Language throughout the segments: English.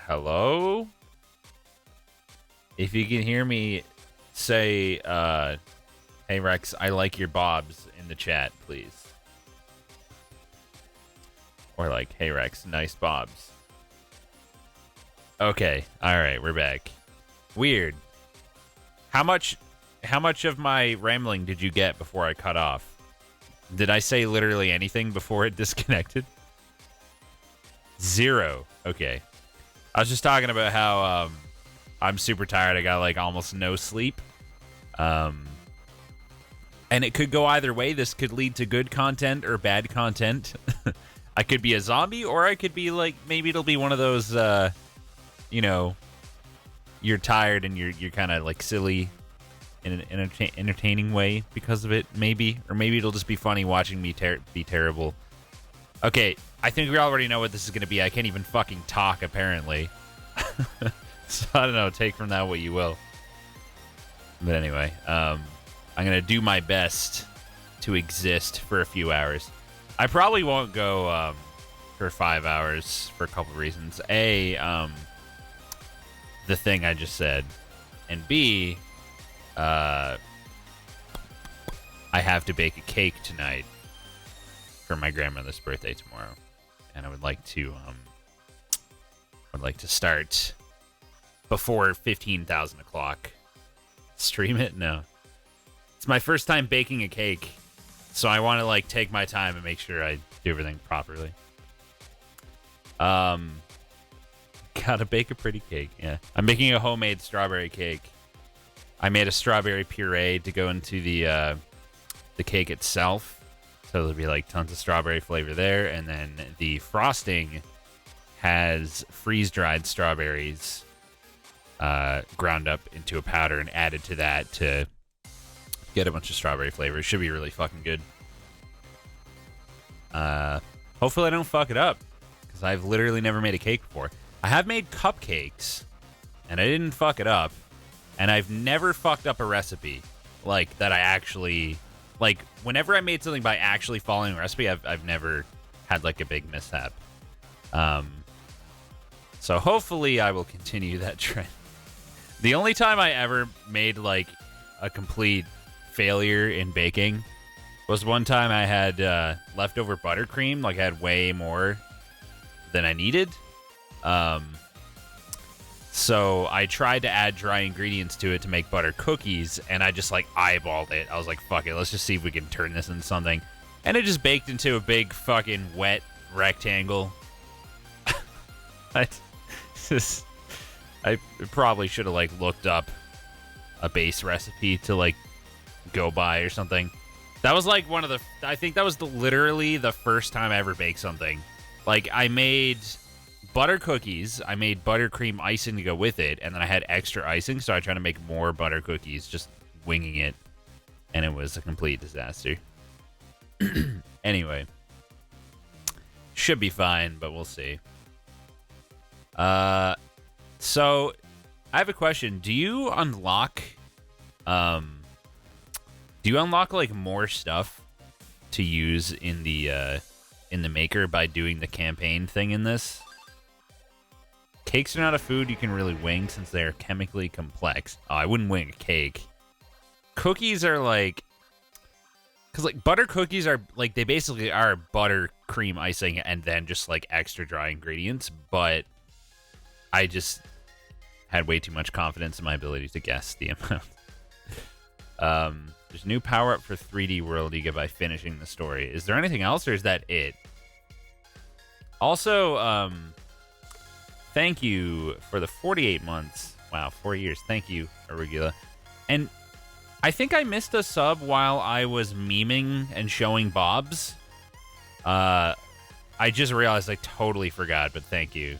Hello? If you can hear me, say, hey Rex, I like your bobs in the chat, please. Or like, hey Rex, nice bobs. Okay, alright, we're back. Weird. How much of my rambling did you get before I cut off? Did I say literally anything before it disconnected? 0. Okay. I was just talking about how I'm super tired. I got like almost no sleep. And it could go either way. This could lead to good content or bad content. I could be a zombie, or I could be like, maybe it'll be one of those you're tired and you're kind of like silly in an entertaining way because of it, maybe. Or maybe it'll just be funny watching me be terrible. Okay, I think we already know what this is going to be. I can't even fucking talk, apparently. So, I don't know. Take from that what you will. But anyway, I'm going to do my best to exist for a few hours. I probably won't go for 5 hours for a couple of reasons. A, the thing I just said. And B, I have to bake a cake tonight for my grandmother's birthday tomorrow, and I would like to start before 15,000 o'clock. Stream it? No, it's my first time baking a cake, so I want to like take my time and make sure I do everything properly. Gotta bake a pretty cake. Yeah, I'm making a homemade strawberry cake. I made a strawberry puree to go into the cake itself. So there'll be like tons of strawberry flavor there. And then the frosting has freeze-dried strawberries ground up into a powder and added to that to get a bunch of strawberry flavor. It should be really fucking good. Hopefully I don't fuck it up, because I've literally never made a cake before. I have made cupcakes, and I didn't fuck it up. And I've never fucked up a recipe like that. I actually... Like, whenever I made something by actually following a recipe, I've never had, like, a big mishap. So hopefully I will continue that trend. The only time I ever made, like, a complete failure in baking was one time I had leftover buttercream. Like, I had way more than I needed. So I tried to add dry ingredients to it to make butter cookies, and I just like eyeballed it. I was like, fuck it, let's just see if we can turn this into something. And it just baked into a big fucking wet rectangle. I probably should have like looked up a base recipe to like go by or something. That was like one of the, I think that was literally the first time I ever baked something. Like, I made butter cookies, I made buttercream icing to go with it, and then I had extra icing, so I tried to make more butter cookies, just winging it, and it was a complete disaster. Anyway, should be fine, but we'll see. So I have a question. Do you unlock like more stuff to use in the maker by doing the campaign thing in this? Cakes are not a food you can really wing since they are chemically complex. Oh, I wouldn't wing a cake. Cookies are like... Because, like, butter cookies are, like, they basically are butter, cream, icing, and then just, like, extra dry ingredients. But I just had way too much confidence in my ability to guess the amount. There's a new power-up for 3D World you get by finishing the story. Is there anything else, or is that it? Also, thank you for the 48 months. Wow, 4 years. Thank you, Arugula. And I think I missed a sub while I was memeing and showing Bobs. I just realized I totally forgot, but thank you.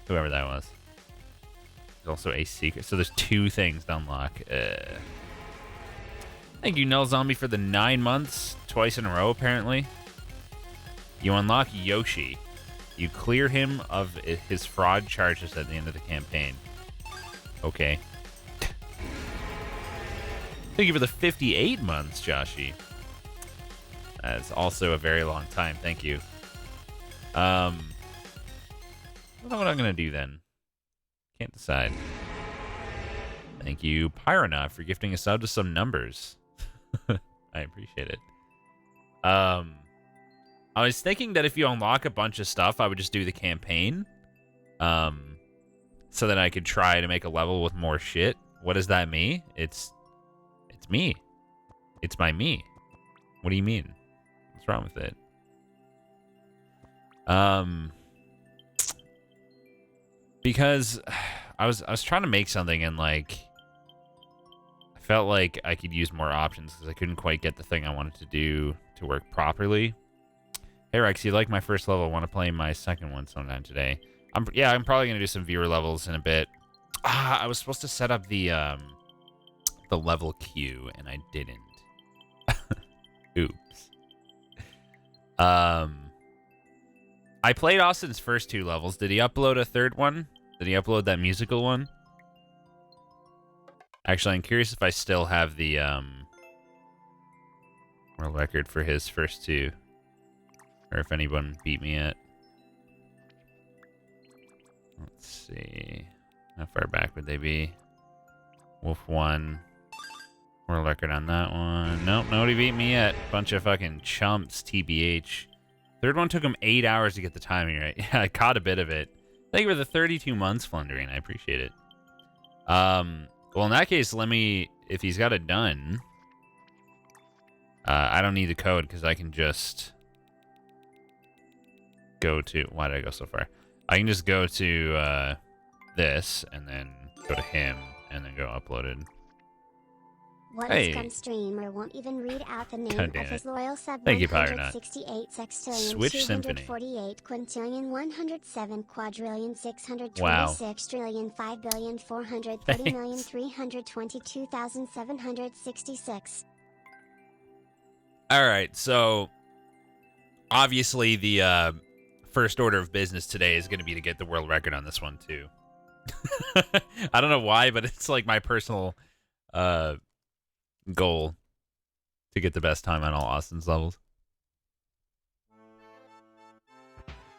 Whoever that was. There's also a secret. So there's 2 things to unlock. Thank you, Null Zombie, for the 9 months. Twice in a row, apparently. You unlock Yoshi. You clear him of his fraud charges at the end of the campaign. Okay. Thank you for the 58 months, Joshi. That's also a very long time. Thank you. What I'm gonna do then? Can't decide. Thank you, Pyronaut, for gifting a sub to some numbers. I appreciate it. I was thinking that if you unlock a bunch of stuff, I would just do the campaign. So that I could try to make a level with more shit. What is that me? It's me. It's my me. What do you mean? What's wrong with it? Because I was trying to make something and like I felt like I could use more options because I couldn't quite get the thing I wanted to do to work properly. Hey Rex, you like my first level? I want to play my second one sometime today. I'm probably gonna do some viewer levels in a bit. I was supposed to set up the level queue and I didn't. Oops. I played Austin's first 2 levels. Did he upload a third one? Did he upload that musical one? Actually, I'm curious if I still have the world record for his first 2, or if anyone beat me yet. Let's see. How far back would they be? Wolf 1. World record on that one. Nope, nobody beat me yet. Bunch of fucking chumps, TBH. Third one took him 8 hours to get the timing right. Yeah, I caught a bit of it. Thank you for the 32 months, Flundering. I appreciate it. Well, in that case, let me... If he's got it done... I don't need the code, because I can just... go to... Why did I go so far? I can just go to this, and then go to him, and then go uploaded. What is gun streamer won't even read out the name of his loyal sub. Thank you, Pyronaut. 168 sextillion, Switch Symphony. 248 quintillion, 107 quadrillion, 626 wow. trillion, 5 billion, 430 million, 322,766. All right, so obviously the first order of business today is going to be to get the world record on this one too. I don't know why, but it's like my personal goal to get the best time on all Austin's levels.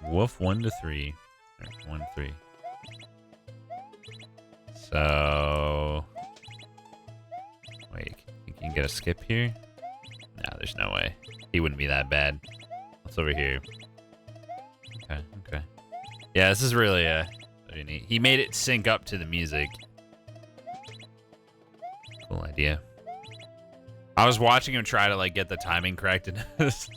Wolf 1 to 3. Right, 1 to 3. So wait, you can get a skip here? No, there's no way. He wouldn't be that bad. What's over here? Okay, okay. Yeah, this is really very neat. He made it sync up to the music. Cool idea. I was watching him try to like get the timing correct and it's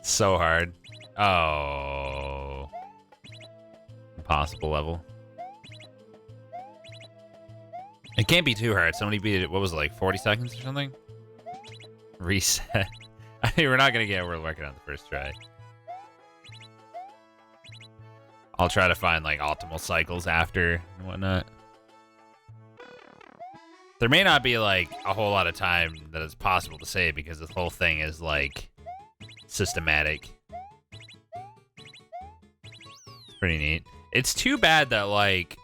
so hard. Oh. Impossible level. It can't be too hard. Somebody beat it, what was it, like 40 seconds or something? Reset. I mean, we're not going to get a world record on the first try. I'll try to find like optimal cycles after and whatnot. There may not be like a whole lot of time that it's possible to say because this whole thing is like systematic. It's pretty neat. It's too bad that like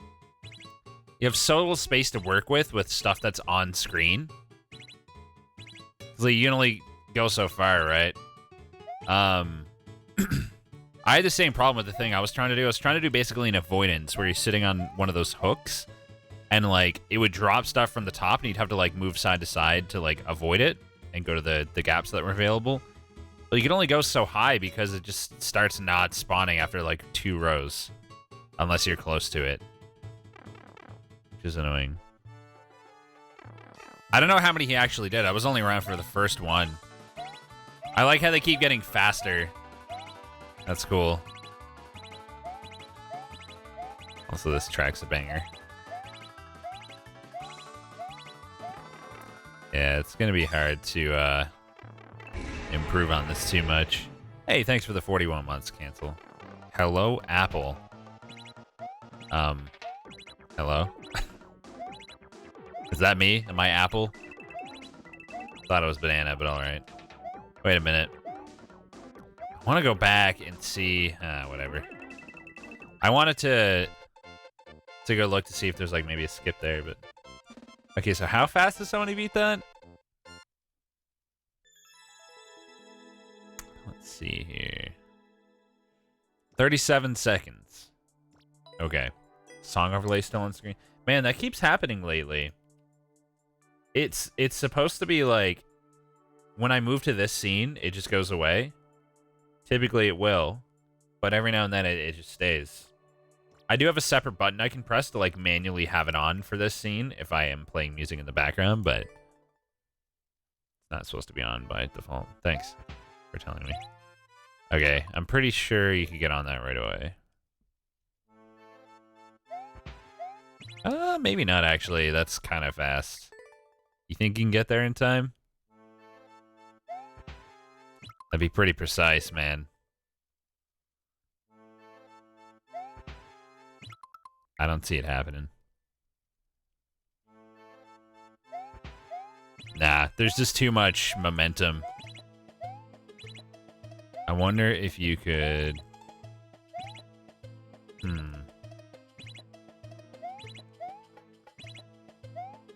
you have so little space to work with stuff that's on screen. Like, you can only go so far, right? I had the same problem with the thing I was trying to do. I was trying to do basically an avoidance where you're sitting on one of those hooks and like it would drop stuff from the top and you'd have to like move side to side to like avoid it and go to the gaps that were available. But you can only go so high because it just starts not spawning after like 2 rows unless you're close to it, which is annoying. I don't know how many he actually did. I was only around for the first one. I like how they keep getting faster. That's cool. Also, this track's a banger. Yeah, it's gonna be hard to improve on this too much. Hey, thanks for the 41 months, Cancel. Hello, Apple. Hello? Is that me? Am I Apple? Thought it was Banana, but alright. Wait a minute. I want to go back and see... whatever. I wanted to go look to see if there's like maybe a skip there, but... Okay, so how fast does somebody beat that? Let's see here. 37 seconds. Okay. Song overlay still on screen. Man, that keeps happening lately. It's supposed to be like when I move to this scene, it just goes away. Typically it will, but every now and then it just stays. I do have a separate button I can press to like manually have it on for this scene if I am playing music in the background, but it's not supposed to be on by default. Thanks for telling me. Okay, I'm pretty sure you can get on that right away. Maybe not actually. That's kind of fast. You think you can get there in time? That'd be pretty precise, man. I don't see it happening. Nah, there's just too much momentum. I wonder if you could...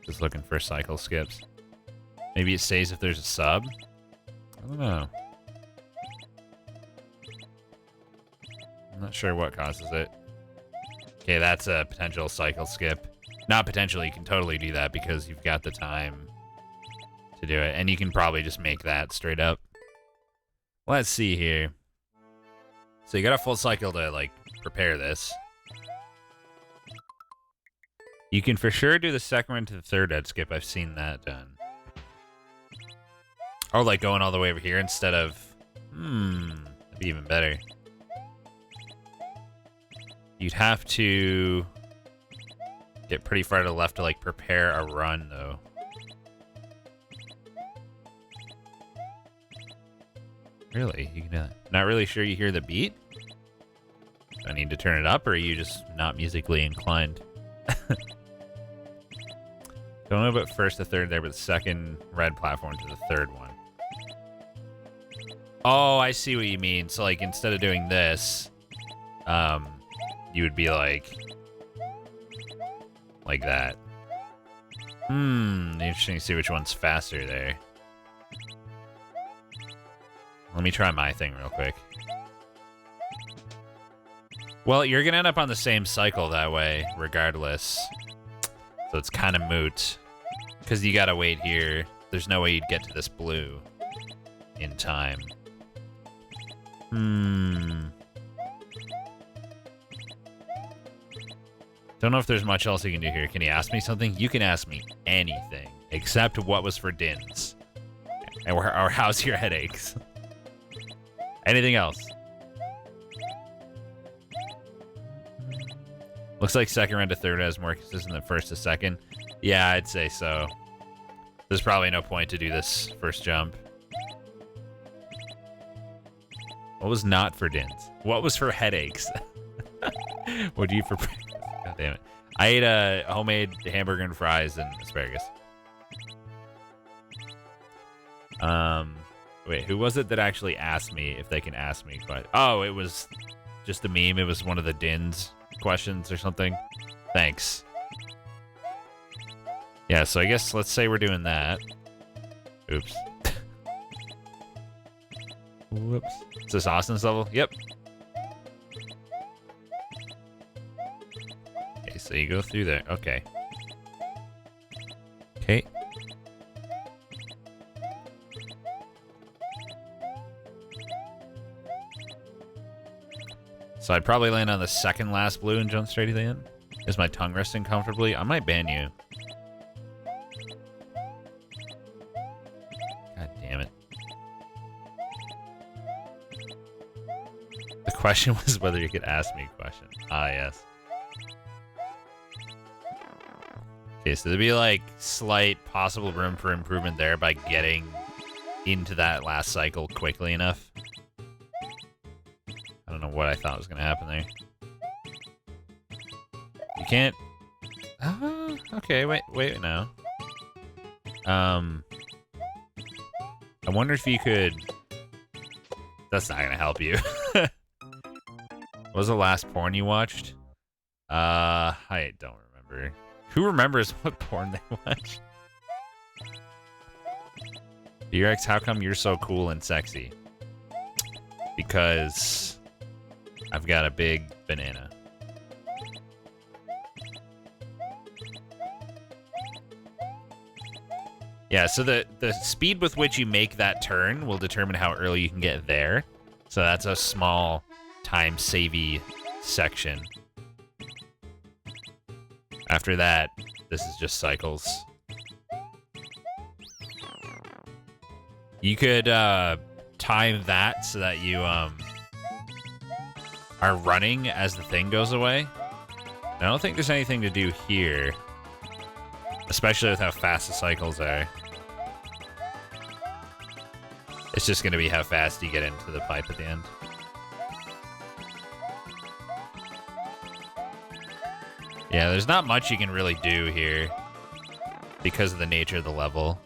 Just looking for cycle skips. Maybe it stays if there's a sub? I don't know. I'm not sure what causes it. Okay, that's a potential cycle skip. Not potentially, you can totally do that because you've got the time to do it. And you can probably just make that straight up. Let's see here. So you got a full cycle to, like, prepare this. You can for sure do the second one to the third edge skip. I've seen that done. Or, like, going all the way over here instead of... that'd be even better. You'd have to get pretty far to the left to, like, prepare a run, though. Really? You can not really sure you hear the beat? Do I need to turn it up, or are you just not musically inclined? Don't know about first to third there, but the second red platform to the third one. Oh, I see what you mean. So, like, instead of doing this, you would be like that. Interesting to see which one's faster there. Let me try my thing real quick. Well, you're gonna end up on the same cycle that way, regardless. So it's kind of moot. Because you gotta wait here. There's no way you'd get to this blue in time. Don't know if there's much else you can do here. Can you ask me something? You can ask me anything. Except what was for Dins. Or how's your headaches? Anything else? Looks like second round to third has more consistent than first to second. Yeah, I'd say so. There's probably no point to do this first jump. What was not for Dins? What was for headaches? What do you for breakfast? God damn it. I ate a homemade hamburger and fries and asparagus. Wait, who was it that actually asked me if they can ask me? Oh, it was just a meme. It was one of the Dins questions or something. Thanks. Yeah, so I guess let's say we're doing that. Oops. Whoops. Is this Austin's level? Yep. Okay, so you go through there. Okay. Okay. So I'd probably land on the second last blue and jump straight to the end. Is my tongue resting comfortably? I might ban you. God damn it. The question was whether you could ask me a question. Ah, yes. Okay, so there'd be like slight possible room for improvement there by getting into that last cycle quickly enough. I don't know what I thought was going to happen there. You can't... okay, wait now. I wonder if you could... That's not going to help you. What was the last porn you watched? I don't remember. Who remembers what porn they watched? BRX, how come you're so cool and sexy? Because... I've got a big banana. Yeah, so the speed with which you make that turn will determine how early you can get there. So that's a small time-savey section. After that, this is just cycles. You could time that so that you are running as the thing goes away. I don't think there's anything to do here, especially with how fast the cycles are. It's just going to be how fast you get into the pipe at the end. Yeah, there's not much you can really do here because of the nature of the level.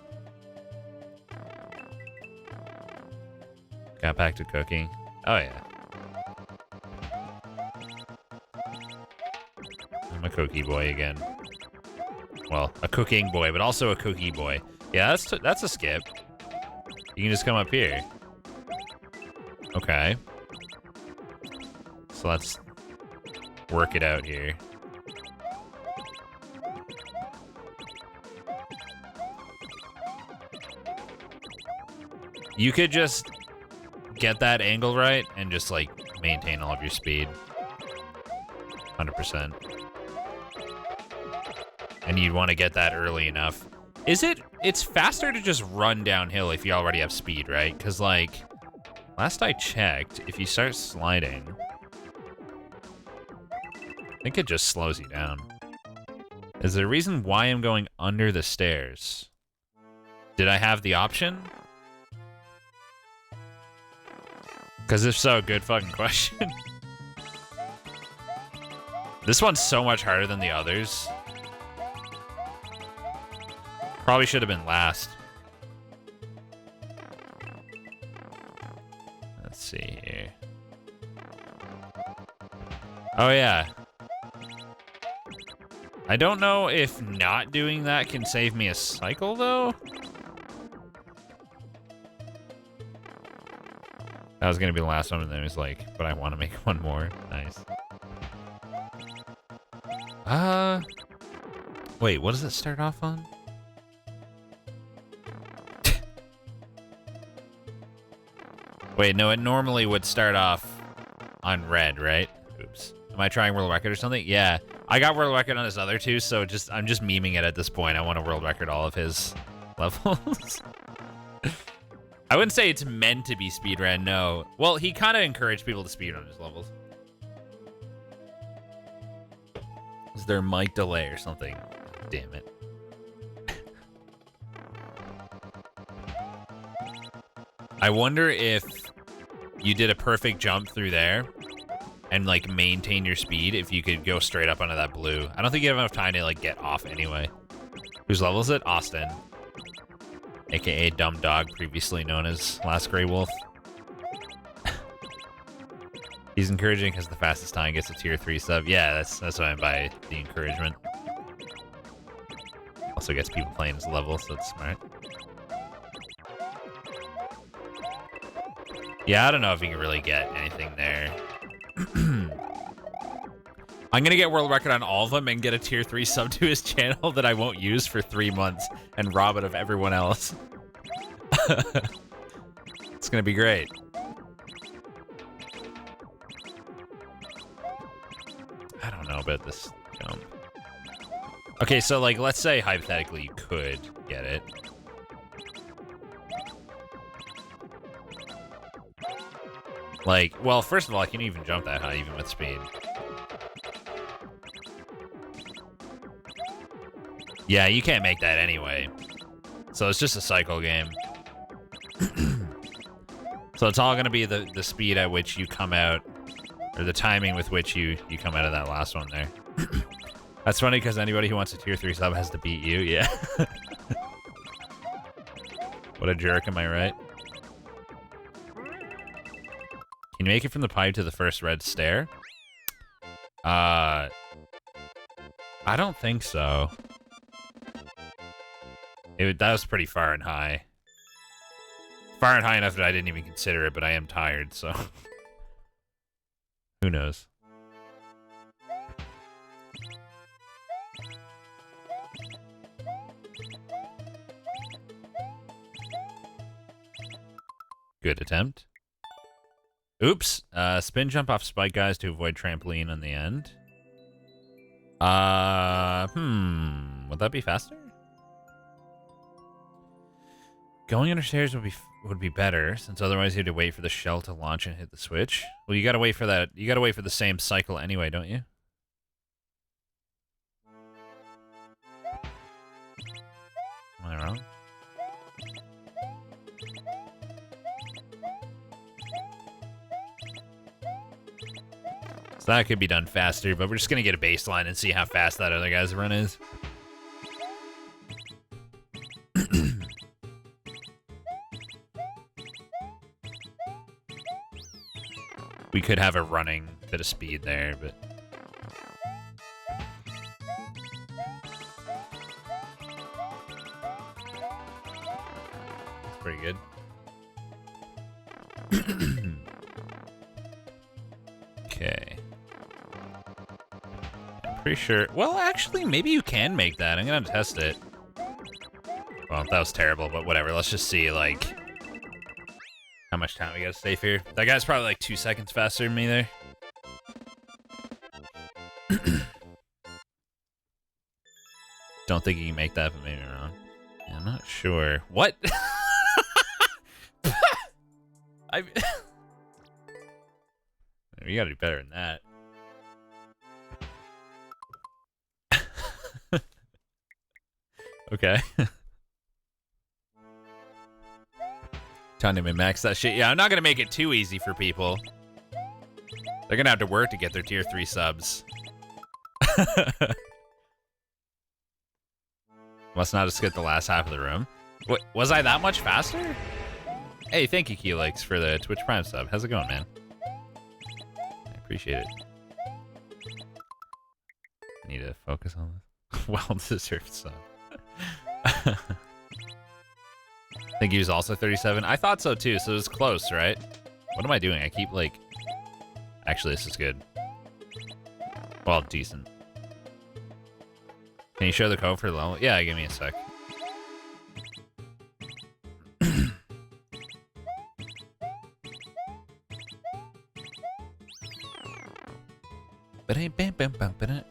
Got back to cooking. Oh, yeah. I'm a cookie boy again. Well, a cooking boy, but also a cookie boy. Yeah, that's a skip. You can just come up here. Okay. So let's work it out here. You could just get that angle right and just, like, maintain all of your speed. 100%. And you'd want to get that early enough. It's faster to just run downhill if you already have speed, right? Because, like, last I checked, if you start sliding, I think it just slows you down. Is there a reason why I'm going under the stairs? Did I have the option? Because if so, good fucking question. This one's so much harder than the others. Probably should have been last. Let's see here. Oh, yeah. I don't know if not doing that can save me a cycle, though. That was going to be the last one, and then it was like, but I want to make one more. Nice. Wait, what does it start off on? Wait, no, it normally would start off on red, right? Oops. Am I trying world record or something? Yeah. I got world record on his other two, so I'm just memeing it at this point. I want to world record all of his levels. I wouldn't say it's meant to be speedrun, no. Well, he kind of encouraged people to speedrun his levels. Is there a mic delay or something? Damn it. I wonder if you did a perfect jump through there and, like, maintain your speed if you could go straight up onto that blue. I don't think you have enough time to, like, get off anyway. Whose level is it? Austin. AKA Dumb Dog, previously known as Last Grey Wolf. He's encouraging because the fastest time gets a tier 3 sub. Yeah, that's what I mean by the encouragement. Also gets people playing his level, so that's smart. Yeah, I don't know if you can really get anything there. I'm going to get world record on all of them and get a tier 3 sub to his channel that I won't use for 3 months and rob it of everyone else. It's going to be great. I don't know about this jump. Okay, so, like, let's say hypothetically you could get it. Like, well, first of all, I can't even jump that high, even with speed. Yeah, you can't make that anyway. So it's just a cycle game. So it's all going to be the speed at which you come out, or the timing with which you come out of that last one there. That's funny because anybody who wants a tier 3 sub has to beat you, yeah. What a jerk, am I right? Can you make it from the pipe to the first red stair? I don't think so. That was pretty far and high. Far and high enough that I didn't even consider it, but I am tired, so... Who Who knows? Good attempt. Oops. Spin jump off spike guys to avoid trampoline in the end. Would that be faster? Going under stairs would be better, since otherwise you had to wait for the shell to launch and hit the switch. Well, you gotta wait for that. You gotta wait for the same cycle anyway, don't you? Am I wrong? So that could be done faster, but we're just gonna get a baseline and see how fast that other guy's run is. We could have a running bit of speed there, but... That's pretty good. Okay. I'm pretty sure... Well, actually, maybe you can make that. I'm gonna test it. Well, that was terrible, but whatever. Let's just see, like... how much time we gotta save here. That guy's probably like 2 seconds faster than me there. Don't think you can make that, but maybe I'm wrong. Yeah, I'm not sure. What? You gotta do better than that. Okay. Time to min-max that shit. Yeah, I'm not gonna make it too easy for people. They're gonna have to work to get their tier 3 subs. Must not have skipped the last half of the room. What, was I that much faster? Hey, thank you, Keelix, for the Twitch Prime sub. How's it going, man? I appreciate it. I need to focus on this. Well-deserved sub. I think he was also 37. I thought so too, so it was close, right? What am I doing? I keep like... Actually, this is good. Well, decent. Can you show the code for the level? Yeah, give me a sec.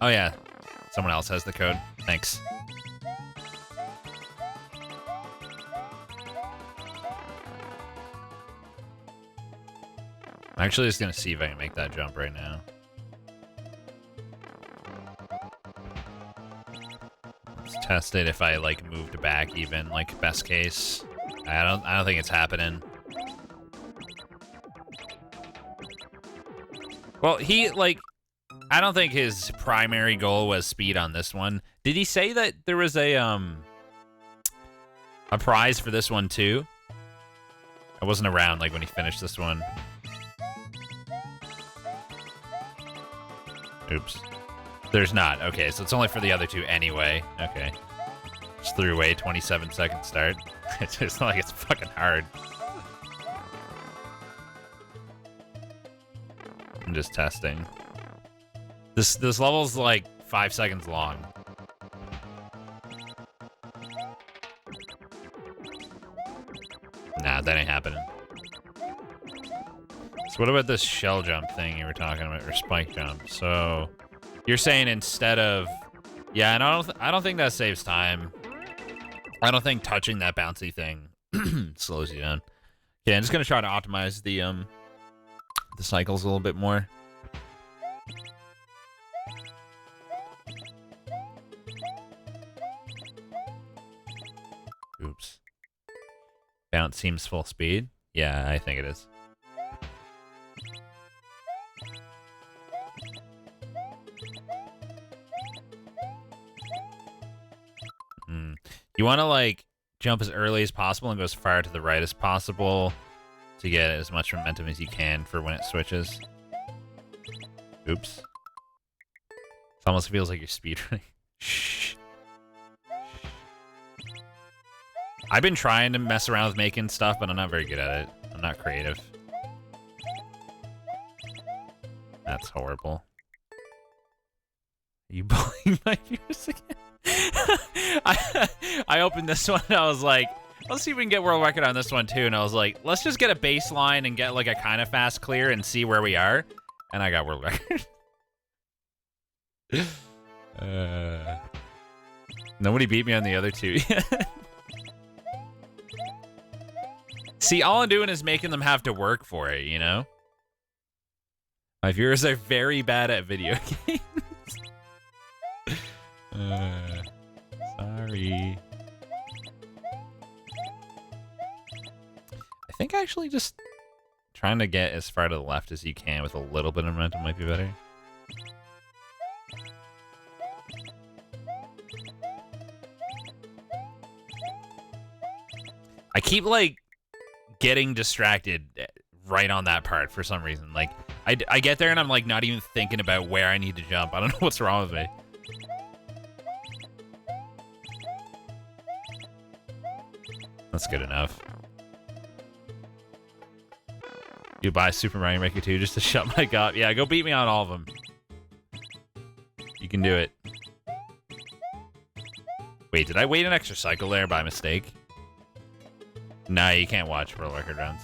Oh yeah, someone else has the code. Thanks. I'm actually just gonna see if I can make that jump right now. Let's test it if I like moved back even, like best case. I don't think it's happening. Well, he like I don't think his primary goal was speed on this one. Did he say that there was a prize for this one too? I wasn't around like when he finished this one. Oops. There's not. Okay, so it's only for the other two anyway. Okay. Just threw away 27-second start. It's not like it's fucking hard. I'm just testing. This level's like 5 seconds long. Nah, that ain't happening. So what about this shell jump thing you were talking about, or spike jump? So you're saying instead of, yeah, and I don't think that saves time. I don't think touching that bouncy thing slows you down. Okay, I'm just gonna try to optimize the cycles a little bit more. Oops. Bounce seems full speed. Yeah, I think it is. You want to like jump as early as possible and go as far to the right as possible to get as much momentum as you can for when it switches. Oops. It almost feels like you're speedrunning. Shh. I've been trying to mess around with making stuff, but I'm not very good at it. I'm not creative. That's horrible. Are you bullying my viewers again? I opened this one and I was like, let's see if we can get world record on this one too. And I was like, let's just get a baseline and get like a kind of fast clear and see where we are. And I got world record. Nobody beat me on the other two. See, all I'm doing is making them have to work for it, you know? My viewers are very bad at video games. Sorry. I think actually just trying to get as far to the left as you can with a little bit of momentum might be better. I keep, like, getting distracted right on that part for some reason. Like, I get there and I'm, like, not even thinking about where I need to jump. I don't know what's wrong with me. That's good enough. You buy Super Mario Maker 2 just to shut my gob. Yeah, go beat me on all of them. You can do it. Wait, did I wait an extra cycle there by mistake? Nah, you can't watch world record rounds.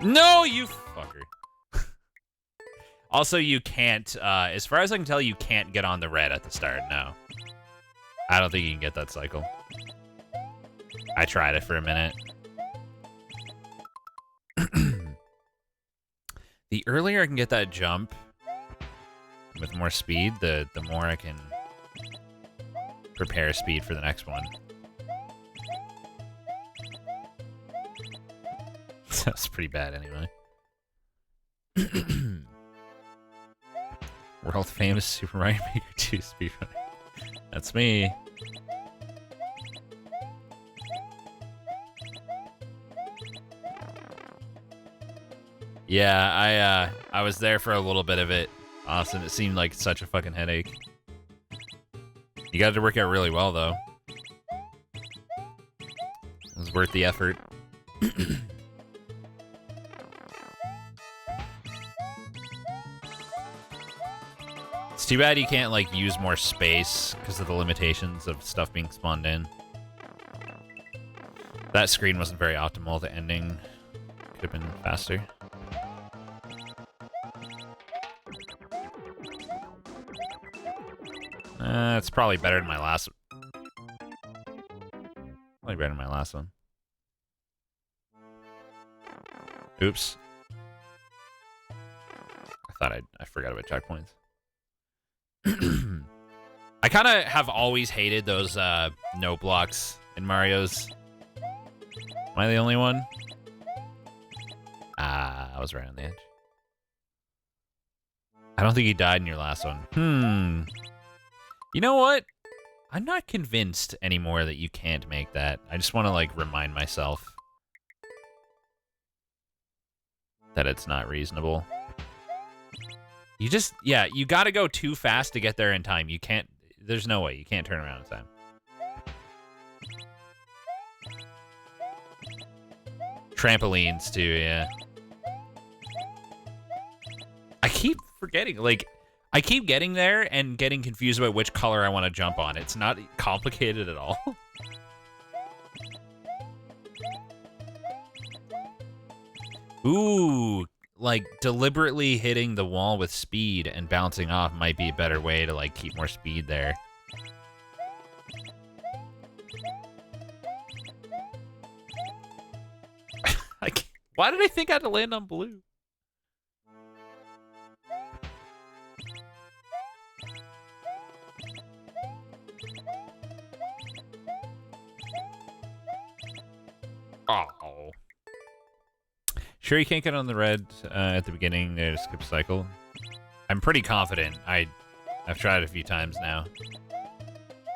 No, you fucker. Also, you can't, as far as I can tell, you can't get on the red at the start, no. I don't think you can get that cycle. I tried it for a minute. The earlier I can get that jump with more speed, the more I can prepare speed for the next one. That's pretty bad anyway. World famous Super Mario Maker 2 speedrunner. That's me. Yeah, I was there for a little bit of it, Austin. It seemed like such a fucking headache. You got it to work out really well, though. It was worth the effort. It's too bad you can't, like, use more space because of the limitations of stuff being spawned in. That screen wasn't very optimal. The ending could have been faster. It's probably better than my last one. Probably better than my last one. Oops. I thought I forgot about checkpoints. I kind of have always hated those no blocks in Mario's. Am I the only one? Ah, I was right on the edge. I don't think he died in your last one. You know what? I'm not convinced anymore that you can't make that. I just want to, like, remind myself that it's not reasonable. You just, yeah, you gotta go too fast to get there in time. You can't, there's no way. You can't turn around in time. Trampolines, too, yeah. I keep forgetting, like, I keep getting there and getting confused about which color I want to jump on. It's not complicated at all. Ooh, like deliberately hitting the wall with speed and bouncing off might be a better way to like keep more speed there. Why did I think I had to land on blue? Oh. Sure you can't get on the red at the beginning there to skip cycle? I'm pretty confident. I've tried it a few times now.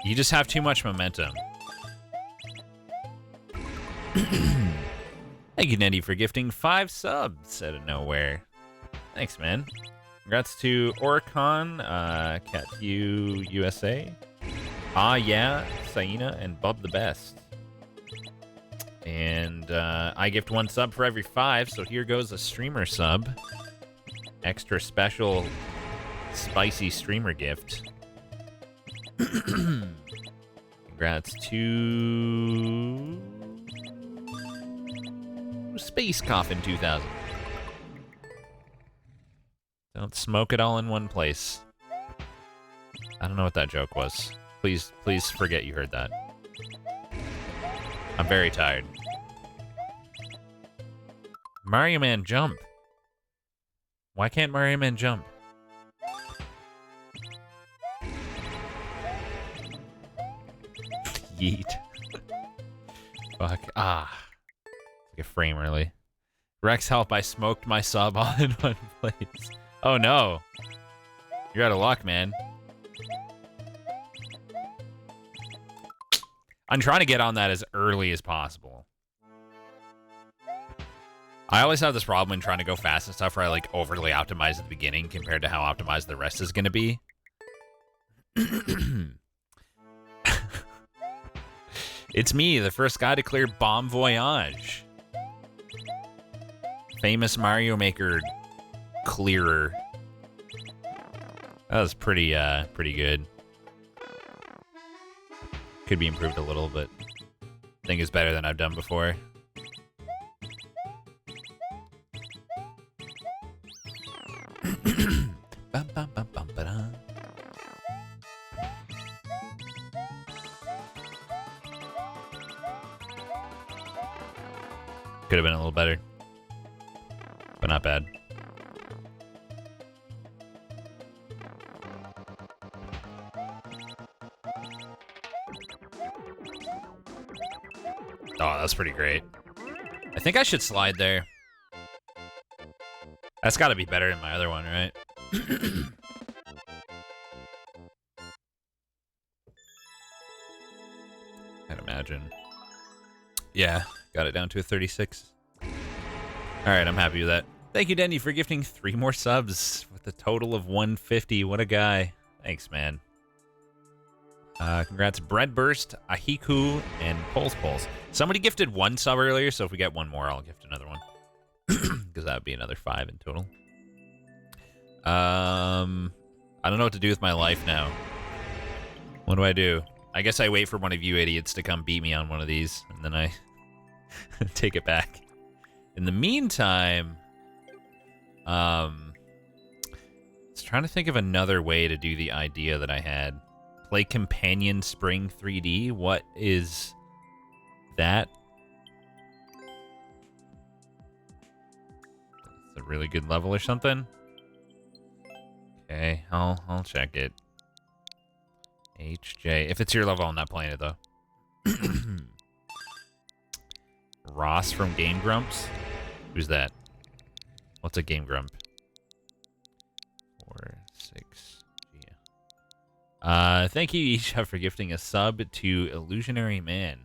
You just have too much momentum. Thank you, Nettie, for gifting 5 subs out of nowhere. Thanks, man. Congrats to Oricon, Cat USA, Ah Yeah, Saina, and Bub the Best. And I gift 1 sub for every 5, so here goes a streamer sub. Extra special spicy streamer gift. Congrats to Space Coffin 2000. Don't smoke it all in one place. I don't know what that joke was. Please forget you heard that. I'm very tired. Mario Man jump. Why can't Mario Man jump? Yeet. Fuck. Ah. Like a frame early. Rex, help, I smoked my sub all in one place. Oh no. You're out of luck, man. I'm trying to get on that as early as possible. I always have this problem when trying to go fast and stuff where I like overly optimize at the beginning compared to how optimized the rest is going to be. It's me, the first guy to clear Bomb Voyage. Famous Mario Maker clearer. That was pretty good. Could be improved a little, but I think it's better than I've done before. Could have been a little better, but not bad. Oh, that's pretty great. I think I should slide there. That's got to be better than my other one, right? I'd imagine. Yeah, got it down to a 36. All right, I'm happy with that. Thank you, Denny, for gifting 3 more subs with a total of 150. What a guy. Thanks, man. Congrats, Breadburst, Ahiku, and Pulse. Somebody gifted 1 sub earlier, so if we get 1 more, I'll gift another one. Because that would be another 5 in total. I don't know what to do with my life now. What do? I guess I wait for one of you idiots to come beat me on one of these, and then I take it back. In the meantime, I was trying to think of another way to do the idea that I had. Play Companion Spring 3D. What is that? It's a really good level or something. Okay, I'll check it. HJ. If it's your level, I'm not playing it though. Ross from Game Grumps. Who's that? What's a Game Grump? 4, 6. Yeah. Thank you, Isha, for gifting a sub to Illusionary Man.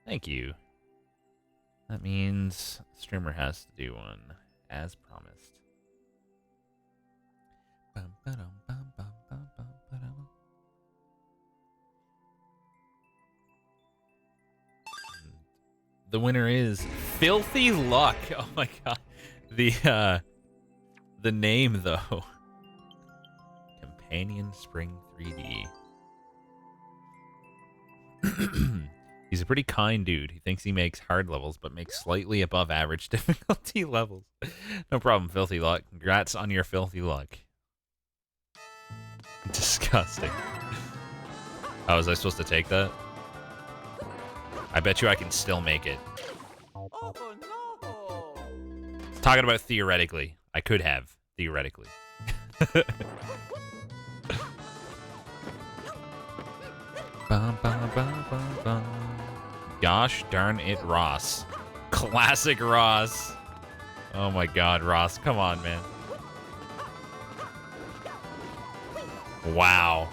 Thank you. That means the streamer has to do one, as promised. The winner is Filthy Luck. Oh my god. The name though. Companion Spring 3D. He's a pretty kind dude. He thinks he makes hard levels, but makes slightly above average difficulty levels. No problem, Filthy Luck. Congrats on your Filthy Luck. Disgusting. Oh, was I supposed to take that? I bet you I can still make it. Oh, no. Talking about theoretically. I could have, theoretically. Bum, bum, bum, bum, bum. Gosh darn it, Ross. Classic Ross. Oh my god, Ross. Come on, man. Wow.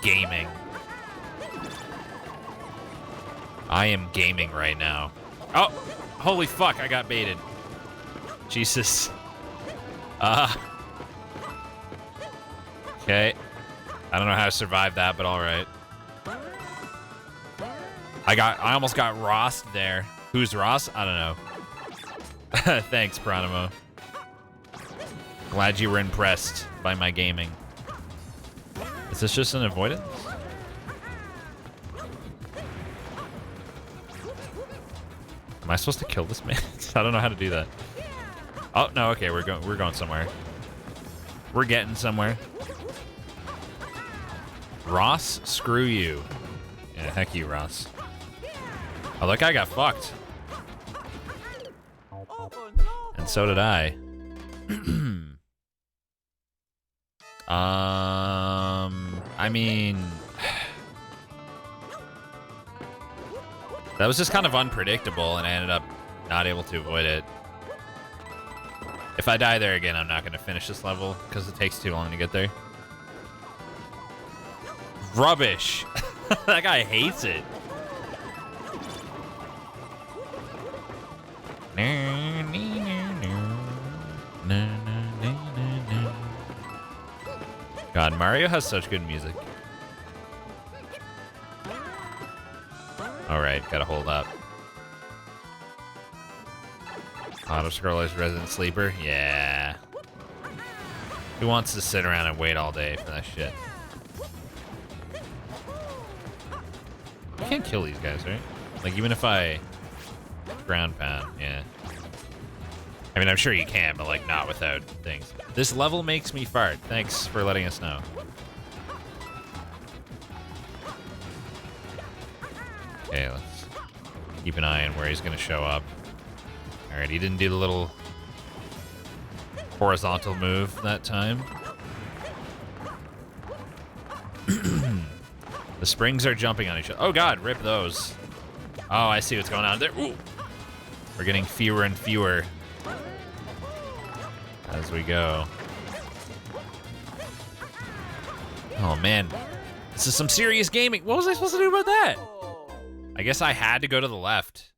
Gaming. I am gaming right now. Oh, holy fuck, I got baited. Jesus. Okay. I don't know how to survive that, but alright. I almost got Rossed there. Who's Ross? I don't know. Thanks, Pronimo. Glad you were impressed by my gaming. Is this just an avoidance? Am I supposed to kill this man? I don't know how to do that. Oh no, okay, we're going somewhere. We're getting somewhere. Ross, screw you. Yeah, heck you, Ross. Oh, that guy got fucked. And so did I. I mean, that was just kind of unpredictable, and I ended up not able to avoid it. If I die there again, I'm not going to finish this level because it takes too long to get there. Rubbish. That guy hates it. God, Mario has such good music. Alright, gotta hold up. Auto-scroller's Resident Sleeper? Yeah. Who wants to sit around and wait all day for that shit? You can't kill these guys, right? Like, even if I ground pound, yeah. I mean, I'm sure you can, but, like, not without things. This level makes me fart. Thanks for letting us know. Okay, let's keep an eye on where he's going to show up. Alright, he didn't do the little horizontal move that time. The springs are jumping on each other. Oh god, rip those. Oh, I see what's going on there. Ooh. We're getting fewer and fewer as we go. Oh man, this is some serious gaming. What was I supposed to do about that? I guess I had to go to the left.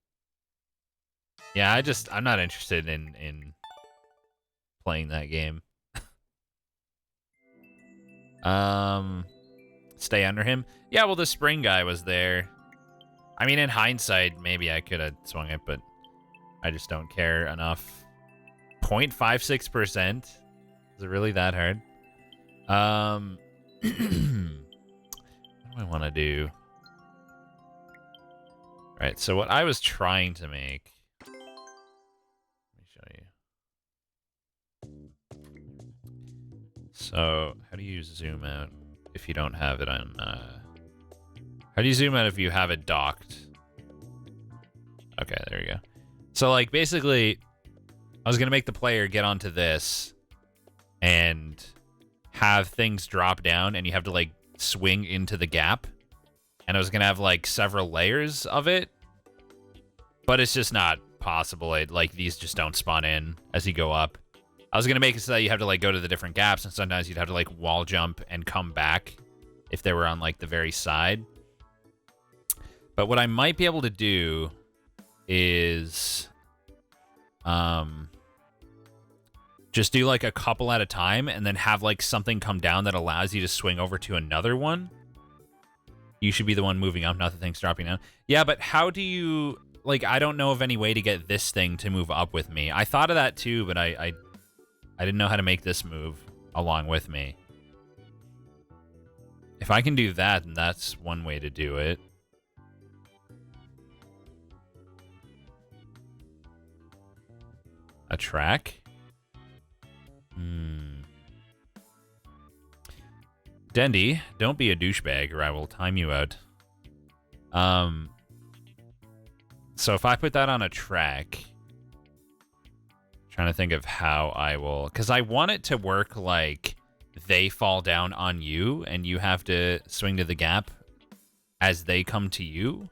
Yeah, I'm not interested in playing that game. Stay under him? Yeah, well, the spring guy was there. I mean, in hindsight, maybe I could have swung it, but I just don't care enough. 0.56%? Is it really that hard? What do I want to do? Right, so what I was trying to make... Let me show you. So, how do you zoom out if you don't have it on... How do you zoom out if you have it docked? Okay, there we go. So, like, basically, I was going to make the player get onto this and have things drop down, and you have to, like, swing into the gap. And I was going to have, like, several layers of it. But it's just not possible. Like, these just don't spawn in as you go up. I was going to make it so that you have to, like, go to the different gaps, and sometimes you'd have to, like, wall jump and come back if they were on, like, the very side. But what I might be able to do is just do, like, a couple at a time and then have, like, something come down that allows you to swing over to another one. You should be the one moving up, not the things dropping down. Yeah, but how do you... Like, I don't know of any way to get this thing to move up with me. I thought of that too, but I didn't know how to make this move along with me. If I can do that, then that's one way to do it. A track? Dendy, don't be a douchebag or I will time you out. So if I put that on a track, trying to think of how I will, because I want it to work like they fall down on you and you have to swing to the gap as they come to you.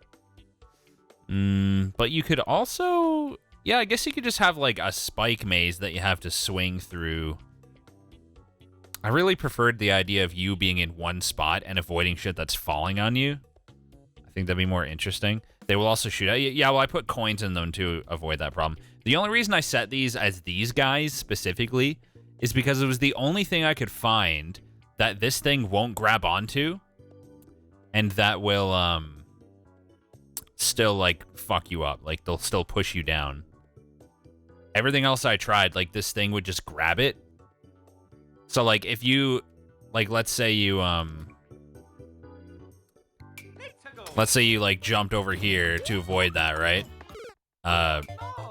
But you could also, yeah, I guess you could just have like a spike maze that you have to swing through. I really preferred the idea of you being in one spot and avoiding shit that's falling on you. I think that'd be more interesting. They will also shoot at you. Yeah, well, I put coins in them to avoid that problem. The only reason I set these as these guys specifically is because it was the only thing I could find that this thing won't grab onto and that will still, like, fuck you up. Like, they'll still push you down. Everything else I tried, like, this thing would just grab it. So, like, if you, like, let's say you, like, jumped over here to avoid that, right?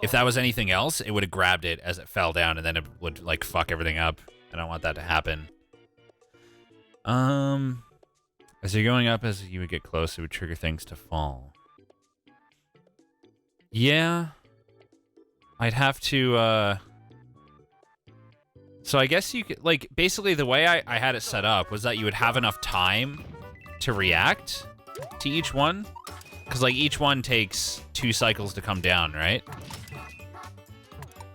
If that was anything else, it would have grabbed it as it fell down, and then it would, like, fuck everything up. I don't want that to happen. As you're going up, as you would get close, it would trigger things to fall. Yeah. I'd have to, So I guess you could, like, basically the way I had it set up was that you would have enough time to react to each one. Because, like, each one takes 2 cycles to come down, right?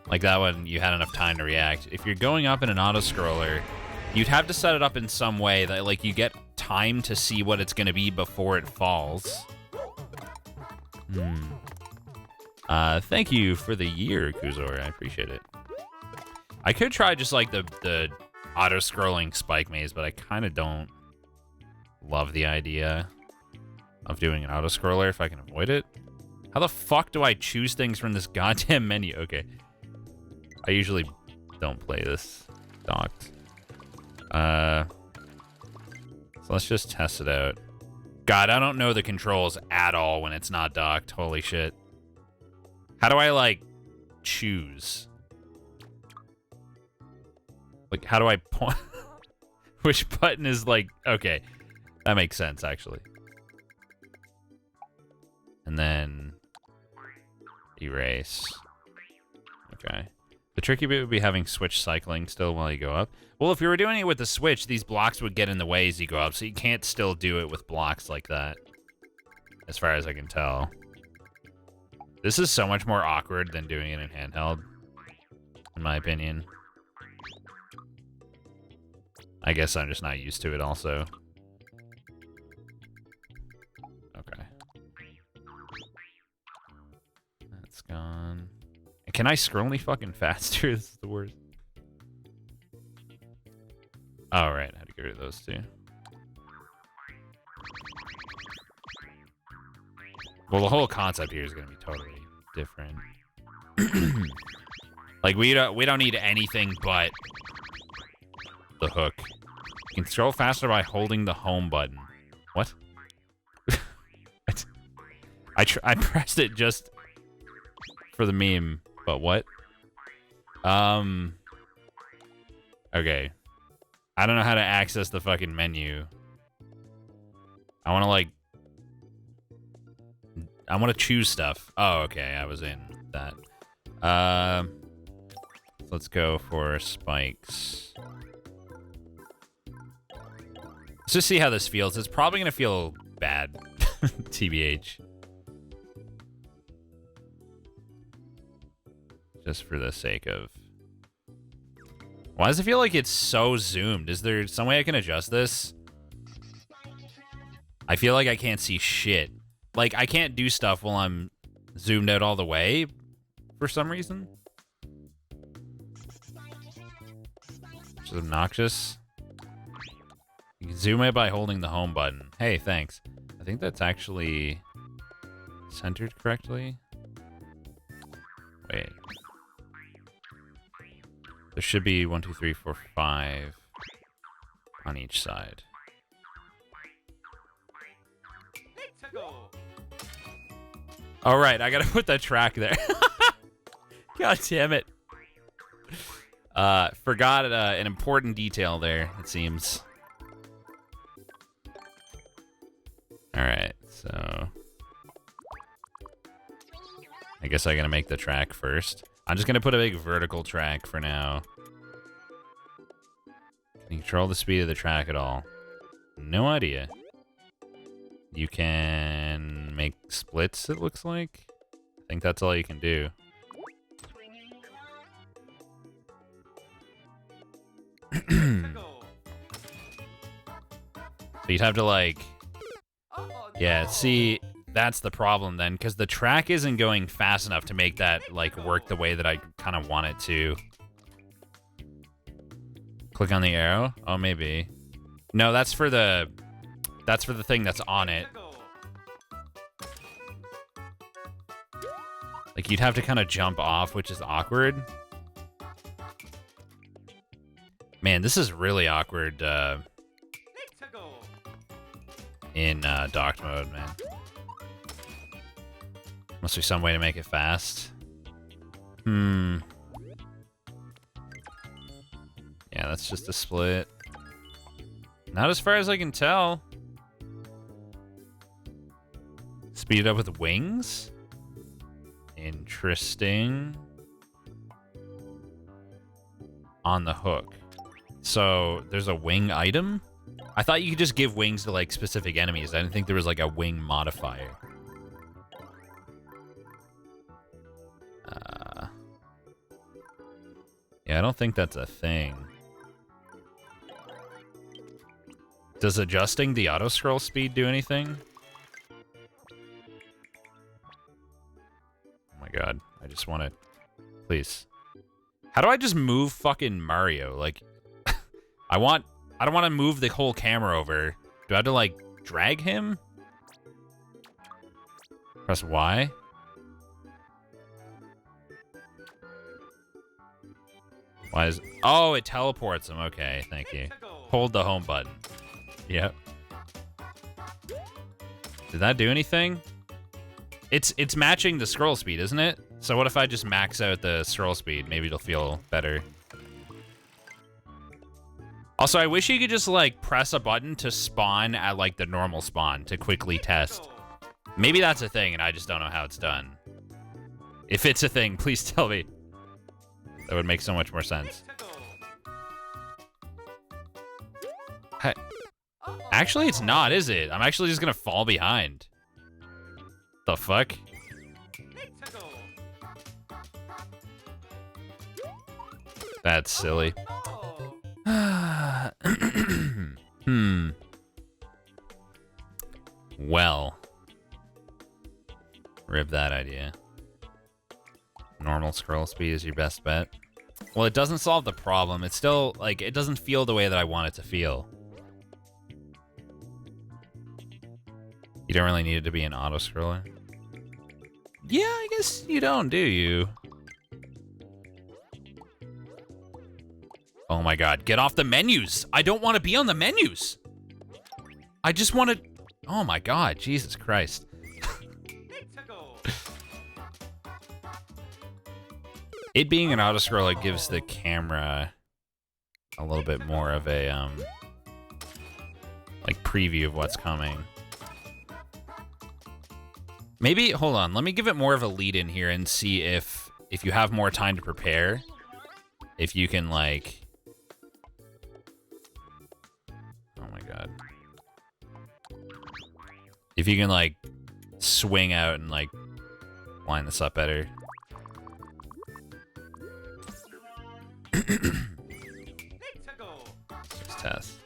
Like that one, you had enough time to react. If you're going up in an auto-scroller, you'd have to set it up in some way that, like, you get time to see what it's going to be before it falls. Thank you for the year, Kuzor. I appreciate it. I could try just, like, the auto-scrolling spike maze, but I kind of don't love the idea of doing an auto-scroller if I can avoid it. How the fuck do I choose things from this goddamn menu? Okay. I usually don't play this docked. So let's just test it out. God, I don't know the controls at all when it's not docked. Holy shit. How do I, like, choose? Like, how do I point? Which button is, like... Okay. That makes sense, actually. And then... erase. Okay. The tricky bit would be having switch cycling still while you go up. Well, if you were doing it with the switch, these blocks would get in the way as you go up, so you can't still do it with blocks like that. As far as I can tell. This is so much more awkward than doing it in handheld, in my opinion. I guess I'm just not used to it also. Okay. That's gone. Can I scroll any fucking faster? This is the worst. Oh, right. I had to get rid of those two. Well, the whole concept here is going to be totally different. Like, we don't need anything but the hook. You can scroll faster by holding the home button. What? I pressed it just for the meme, but what? Okay. I don't know how to access the fucking menu. I want to, like... I want to choose stuff. Oh, okay. I was in that. Let's go for spikes. Let's just see how this feels. It's probably going to feel bad. TBH. Just for the sake of... Why does it feel like it's so zoomed? Is there some way I can adjust this? I feel like I can't see shit. Like, I can't do stuff while I'm zoomed out all the way for some reason. Which is obnoxious. You can zoom out by holding the home button. Hey, thanks. I think that's actually centered correctly. Wait. There should be 1, 2, 3, 4, 5 on each side. All right, I gotta put that track there. God damn it. Forgot an important detail there, it seems. All right, so I guess I gotta make the track first. I'm just gonna put a big vertical track for now. Can you control the speed of the track at all? No idea. You can make splits, it looks like. I think that's all you can do. So you'd have to, like... Yeah, see, that's the problem then, because the track isn't going fast enough to make that, like, work the way that I kind of want it to. Click on the arrow? Oh, maybe. No, that's for the... That's for the thing that's on it. Like, you'd have to kind of jump off, which is awkward. Man, this is really awkward in docked mode, man. Must be some way to make it fast. Yeah, that's just a split. Not as far as I can tell. Speed it up with wings? Interesting. On the hook. So, there's a wing item? I thought you could just give wings to, like, specific enemies. I didn't think there was, like, a wing modifier. Yeah, I don't think that's a thing. Does adjusting the auto-scroll speed do anything? Oh my god, I just want to... Please. How do I just move fucking Mario? Like, I don't want to move the whole camera over. Do I have to, like, drag him? Press Y? Why is... Oh, it teleports him. Okay, thank you. Hold the home button. Yep. Did that do anything? It's matching the scroll speed, isn't it? So what if I just max out the scroll speed? Maybe it'll feel better. Also, I wish you could just, like, press a button to spawn at, like, the normal spawn to quickly test. Maybe that's a thing, and I just don't know how it's done. If it's a thing, please tell me. That would make so much more sense. Hey. Actually, it's not, is it? I'm actually just gonna fall behind. The fuck? That's silly. Well. Rip that idea. Normal scroll speed is your best bet. Well, it doesn't solve the problem. It's still, like, it doesn't feel the way that I want it to feel. You don't really need it to be an auto-scroller. Yeah, I guess you don't, do you? Oh my god, get off the menus! I don't want to be on the menus! I just want to... Oh my god, Jesus Christ. It being an auto-scroller gives the camera a little bit more of a, like, preview of what's coming. Maybe, hold on, let me give it more of a lead in here and see if you have more time to prepare, if you can, like... Oh my god. If you can, like, swing out and, like, line this up better. Just test.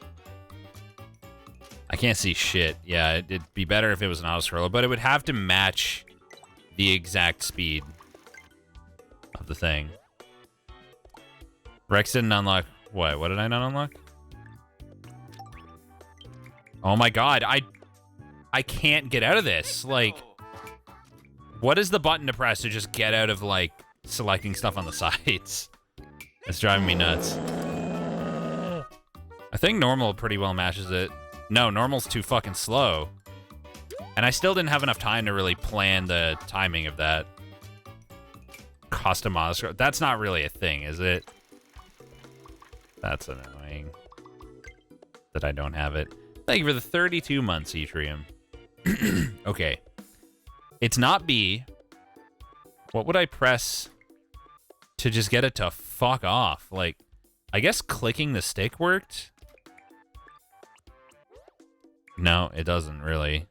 I can't see shit. Yeah, it'd be better if it was an auto-scroller, but it would have to match the exact speed of the thing. Rex didn't unlock... What? What did I not unlock? Oh my god, I can't get out of this. Like, what is the button to press to just get out of, like, selecting stuff on the sides? It's driving me nuts. I think normal pretty well matches it. No, normal's too fucking slow. And I still didn't have enough time to really plan the timing of that. Custom auto. That's not really a thing, is it? That's annoying. That I don't have it. Thank you for the 32 months, Etrium. Okay. It's not B. What would I press to just get it to fuck off? Like, I guess clicking the stick worked? No, it doesn't really.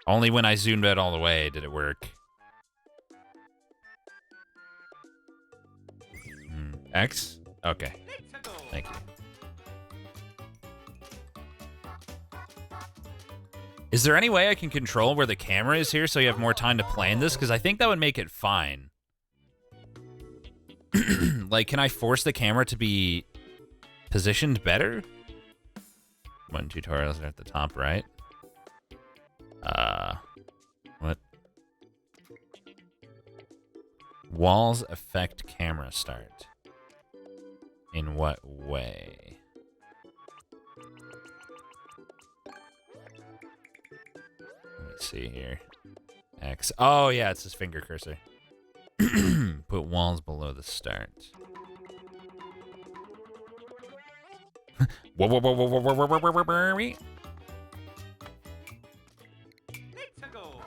Only when I zoomed out all the way did it work. X? Okay. Thank you. Is there any way I can control where the camera is here so you have more time to plan this? Because I think that would make it fine. Like, can I force the camera to be positioned better? One tutorials are at the top right. What? Walls affect camera start. In what way? Let me see here. X. Oh, yeah, it's his finger cursor. Put walls below the start. Whoa, whoa, whoa, whoa, whoa, whoa, whoa, whoa, whoa, whoa.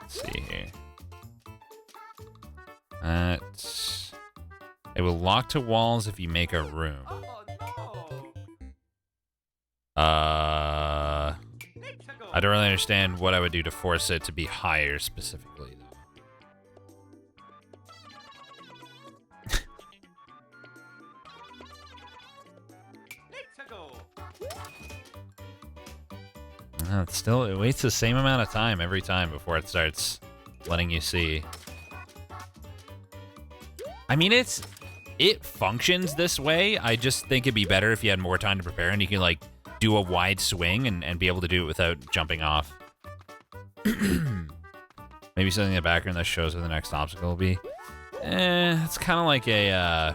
Let's see here. It will lock to walls if you make a room. I don't really understand what I would do to force it to be higher specifically, though. It waits the same amount of time every time before it starts letting you see. I mean, it functions this way. I just think it'd be better if you had more time to prepare and you can, like, do a wide swing and be able to do it without jumping off. Maybe something in the background that shows where the next obstacle will be. It's kind of like a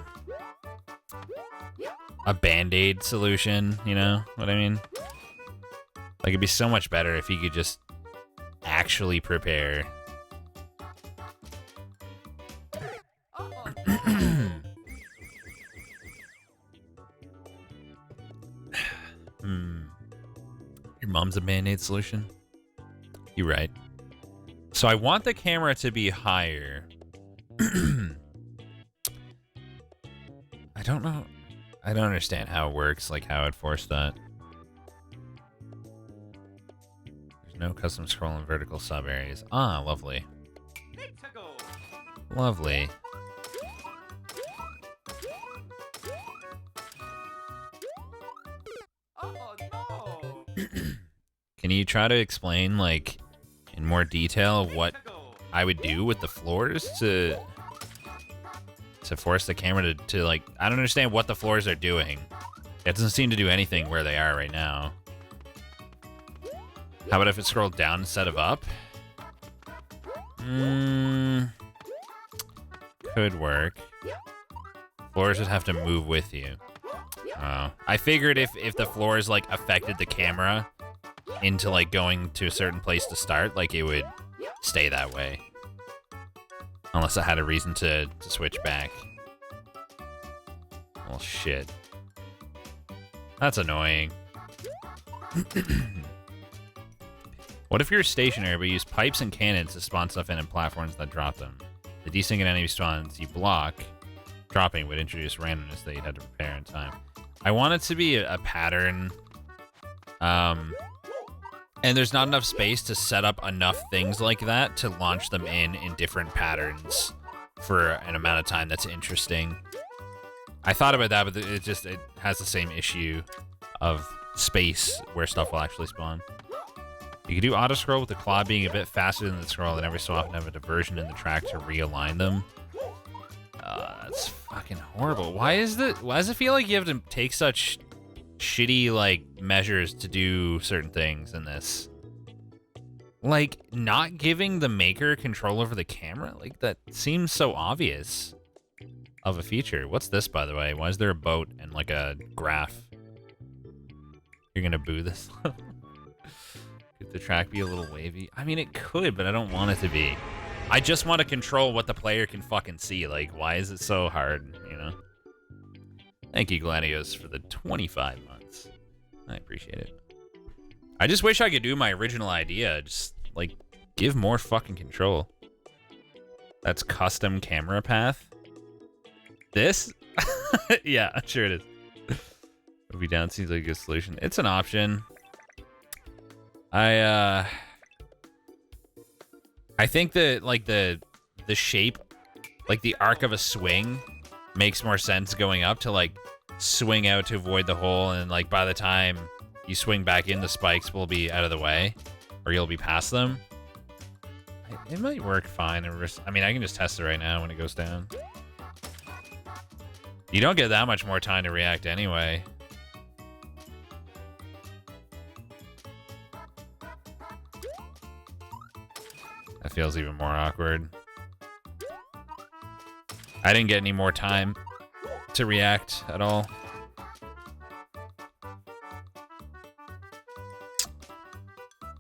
Band-Aid solution, you know what I mean? Like, it'd be so much better if you could just actually prepare. Your mom's a Band-Aid solution? You're right. So I want the camera to be higher. I don't know. I don't understand how it works, like how I'd force that. There's no custom scroll and vertical sub areas. Ah, lovely. Lovely. Can you try to explain, like, in more detail what I would do with the floors to force the camera to like, I don't understand what the floors are doing. It doesn't seem to do anything where they are right now. How about if it scrolled down instead of up? Could work. Floors would have to move with you. Oh. I figured if the floors, like, affected the camera into, like, going to a certain place to start, like, it would stay that way. Unless I had a reason to switch back. Well, shit. That's annoying. What if you're stationary but use pipes and cannons to spawn stuff in and platforms that drop them? The desync and enemy spawns you block dropping would introduce randomness that you'd have to prepare in time. I want it to be a pattern. And there's not enough space to set up enough things like that to launch them in different patterns for an amount of time that's interesting. I thought about that, but it has the same issue of space where stuff will actually spawn. You can do auto scroll with the claw being a bit faster than the scroll, and every so often have a diversion in the track to realign them. That's fucking horrible. Why does it feel like you have to take such shitty, like, measures to do certain things in this? Like, not giving the maker control over the camera? Like, that seems so obvious of a feature. What's this, by the way? Why is there a boat and, like, a graph? You're gonna boo this? Could the track be a little wavy? I mean, it could, but I don't want it to be. I just want to control what the player can fucking see. Like, why is it so hard, you know? Thank you, Gladios, for the 25 months. I appreciate it. I just wish I could do my original idea. Just, like, give more fucking control. That's custom camera path. This? Yeah, I'm sure it is. Movie down seems like a good solution. It's an option. I think that, like, the shape, like the arc of a swing makes more sense going up to, like, swing out to avoid the hole, and, like, by the time you swing back in, the spikes will be out of the way, or you'll be past them. It might work fine. I mean, I can just test it right now when it goes down. You don't get that much more time to react anyway. That feels even more awkward. I didn't get any more time to react at all.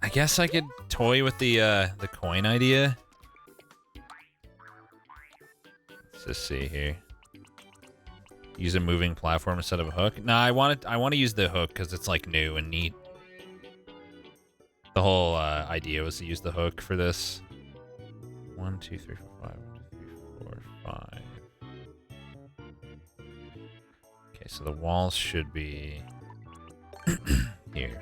I guess I could toy with the coin idea. Let's just see here. Use a moving platform instead of a hook. No, I want to use the hook because it's like new and neat. The whole idea was to use the hook for this. 1, 2, 3, 4, 5. 1, 2, 3, 4, 5. Okay, so the walls should be here.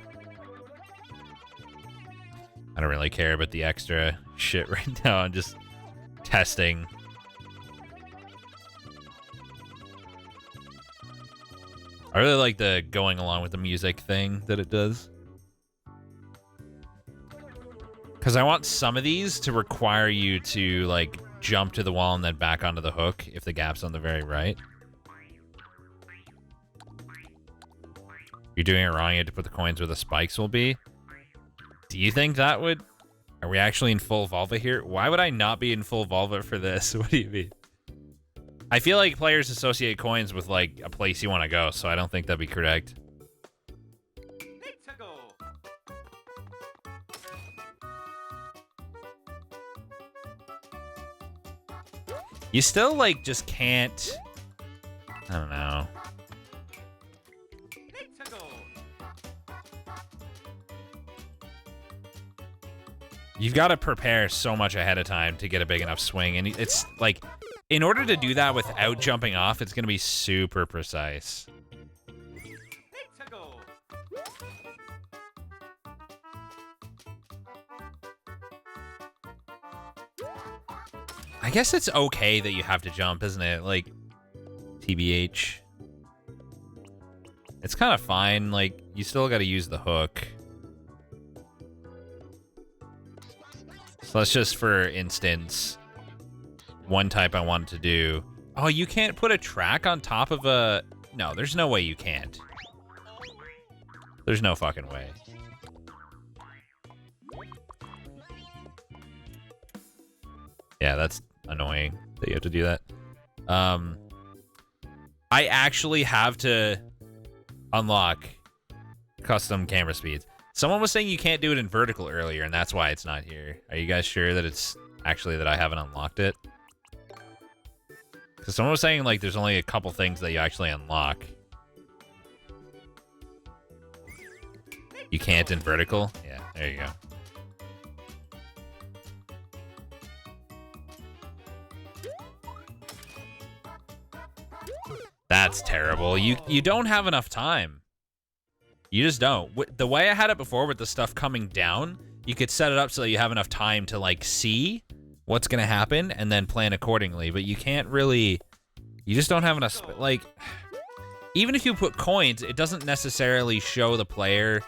I don't really care about the extra shit right now. I'm just testing. I really like the going along with the music thing that it does. Because I want some of these to require you to, like, jump to the wall and then back onto the hook if the gap's on the very right. You're doing it wrong. You have to put the coins where the spikes will be. Do you think that would... Are we actually in full Volva here? Why would I not be in full Volva for this? What do you mean? I feel like players associate coins with, like, a place you want to go, so I don't think that'd be correct. You still, like, just can't... I don't know. You've got to prepare so much ahead of time to get a big enough swing, and it's, like... In order to do that without jumping off, it's going to be super precise. I guess it's okay that you have to jump, isn't it? Like, TBH. It's kind of fine. Like, you still got to use the hook. So let's just, for instance... One type I wanted to do. Oh, you can't put a track on top of a... No, there's no way you can't. There's no fucking way. Yeah, that's annoying that you have to do that. I actually have to unlock custom camera speeds. Someone was saying you can't do it in vertical earlier, and that's why it's not here. Are you guys sure that it's actually that I haven't unlocked it? Because someone was saying, like, there's only a couple things that you actually unlock. You can't in vertical? Yeah, there you go. That's terrible. You don't have enough time. You just don't. The way I had it before with the stuff coming down, you could set it up so that you have enough time to, like, see what's going to happen and then plan accordingly. But you can't really... You just don't have enough... Like, even if you put coins, it doesn't necessarily show the player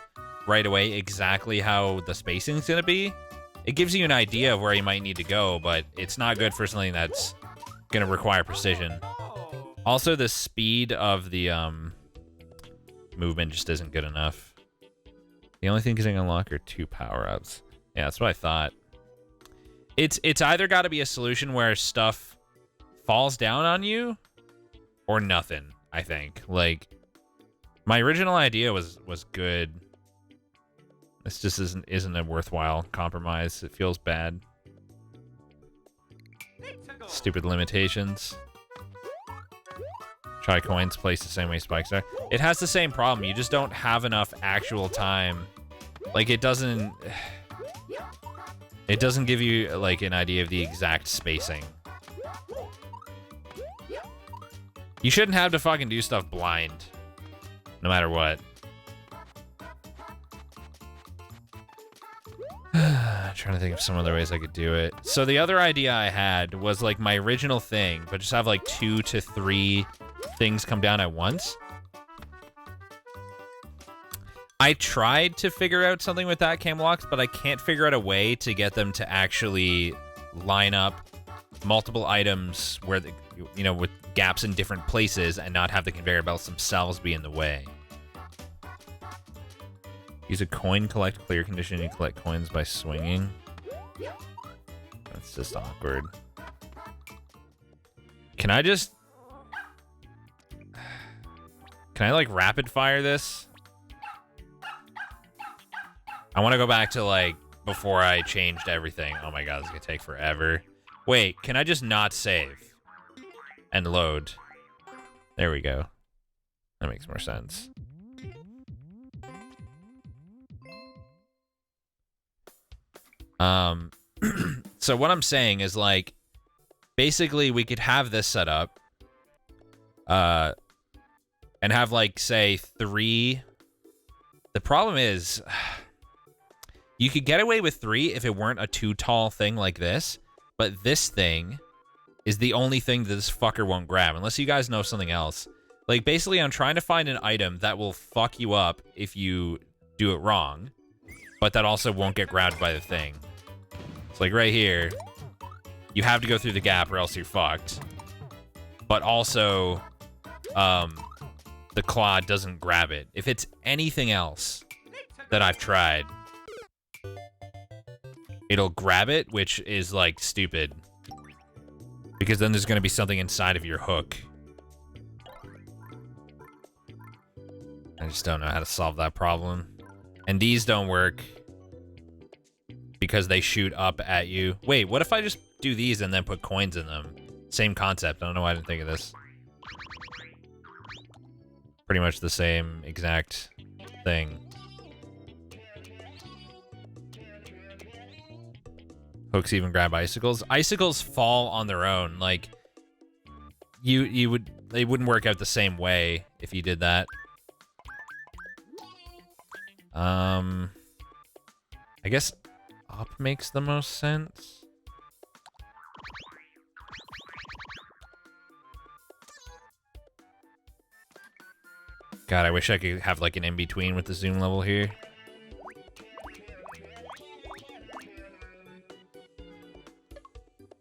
right away exactly how the spacing's going to be. It gives you an idea of where you might need to go, but it's not good for something that's going to require precision. Also, the speed of the movement just isn't good enough. The only thing you can unlock are 2 power-ups. Yeah, that's what I thought. It's either got to be a solution where stuff falls down on you or nothing, I think. Like, my original idea was good. This just isn't a worthwhile compromise. It feels bad. Stupid limitations. Try coins placed the same way spikes are. It has the same problem. You just don't have enough actual time. Like, it doesn't give you, like, an idea of the exact spacing. You shouldn't have to fucking do stuff blind. No matter what. Trying to think of some other ways I could do it. So the other idea I had was, like, my original thing, but just have, like, 2 to 3 things come down at once. I tried to figure out something with that cam locks, but I can't figure out a way to get them to actually line up multiple items where the, you know, with gaps in different places and not have the conveyor belts themselves be in the way. Use a coin collect clear condition and collect coins by swinging. That's just awkward. Can I just... Can I, like, rapid fire this? I want to go back to, like, before I changed everything. Oh my god, this is gonna take forever. Wait, can I just not save? And load. There we go. That makes more sense. So what I'm saying is, like, basically we could have this set up. And have, like, say, 3... The problem is... You could get away with 3 if it weren't a too tall thing like this. But this thing is the only thing that this fucker won't grab. Unless you guys know something else. Like, basically, I'm trying to find an item that will fuck you up if you do it wrong. But that also won't get grabbed by the thing. It's like right here. You have to go through the gap or else you're fucked. But also... the claw doesn't grab it. If it's anything else that I've tried, it'll grab it, which is, like, stupid. Because then there's going to be something inside of your hook. I just don't know how to solve that problem. And these don't work because they shoot up at you. Wait, what if I just do these and then put coins in them? Same concept. I don't know why I didn't think of this. Pretty much the same exact thing. Hooks even grab icicles. Icicles fall on their own. Like, they wouldn't work out the same way if you did that. I guess up makes the most sense. God, I wish I could have, like, an in-between with the zoom level here.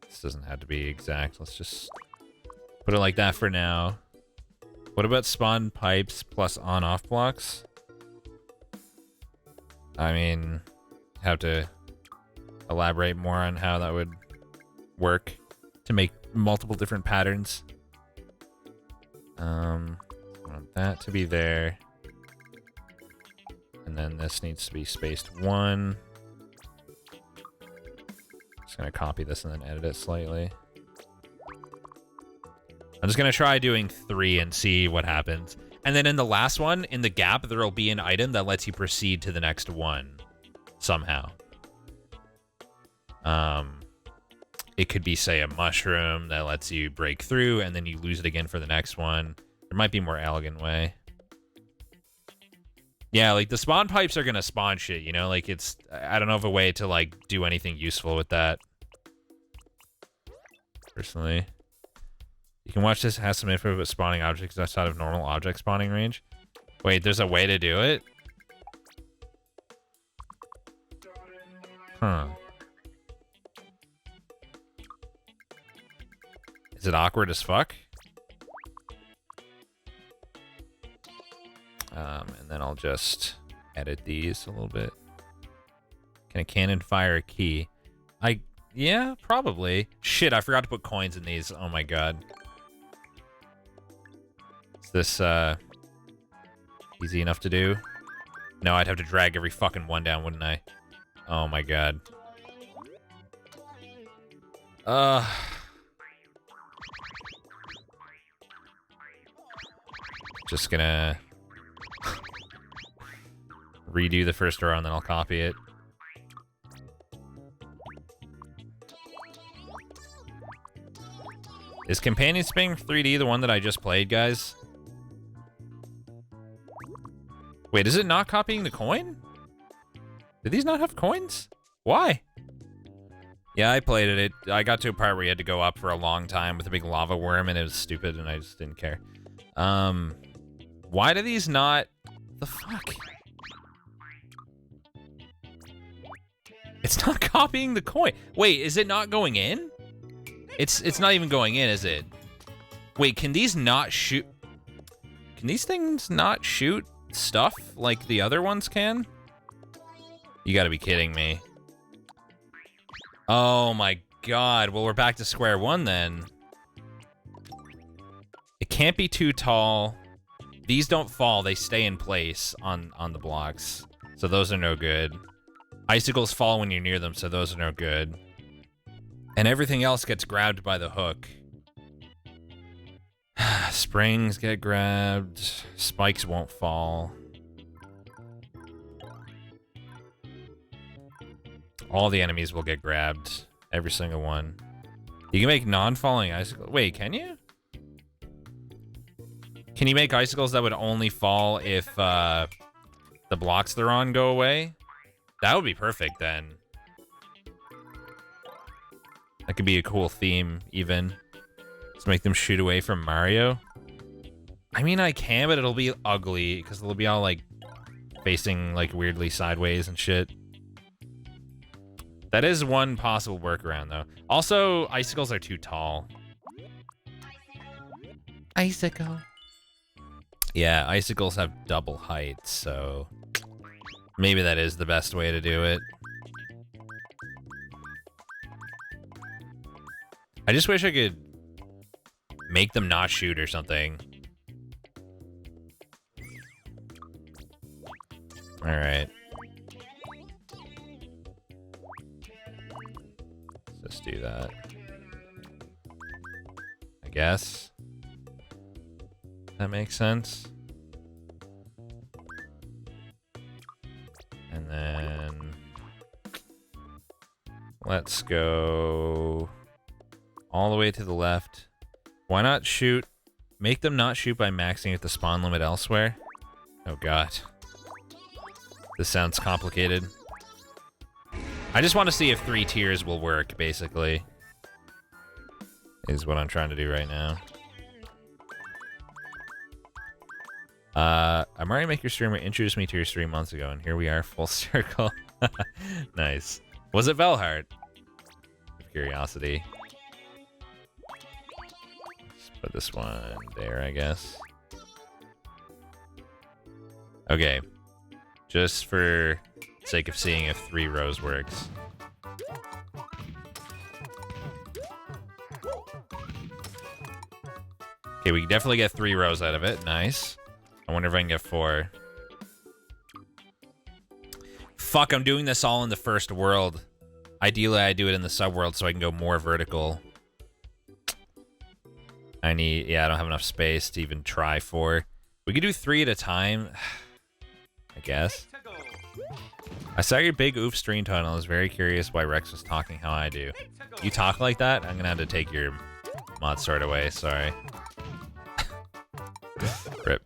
This doesn't have to be exact. Let's just put it like that for now. What about spawn pipes plus on-off blocks? I mean, have to elaborate more on how that would work to make multiple different patterns. Want that to be there. And then this needs to be spaced 1. Just gonna copy this and then edit it slightly. I'm just gonna try doing 3 and see what happens. And then in the last one, in the gap, there'll be an item that lets you proceed to the next one. Somehow. It could be, say, a mushroom that lets you break through, and then you lose it again for the next one. There might be a more elegant way. Yeah, like, the spawn pipes are gonna spawn shit, you know? Like, it's... I don't know of a way to, like, do anything useful with that. Personally. You can watch this. It has some info about spawning objects outside of normal object spawning range. Wait, there's a way to do it? Huh. Is it awkward as fuck? And then I'll just edit these a little bit. Can a cannon fire a key? Yeah, probably. Shit, I forgot to put coins in these. Oh my god. Is this, easy enough to do? No, I'd have to drag every fucking one down, wouldn't I? Oh my god. Just gonna redo the first row and then I'll copy it. Is Companion Spring 3D the one that I just played, guys? Wait, is it not copying the coin? Did these not have coins? Why? Yeah, I played it. I got to a part where you had to go up for a long time with a big lava worm and it was stupid and I just didn't care. Why do these not... The fuck? It's not copying the coin. Wait, is it not going in? It's not even going in, is it? Wait, can these not shoot... Can these things not shoot stuff like the other ones can? You gotta be kidding me. Oh my god. Well, we're back to square one then. can't be too tall. These don't fall. They stay in place on the blocks. So those are no good. Icicles fall when you're near them, so those are no good. And everything else gets grabbed by the hook. Springs get grabbed. Spikes won't fall. All the enemies will get grabbed. Every single one. You can make non-falling icicles. Wait, can you? Can you make icicles that would only fall if the blocks they're on go away? That would be perfect then. That could be a cool theme, even. Let's make them shoot away from Mario. I mean, I can, but it'll be ugly, because they'll be all, like, facing, like, weirdly sideways and shit. That is one possible workaround, though. Also, icicles are too tall. Icicle. Yeah, icicles have double height, so maybe that is the best way to do it. I just wish I could make them not shoot or something. All right. Let's just do that. I guess. That makes sense. And then let's go all the way to the left. Why not shoot? Make them not shoot by maxing at the spawn limit elsewhere. Oh god. This sounds complicated. I just want to see if 3 tiers will work, basically. Is what I'm trying to do right now. A Mario Maker streamer introduced me to your stream months ago, and here we are, full circle. Nice. Was it Velhart? Of curiosity. Let's put this one there, I guess. Okay. Just for sake of seeing if 3 rows works. Okay, we can definitely get 3 rows out of it. Nice. I wonder if I can get 4. Fuck, I'm doing this all in the first world. Ideally, I do it in the subworld so I can go more vertical. I don't have enough space to even try 4. We could do 3 at a time, I guess. I saw your big oof stream title. I was very curious why Rex was talking how I do. You talk like that? I'm gonna have to take your mod sword away, sorry. Rip.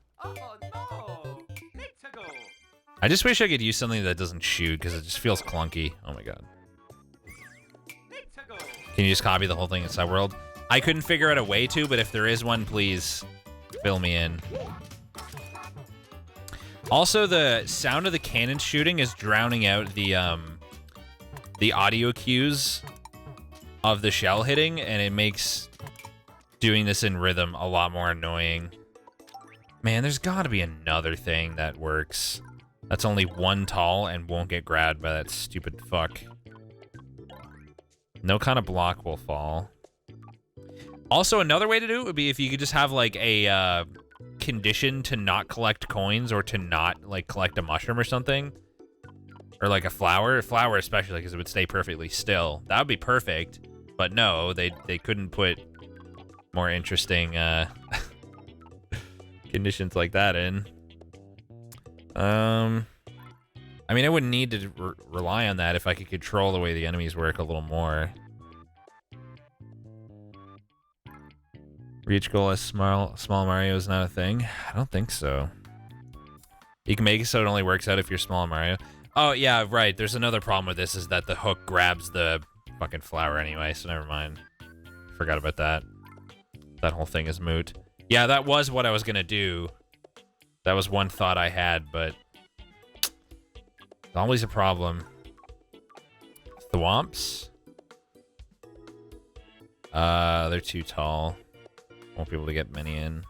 I just wish I could use something that doesn't shoot, because it just feels clunky. Oh my god. Can you just copy the whole thing in Subworld? I couldn't figure out a way to, but if there is one, please fill me in. Also, the sound of the cannon shooting is drowning out the audio cues of the shell hitting, and it makes doing this in rhythm a lot more annoying. Man, there's got to be another thing that works. That's only 1 tall and won't get grabbed by that stupid fuck. No kind of block will fall. Also, another way to do it would be if you could just have, like, a condition to not collect coins or to not, like, collect a mushroom or something. Or, like, a flower. A flower especially, because it would stay perfectly still. That would be perfect. But no, they couldn't put more interesting conditions like that in. I mean, I wouldn't need to rely on that if I could control the way the enemies work a little more. Reach goal as small Mario is not a thing? I don't think so. You can make it so it only works out if you're small Mario. Oh, yeah, right. There's another problem with this, is that the hook grabs the fucking flower anyway, so never mind. Forgot about that. That whole thing is moot. Yeah, that was what I was gonna do. That was one thought I had, but it's always a problem. Thwomps? They're too tall. Won't be able to get many in.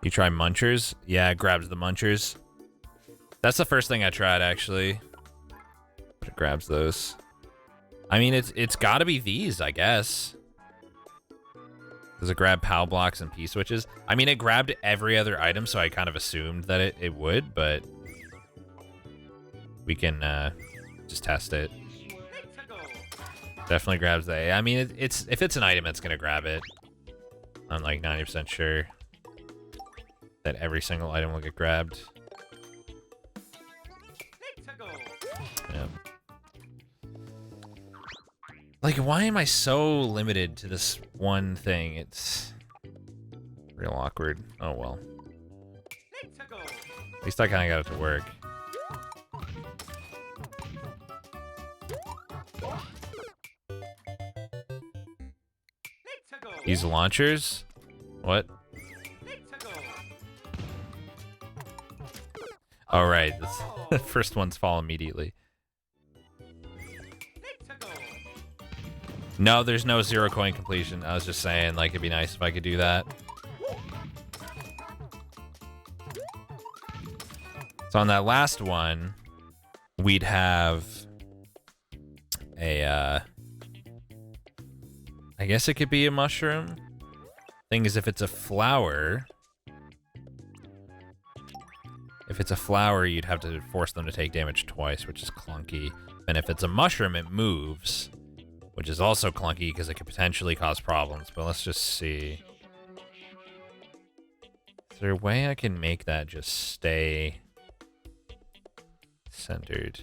You try Munchers? Yeah, it grabs the Munchers. That's the first thing I tried, actually. But it grabs those. I mean, it's gotta be these, I guess. Does it grab POW blocks and P switches? I mean, it grabbed every other item, so I kind of assumed that it would, but we can just test it. Definitely grabs the A. I mean, if it's an item, it's gonna grab it. I'm like 90% sure that every single item will get grabbed. Yeah. Like, why am I so limited to this one thing? It's real awkward. Oh well. At least I kind of got it to work. These launchers? What? All right, the first ones fall immediately. No, there's no 0 coin completion. I was just saying, like, it'd be nice if I could do that. So on that last one, we'd have a, I guess it could be a mushroom. Thing is, if it's a flower, you'd have to force them to take damage twice, which is clunky. And if it's a mushroom, it moves, which is also clunky because it could potentially cause problems. But let's just see. Is there a way I can make that just stay centered?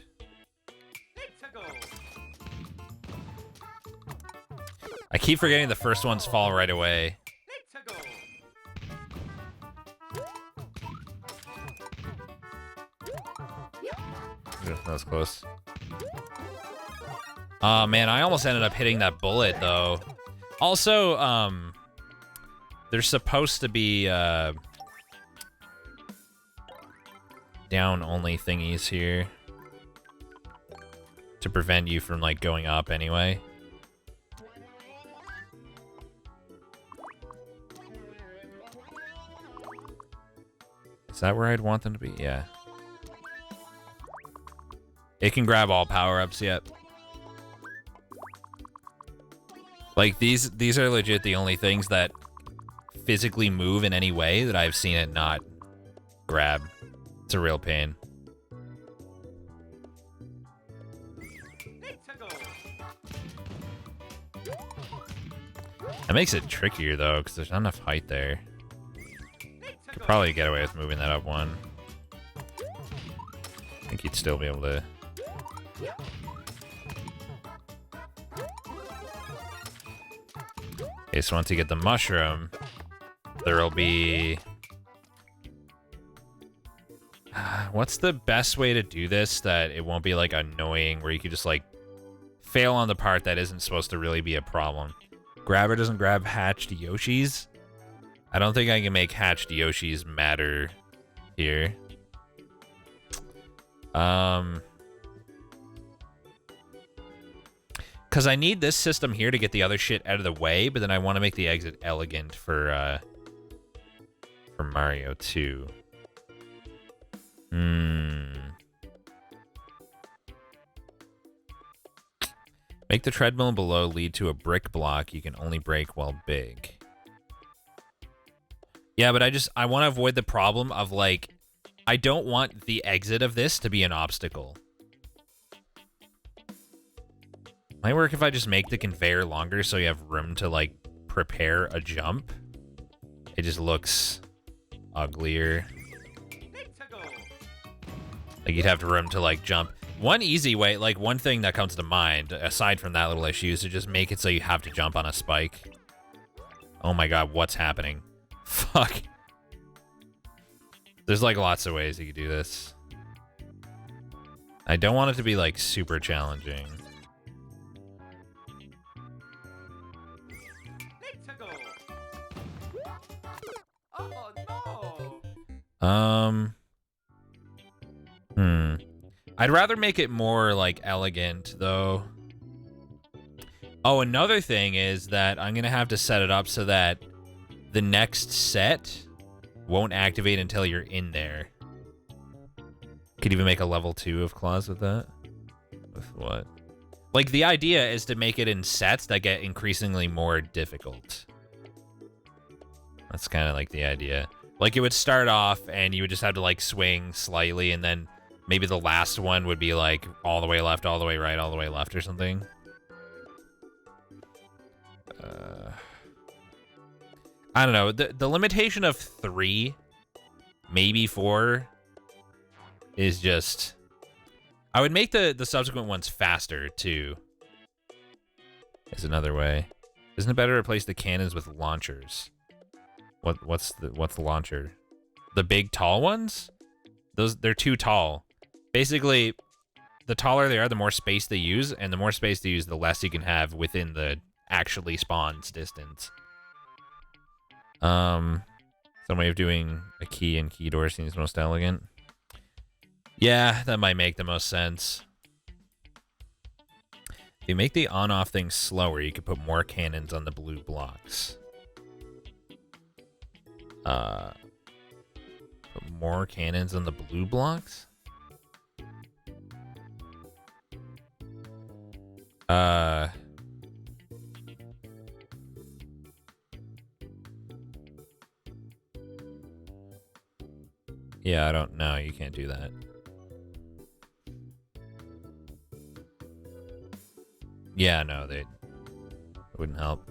I keep forgetting the first ones fall right away. That was close. Oh man, I almost ended up hitting that bullet though. Also, there's supposed to be down only thingies here to prevent you from like going up anyway. Is that where I'd want them to be? Yeah. It can grab all power-ups, yep. Like, these are legit the only things that physically move in any way that I've seen it not grab. It's a real pain. That makes it trickier, though, because there's not enough height there. Could probably get away with moving that up one. I think you'd still be able to... Okay, so once you get the mushroom, there'll be... What's the best way to do this that it won't be, like, annoying, where you could just, like, fail on the part that isn't supposed to really be a problem? Grabber doesn't grab hatched Yoshis? I don't think I can make hatched Yoshis matter here. Because I need this system here to get the other shit out of the way, but then I want to make the exit elegant for Mario 2. Make the treadmill below lead to a brick block you can only break while big. Yeah, but I want to avoid the problem of, like, I don't want the exit of this to be an obstacle. Might work if I just make the conveyor longer so you have room to, like, prepare a jump. It just looks uglier. Like, you'd have room to, like, jump. One easy way, like, one thing that comes to mind, aside from that little issue, is to just make it so you have to jump on a spike. Oh my god, what's happening? Fuck. There's, like, lots of ways you could do this. I don't want it to be, like, super challenging. I'd rather make it more, like, elegant, though. Oh, another thing is that I'm gonna have to set it up so that the next set won't activate until you're in there. Could even make a level 2 of Claws with that. With what? Like, the idea is to make it in sets that get increasingly more difficult. That's kind of like the idea. Like it would start off and you would just have to like swing slightly, and then maybe the last one would be like all the way left, all the way right, all the way left or something. I don't know. The limitation of 3, maybe 4, is just... I would make the subsequent ones faster, too. Is another way. Isn't it better to replace the cannons with launchers? What's the launcher? The big tall ones? They're too tall. Basically, the taller they are, the more space they use, and the more space they use, the less you can have within the actually spawns distance. Some way of doing a key and key door seems most elegant. Yeah, that might make the most sense. If you make the on-off thing slower, you could put more cannons on the blue blocks. Put more cannons on the blue blocks? Yeah, I don't know. You can't do that. Yeah, no, it wouldn't help.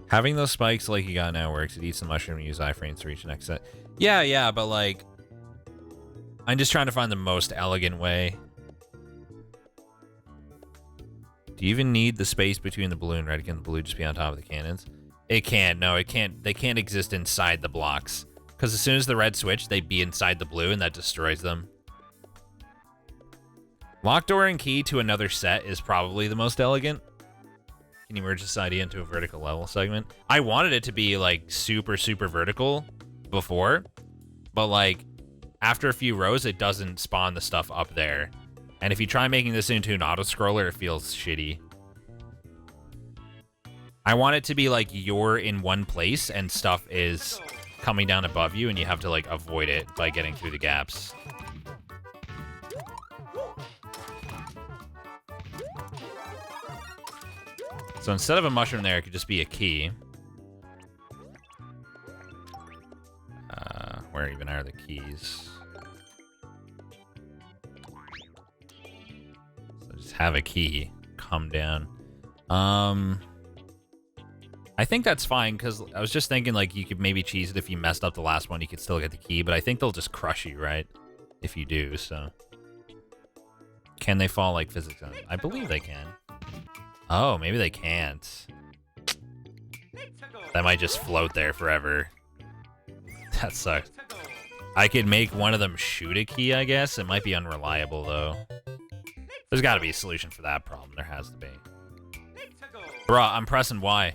Having those spikes like you got now works. It eats the mushroom and use iframes to reach the next set. Yeah, but like, I'm just trying to find the most elegant way. Do you even need the space between the blue and red? Can the blue just be on top of the cannons? It can't. No, it can't. They can't exist inside the blocks. Because as soon as the red switch, they'd be inside the blue, and that destroys them. Lock door and key to another set is probably the most elegant. Can you merge this idea into a vertical level segment? I wanted it to be, like, super, super vertical before. But, like, after a few rows, it doesn't spawn the stuff up there. And if you try making this into an auto-scroller, it feels shitty. I want it to be like you're in one place and stuff is coming down above you and you have to like avoid it by getting through the gaps. So instead of a mushroom there, it could just be a key. Where even are the keys? So just have a key. Come down. I think that's fine, because I was just thinking, like, you could maybe cheese it if you messed up the last one, you could still get the key, but I think they'll just crush you, right? If you do, so. Can they fall like physics? I believe they can. Oh, maybe they can't. That might just float there forever. That sucks. I could make one of them shoot a key, I guess. It might be unreliable, though. There's got to be a solution for that problem. There has to be. Bruh, I'm pressing Y.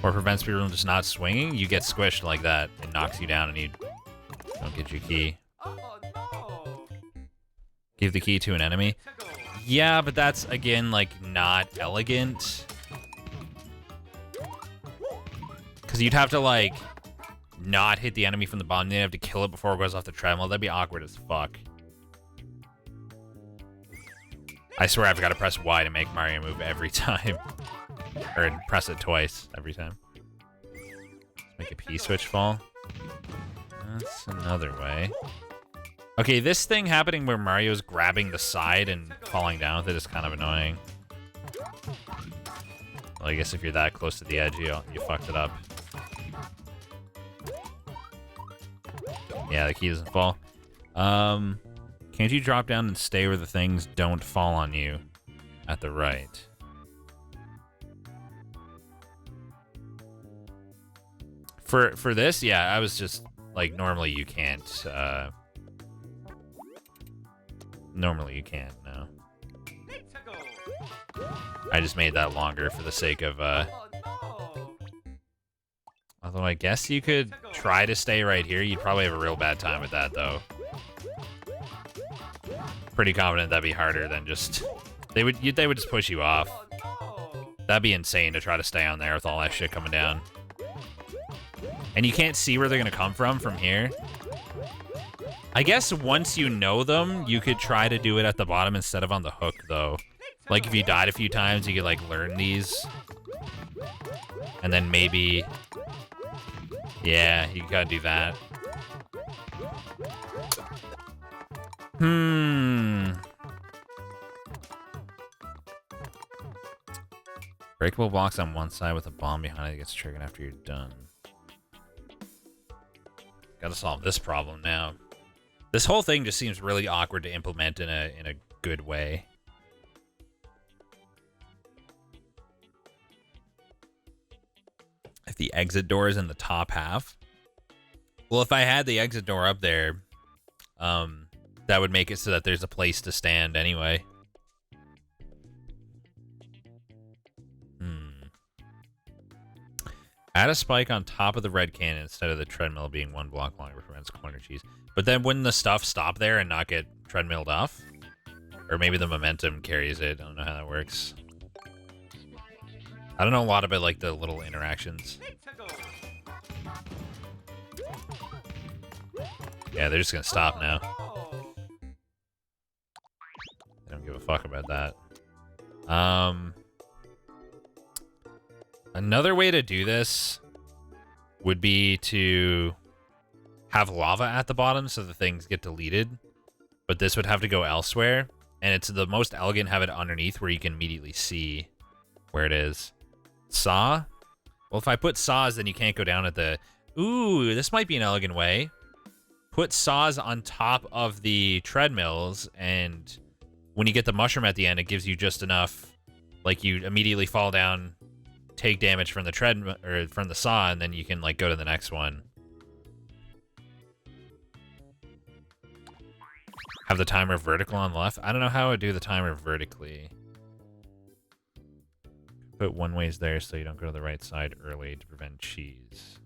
Or prevents people from just not swinging, you get squished like that. It knocks you down and you don't get your key. Give the key to an enemy. Yeah, but that's, again, like, not elegant. Because you'd have to, like, not hit the enemy from the bottom. Then you'd have to kill it before it goes off the treadmill. That'd be awkward as fuck. I swear I've got to press Y to make Mario move every time. Or press it twice every time. Make a P-switch fall. That's another way. Okay, this thing happening where Mario's grabbing the side and falling down with it is kind of annoying. Well, I guess if you're that close to the edge, you fucked it up. Yeah, the key doesn't fall. Can't you drop down and stay where the things don't fall on you at the right? For this, yeah, I was just, like, normally you can't, normally you can't, no. I just made that longer for the sake of, although I guess you could try to stay right here. You'd probably have a real bad time with that, though. Pretty confident that'd be harder than just... They would just push you off. That'd be insane to try to stay on there with all that shit coming down. And you can't see where they're gonna come from here. I guess once you know them, you could try to do it at the bottom instead of on the hook, though. Like, if you died a few times, you could, like, learn these. And then maybe... Yeah, you gotta do that. Breakable blocks on one side with a bomb behind it that gets triggered after you're done. Gotta solve this problem now. This whole thing just seems really awkward to implement in a good way. If the exit door is in the top half. Well, if I had the exit door up there, that would make it so that there's a place to stand anyway. Add a spike on top of the red cannon instead of the treadmill being one block longer prevents corner cheese. But then wouldn't the stuff stop there and not get treadmilled off? Or maybe the momentum carries it. I don't know how that works. I don't know a lot about, like, the little interactions. Yeah, they're just gonna stop now. I don't give a fuck about that. Another way to do this would be to have lava at the bottom so the things get deleted. But this would have to go elsewhere. And it's the most elegant have it underneath where you can immediately see where it is. Saw? Well, if I put saws, then you can't go down at the... Ooh, this might be an elegant way. Put saws on top of the treadmills, and when you get the mushroom at the end, it gives you just enough... Like, you immediately fall down... take damage from the treadmill or from the saw, and then you can like go to the next one. Have the timer vertical on the left. I don't know how I would do the timer vertically. Put one ways there so you don't go to the right side early to prevent cheese.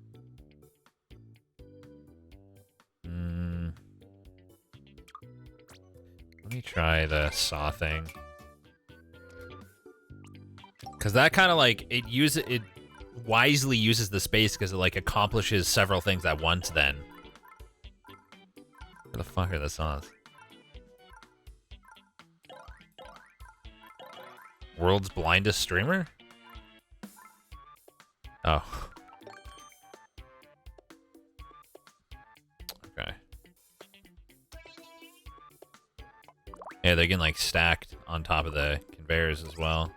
Let me try the saw thing. Because that kind of like, it wisely uses the space because it like accomplishes several things at once then. Where the fuck are the saws? World's blindest streamer? Oh. Okay. Yeah, they can like stacked on top of the conveyors as well.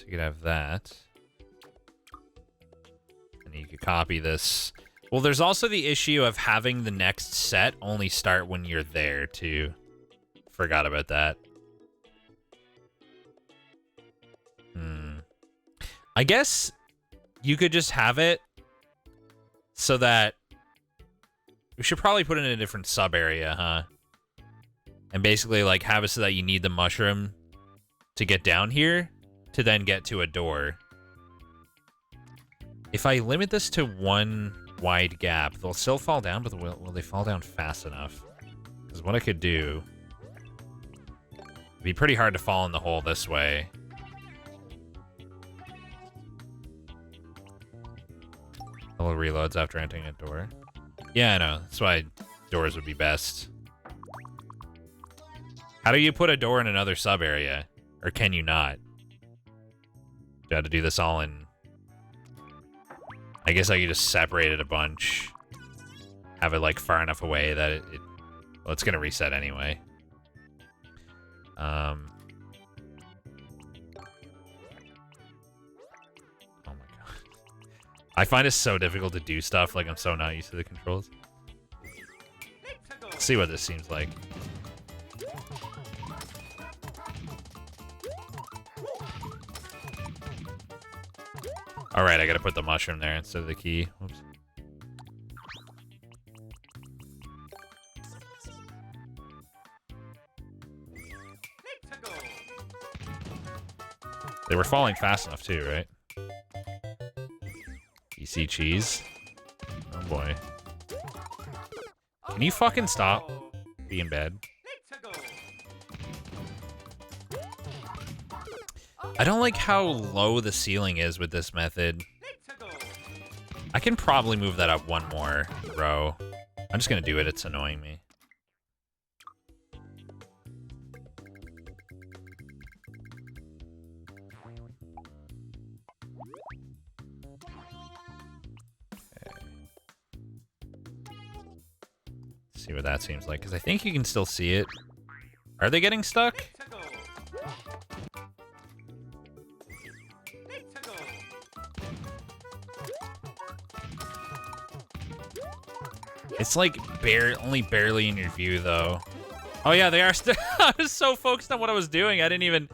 You could have that. And you could copy this. Well, there's also the issue of having the next set only start when you're there, too. Forgot about that. I guess you could just have it so that... We should probably put it in a different sub-area, huh? And basically, like, have it so that you need the mushroom to get down here to then get to a door. If I limit this to one wide gap, they'll still fall down, but will they fall down fast enough? Because what I could do... It'd be pretty hard to fall in the hole this way. Little reloads after entering a door. Yeah, I know. That's why doors would be best. How do you put a door in another sub-area? Or can you not? You had to do this all in... I guess I could just separate it a bunch. Have it, like, far enough away that it well, it's gonna reset anyway. Oh my god. I find it so difficult to do stuff, like I'm so not used to the controls. Let's see what this seems like. Alright, I gotta put the mushroom there instead of the key. Whoops. They were falling fast enough too, right? PC cheese. Oh boy. Can you fucking stop being bad? I don't like how low the ceiling is with this method. I can probably move that up one more row. I'm just gonna do it. It's annoying me. See what that seems like, because I think you can still see it. Are they getting stuck? It's like only barely in your view, though. Oh yeah, they are still. I was so focused on what I was doing, I didn't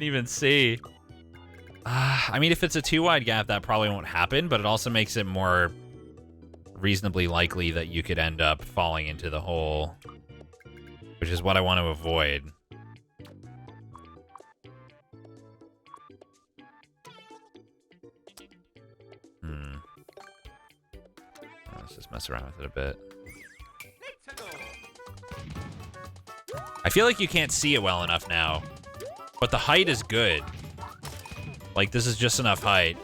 even see. I mean, if it's a too wide gap, that probably won't happen, but it also makes it more reasonably likely that you could end up falling into the hole, which is what I want to avoid. Let's just mess around with it a bit. I feel like you can't see it well enough now, but the height is good. Like, this is just enough height.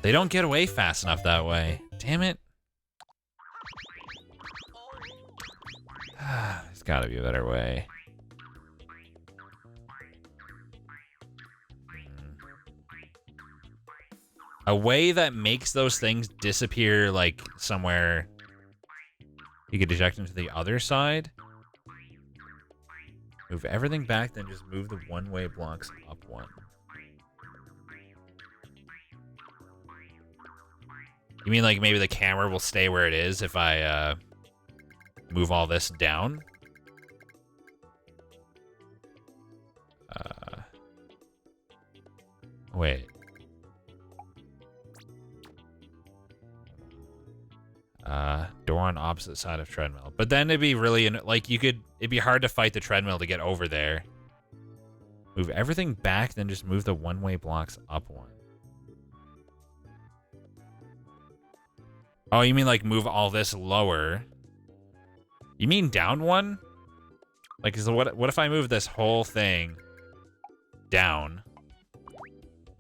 They don't get away fast enough that way. Damn it. There's gotta be a better way. A way that makes those things disappear, like, somewhere you could eject into the other side. Move everything back, then just move the one-way blocks up one. You mean like maybe the camera will stay where it is if I move all this down? Wait. Door on opposite side of treadmill. But then it'd be really, like, it'd be hard to fight the treadmill to get over there. Move everything back, then just move the one-way blocks up one. Oh, you mean like move all this lower? You mean down one? Like, what if I move this whole thing down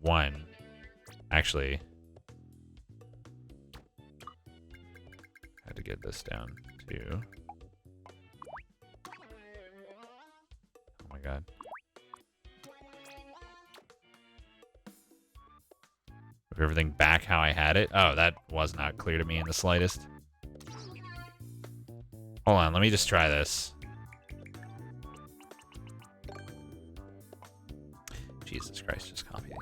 one? Actually, I had to get this down too. Oh my god. Move everything back how I had it. Oh, that was not clear to me in the slightest. Hold on, let me just try this. Jesus Christ, just copy these.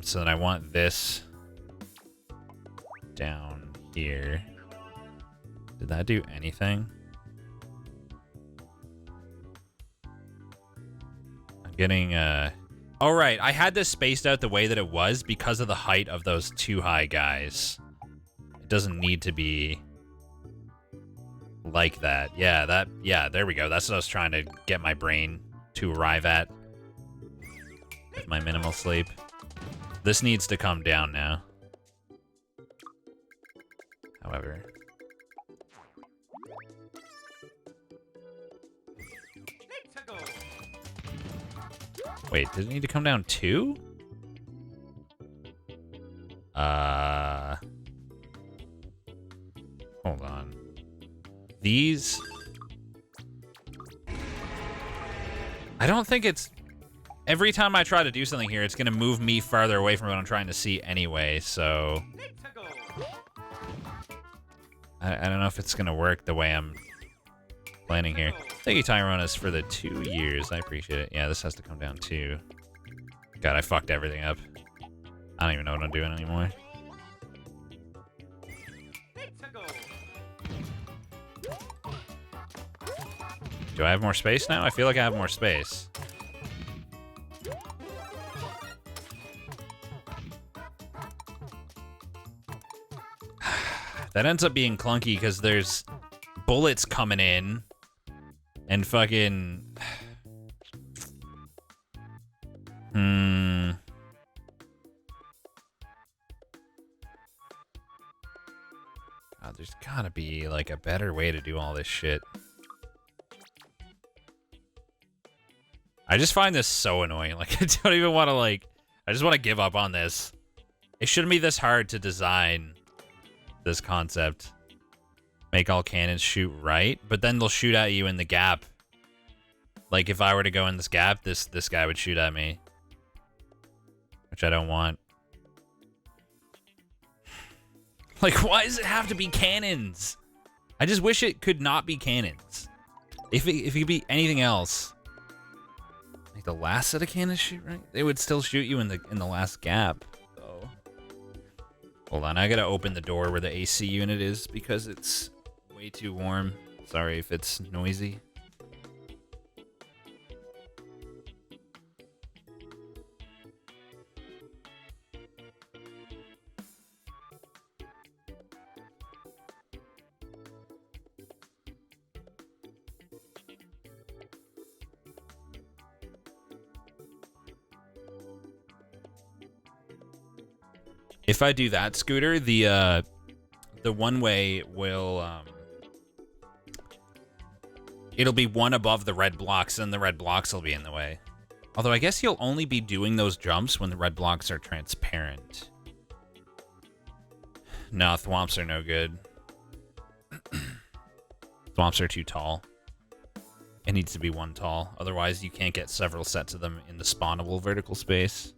So then I want this down here. Did that do anything? I'm getting, oh, right. I had this spaced out the way that it was because of the height of those two high guys. It doesn't need to be like that. Yeah, there we go. That's what I was trying to get my brain to arrive at with my minimal sleep. This needs to come down now. However. Wait, did it need to come down too? Hold on. These... I don't think it's... Every time I try to do something here, it's going to move me farther away from what I'm trying to see anyway, so... I don't know if it's going to work the way I'm planning here. Thank you, Tyronis, for the 2 years. I appreciate it. Yeah, this has to come down too. God, I fucked everything up. I don't even know what I'm doing anymore. Do I have more space now? I feel like I have more space. That ends up being clunky because there's bullets coming in and fucking... God, there's gotta be like a better way to do all this shit. I just find this so annoying. Like, I don't even want to, like... I just want to give up on this. It shouldn't be this hard to design this concept. Make all cannons shoot right, but then they'll shoot at you in the gap. Like, if I were to go in this gap, this guy would shoot at me. Which I don't want. Like, why does it have to be cannons? I just wish it could not be cannons. If it could be anything else. Like the last set of cannons shoot right? They would still shoot you in the last gap. So. Hold on, I gotta open the door where the AC unit is because it's way too warm. Sorry if it's noisy. If I do that, Scooter, the one-way will, it'll be one above the red blocks, and the red blocks will be in the way. Although I guess you'll only be doing those jumps when the red blocks are transparent. No, thwomps are no good. Thwomps are too tall. It needs to be one tall. Otherwise, you can't get several sets of them in the spawnable vertical space.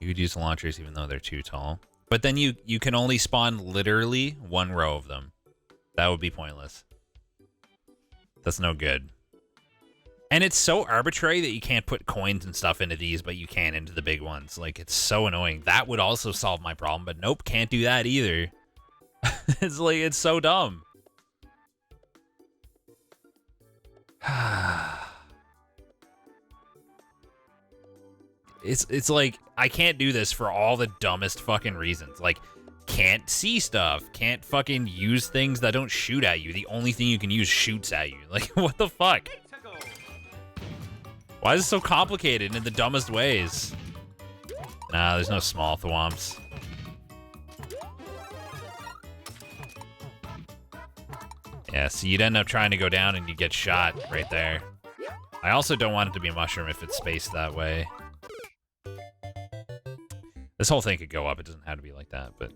You could use launchers even though they're too tall. But then you can only spawn literally one row of them. That would be pointless. That's no good. And it's so arbitrary that you can't put coins and stuff into these, but you can into the big ones. Like, it's so annoying. That would also solve my problem, but nope, can't do that either. It's like, it's so dumb. It's like, I can't do this for all the dumbest fucking reasons. Like, can't see stuff. Can't fucking use things that don't shoot at you. The only thing you can use shoots at you. Like, what the fuck? Why is it so complicated in the dumbest ways? Nah, there's no small thwomps. Yeah, so you'd end up trying to go down and you get shot right there. I also don't want it to be a mushroom if it's spaced that way. This whole thing could go up. It doesn't have to be like that, but...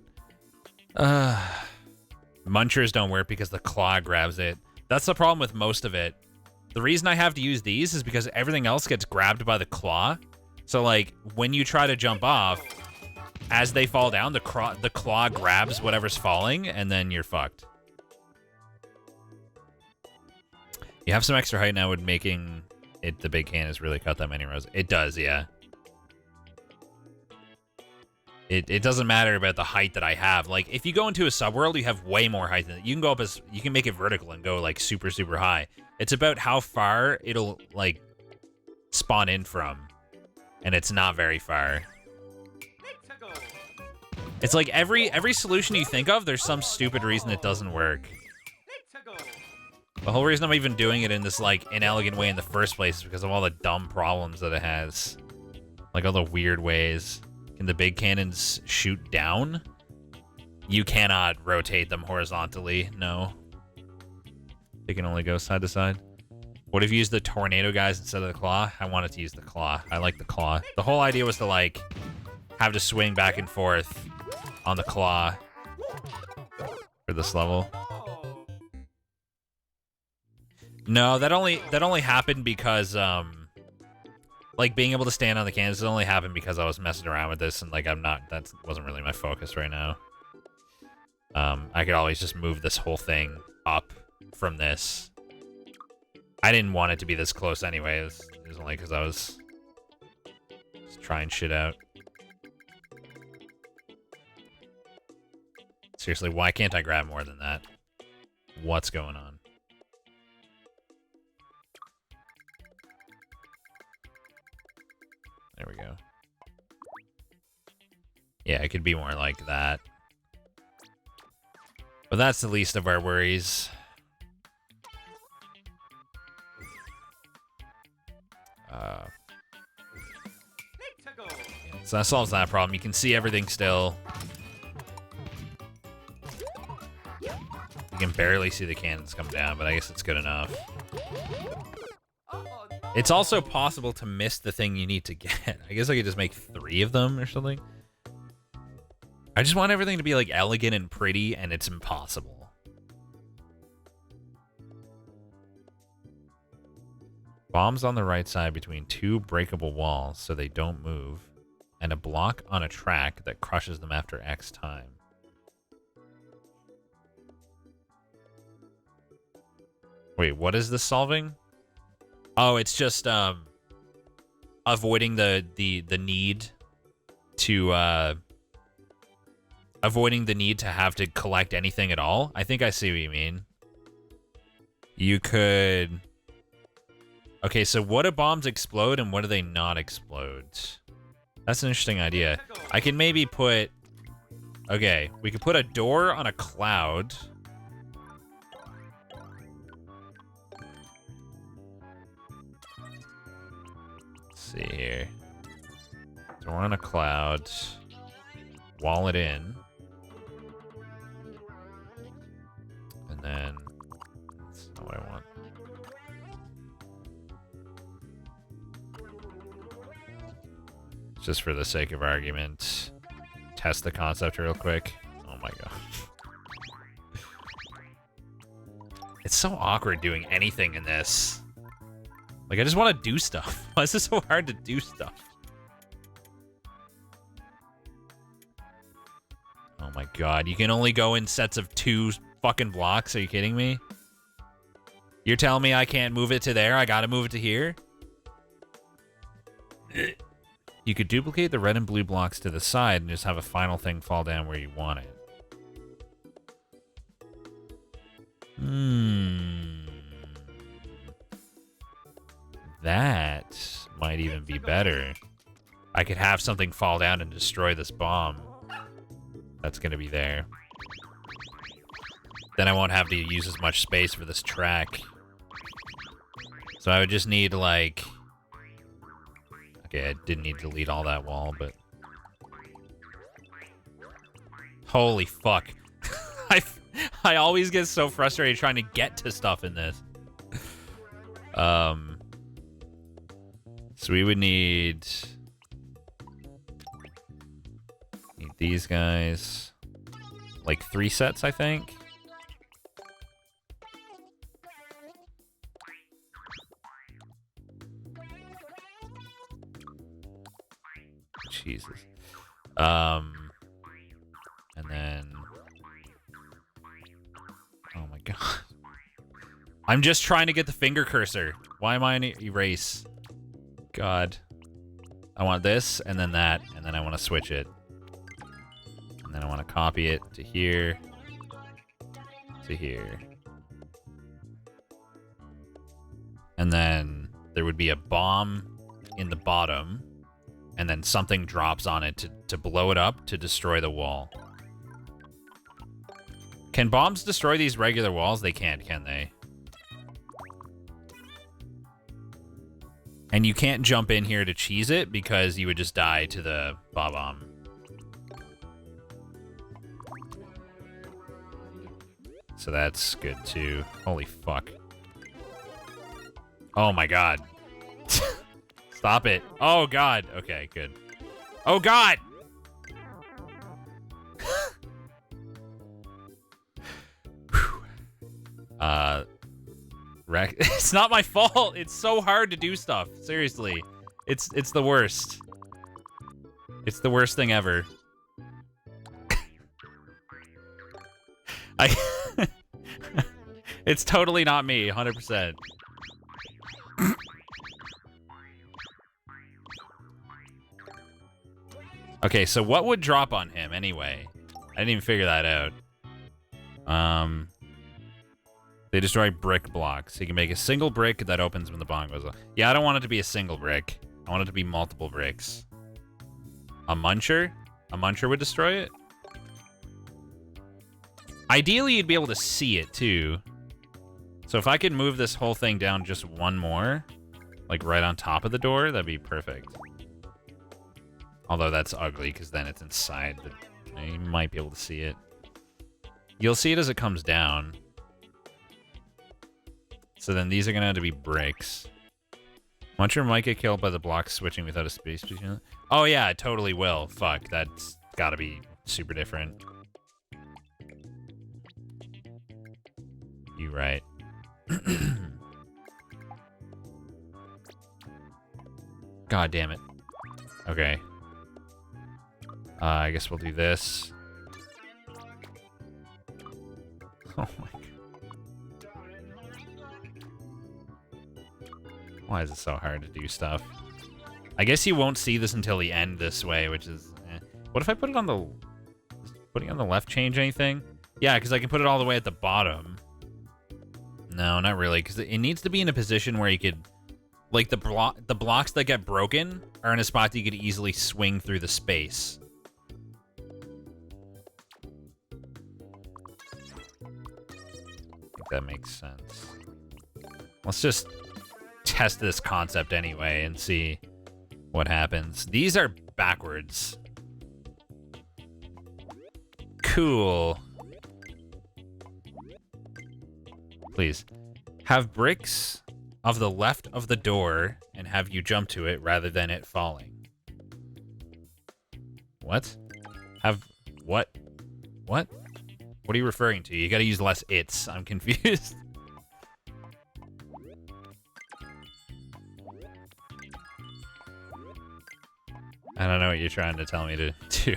Munchers don't work because the claw grabs it. That's the problem with most of it. The reason I have to use these is because everything else gets grabbed by the claw. So, like, when you try to jump off, as they fall down, the claw grabs whatever's falling, and then you're fucked. You have some extra height now with making it the big cannons really cut that many rows. It does, yeah. It doesn't matter about the height that I have. Like, if you go into a subworld, you have way more height than that. You can go up as... You can make it vertical and go, like, super, super high. It's about how far it'll, like, spawn in from. And it's not very far. It's like every solution you think of, there's some stupid reason it doesn't work. The whole reason I'm even doing it in this, like, inelegant way in the first place is because of all the dumb problems that it has. Like, all the weird ways. Can the big cannons shoot down? You cannot rotate them horizontally, no. They can only go side to side. What if you used the tornado guys instead of the claw? I wanted to use the claw. I like the claw. The whole idea was to, like, have to swing back and forth on the claw for this level. No, that only happened because, like, being able to stand on the cannons only happened because I was messing around with this, and, like, that wasn't really my focus right now. I could always just move this whole thing up from this. I didn't want it to be this close anyway. It was only because I was just trying shit out. Seriously, why can't I grab more than that? What's going on? There we go. Yeah, it could be more like that. But that's the least of our worries. So that solves that problem. You can see everything still. You can barely see the cannons come down, but I guess it's good enough. It's also possible to miss the thing you need to get. I guess I could just make 3 of them or something. I just want everything to be like elegant and pretty, and it's impossible. Bombs on the right side between 2 breakable walls so they don't move, and a block on a track that crushes them after X time. Wait, what is this solving? Oh, it's just avoiding the need to avoiding the need to have to collect anything at all. I think I see what you mean. You could. Okay, so what do bombs explode and what do they not explode? That's an interesting idea. I can maybe put. Okay, we could put a door on a cloud. See here. Door on a cloud. Wall it in. And then that's not what I want. Just for the sake of argument, test the concept real quick. Oh my god. It's so awkward doing anything in this. Like, I just want to do stuff. Why is this so hard to do stuff? Oh my god, you can only go in sets of 2 fucking blocks? Are you kidding me? You're telling me I can't move it to there? I gotta move it to here? You could duplicate the red and blue blocks to the side and just have a final thing fall down where you want it. That might even be better. I could have something fall down and destroy this bomb that's going to be there. Then I won't have to use as much space for this track. So I would just need, like... Okay, I didn't need to delete all that wall, but... Holy fuck. I always get so frustrated trying to get to stuff in this. So we would need these guys. Like 3 sets, I think. Jesus. And then... Oh my god. I'm just trying to get the finger cursor. Why am I in erase? God. I want this, and then that, and then I want to switch it. And then I want to copy it to here. To here. And then there would be a bomb in the bottom, and then something drops on it to blow it up to destroy the wall. Can bombs destroy these regular walls? They can't, can they? And you can't jump in here to cheese it because you would just die to the bomb. So that's good too. Holy fuck. Oh my god. Stop it. Oh god. Okay, good. Oh god! It's not my fault. It's so hard to do stuff. Seriously. It's the worst. It's the worst thing ever. It's totally not me, 100%. Okay, so what would drop on him anyway? I didn't even figure that out. They destroy brick blocks. You can make a single brick that opens when the bomb goes off. Yeah, I don't want it to be a single brick. I want it to be multiple bricks. A muncher? A muncher would destroy it? Ideally, you'd be able to see it, too. So if I could move this whole thing down just one more, like right on top of the door, that'd be perfect. Although that's ugly because then it's inside. You might be able to see it. You'll see it as it comes down. So then these are going to have to be bricks. Muncher might get killed by the blocks switching without a space between them. Oh yeah, it totally will. Fuck, that's got to be super different. You right. God damn it. Okay. I guess we'll do this. Oh my god. Why is it so hard to do stuff? I guess you won't see this until the end this way, which is... What if I put it on the... Does putting it on the left change anything? Yeah, because I can put it all the way at the bottom. No, not really, because it needs to be in a position where you could... Like, the blocks that get broken are in a spot that you could easily swing through the space. I think that makes sense. Let's just test this concept anyway and see what happens. These are backwards. Cool. Please. Have bricks of the left of the door and have you jump to it rather than it falling. What? Have... What? What? What are you referring to? You gotta use less its. I'm confused. I don't know what you're trying to tell me to do.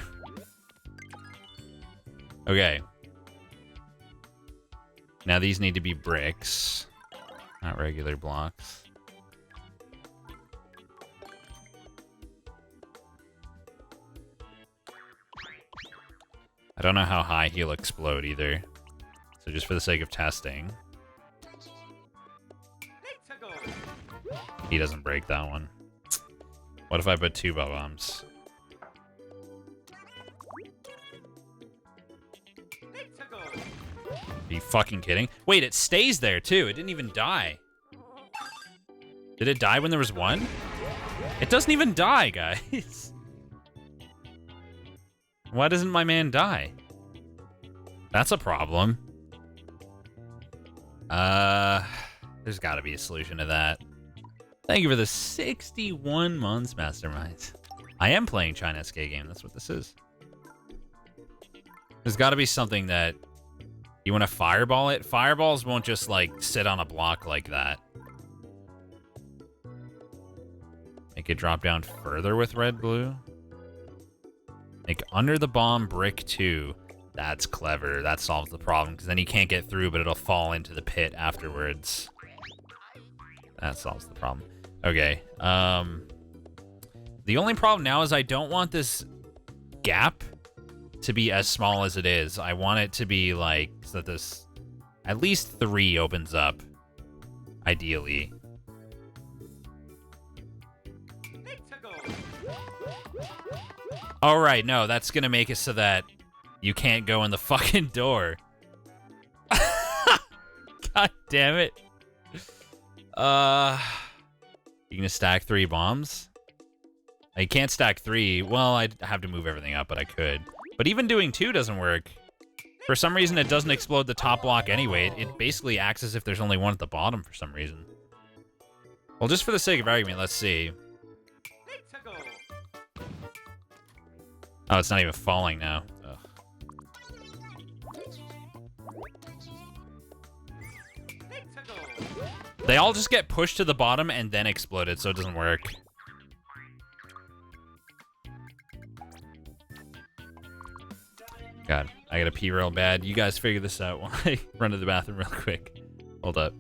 Okay. Now these need to be bricks, not regular blocks. I don't know how high he'll explode either. So just for the sake of testing. He doesn't break that one. What if I put 2 bombs? Are you fucking kidding? Wait, it stays there too. It didn't even die. Did it die when there was 1? It doesn't even die, guys. Why doesn't my man die? That's a problem. There's gotta be a solution to that. Thank you for the 61 months, Mastermind. I am playing China SK game. That's what this is. There's got to be something that you want to fireball it. Fireballs won't just like sit on a block like that. Make it drop down further with red blue. Make under the bomb brick 2. That's clever. That solves the problem because then you can't get through, but it'll fall into the pit afterwards. That solves the problem. Okay, the only problem now is I don't want this gap to be as small as it is. I want it to be like, so that this, at least 3 opens up, ideally. All right, no, that's gonna make it so that you can't go in the fucking door. God damn it. You gonna stack 3 bombs? I can't stack 3. Well, I'd have to move everything up, but I could. But even doing 2 doesn't work. For some reason, it doesn't explode the top block anyway. It basically acts as if there's only 1 at the bottom for some reason. Well, just for the sake of argument, let's see. Oh, it's not even falling now. Ugh. They all just get pushed to the bottom and then exploded, so it doesn't work. God, I gotta pee real bad. You guys figure this out while I run to the bathroom real quick. Hold up.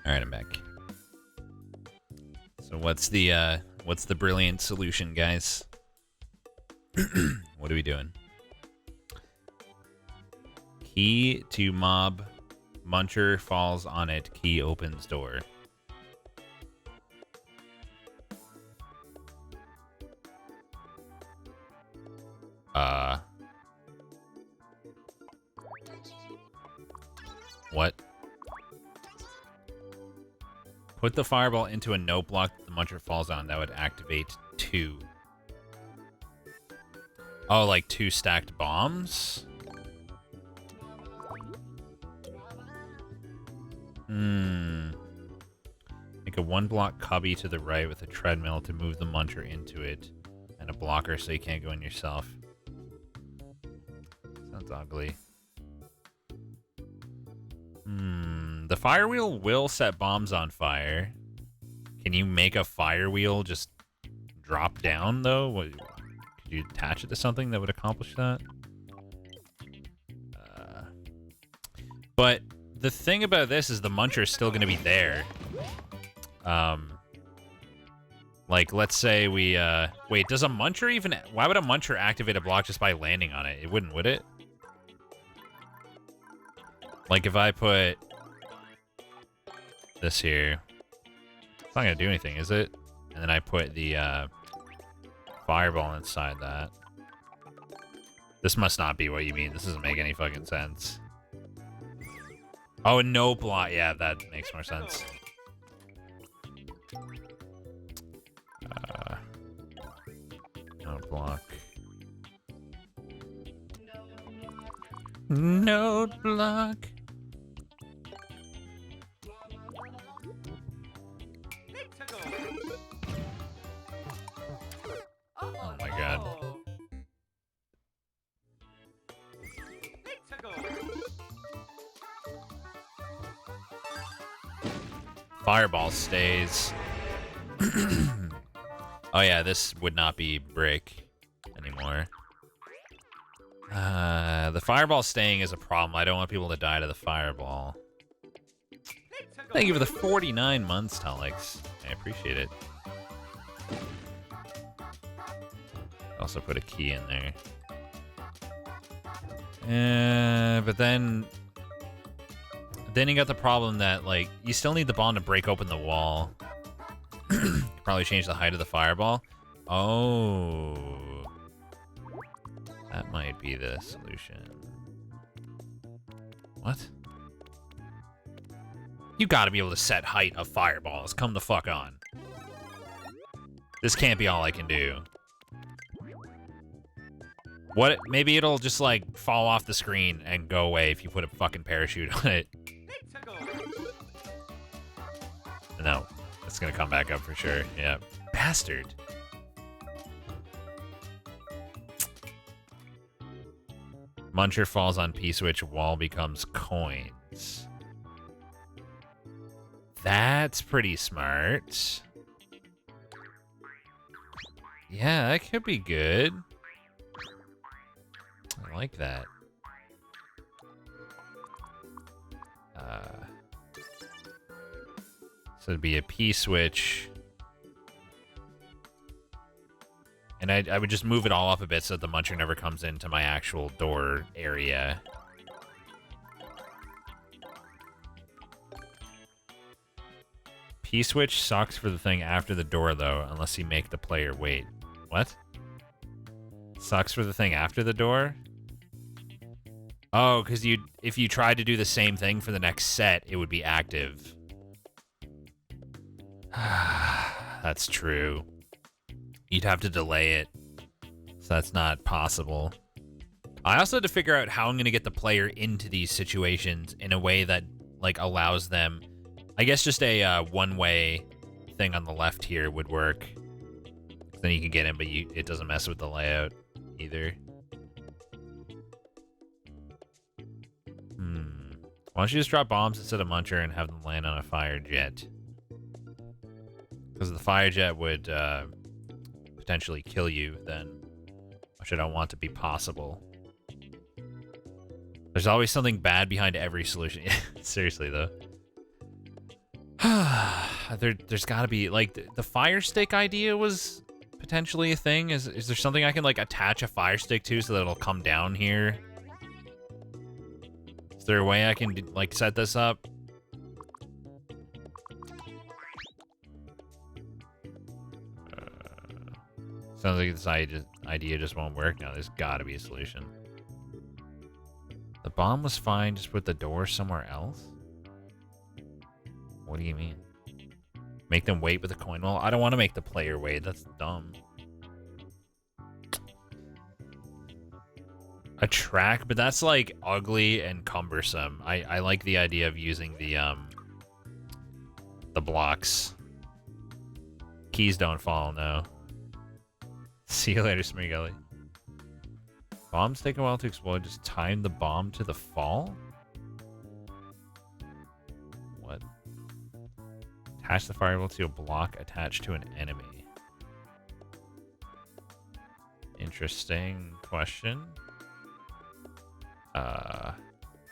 All right, I'm back. So what's the brilliant solution, guys? What are we doing? Key to mob. Muncher falls on it. Key opens door. What? Put the fireball into a note block the Muncher falls on. That would activate 2. Oh, like 2 stacked bombs? Make a 1-block cubby to the right with a treadmill to move the Muncher into it. And a blocker so you can't go in yourself. Sounds ugly. The fire wheel will set bombs on fire. Can you make a fire wheel just drop down, though? Could you attach it to something that would accomplish that? But the thing about this is the Muncher is still going to be there. Like, let's say we, wait, does a Muncher even... Why would a Muncher activate a block just by landing on it? It wouldn't, would it? Like, if I put this here, it's not going to do anything, is it? And then I put the, fireball inside that. This must not be what you mean. This doesn't make any fucking sense. Oh, no block. Yeah, that makes more sense. No block. No block. Oh my god. Fireball stays. Oh yeah, this would not be brick anymore. The fireball staying is a problem. I don't want people to die to the fireball. Thank you for the 49 months, Telex. I appreciate it. Also put a key in there. But then you got the problem that, like, you still need the bomb to break open the wall. Probably change the height of the fireball. Oh. That might be the solution. What? You gotta be able to set height of fireballs. Come the fuck on. This can't be all I can do. What? Maybe it'll just, like, fall off the screen and go away if you put a fucking parachute on it. No. It's gonna come back up for sure. Yeah. Bastard. Muncher falls on P-switch, wall becomes coins. That's pretty smart. Yeah, that could be good. I like that. So it'd be a P-switch. And I would just move it all up a bit so that the Muncher never comes into my actual door area. P-switch sucks for the thing after the door, though, unless you make the player wait. What? Sucks for the thing after the door? Oh, because if you tried to do the same thing for the next set, it would be active. That's true. You'd have to delay it. So that's not possible. I also had to figure out how I'm going to get the player into these situations in a way that, like, allows them... I guess just a one-way thing on the left here would work. Then you can get in, but it doesn't mess with the layout either. Why don't you just drop bombs instead of Muncher and have them land on a fire jet? Because the fire jet would potentially kill you then, which I don't want to be possible. There's always something bad behind every solution. Seriously, though. There's got to be, like, the fire stick idea was potentially a thing. Is there something I can, like, attach a fire stick to so that it'll come down here? Is there a way I can, like, set this up? Sounds like this idea just won't work now. There's got to be a solution. The bomb was fine. Just put the door somewhere else? What do you mean? Make them wait with a coin roll? I don't want to make the player wait. That's dumb. A track, but that's like ugly and cumbersome. I like the idea of using the blocks. Keys don't fall, no. See you later, Smeagolly. Bombs take a while to explode. Just time the bomb to the fall? What? Attach the fireball to a block attached to an enemy. Interesting question.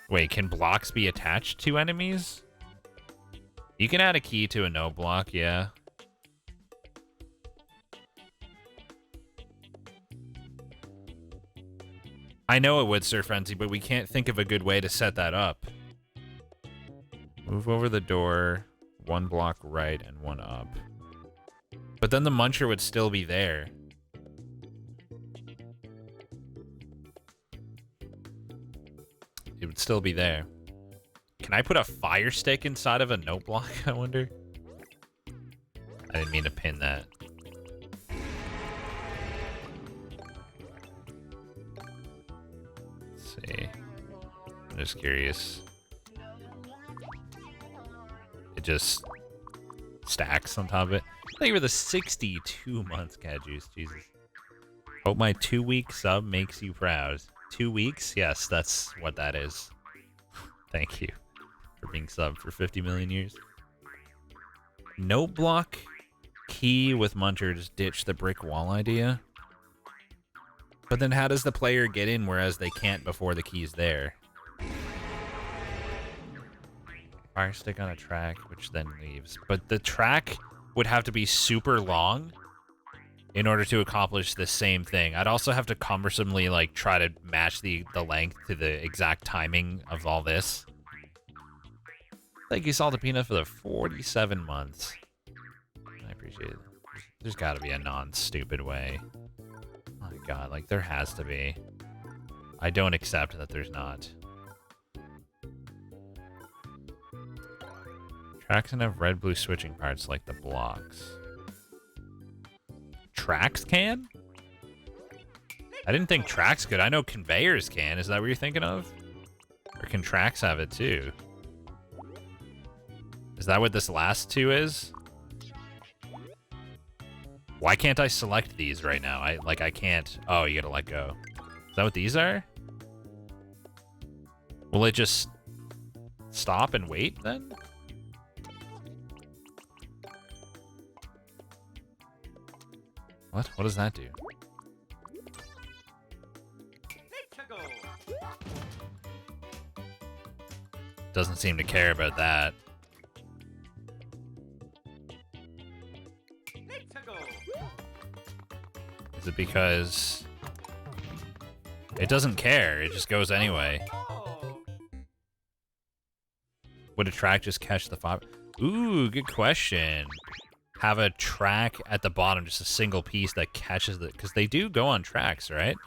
Wait, can blocks be attached to enemies? You can add a key to a no block, yeah. I know it would, Sir Frenzy, but we can't think of a good way to set that up. Move over the door, 1 block right and 1 up. But then the muncher would still be there. It would still be there. Can I put a fire stick inside of a note block, I wonder? I didn't mean to pin that. Let's see. I'm just curious. It just stacks on top of it. Thank you for the 62 months, Cat Juice. Jesus. Hope my 2-week sub makes you proud. 2 weeks? Yes, that's what that is. Thank you for being subbed for 50 million years. Note block key with muncher, just ditch the brick wall idea. But then how does the player get in whereas they can't before the key's there? Fire stick on a track, which then leaves. But the track would have to be super long in order to accomplish the same thing. I'd also have to cumbersomely, like, try to match the length to the exact timing of all this. Thank you, Saltapina, for the 47 months. I appreciate it. There's got to be a non-stupid way. Oh my god, like, there has to be. I don't accept that there's not. Tracks can have red-blue switching parts like the blocks. Tracks can? I didn't think tracks could. I know conveyors can. Is that what you're thinking of? Or can tracks have it too? Is that what this last 2 is? Why can't I select these right now? I can't. Oh, you gotta let go. Is that what these are? Will it just stop and wait then? What? What does that do? Doesn't seem to care about that. Is it because it doesn't care? It just goes anyway. Would a track just catch the fire? Ooh, good question. Have a track at the bottom, just a single piece that catches the... Because they do go on tracks, right?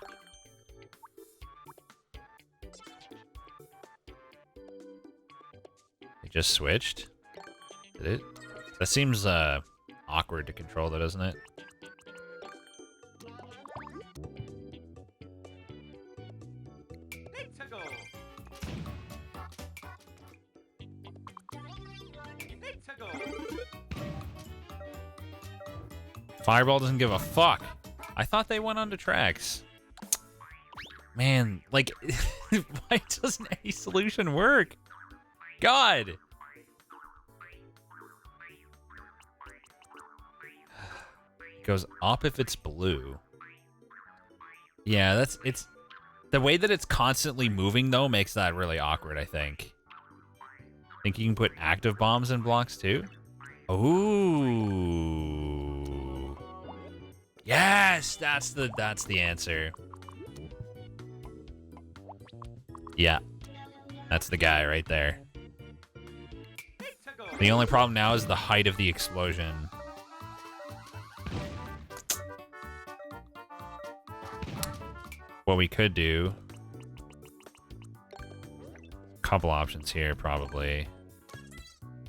It just switched? Did it? That seems awkward to control, though, doesn't it? Fireball doesn't give a fuck. I thought they went onto tracks. Man, like, why doesn't any solution work? God. It goes up if it's blue. Yeah, it's the way that it's constantly moving though makes that really awkward, I think. Think you can put active bombs in blocks too? Ooh. Yes, that's the answer. Yeah. That's the guy right there. The only problem now is the height of the explosion. What we could do... Couple options here, probably.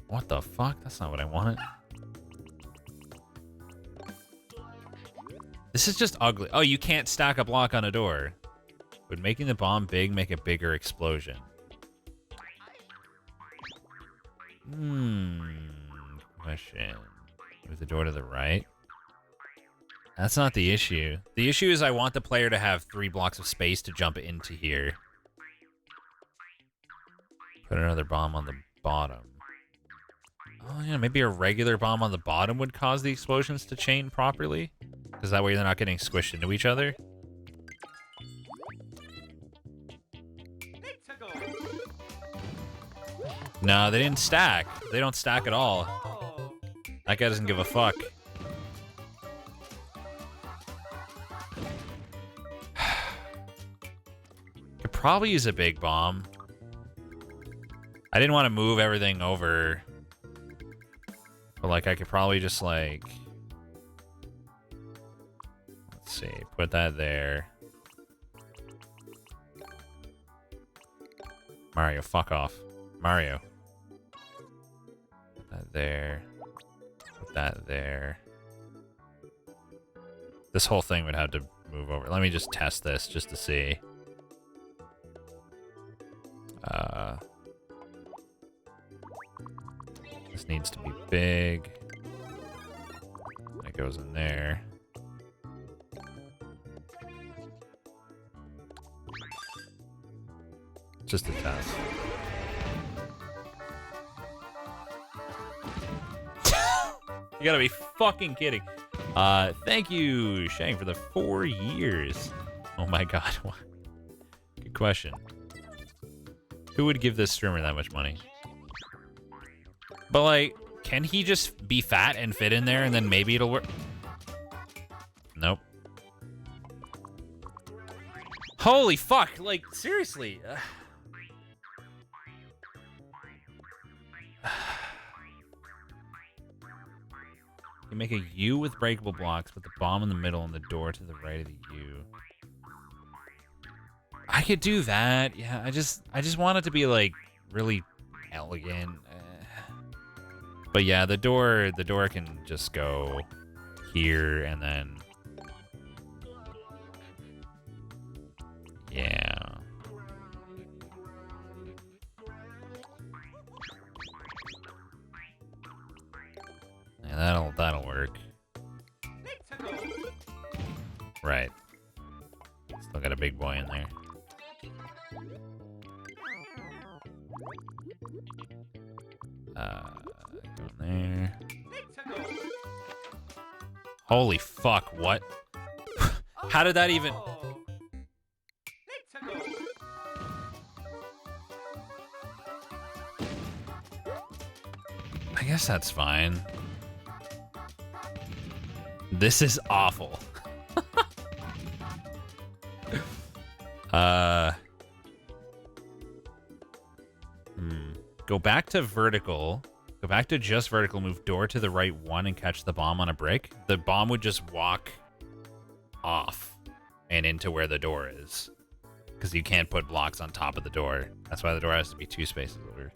What the fuck? That's not what I wanted. This is just ugly. Oh, you can't stack a block on a door. Would making the bomb big make a bigger explosion? Question. Move the door to the right. That's not the issue. The issue is I want the player to have 3 blocks of space to jump into here. Put another bomb on the bottom. Oh yeah, maybe a regular bomb on the bottom would cause the explosions to chain properly? Because that way they're not getting squished into each other. No, they didn't stack. They don't stack at all. That guy doesn't give a fuck. Could probably use a big bomb. I didn't want to move everything over. But, like, I could probably just, like... Let's see. Put that there. Mario, fuck off. Mario. Put that there. Put that there. This whole thing would have to move over. Let me just test this just to see. This needs to be big. That goes in there. Just a test. You gotta be fucking kidding. Thank you, Shang, for the 4 years. Oh my god. Good question. Who would give this streamer that much money? But, like, can he just be fat and fit in there and then maybe it'll work? Nope. Holy fuck. Like, seriously. You make a U with breakable blocks, put the bomb in the middle and the door to the right of the U. I could do that. Yeah, I just want it to be, like, really elegant. But yeah, the door can just go here and then... Yeah. Yeah, that'll work. Right. Still got a big boy in there. Go in there. Holy fuck, what? How did that even... I guess that's fine. This is awful. Go back to vertical. Go back to just vertical. Move door to the right 1 and catch the bomb on a brick. The bomb would just walk off and into where the door is. Because you can't put blocks on top of the door. That's why the door has to be 2 spaces over.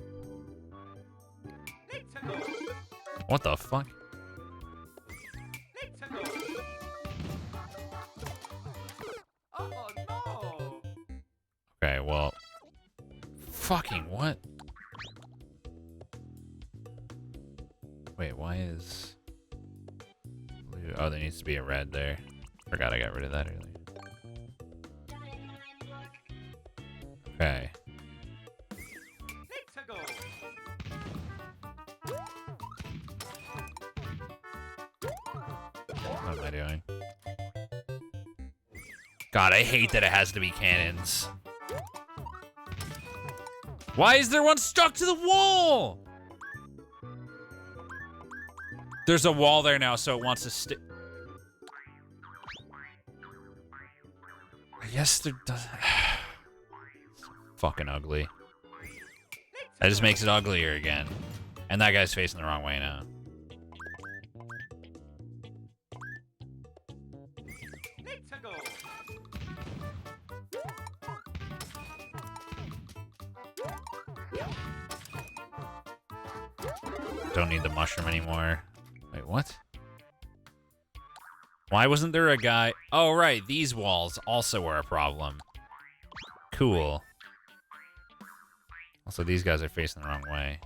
What the fuck? Okay, well... Fucking what? Wait, why is... blue? Oh, there needs to be a red there. Forgot I got rid of that earlier. Okay. What am I doing? God, I hate that it has to be cannons. Why is there one stuck to the wall? There's a wall there now, so it wants to stick. Yes, there does. Fucking ugly. That just makes it uglier again. And that guy's facing the wrong way now. Don't need the mushroom anymore. Wait, what? Why wasn't there a guy? Oh, right. These walls also are a problem. Cool. Also, these guys are facing the wrong way.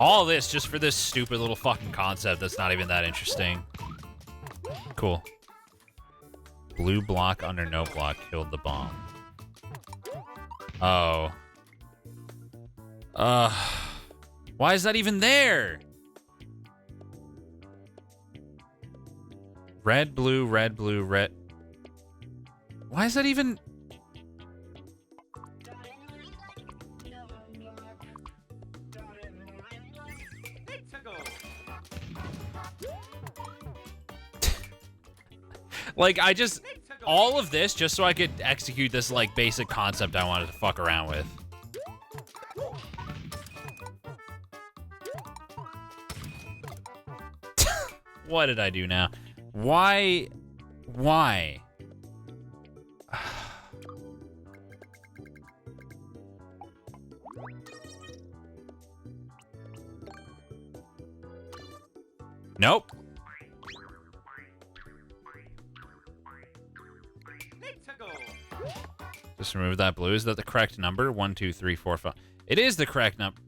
All this just for this stupid little fucking concept that's not even that interesting. Cool. Blue block under no block killed the bomb. Oh. Why is that even there? Red, blue, red, blue, red. Why is that even... Like, I just... All of this just so I could execute this, like, basic concept I wanted to fuck around with. What did I do now? Why? Why? Nope. Just remove that blue. Is that the correct number? 1, 2, 3, 4, 5. It is the correct number.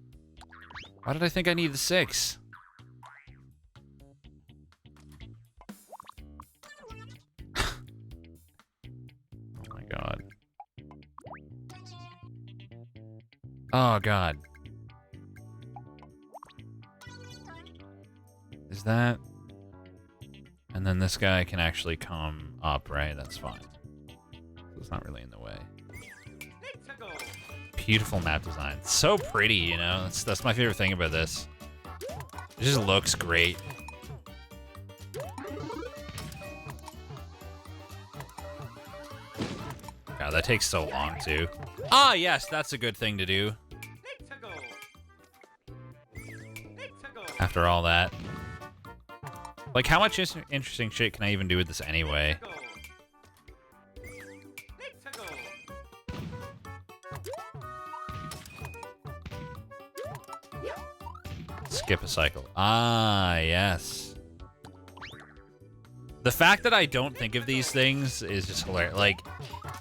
Why did I think I needed 6? Oh my god. Oh god. Is that... And then this guy can actually come up, right? That's fine. So it's not really in the way. Beautiful map design. So pretty, you know? That's my favorite thing about this. It just looks great. God, that takes so long, too. Ah, yes, that's a good thing to do. After all that. Like, how much interesting shit can I even do with this anyway? Skip a cycle. Ah, yes. The fact that I don't think of these things is just hilarious. Like,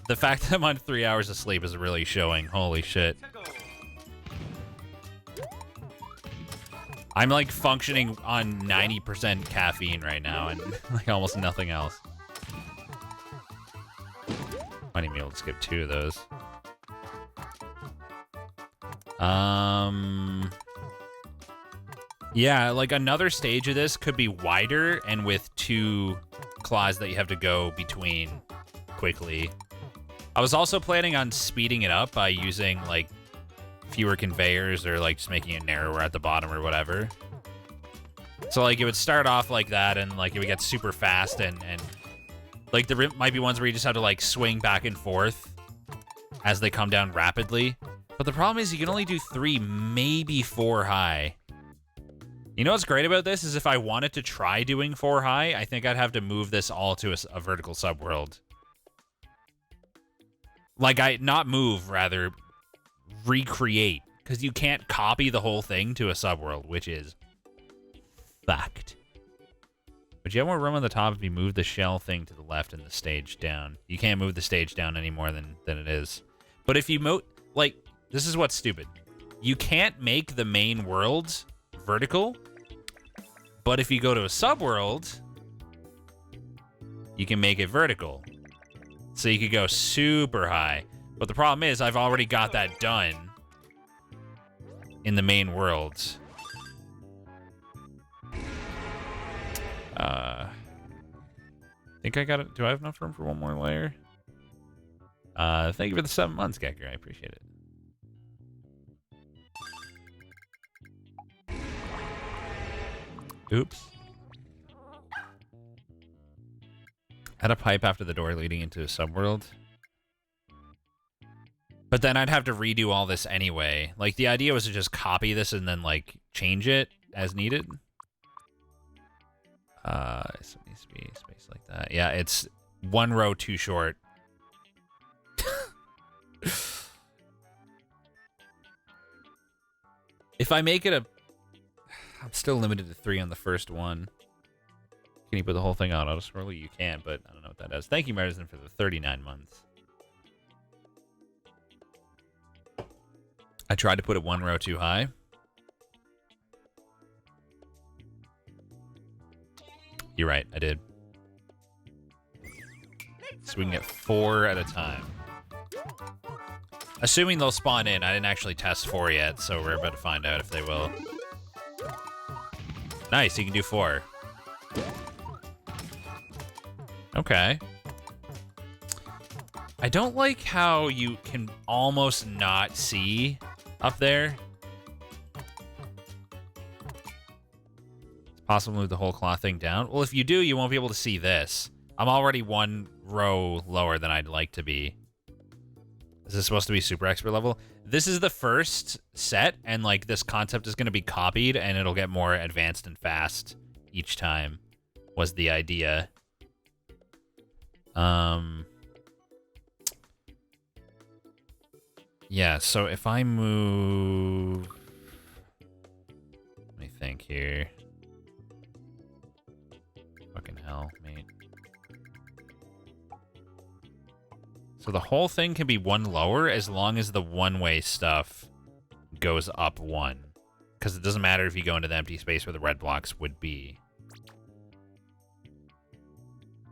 the fact that I'm on 3 hours of sleep is really showing. Holy shit. I'm, like, functioning on 90% caffeine right now and, like, almost nothing else. Might even be able to skip 2 of those. Yeah, like, another stage of this could be wider and with 2 claws that you have to go between quickly. I was also planning on speeding it up by using, like, fewer conveyors or, like, just making it narrower at the bottom or whatever. So, like, it would start off like that and, like, it would get super fast and like, there might be ones where you just have to, like, swing back and forth as they come down rapidly. But the problem is you can only do 3, maybe 4 high. You know what's great about this is if I wanted to try doing 4 high, I think I'd have to move this all to a vertical subworld. Like, not move, rather recreate. Because you can't copy the whole thing to a subworld, which is fucked. But you have more room on the top if you move the shell thing to the left and the stage down. You can't move the stage down any more than it is. But if you move... Like, this is what's stupid. You can't make the main world vertical, but if you go to a subworld, you can make it vertical. So you could go super high. But the problem is, I've already got that done in the main world. I think I got it. Do I have enough room for one more layer? Thank you for the 7 months, Gecker. I appreciate it. Oops. Had a pipe after the door leading into a subworld. But then I'd have to redo all this anyway. Like, the idea was to just copy this and then, like, change it as needed. So it needs to be spaced like that. Yeah, it's 1 row too short. If I make it a... I'm still limited to 3 on the first one. Can you put the whole thing on auto-scroll? You can, but I don't know what that does. Thank you, Marzin, for the 39 months. I tried to put it 1 row too high. You're right, I did. So we can get 4 at a time. Assuming they'll spawn in. I didn't actually test 4 yet, so we're about to find out if they will. Nice, you can do 4. Okay. I don't like how you can almost not see up there. It's possible to move the whole cloth thing down. Well, if you do, you won't be able to see this. I'm already 1 row lower than I'd like to be. Is this supposed to be super expert level? This is the first set, and like this concept is going to be copied, and it'll get more advanced and fast each time, was the idea. Yeah, so if I move... Let me think here. Fucking hell, mate. So the whole thing can be 1 lower as long as the one-way stuff goes up 1. Because it doesn't matter if you go into the empty space where the red blocks would be.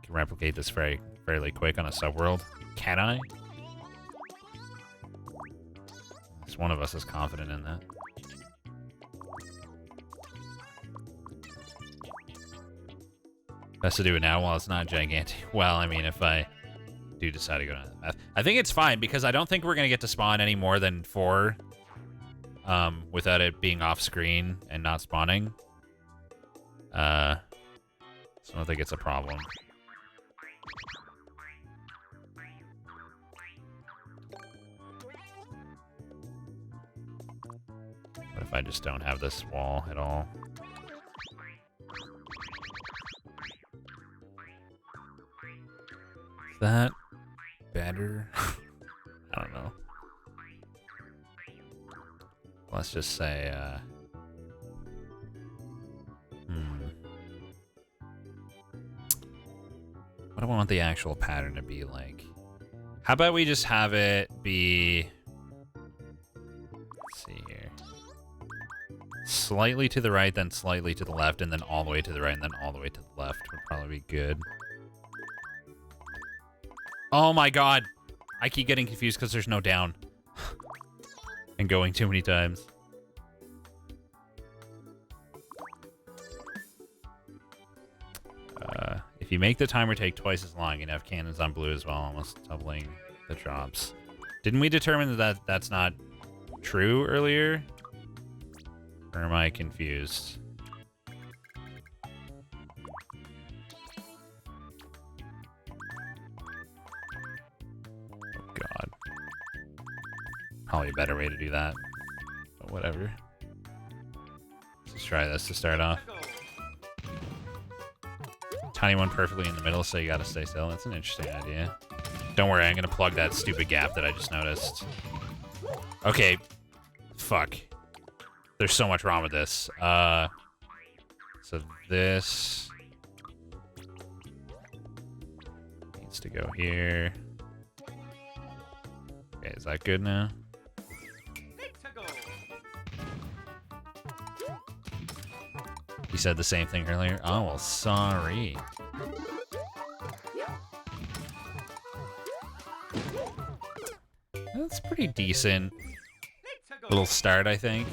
Can replicate this fairly quick on a subworld. Can I? At least one of us is confident in that. Best to do it now while it's not gigantic. Well, I mean, if I do decide to go down that path. I think it's fine, because I don't think we're going to get to spawn any more than 4 without it being off-screen and not spawning. So I don't think it's a problem. What if I just don't have this wall at all? Is that better? I don't know. Let's just say, what do I want the actual pattern to be like? How about we just have it be... Let's see here. Slightly to the right, then slightly to the left, and then all the way to the right, and then all the way to the left would probably be good. Oh my god! I keep getting confused because there's no down. And going too many times. If you make the timer take twice as long, you have cannons on blue as well, almost doubling the drops. Didn't we determine that that's not true earlier? Or am I confused? Oh god. Probably a better way to do that. But whatever. Let's try this to start off. Tiny one perfectly in the middle, so you gotta stay still. That's an interesting idea. Don't worry, I'm gonna plug that stupid gap that I just noticed. Okay. Fuck. There's so much wrong with this. So this needs to go here. Okay, is that good now? You said the same thing earlier? Oh, well, sorry. That's pretty decent. Little start, I think.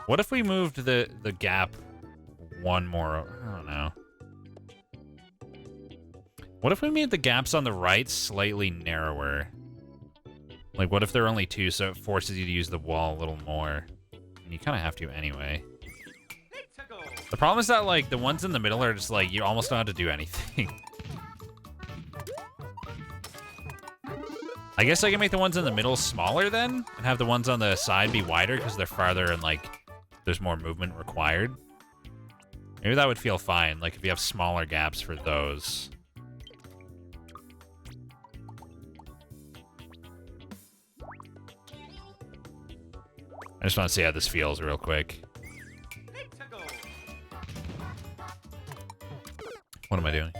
What if we moved the gap 1 more? I don't know. What if we made the gaps on the right slightly narrower? Like, what if there are only 2, so it forces you to use the wall a little more? And you kind of have to anyway. The problem is that, like, the ones in the middle are just, like, you almost don't have to do anything. I guess I can make the ones in the middle smaller then, and have the ones on the side be wider because they're farther and, like, there's more movement required. Maybe that would feel fine, like, if you have smaller gaps for those. I just want to see how this feels real quick. What am I doing?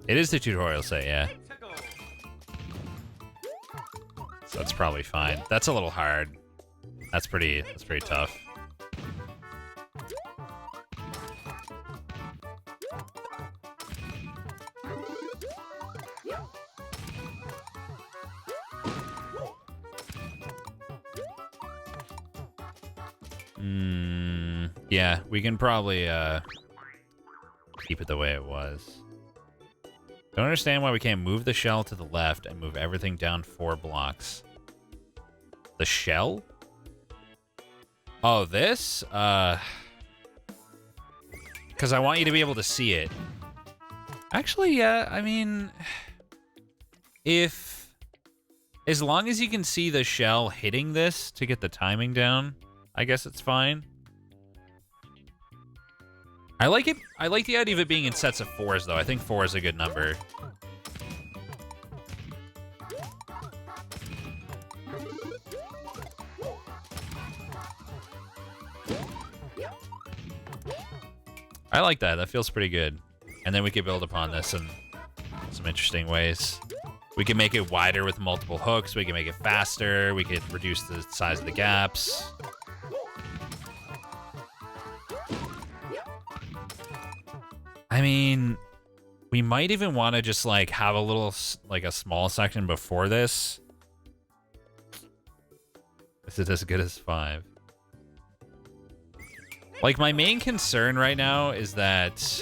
It is the tutorial set, yeah. So that's probably fine. That's a little hard. That's pretty tough. Yeah, we can probably keep it the way it was. Don't understand why we can't move the shell to the left and move everything down 4 blocks. The shell? Oh, this? Because I want you to be able to see it. Actually, yeah, I mean... As long as you can see the shell hitting this to get the timing down, I guess it's fine. I like it. I like the idea of it being in sets of 4s, though. I think 4 is a good number. I like that. That feels pretty good. And then we could build upon this in some interesting ways. We can make it wider with multiple hooks. We can make it faster. We could reduce the size of the gaps. I mean, we might even want to just, like, have a little, like, a small section before this. Is it as good as 5? Like, my main concern right now is that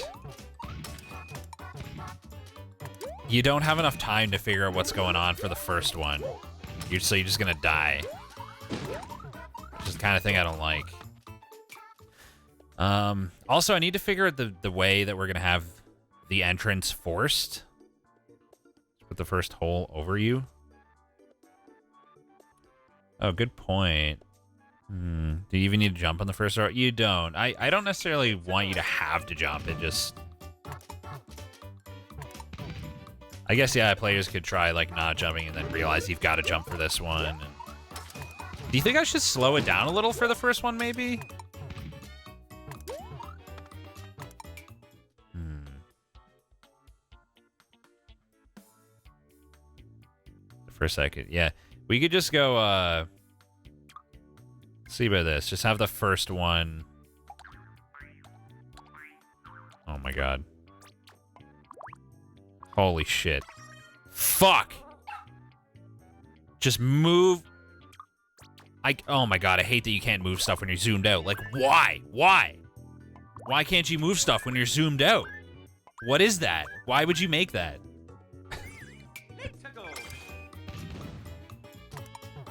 you don't have enough time to figure out what's going on for the first one. So you're just gonna die. Which is the kind of thing I don't like. Also, I need to figure out the way that we're gonna have the entrance forced. Put the first hole over you. Oh, good point. Do you even need to jump on the first row? You don't. I don't necessarily want you to have to jump. It just... I guess, yeah, players could try, like, not jumping and then realize you've got to jump for this one. And... Do you think I should slow it down a little for the first one, maybe? For a second, yeah. We could just go, see about this. Just have the first one. Oh my god. Holy shit. Fuck! Just move. Oh my god, I hate that you can't move stuff when you're zoomed out. Like, why? Why? Why can't you move stuff when you're zoomed out? What is that? Why would you make that?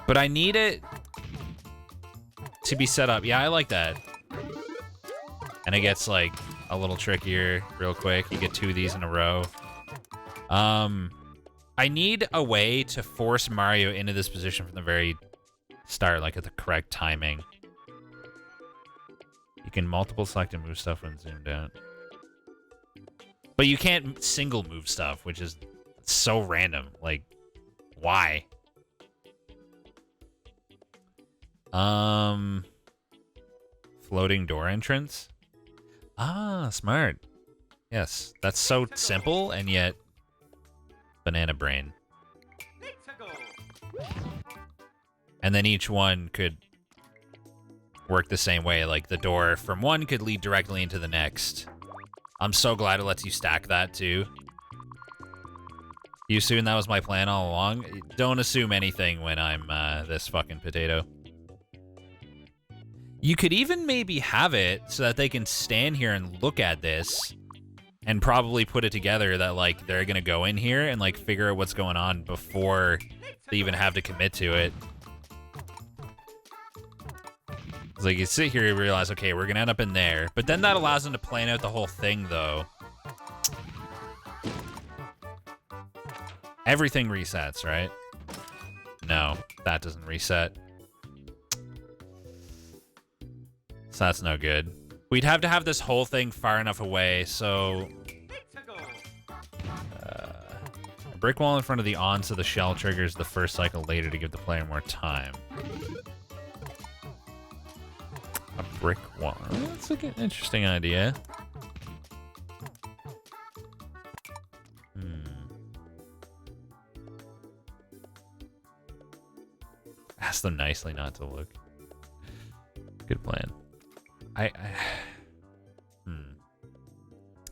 But I need it to be set up. Yeah, I like that. And it gets, like, a little trickier real quick. You get 2 of these in a row. I need a way to force Mario into this position from the very start, like at the correct timing. You can multiple select and move stuff when zoomed out. But you can't single move stuff, which is so random. Like, why? Floating door entrance? Ah, smart. Yes, that's so simple, and yet banana brain. And then each one could work the same way, like the door from one could lead directly into the next. I'm so glad it lets you stack that, too. You assume that was my plan all along? Don't assume anything when I'm this fucking potato. You could even maybe have it so that they can stand here and look at this and probably put it together that, like, they're going to go in here and, like, figure out what's going on before they even have to commit to it. It's like, you sit here and realize, okay, we're going to end up in there. But then that allows them to plan out the whole thing, though. Everything resets, right? No, that doesn't reset. So that's no good. We'd have to have this whole thing far enough away, so... a brick wall in front of the on so the shell triggers the first cycle later to give the player more time. A brick wall. That's like an interesting idea. Ask them nicely not to look. Good plan.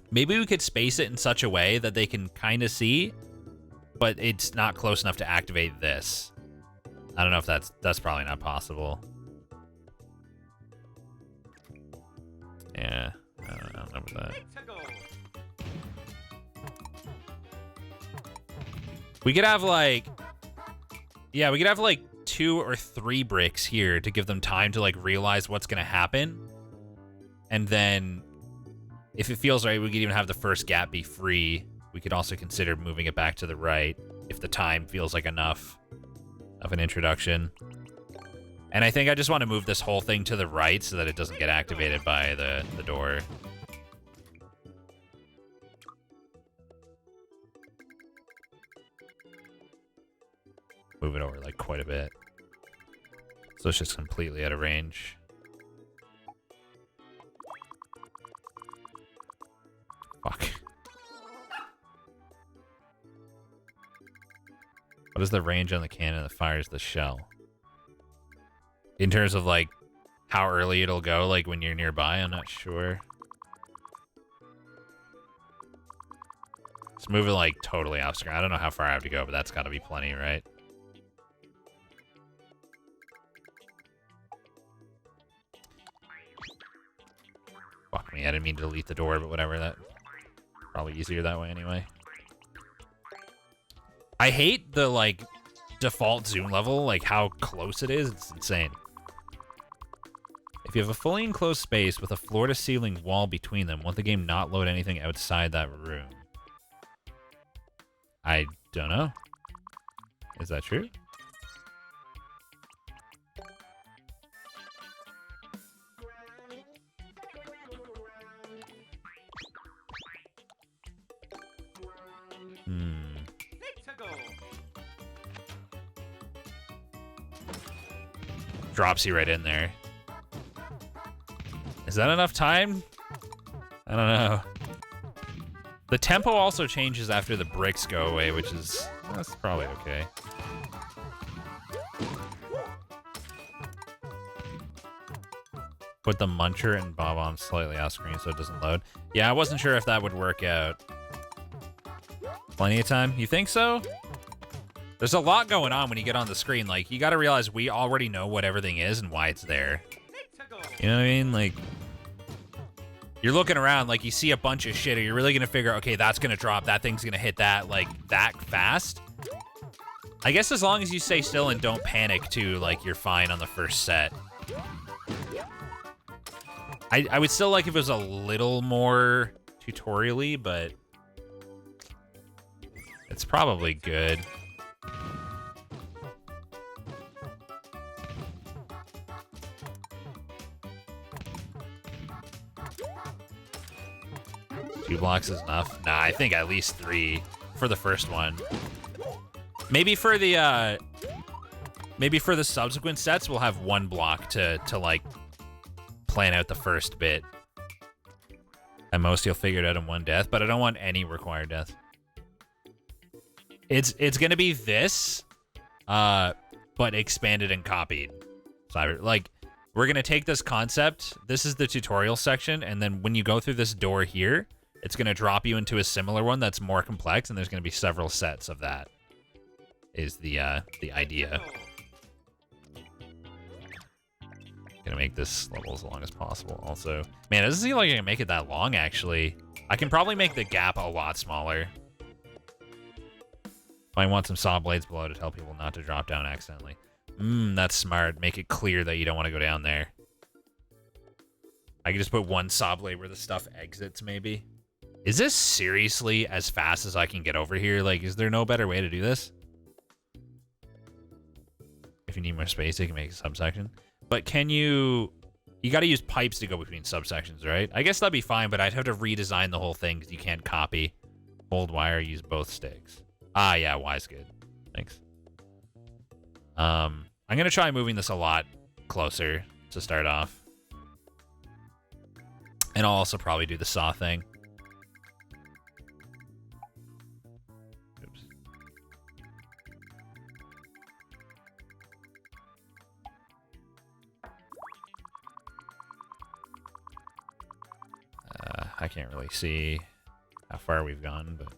Maybe we could space it in such a way that they can kind of see, but it's not close enough to activate this. I don't know if that's probably not possible. Yeah, I don't know about that. We could have like, yeah, we could have like 2 or 3 bricks here to give them time to like realize what's gonna happen. And then if it feels right, we could even have the first gap be free. We could also consider moving it back to the right if the time feels like enough of an introduction. And I think I just want to move this whole thing to the right so that it doesn't get activated by the door. Move it over like quite a bit. So it's just completely out of range. Fuck. What is the range on the cannon that fires the shell? In terms of like how early it'll go, like when you're nearby, I'm not sure. Let's move it like totally off screen. I don't know how far I have to go, but that's gotta be plenty, right? Fuck me, I didn't mean to delete the door, but whatever, that probably easier that way anyway. I hate the like default zoom level, like how close it is. It's insane. If you have a fully enclosed space with a floor-to-ceiling wall between them, won't the game not load anything outside that room? I don't know. Is that true? Drops you right in there. Is that enough time? I don't know. The tempo also changes after the bricks go away, which is... that's probably okay. Put the muncher and bob-omb slightly off screen so it doesn't load. Yeah, I wasn't sure if that would work out. Plenty of time? You think so? There's a lot going on when you get on the screen. Like, you gotta realize we already know what everything is and why it's there. You know what I mean? Like, you're looking around, like, you see a bunch of shit, or you're really gonna figure, okay, that's gonna drop, that thing's gonna hit that, like, that fast. I guess as long as you stay still and don't panic, too, like, you're fine on the first set. I would still like if it was a little more tutorial-y, but it's probably good. Two blocks is enough? Nah, I think at least 3 for the first one. Maybe for the subsequent sets, we'll have 1 block to like plan out the first bit. At most, you'll figure it out in 1 death, but I don't want any required death. It's gonna be this, but expanded and copied. So like, we're gonna take this concept. This is the tutorial section, and then when you go through this door here, it's gonna drop you into a similar one that's more complex, and there's gonna be several sets of that. Is the idea. Gonna make this level as long as possible. Also, man, it doesn't seem like I can make it that long. Actually, I can probably make the gap a lot smaller. I want some saw blades below to tell people not to drop down accidentally. That's smart. Make it clear that you don't want to go down there. I can just put one saw blade where the stuff exits, maybe. Is this seriously as fast as I can get over here? Like, is there no better way to do this? If you need more space, you can make a subsection. But can you... You got to use pipes to go between subsections, right? I guess that'd be fine, but I'd have to redesign the whole thing because you can't copy. Hold wire, use both sticks. Ah, yeah, Y's good. Thanks. I'm going to try moving this a lot closer to start off. And I'll also probably do the saw thing. Oops. I can't really see how far we've gone, but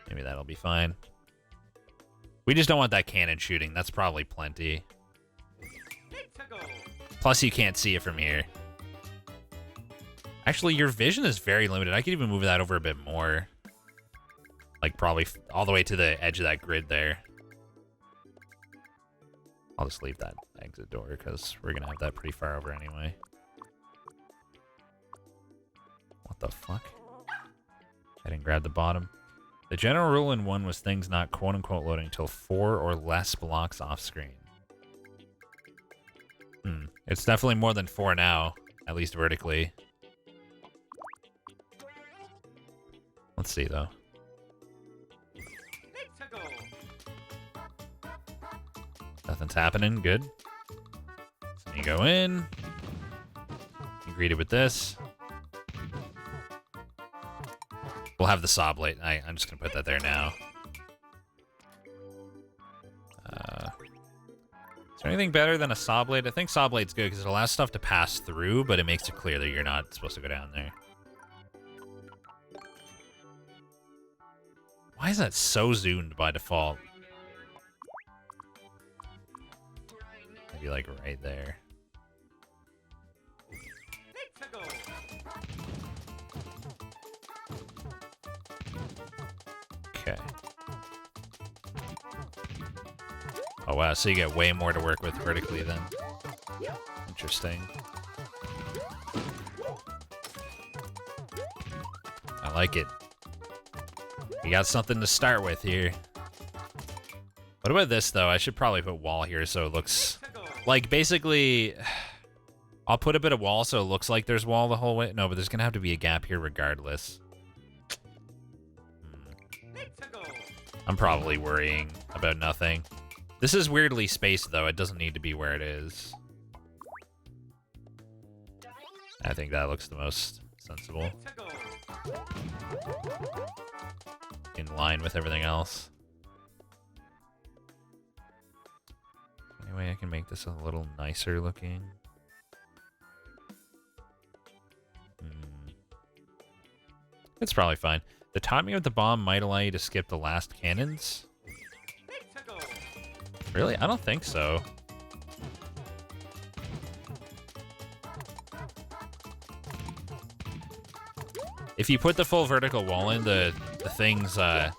maybe that'll be fine. We just don't want that cannon shooting. That's probably plenty. Plus, you can't see it from here. Actually, your vision is very limited. I could even move that over a bit more. Like, probably all the way to the edge of that grid there. I'll just leave that exit door because we're going to have that pretty far over anyway. What the fuck? I didn't grab the bottom. The general rule in 1 was things not quote-unquote loading until 4 or less blocks off screen. It's definitely more than 4 now, at least vertically. Let's see, though. Nothing's happening. Good. So you go in. You greet it with this. We'll have the saw blade. I'm just going to put that there now. Is there anything better than a saw blade? I think saw blade's good because it allows stuff to pass through, but it makes it clear that you're not supposed to go down there. Why is that so zoomed by default? Maybe like right there. Okay. Oh wow, so you get way more to work with vertically then. Interesting. I like it. We got something to start with here. What about this, though? I should probably put wall here so it looks... Like, basically... I'll put a bit of wall so it looks like there's wall the whole way. No, but there's going to have to be a gap here regardless. I'm probably worrying about nothing. This is weirdly spaced, though. It doesn't need to be where it is. I think that looks the most sensible. In line with everything else. Anyway, I can make this a little nicer looking. It's probably fine. The timing of the bomb might allow you to skip the last cannons. Really? I don't think so. If you put the full vertical wall in, the things... Oh,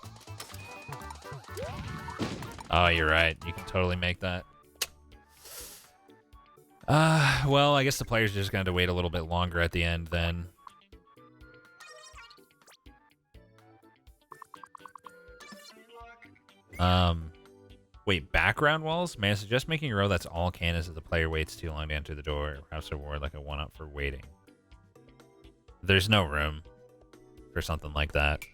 you're right. You can totally make that. Well, I guess the player's just going to wait a little bit longer at the end then. Wait, background walls? May I suggest making a row that's all cannons if the player waits too long to enter the door? Perhaps reward like a 1-up for waiting. There's no room for something like that.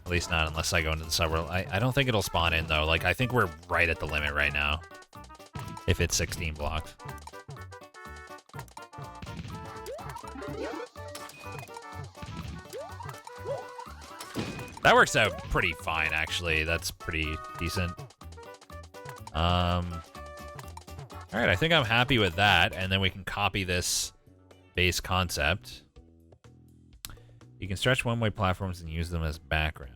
At least not unless I go into the subworld. I don't think it'll spawn in, though. Like, I think we're right at the limit right now. If it's 16 blocks. That works out pretty fine, actually. That's pretty decent. All right, I think I'm happy with that. And then we can copy this base concept. You can stretch one-way platforms and use them as background.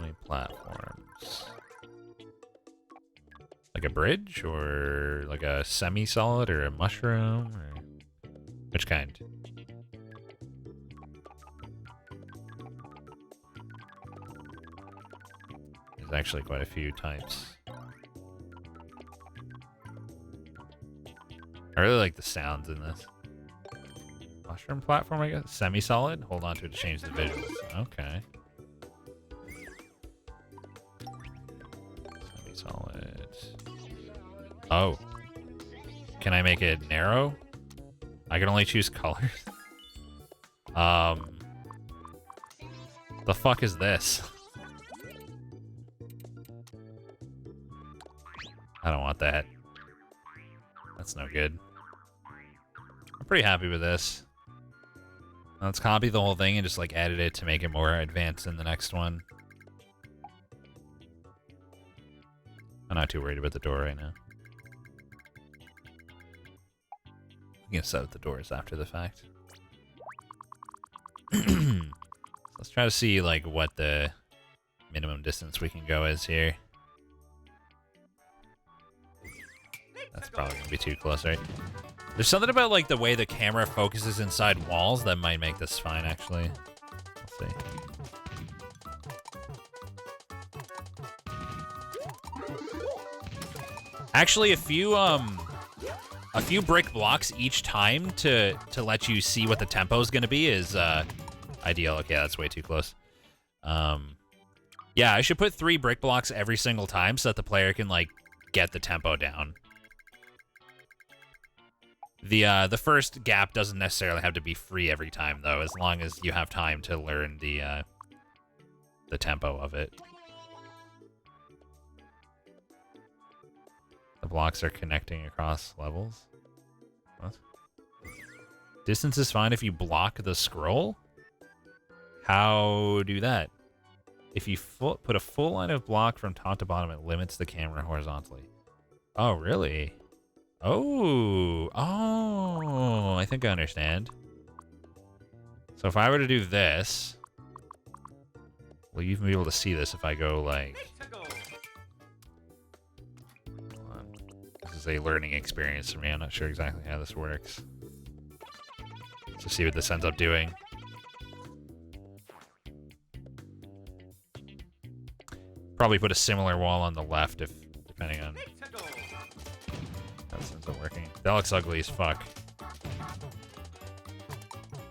Toy platforms. Like a bridge, or like a semi-solid, or a mushroom, or which kind? There's actually quite a few types. I really like the sounds in this. Mushroom platform, I guess? Semi-solid? Hold on to it to change the visuals. Okay. Semi-solid. Oh. Can I make it narrow? I can only choose colors. The fuck is this? I don't want that. That's no good. I'm pretty happy with this. Let's copy the whole thing and just like edit it to make it more advanced in the next one. I'm not too worried about the door right now. I'm gonna set up the doors after the fact. Let's try to see like what the minimum distance we can go is here. That's probably gonna be too close, right? There's something about like the way the camera focuses inside walls that might make this fine, actually. Let's see. Actually, a few brick blocks each time to let you see what the tempo is gonna be is ideal. Okay, that's way too close. Yeah, I should put 3 brick blocks every single time so that the player can like get the tempo down. The first gap doesn't necessarily have to be free every time, though, as long as you have time to learn the tempo of it. The blocks are connecting across levels. What? Distance is fine if you block the scroll? How do that? If you put a full line of block from top to bottom, it limits the camera horizontally. Oh, really? Oh, I think I understand. So if I were to do this, will you even be able to see this if I go like... This is a learning experience for me. I'm not sure exactly how this works. Let's see what this ends up doing. Probably put a similar wall on the left if, depending on... That isn't working. That looks ugly as fuck.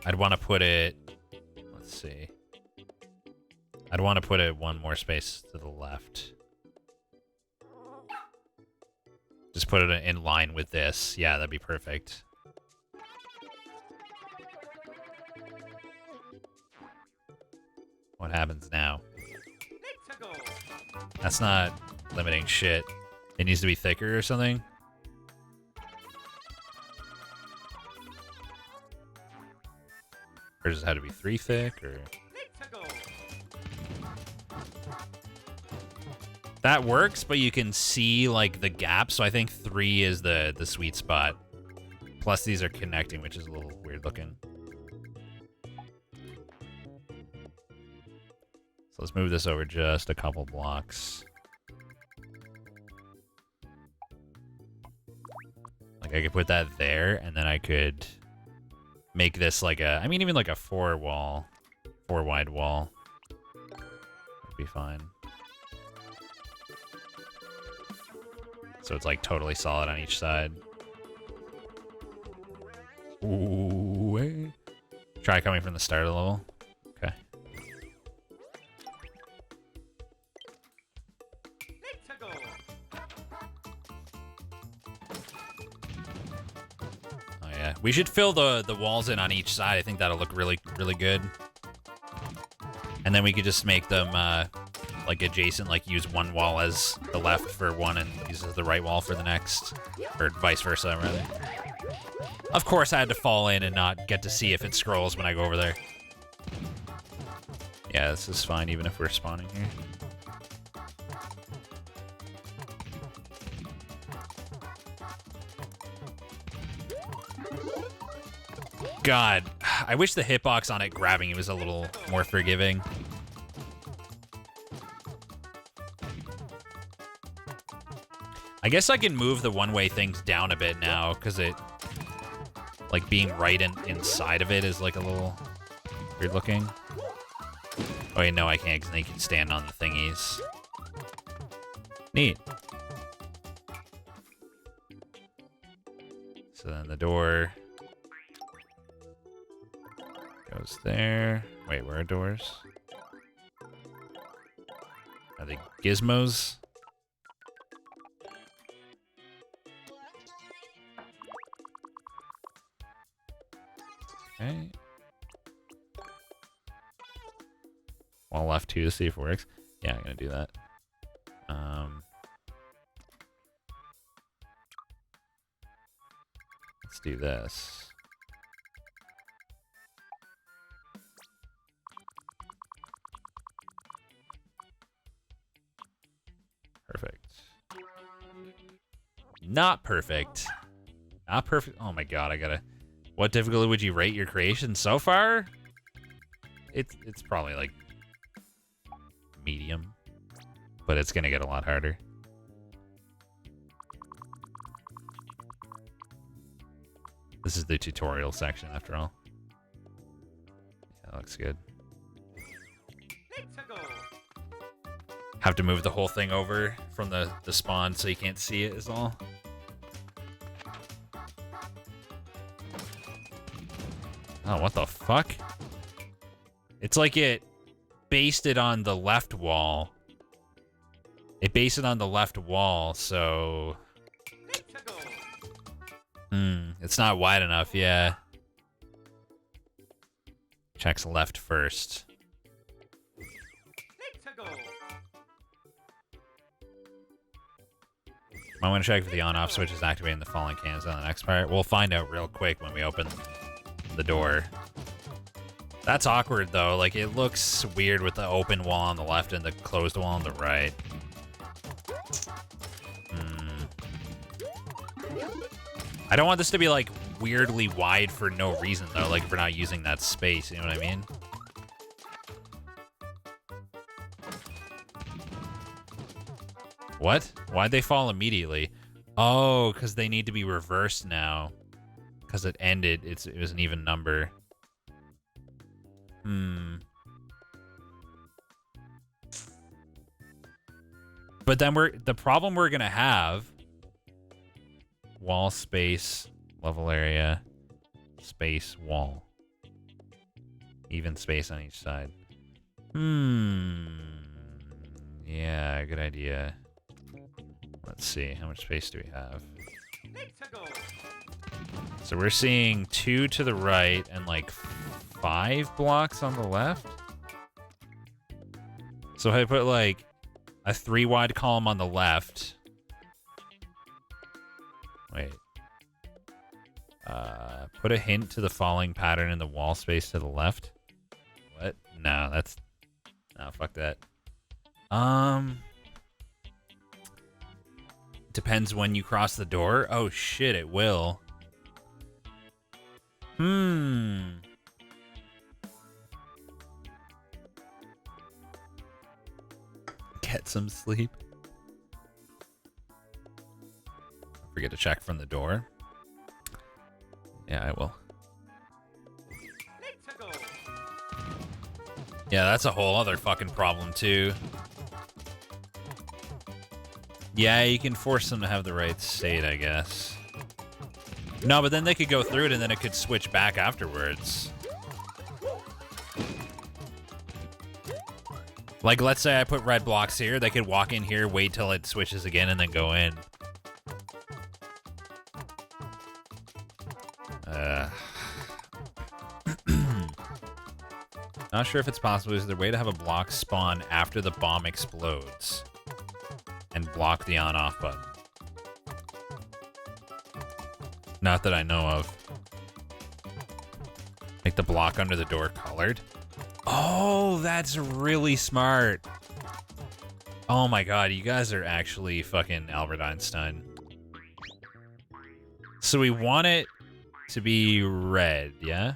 I'd want to put it... Let's see. I'd want to put it one more space to the left. Just put it in line with this. Yeah, that'd be perfect. What happens now? That's not limiting shit. It needs to be thicker or something? Or does it have to be 3 thick, or... That works, but you can see, like, the gap, so I think 3 is the sweet spot. Plus, these are connecting, which is a little weird looking. So let's move this over just a couple blocks. Like, I could put that there, and then I could make this like a... I mean, even like a 4 wide wall. Would be fine. So it's like totally solid on each side. Ooh, hey. Try coming from the start of the level. Okay. Oh yeah, we should fill the walls in on each side. I think that'll look really good. And then we could just make them like adjacent, like use one wall as the left for one and use the right wall for the next, or vice versa, rather. Of course, I had to fall in and not get to see if it scrolls when I go over there. Yeah, this is fine, even if we're spawning here. God, I wish the hitbox on it grabbing it was a little more forgiving. I guess I can move the one-way things down a bit now, because it, like, being right inside of it is, like, a little weird looking. Oh, wait, no, I can't, because they can stand on the thingies. Neat. So then the door goes there. Wait, where are doors? Are they gizmos? Okay. Wall left 2 to see if it works. Yeah, I'm gonna do that. Let's do this. Perfect. Not perfect. Not perfect. Oh my god, I gotta... What difficulty would you rate your creation so far? It's probably like medium, but it's gonna get a lot harder. This is the tutorial section after all. Yeah, that looks good. Have to move the whole thing over from the spawn so you can't see it is all. Oh, what the fuck? It's like it based it on the left wall. It based it on the left wall, so... it's not wide enough, yeah. Checks left first. I want to check if the on-off switch is activating the falling cans on the next part. We'll find out real quick when we open the door. That's awkward, though. Like, it looks weird with the open wall on the left and the closed wall on the right. I don't want this to be, like, weirdly wide for no reason, though. Like, if we're not using that space, you know what I mean? What? Why'd they fall immediately? Oh, because they need to be reversed now. Because it ended. It was an even number. But then the problem we're gonna have... Wall, space, level area, space, wall. Even space on each side. Yeah, good idea. Let's see, how much space do we have? So we're seeing 2 to the right and like 5 blocks on the left. So if I put like a 3 wide column on the left. Wait. Put a hint to the falling pattern in the wall space to the left. What? No, that's... No, fuck that. Depends when you cross the door. Oh shit, it will. Get some sleep. Forget to check from the door. Yeah, I will. Yeah, that's a whole other fucking problem too. Yeah, you can force them to have the right state, I guess. No, but then they could go through it and then it could switch back afterwards. Like, let's say I put red blocks here. They could walk in here, wait till it switches again, and then go in. Not sure if it's possible. Is there a way to have a block spawn after the bomb explodes and block the on-off button? Not that I know of. Make the block under the door colored? Oh, that's really smart. Oh my god, you guys are actually fucking Albert Einstein. So we want it to be red, yeah?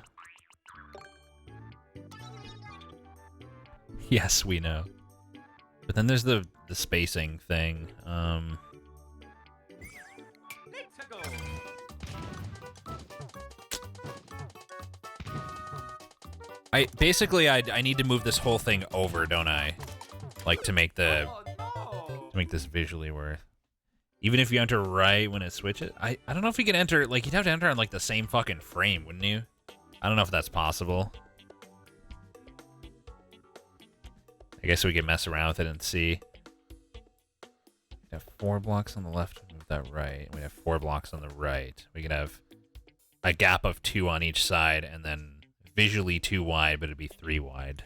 Yes, we know. But then there's the spacing thing. I need to move this whole thing over, don't I? Like to make this visually work. Even if you enter right when it switches, I don't know if you can enter, like you'd have to enter on like the same fucking frame, wouldn't you? I don't know if that's possible. I guess we could mess around with it and see. We have 4 blocks on the left, move that right. We have 4 blocks on the right. We could have a gap of 2 on each side, and then visually 2 wide, but it'd be 3 wide.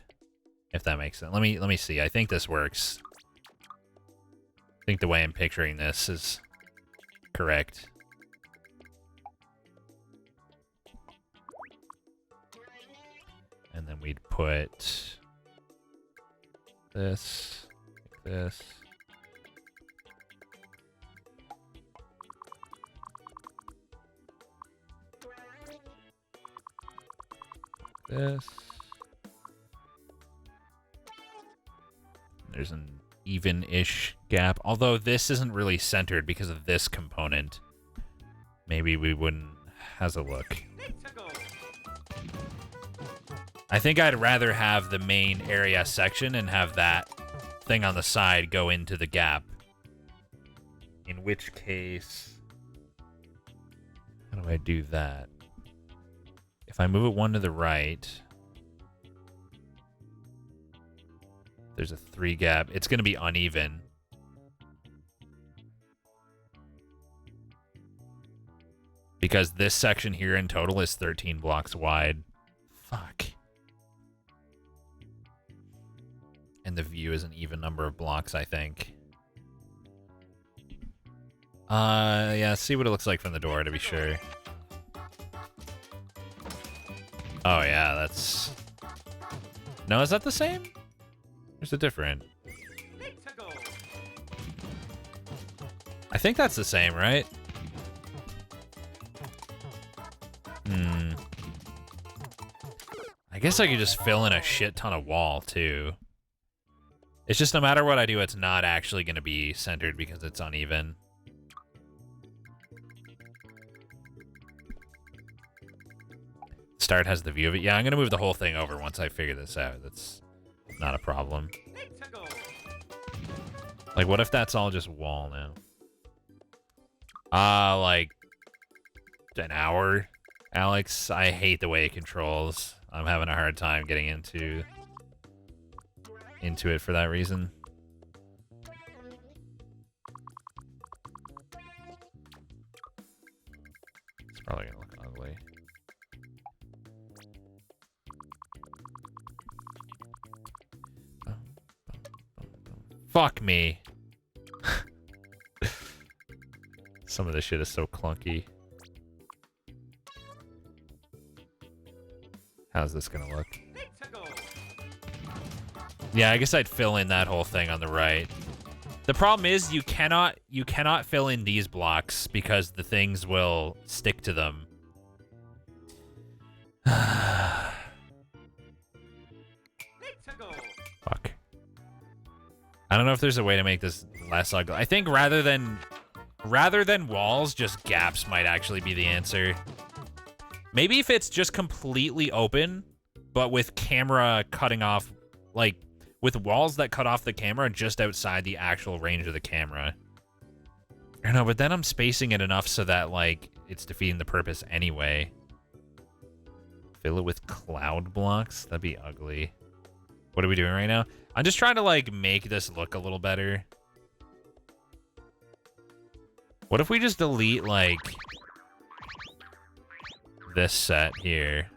If that makes sense. Let me see. I think this works. I think the way I'm picturing this is correct. And then we'd put this, like this. This. There's an even-ish gap, although this isn't really centered because of this component. Maybe we wouldn't. Has a look. I think I'd rather have the main area section and have that thing on the side go into the gap. In which case, how do I do that? If I move it 1 to the right, there's a 3 gap. It's going to be uneven. Because this section here in total is 13 blocks wide. Fuck. And the view is an even number of blocks, I think. Yeah, see what it looks like from the door to be sure. Oh, yeah, that's... No, is that the same? Or is it different? I think that's the same, right? I guess I could just fill in a shit ton of wall, too. It's just no matter what I do, it's not actually going to be centered because it's uneven. Start has the view of it. Yeah, I'm going to move the whole thing over once I figure this out. That's not a problem. Like, what if that's all just wall now? Like, an hour? Alex, I hate the way it controls. I'm having a hard time getting into it for that reason. It's probably gonna look ugly. Fuck me. Some of this shit is so clunky. How's this gonna look? Yeah, I guess I'd fill in that whole thing on the right. The problem is you cannot fill in these blocks because the things will stick to them. Fuck. I don't know if there's a way to make this less ugly. I think rather than walls, just gaps might actually be the answer. Maybe if it's just completely open, but with camera cutting off, like, with walls that cut off the camera just outside the actual range of the camera. I don't know, but then I'm spacing it enough so that, like, it's defeating the purpose anyway. Fill it with cloud blocks? That'd be ugly. What are we doing right now? I'm just trying to, like, make this look a little better. What if we just delete, like, this set here?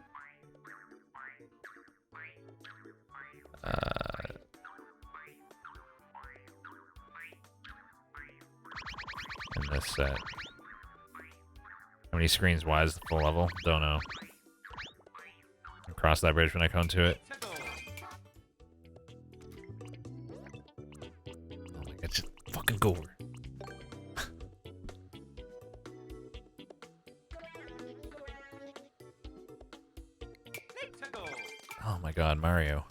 And this set. How many screens wide is the full level? Don't know. I'll cross that bridge when I come to it. Oh my god, just fucking go over. Oh my god, Mario.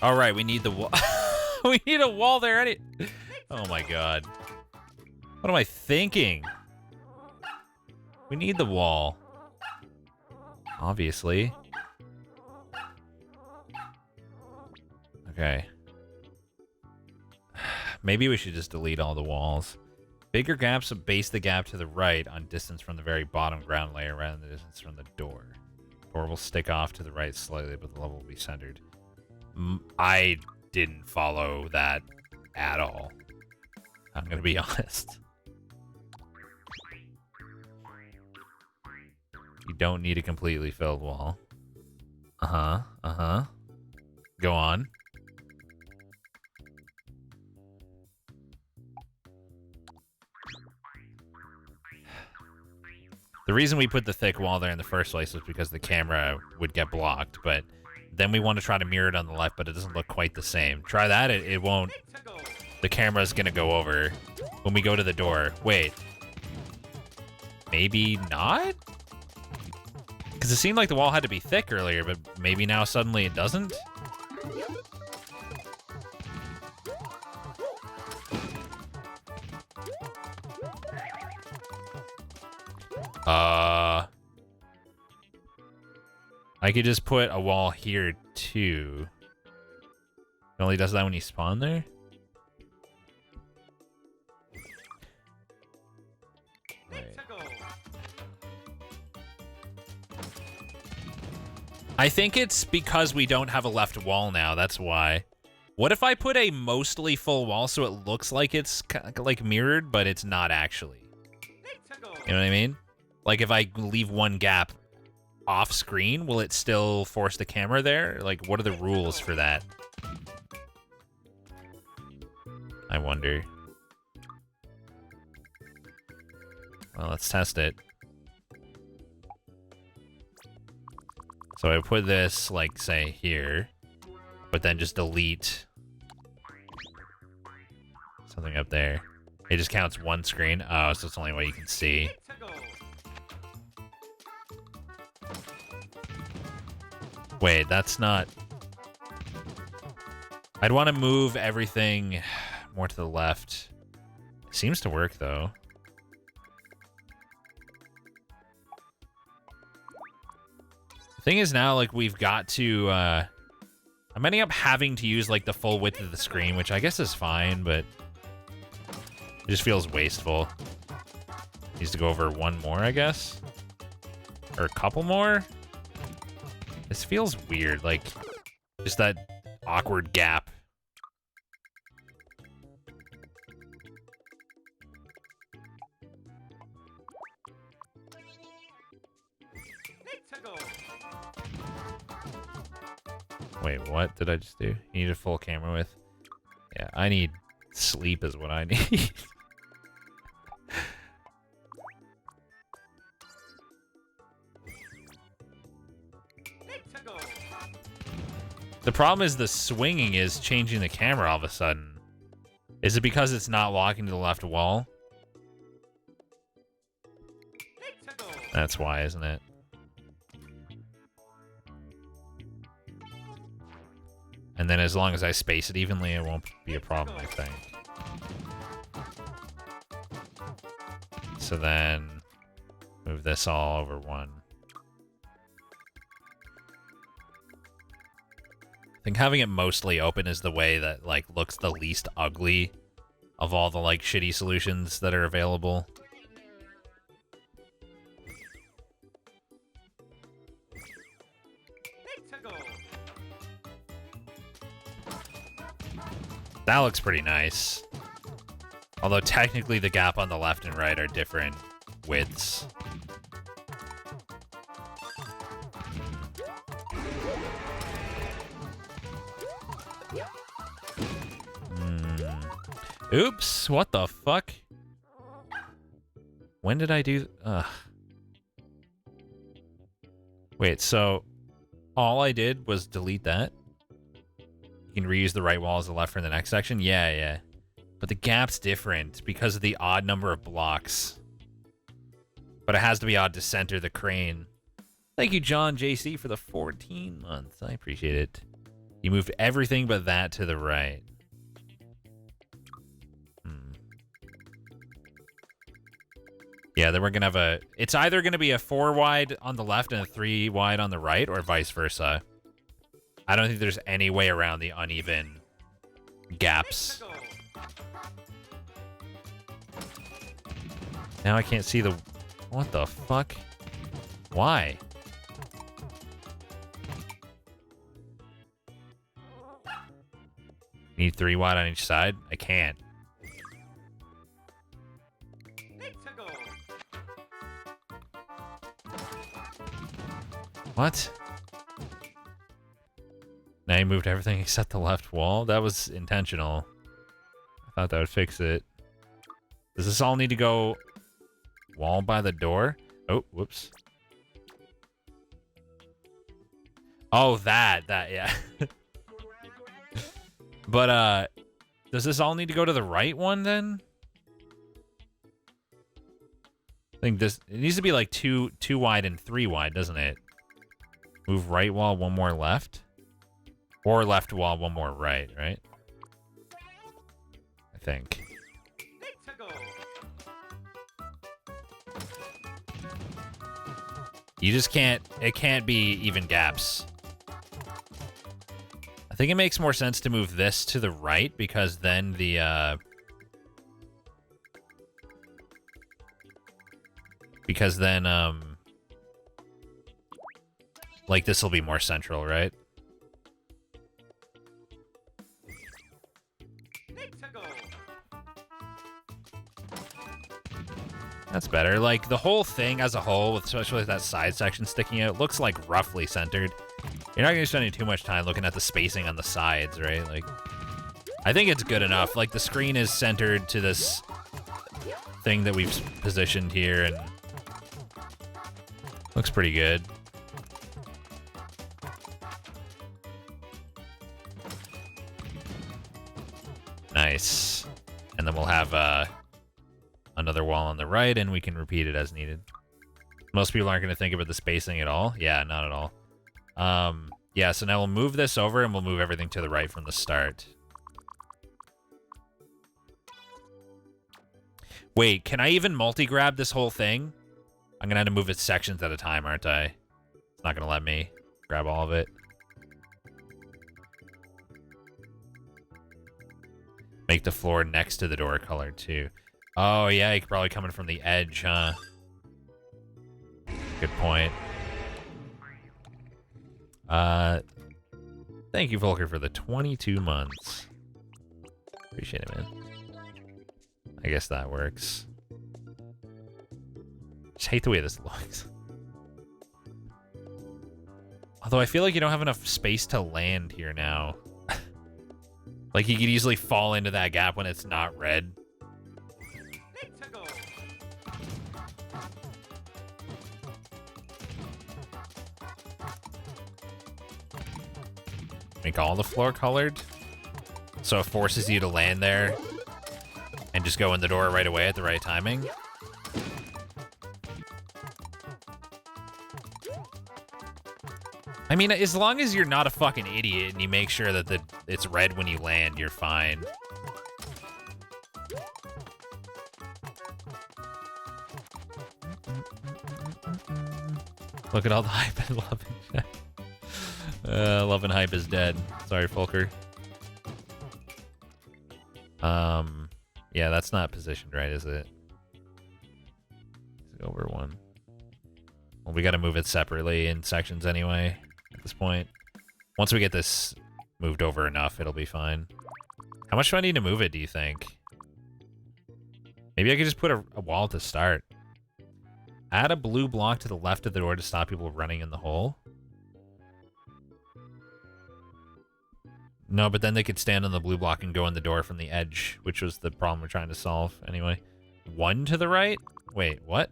Alright, we need the wall. We need a wall there. Oh my god. What am I thinking? We need the wall. Obviously. Okay. Maybe we should just delete all the walls. Bigger gaps base the gap to the right on distance from the very bottom ground layer rather than the distance from the door. Door will stick off to the right slightly, but the level will be centered. I didn't follow that at all. I'm going to be honest. You don't need a completely filled wall. Uh-huh. Uh-huh. Go on. The reason we put the thick wall there in the first place was because the camera would get blocked, but then we want to try to mirror it on the left, but it doesn't look quite the same. Try that, it won't. The camera's gonna go over when we go to the door. Wait. Maybe not? Because it seemed like the wall had to be thick earlier, but maybe now suddenly it doesn't? I could just put a wall here, too. It only does that when you spawn there? Wait. I think it's because we don't have a left wall now, that's why. What if I put a mostly full wall so it looks like it's like mirrored, but it's not actually? You know what I mean? Like if I leave one gap off screen, will it still force the camera there? Like, what are the rules for that? I wonder. Well, let's test it. So I put this, like, say, here, but then just delete something up there. It just counts one screen. Oh, so it's the only way you can see. Wait, that's not... I'd want to move everything more to the left. Seems to work, though. The thing is now, like, we've got to... I'm ending up having to use, like, the full width of the screen, which I guess is fine, but... It just feels wasteful. Needs to go over one more, I guess? Or a couple more? This feels weird, like, just that awkward gap. Wait, what did I just do? You need a full camera with? Yeah, I need sleep is what I need. The problem is the swinging is changing the camera all of a sudden. Is it because it's not locking to the left wall? That's why, isn't it? And then as long as I space it evenly, it won't be a problem, I think. So then move this all over one. I think having it mostly open is the way that, like, looks the least ugly of all the, like, shitty solutions that are available. That looks pretty nice. Although technically the gap on the left and right are different widths. Oops, what the fuck? When did I do... Wait, so all I did was delete that? You can reuse the right wall as the left for the next section? Yeah, yeah. But the gap's different because of the odd number of blocks. But it has to be odd to center the crane. Thank you, John JC, for the 14 months. I appreciate it. You moved everything but that to the right. Yeah, then we're going to have a... It's either going to be a 4 wide on the left and a 3 wide on the right, or vice versa. I don't think there's any way around the uneven gaps. Now I can't see the... What the fuck? Why? Need 3 wide on each side? I can't. What? Now you moved everything except the left wall? That was intentional. I thought that would fix it. Does this all need to go wall by the door? Oh, whoops. Oh, that, yeah. But, does this all need to go to the right one, then? I think this... It needs to be, like, 2 wide and 3 wide, doesn't it? Move right wall, 1 more left? Or left wall, 1 more right, right? I think. You just can't... It can't be even gaps. I think it makes more sense to move this to the right, because then the, because then, like, this will be more central, right? That's better. Like, the whole thing as a whole, especially with that side section sticking out, looks, like, roughly centered. You're not going to be spending too much time looking at the spacing on the sides, right? Like, I think it's good enough. Like, the screen is centered to this thing that we've positioned here, and looks pretty good. Nice. And then we'll have another wall on the right, and we can repeat it as needed. Most people aren't going to think about the spacing at all. Yeah, not at all. Yeah, so now we'll move this over, and we'll move everything to the right from the start. Wait, can I even multi-grab this whole thing? I'm going to have to move it sections at a time, aren't I? It's not going to let me grab all of it. Make the floor next to the door colored, too. Oh, yeah, you could probably come in from the edge, huh? Good point. Thank you, Volker, for the 22 months. Appreciate it, man. I guess that works. Just hate the way this looks. Although I feel like you don't have enough space to land here now. Like, you could easily fall into that gap when it's not red. Make all the floor colored, so it forces you to land there and just go in the door right away at the right timing. I mean, as long as you're not a fucking idiot and you make sure that it's red when you land, you're fine. Look at all the hype and love and love and hype is dead. Sorry, Folker. Yeah, that's not positioned right, is it? Let's go over one. Well, we got to move it separately in sections anyway at this point. Once we get this moved over enough, it'll be fine. How much do I need to move it, do you think? Maybe I could just put a wall to start. Add a blue block to the left of the door to stop people running in the hole. No, but then they could stand on the blue block and go in the door from the edge, which was the problem we're trying to solve anyway. 1 to the right? Wait, what?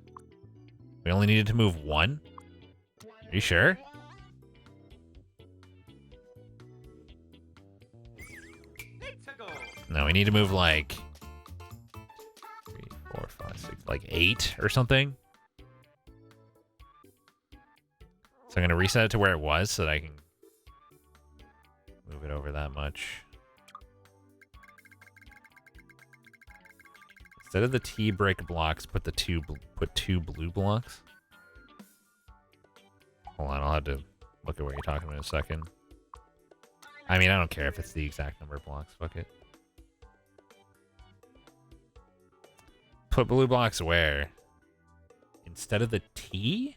We only needed to move 1? Are you sure? No, we need to move like 3, 4, 5, 6, like 8 or something. So I'm going to reset it to where it was so that I can move it over that much. Instead of the T brick blocks, put two blue blocks. Hold on, I'll have to look at what you're talking about in a second. I mean, I don't care if it's the exact number of blocks. Fuck it. Put blue blocks where? Instead of the T?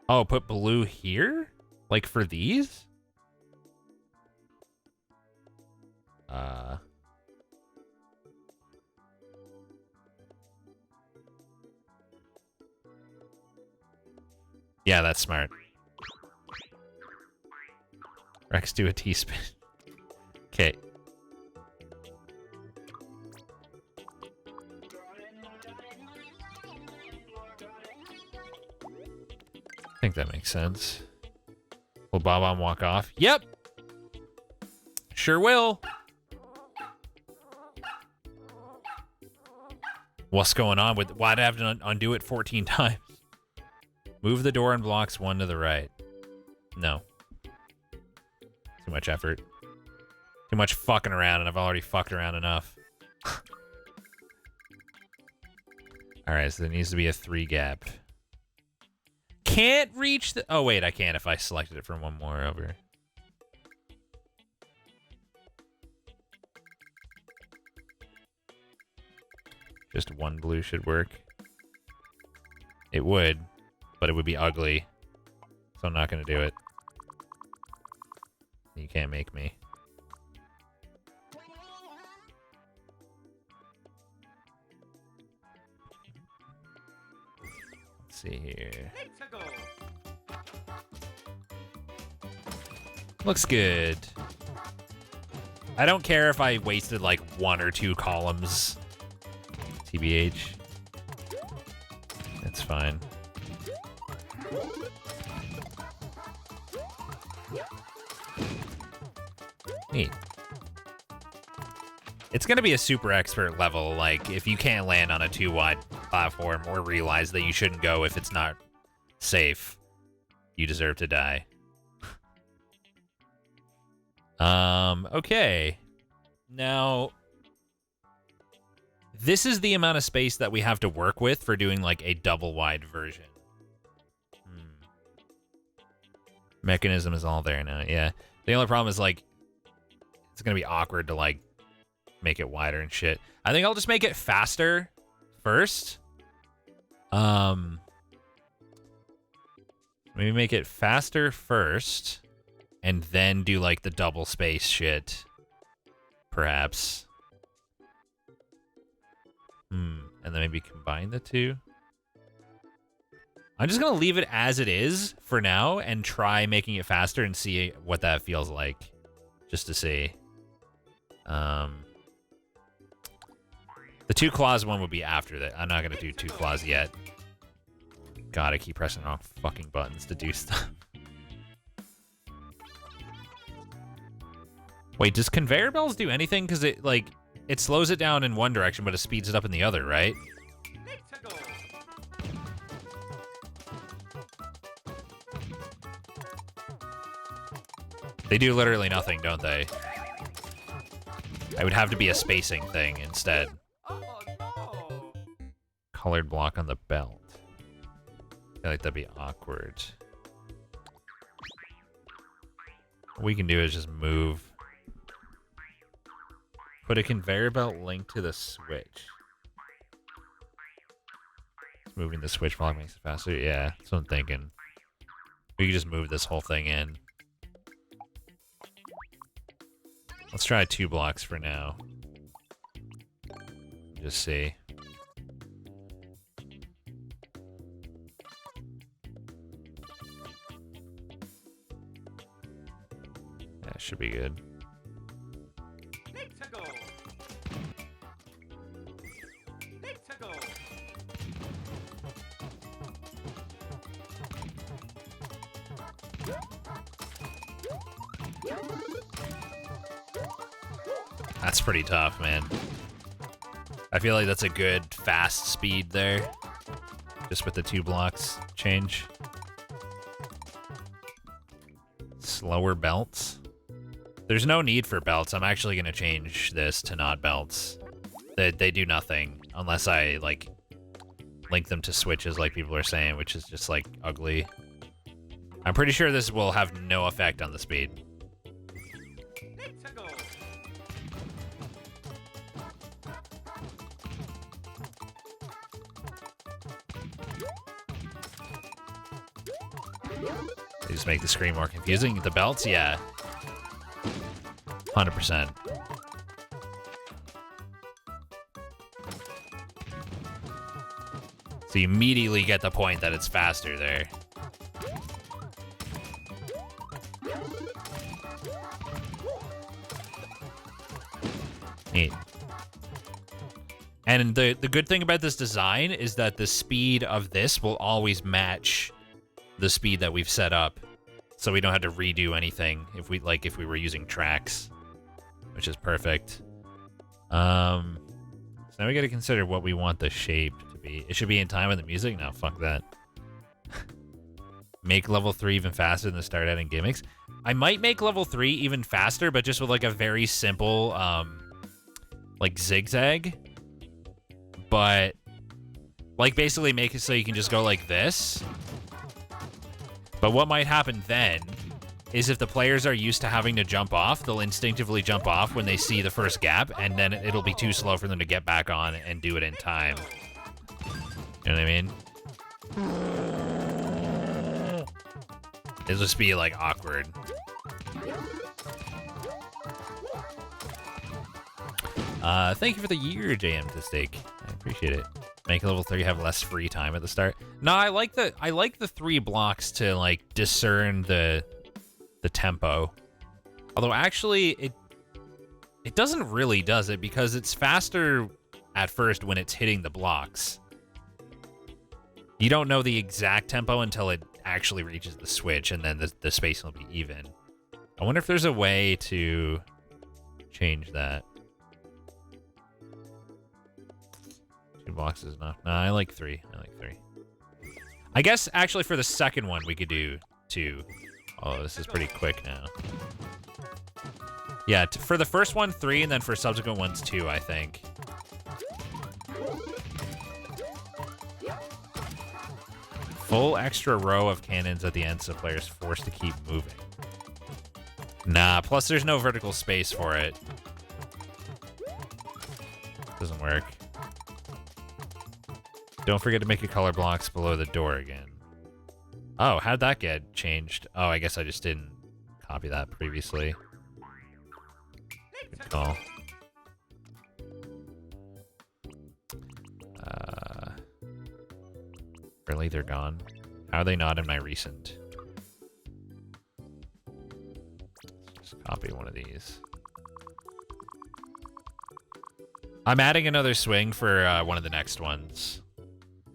Oh, put blue here? Like for these? Yeah, that's smart. Rex, do a T-spin. Okay. I think that makes sense. Will Bob-omb walk off? Yep! Sure will. What's going on with... Why'd I have to undo it 14 times? Move the door and blocks one to the right. No. Too much effort. Too much fucking around, and I've already fucked around enough. Alright, so there needs to be a 3 gap. Can't reach the... Oh, wait, I can if I selected it from one more over. Just one blue should work. It would, but it would be ugly. So I'm not going to do it. You can't make me. Let's see here. Looks good. I don't care if I wasted like 1 or 2 columns. TBH. It's fine. Neat. It's gonna be a super expert level, like, if you can't land on a 2-wide platform or realize that you shouldn't go if it's not safe, you deserve to die. Okay. Now, this is the amount of space that we have to work with for doing, like, a double-wide version. Mechanism is all there now, yeah. The only problem is, like, it's gonna be awkward to, like, make it wider and shit. I think I'll just make it faster first. Maybe make it faster first, and then do, like, the double space shit. Perhaps. And then maybe combine the two. I'm just gonna leave it as it is for now and try making it faster and see what that feels like. Just to see. The 2 claws one would be after that. I'm not gonna do 2 claws yet. God, I keep pressing the wrong fucking buttons to do stuff. Wait, does conveyor belts do anything? Because it, like, it slows it down in one direction, but it speeds it up in the other, right? They do literally nothing, don't they? I would have to be a spacing thing instead. Oh, no. Colored block on the belt. I feel like that'd be awkward. What we can do is just move. Put a conveyor belt linked to the switch. Moving the switch block makes it faster. Yeah, that's what I'm thinking. We can just move this whole thing in. Let's try 2 blocks for now. Just see. That should be good. That's pretty tough, man. I feel like that's a good fast speed there. Just with the 2 blocks change. Slower belts. There's no need for belts. I'm actually going to change this to not belts. They do nothing unless I, like, link them to switches like people are saying, which is just, like, ugly. I'm pretty sure this will have no effect on the speed. They just make the screen more confusing. The belts, yeah. 100%. So you immediately get the point that it's faster there. Neat. And the good thing about this design is that the speed of this will always match the speed that we've set up. So we don't have to redo anything if we were using tracks, which is perfect. So now we got to consider what we want the shape to be. It should be in time with the music? No, fuck that. Make level 3 even faster than the start adding gimmicks. I might make level 3 even faster, but just with like a very simple like zigzag. But like basically make it so you can just go like this. But what might happen then is if the players are used to having to jump off, they'll instinctively jump off when they see the first gap, and then it'll be too slow for them to get back on and do it in time. You know what I mean? It'll just be, like, awkward. Thank you for the year, JM to Stake. I appreciate it. Make level 3 have less free time at the start. No, I like the 3 blocks to like discern the tempo. Although actually it doesn't really, does it? Because it's faster at first when it's hitting the blocks. You don't know the exact tempo until it actually reaches the switch, and then the space will be even. I wonder if there's a way to change that. 2 blocks is enough. No, I like 3. I guess actually for the second one we could do 2. Oh, this is pretty quick now. Yeah, for the first one 3, and then for subsequent ones 2, I think. Full extra row of cannons at the end so players forced to keep moving. Nah, plus there's no vertical space for it. Doesn't work. Don't forget to make your color blocks below the door again. Oh, how'd that get changed? Oh, I guess I just didn't copy that previously. Good call. Really, they're gone? How are they not in my recent? Let's just copy one of these. I'm adding another swing for one of the next ones.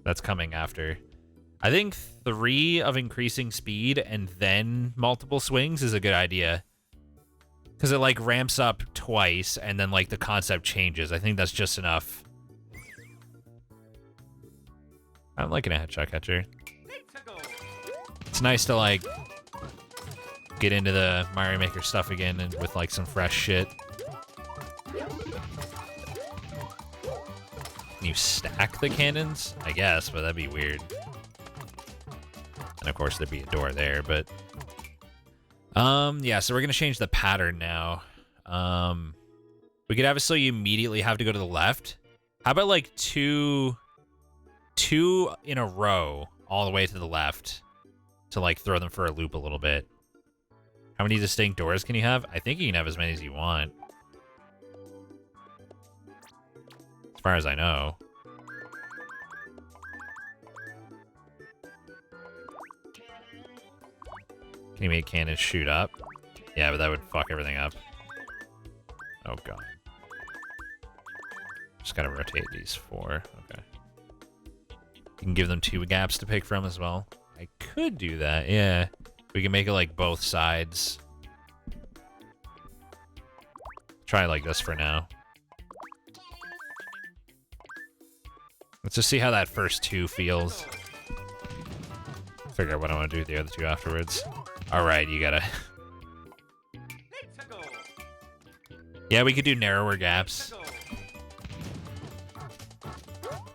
That's coming after. I think 3 of increasing speed and then multiple swings is a good idea. Because it like ramps up twice and then like the concept changes. I think that's just enough. I'm liking a headshot catcher. It's nice to like get into the Mario Maker stuff again and with like some fresh shit. Can you stack the cannons? I guess, but that'd be weird. And of course there'd be a door there, but yeah, so we're gonna change the pattern now. We could have it so you immediately have to go to the left. How about like two in a row all the way to the left to like throw them for a loop a little bit. How many distinct doors can you have? I think you can have as many as you want. As far as I know. Can you make cannons shoot up? Yeah, but that would fuck everything up. Oh god. Just gotta rotate these 4. Okay. You can give them 2 gaps to pick from as well. I could do that, yeah. We can make it like both sides. Try it like this for now. Let's just see how that first 2 feels. Figure out what I want to do with the other 2 afterwards. Alright, you gotta... Yeah, we could do narrower gaps.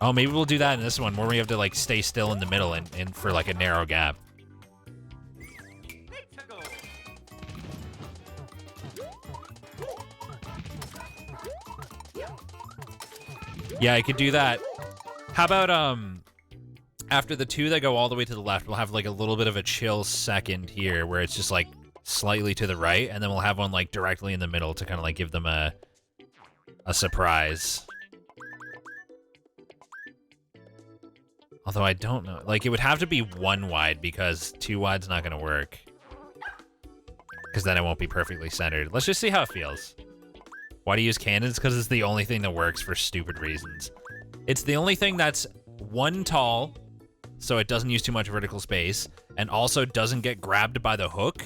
Oh, maybe we'll do that in this one, where we have to, like, stay still in the middle and for, like, a narrow gap. Yeah, I could do that. How about, after the two that go all the way to the left, we'll have like a little bit of a chill second here where it's just like slightly to the right, and then we'll have one like directly in the middle to kind of like give them a surprise. Although I don't know. Like, it would have to be one wide because two wide's not going to work. Because then it won't be perfectly centered. Let's just see how it feels. Why do you use cannons? Because it's the only thing that works for stupid reasons. It's the only thing that's one tall, so it doesn't use too much vertical space, and also doesn't get grabbed by the hook,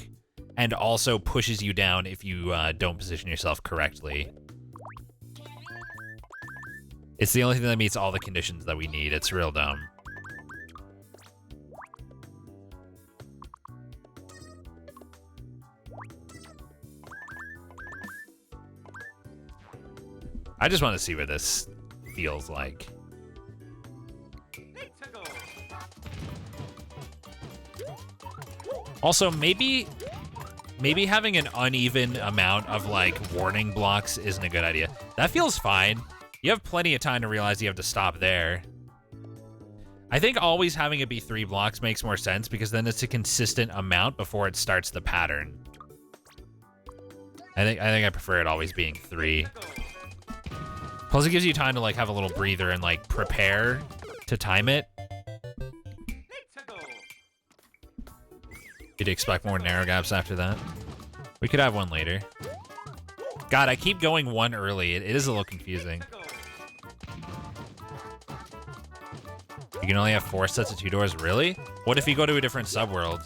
and also pushes you down if you don't position yourself correctly. It's the only thing that meets all the conditions that we need. It's real dumb. I just want to see what this feels like. Also, maybe having an uneven amount of, like, warning blocks isn't a good idea. That feels fine. You have plenty of time to realize you have to stop there. I think always having it be 3 blocks makes more sense because then it's a consistent amount before it starts the pattern. I think I prefer it always being 3. Plus, it gives you time to, like, have a little breather and, like, prepare to time it. You'd expect more narrow gaps after that. We could have one later. God, I keep going one early. It is a little confusing. You can only have 4 sets of 2 doors? Really? What if you go to a different subworld?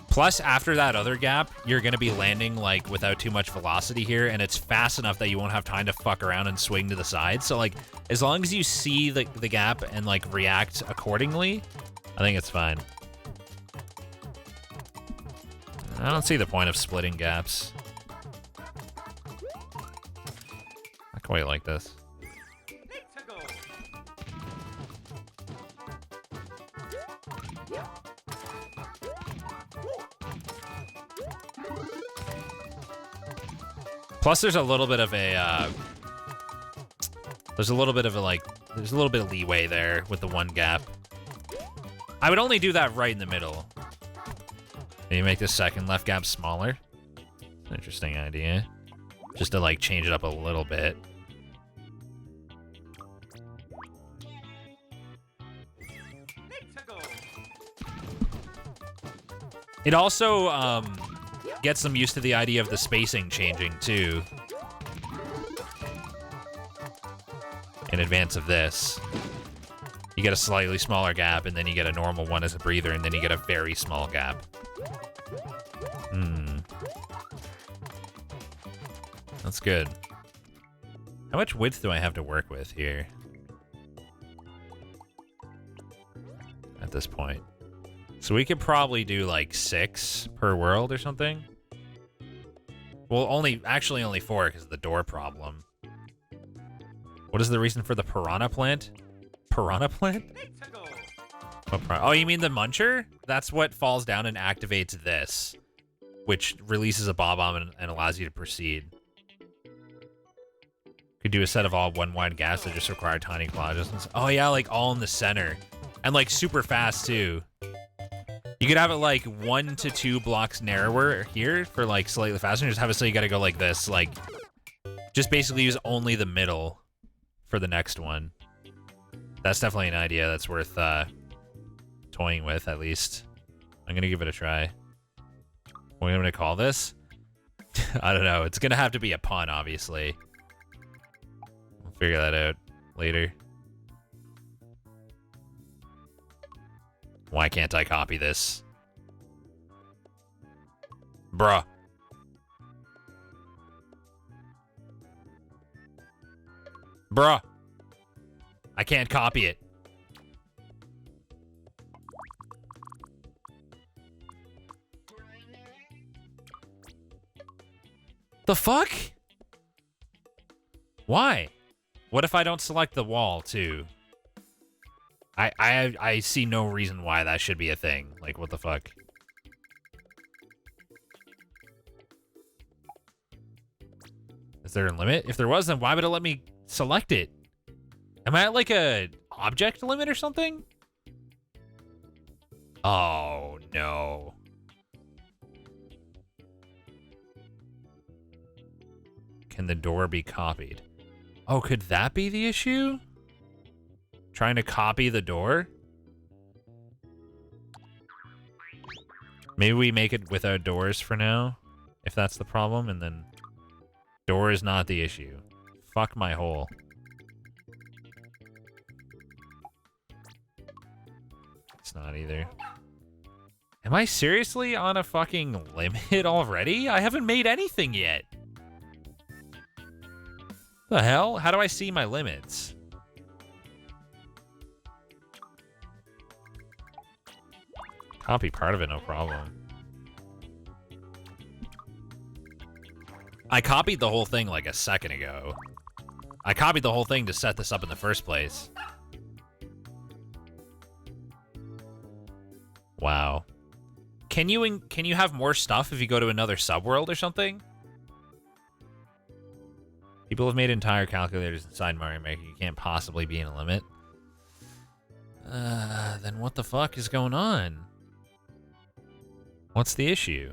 Plus, after that other gap, you're going to be landing, like, without too much velocity here, and it's fast enough that you won't have time to fuck around and swing to the side. So, like, as long as you see the gap and, like, react accordingly, I think it's fine. I don't see the point of splitting gaps. Not quite like this. Plus, there's a little bit of a, there's a little bit of leeway there with the one gap. I would only do that right in the middle. Maybe make the second left gap smaller. Interesting idea. Just to, like, change it up a little bit. It also, gets them used to the idea of the spacing changing, too. In advance of this. You get a slightly smaller gap, and then you get a normal one as a breather, and then you get a very small gap. That's good. How much width do I have to work with here? At this point. So we could probably do, like, 6 per world or something. Well, actually only 4 because of the door problem. What is the reason for the piranha plant? Piranha plant? Oh, you mean the muncher? That's what falls down and activates this, which releases a Bob-omb and allows you to proceed. Could do a set of all one wide gaps that just require tiny claw adjustments. Oh yeah, like all in the center. And like super fast too. You could have it like 1 to 2 blocks narrower here for like slightly faster. Just have it so you gotta go like this. Like, just basically use only the middle for the next one. That's definitely an idea that's worth toying with, at least. I'm gonna give it a try. What am I gonna call this? I don't know. It's gonna have to be a pun, obviously. We'll figure that out later. Why can't I copy this? Bruh. Bruh. I can't copy it. The fuck? Why? What if I don't select the wall, too? I see no reason why that should be a thing. Like, what the fuck? Is there a limit? If there was, then why would it let me select it? Am I at like a object limit or something? Oh, no. Can the door be copied? Oh, could that be the issue? Trying to copy the door? Maybe we make it without doors for now, if that's the problem, and then door is not the issue. Fuck my hole. It's not either. Am I seriously on a fucking limit already? I haven't made anything yet. The hell? How do I see my limits? Copy part of it, no problem. I copied the whole thing like a second ago. I copied the whole thing to set this up in the first place. Wow. Can you have more stuff if you go to another subworld or something? People have made entire calculators inside Mario Maker. You can't possibly be in a limit. Then what the fuck is going on? What's the issue?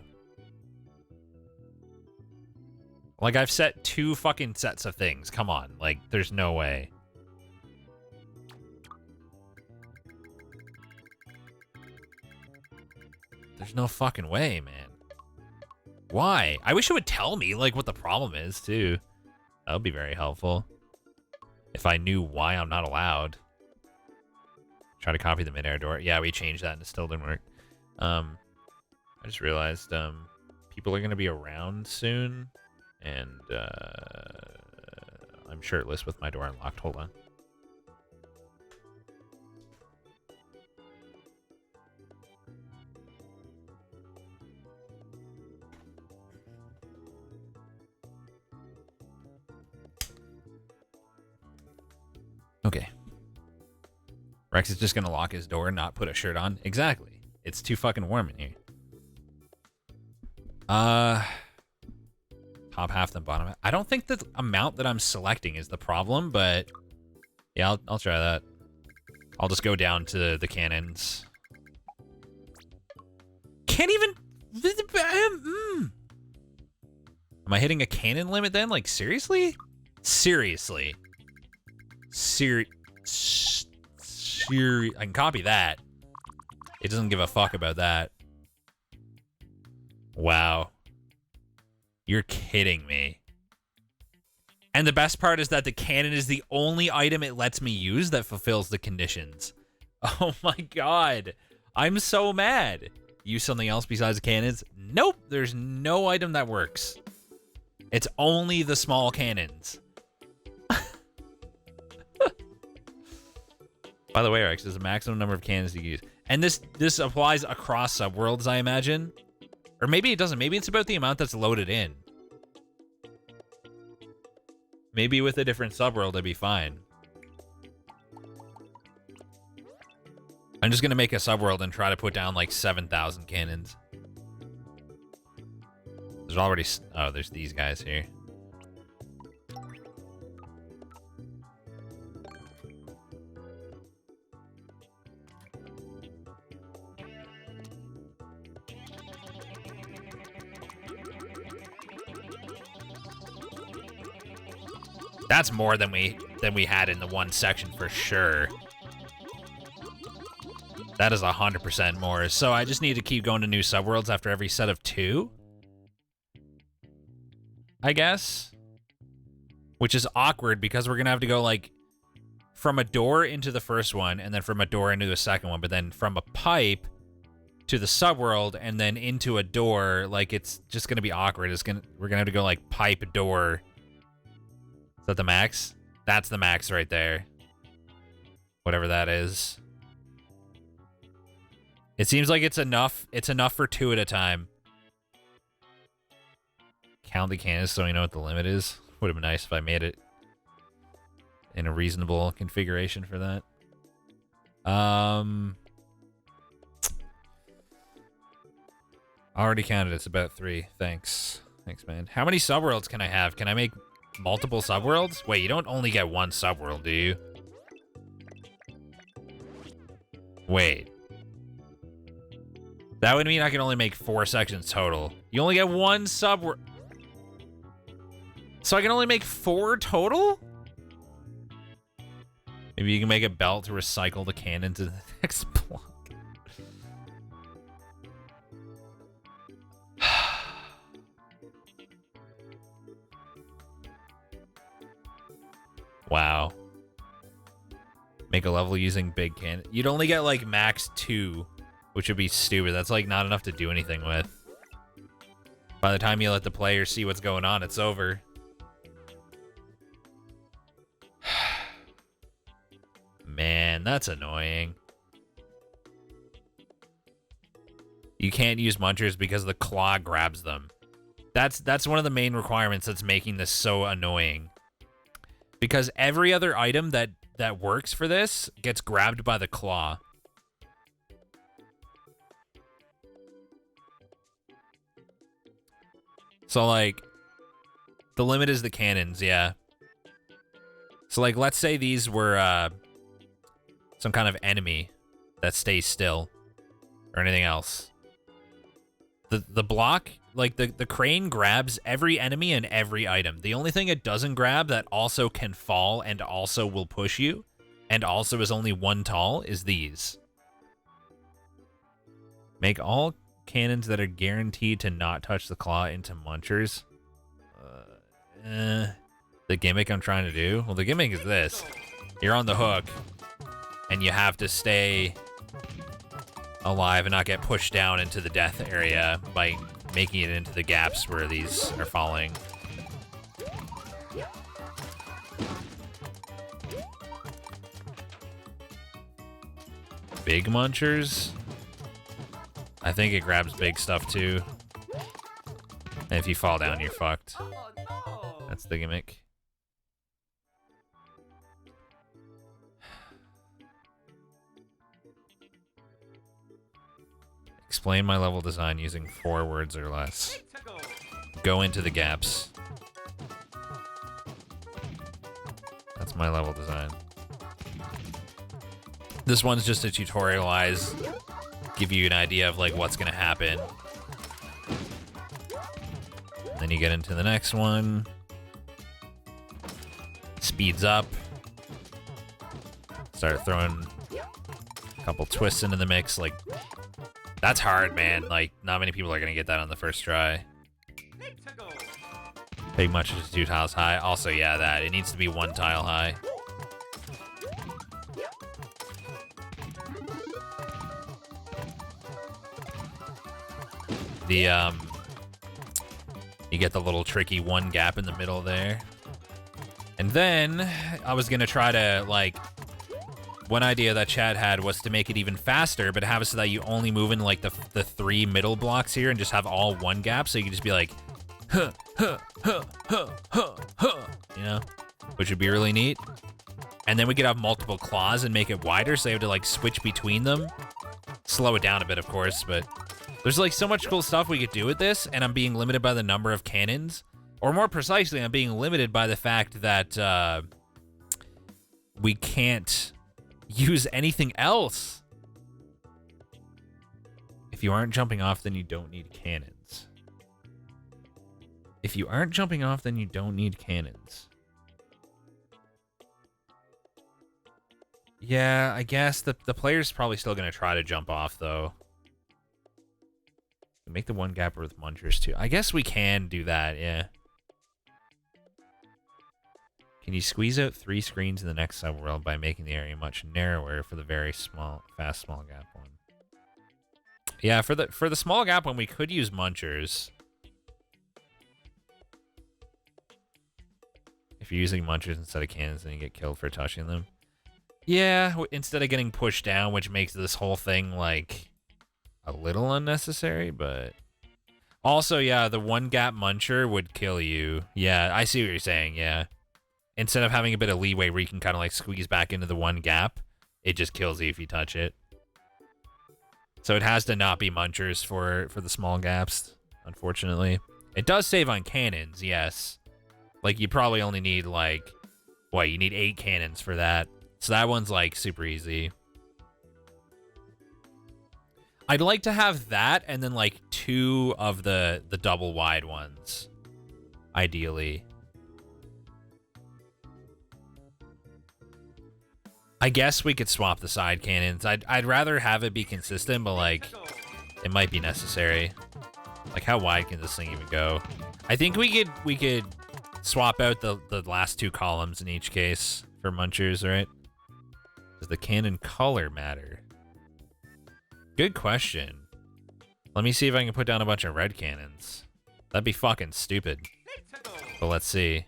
Like, I've set 2 fucking sets of things. Come on. Like, there's no way. There's no fucking way, man. Why? I wish it would tell me, like, what the problem is, too. That would be very helpful. If I knew why I'm not allowed. Try to copy the mid-air door. Yeah, we changed that and it still didn't work. I just realized people are going to be around soon. And I'm shirtless with my door unlocked. Hold on. Okay. Rex is just going to lock his door and not put a shirt on. Exactly. It's too fucking warm in here. Top half, then bottom half. I don't think the amount that I'm selecting is the problem, but yeah, I'll try that. I'll just go down to the cannons. Can't even... Am I hitting a cannon limit then? Like, seriously? Seriously. I can copy that. It doesn't give a fuck about that. Wow. You're kidding me. And the best part is that the cannon is the only item it lets me use that fulfills the conditions. Oh my god. I'm so mad. Use something else besides the cannons? Nope. There's no item that works. It's only the small cannons. By the way, Rex, there's a maximum number of cannons you can use. And this applies across subworlds, I imagine. Or maybe it doesn't. Maybe it's about the amount that's loaded in. Maybe with a different subworld, it'd be fine. I'm just going to make a subworld and try to put down like 7,000 cannons. There's already... Oh, there's these guys here. That's more than we had in the one section for sure. That is 100% more. So I just need to keep going to new subworlds after every set of 2. I guess. Which is awkward because we're going to have to go like from a door into the first one and then from a door into the second one, but then from a pipe to the subworld and then into a door. Like, it's just going to be awkward. We're going to have to go like pipe, door. Is that the max? That's the max right there. Whatever that is. It seems like it's enough. It's enough for 2 at a time. Count the cannons so we know what the limit is. Would have been nice if I made it in a reasonable configuration for that. Already counted. It's about 3. Thanks. Thanks, man. How many subworlds can I have? Can I make multiple subworlds? Wait, you don't only get one subworld, do you? Wait. That would mean I can only make 4 sections total. You only get one subworld. So I can only make 4 total? Maybe you can make a belt to recycle the cannon to the next block. Wow. Make a level using big cannon. You'd only get like max 2, which would be stupid. That's like not enough to do anything with. By the time you let the player see what's going on, it's over. Man, that's annoying. You can't use munchers because the claw grabs them. That's one of the main requirements that's making this so annoying. Because every other item that works for this gets grabbed by the claw. So, like, the limit is the cannons, yeah. So, like, let's say these were some kind of enemy that stays still or anything else. The block, like, the crane grabs every enemy and every item. The only thing it doesn't grab that also can fall and also will push you and also is only 1 tall is these. Make all cannons that are guaranteed to not touch the claw into munchers. The gimmick I'm trying to do? Well, the gimmick is this. You're on the hook, and you have to stay alive and not get pushed down into the death area by making it into the gaps where these are falling. Big munchers? I think it grabs big stuff too. And if you fall down, you're fucked. Oh, no. That's the gimmick. Explain my level design using 4 words or less. Go into the gaps. That's my level design. This one's just to tutorialize, give you an idea of like what's gonna happen. And then you get into the next one. Speeds up. Start throwing a couple twists into the mix. Like, that's hard, man. Like, not many people are gonna get that on the first try. Big munchers is 2 tiles high. Also, yeah, that. It needs to be 1 tile high. The, you get the little tricky 1 gap in the middle there. And then, I was gonna try to, like, one idea that Chad had was to make it even faster, but have it so that you only move in, like, the 3 middle blocks here and just have all 1 gap, so you can just be like, huh, huh, huh, huh, huh, huh, you know? Which would be really neat. And then we could have multiple claws and make it wider, so you have to, like, switch between them. Slow it down a bit, of course, but there's, like, so much cool stuff we could do with this, and I'm being limited by the number of cannons. Or more precisely, I'm being limited by the fact that we can't use anything else. If you aren't jumping off, then you don't need cannons. If you aren't jumping off, then you don't need cannons. Yeah, I guess the player's probably still going to try to jump off, though. Make the 1 gap with munchers, too. I guess we can do that, yeah. Can you squeeze out 3 screens in the next subworld by making the area much narrower for the very small gap one? Yeah, for the small gap one, we could use munchers. If you're using munchers instead of cannons, then you get killed for touching them. Yeah, instead of getting pushed down, which makes this whole thing, like, a little unnecessary, but... Also, yeah, the 1 gap muncher would kill you. Yeah, I see what you're saying, yeah. Instead of having a bit of leeway where you can kind of, like, squeeze back into the 1 gap, it just kills you if you touch it. So it has to not be munchers for the small gaps, unfortunately. It does save on cannons, yes. Like, you probably only need, like, what, you need 8 cannons for that. So that one's, like, super easy. I'd like to have that and then, like, 2 of the double wide ones, ideally. I guess we could swap the side cannons. I'd rather have it be consistent, but, like, it might be necessary. Like, how wide can this thing even go? I think we could swap out the last 2 columns in each case for munchers, right? Does the cannon color matter? Good question. Let me see if I can put down a bunch of red cannons. That'd be fucking stupid. But let's see.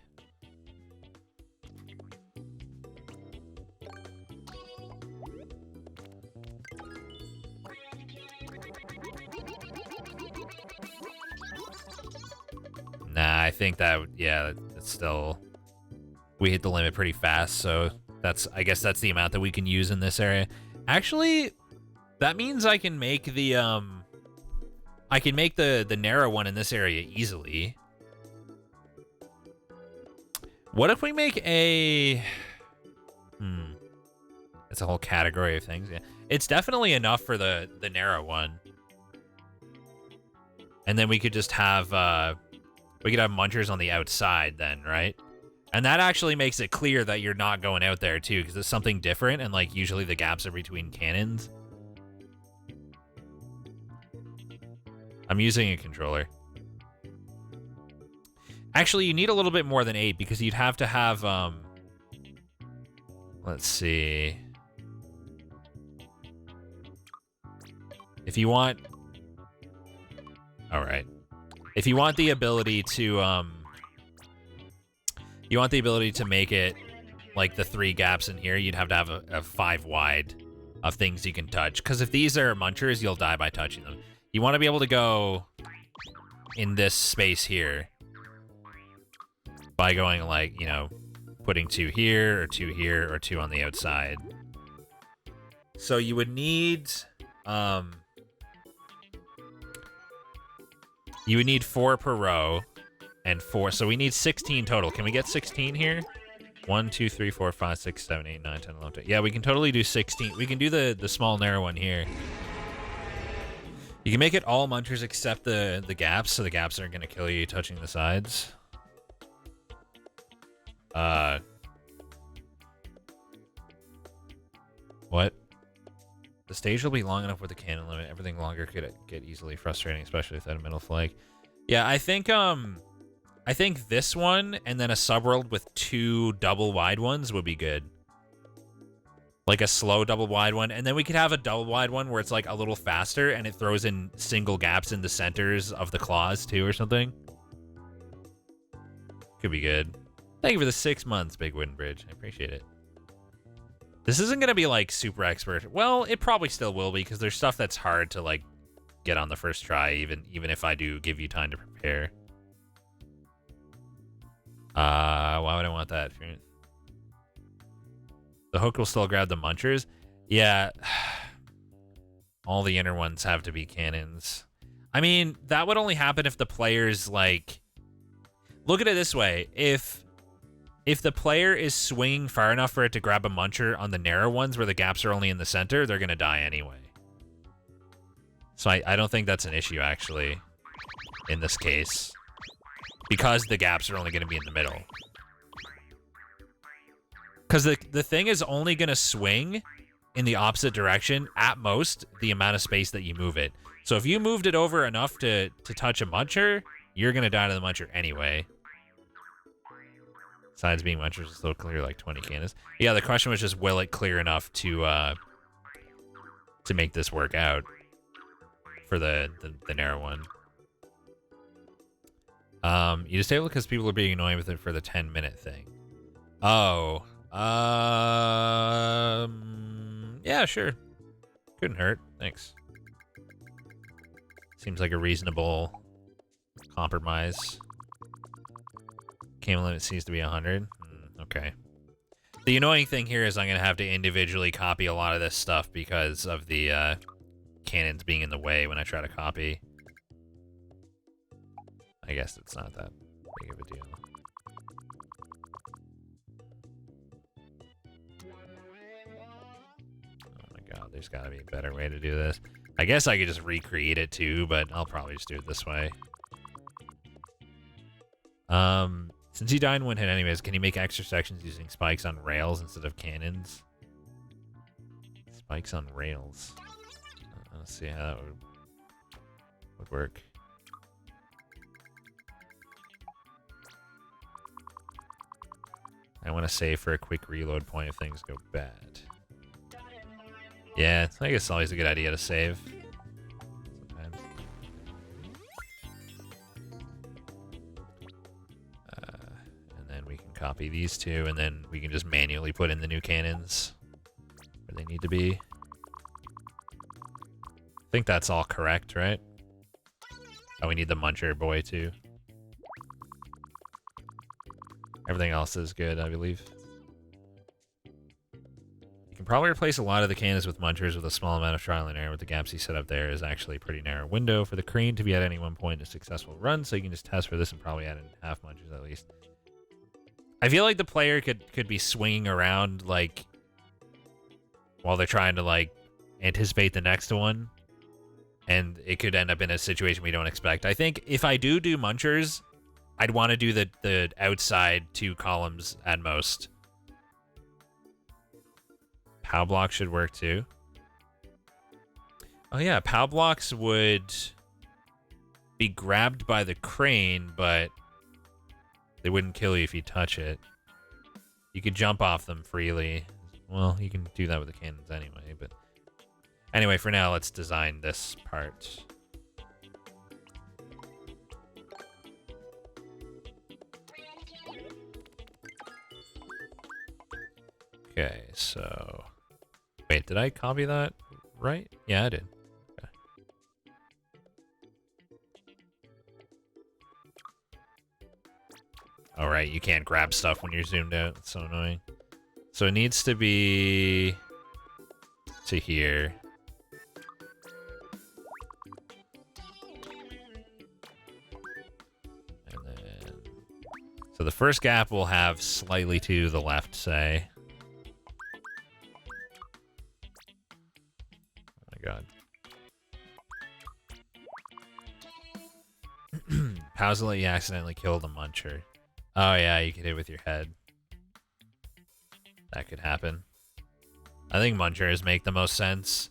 Nah, I think that, yeah, it's still... We hit the limit pretty fast, so I guess that's the amount that we can use in this area. Actually, that means I can make the, the narrow one in this area easily. What if we make a... It's a whole category of things, yeah. It's definitely enough for the narrow one. And then we could just have, we could have munchers on the outside then, right? And that actually makes it clear that you're not going out there, too, because it's something different, and, like, usually the gaps are between cannons. I'm using a controller. Actually, you need a little bit more than 8, because you'd have to have, let's see. If you want... Alright. If you want the ability to, you want the ability to make it like the 3 gaps in here, you'd have to have a 5 wide of things you can touch. Because if these are munchers, you'll die by touching them. You want to be able to go in this space here by going like, you know, putting 2 here, or 2 here, or 2 on the outside. So you would need, you would need 4 per row. And 4, so we need 16 total. Can we get 16 here? 1, 2, 3, 4, 5, 6, 7, 8, 9, 10, 11, 12. Yeah, we can totally do 16. We can do the small narrow one here. You can make it all munchers except the gaps, so the gaps aren't going to kill you touching the sides. What? The stage will be long enough with the cannon limit. Everything longer could get easily frustrating, especially without a middle flag. Yeah, I think this one and then a subworld with 2 double wide ones would be good. Like a slow double wide one, and then we could have a double wide one where it's like a little faster and it throws in single gaps in the centers of the claws too or something. Could be good. Thank you for the 6 months, Big Wooden Bridge. I appreciate it. This isn't gonna be like super expert. Well, it probably still will be because there's stuff that's hard to like get on the first try, even if I do give you time to prepare. Why would I want that? The hook will still grab the munchers. Yeah. All the inner ones have to be cannons. I mean, that would only happen if the player's like... Look at it this way. If the player is swinging far enough for it to grab a muncher on the narrow ones where the gaps are only in the center, they're going to die anyway. So I don't think that's an issue, actually, in this case. Because the gaps are only going to be in the middle. Because the thing is only going to swing in the opposite direction, at most, the amount of space that you move it. So if you moved it over enough to touch a muncher, you're going to die to the muncher anyway. Sides being munchers will still clear like 20 cannons. Yeah, the question was just, will it clear enough to make this work out for the narrow one? You disable it because people are being annoying with it for the 10-minute thing. Oh. Yeah, sure. Couldn't hurt. Thanks. Seems like a reasonable compromise. Cam limit seems to be 100. Okay. The annoying thing here is I'm going to have to individually copy a lot of this stuff because of the cannons being in the way when I try to copy. I guess it's not that big of a deal. There's got to be a better way to do this. I guess I could just recreate it too, but I'll probably just do it this way. Since you die in one hit anyways, can you make extra sections using spikes on rails instead of cannons? Spikes on rails. Let's see how that would work. I want to save for a quick reload point if things go bad. Yeah, I guess it's always a good idea to save. Sometimes. And then we can copy these two, and then we can just manually put in the new cannons where they need to be. I think that's all correct, right? Oh, we need the Muncher boy too. Everything else is good, I believe. You can probably replace a lot of the cannons with Munchers with a small amount of trial and error. With the gaps you set up there is actually a pretty narrow window for the crane to be at any one point in a successful run, so you can just test for this and probably add in half Munchers at least. I feel like the player could be swinging around, like, while they're trying to, like, anticipate the next one, and it could end up in a situation we don't expect. I think if I do Munchers, I'd want to do the outside 2 columns at most. POW block should work too. Oh yeah, POW blocks would be grabbed by the crane, but they wouldn't kill you if you touch it. You could jump off them freely. Well, you can do that with the cannons anyway, but anyway, for now, let's design this part. Okay, so... Wait, did I copy that right? Yeah, I did. Okay. Alright, you can't grab stuff when you're zoomed out. It's so annoying. So it needs to be... to here. And then... So the first gap will have slightly to the left, say. God. How's it let you accidentally kill the Muncher? Oh yeah, you could hit with your head. That could happen. I think Munchers make the most sense.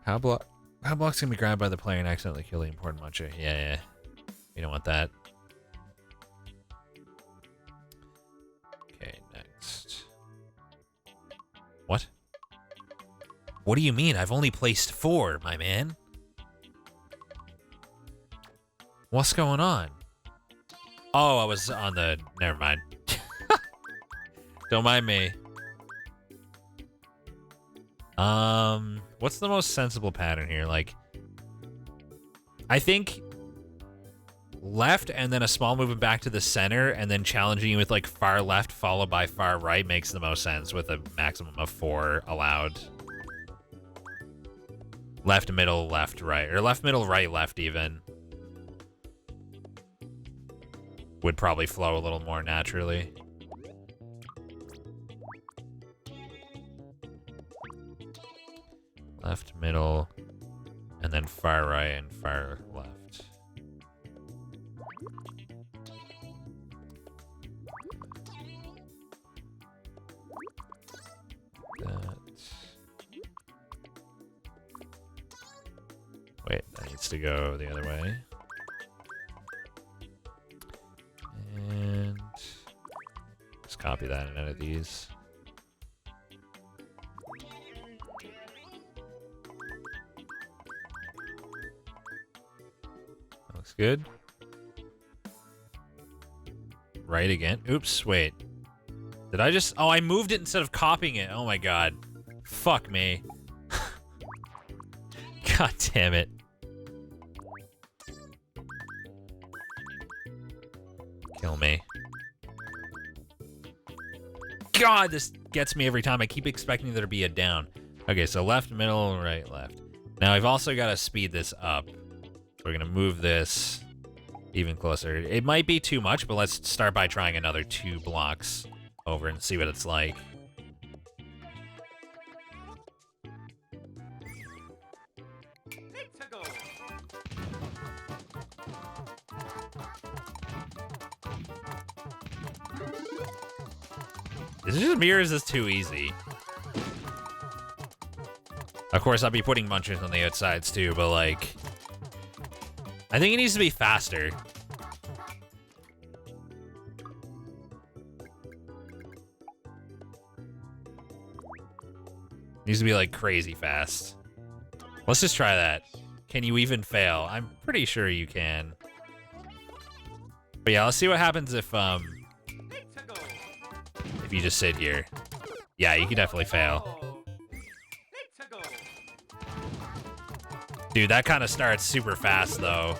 How blocks can be grabbed by the player and accidentally kill the important Muncher. Yeah. You don't want that. Okay, next. What? What do you mean? I've only placed 4, my man. What's going on? Oh, I was on the... Never mind. Don't mind me. What's the most sensible pattern here? Like, I think left and then a small movement back to the center and then challenging you with like far left followed by far right makes the most sense with a maximum of 4 allowed. Left, middle, left, right. Or left, middle, right, left even. Would probably flow a little more naturally. Left, middle, and then far right and far left. Wait, that needs to go the other way. And just copy that and edit these. Looks good. Right again. Oops, wait. Did I just... Oh, I moved it instead of copying it. Oh my god. Fuck me. God damn it. Kill me. God, this gets me every time. I keep expecting there to be a down. Okay, so left, middle, right, left. Now, I've also got to speed this up. We're going to move this even closer. It might be too much, but let's start by trying another 2 blocks over and see what it's like. Is it just me or is this too easy? Of course, I'll be putting munchers on the outsides too, but like... I think it needs to be faster. Needs to be like crazy fast. Let's just try that. Can you even fail? I'm pretty sure you can. But yeah, let's see what happens if you just sit here. Yeah, you can definitely fail. Dude, that kind of starts super fast, though.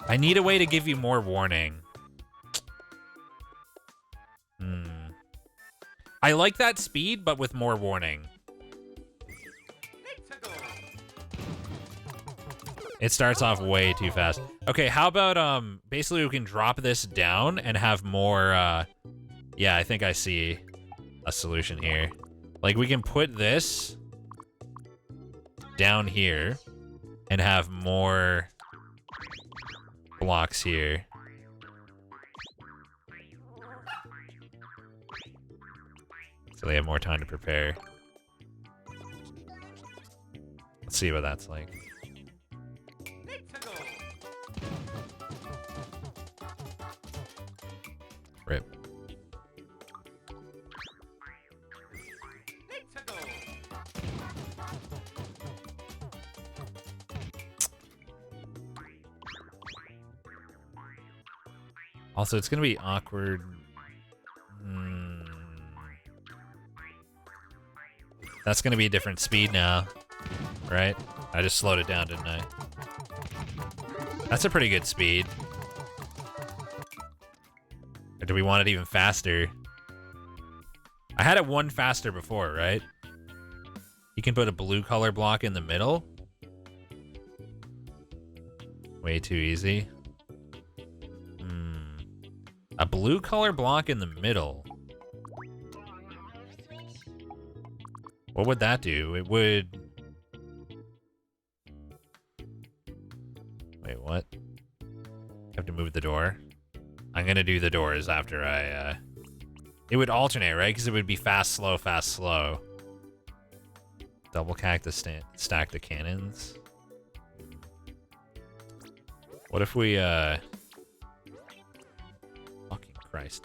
I need a way to give you more warning. I like that speed, but with more warning. It starts off way too fast. Okay, how about, basically we can drop this down and have more, yeah, I think I see a solution here. Like, we can put this down here and have more blocks here. So they have more time to prepare. Let's see what that's like. Rip. Also, it's gonna be awkward. That's gonna be a different speed now, right? I just slowed it down, didn't I? That's a pretty good speed. Or do we want it even faster? I had it one faster before, right? You can put a blue color block in the middle. Way too easy. A blue color block in the middle. What would that do? It would... Wait, what? Have to move the door? I'm gonna do the doors after I, It would alternate, right? Because it would be fast, slow, fast, slow. Double cactus stack the cannons. What if we, Fucking Christ.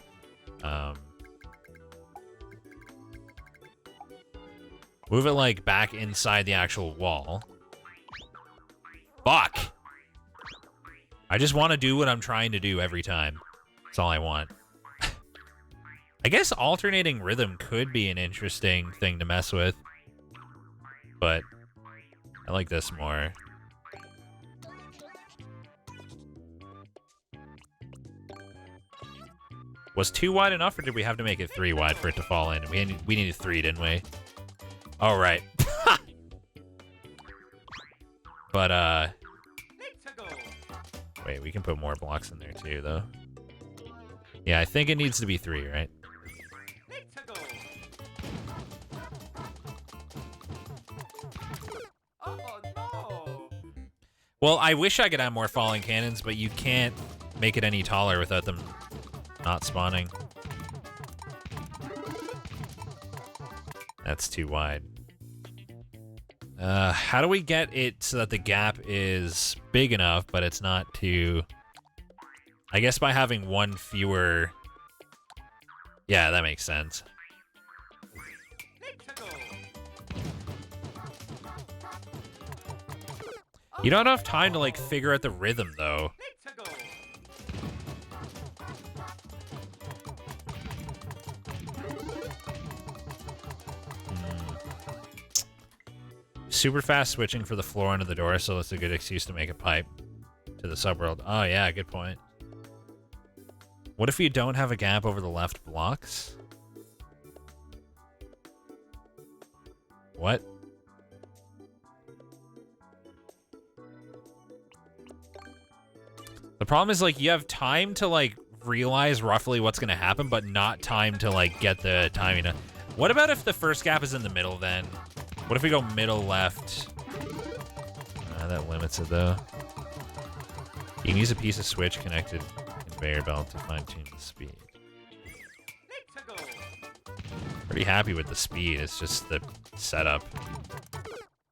Move it, like, back inside the actual wall. Fuck! I just want to do what I'm trying to do every time. That's all I want. I guess alternating rhythm could be an interesting thing to mess with. But I like this more. Was 2 wide enough, or did we have to make it 3 wide for it to fall in? We needed 3, didn't we? Oh, right. But, wait, we can put more blocks in there too, though. Yeah, I think it needs to be 3, right? Oh, no. Well, I wish I could have more falling cannons, but you can't make it any taller without them not spawning. That's too wide. How do we get it so that the gap is big enough, but it's not too... I guess by having 1 fewer... Yeah, that makes sense. You don't have time to, like, figure out the rhythm, though. Super fast switching for the floor under the door, so that's a good excuse to make a pipe to the subworld. Oh yeah, good point. What if you don't have a gap over the left blocks? What? The problem is, like, you have time to, like, realize roughly what's gonna happen, but not time to, like, get the timing to... What about if the first gap is in the middle, then? What if we go middle left? That limits it, though. You can use a piece of switch connected conveyor belt to fine-tune the speed. Pretty happy with the speed. It's just the setup.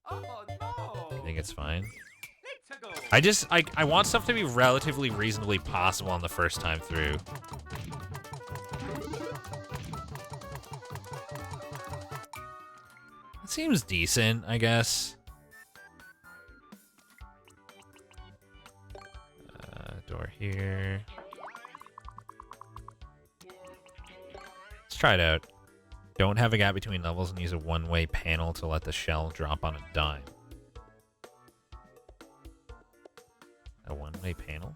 Oh no! I think it's fine. Let's go. I want stuff to be relatively reasonably possible on the first time through. It seems decent, I guess. Door here. Let's try it out. Don't have a gap between levels and use a one-way panel to let the shell drop on a dime. A one-way panel?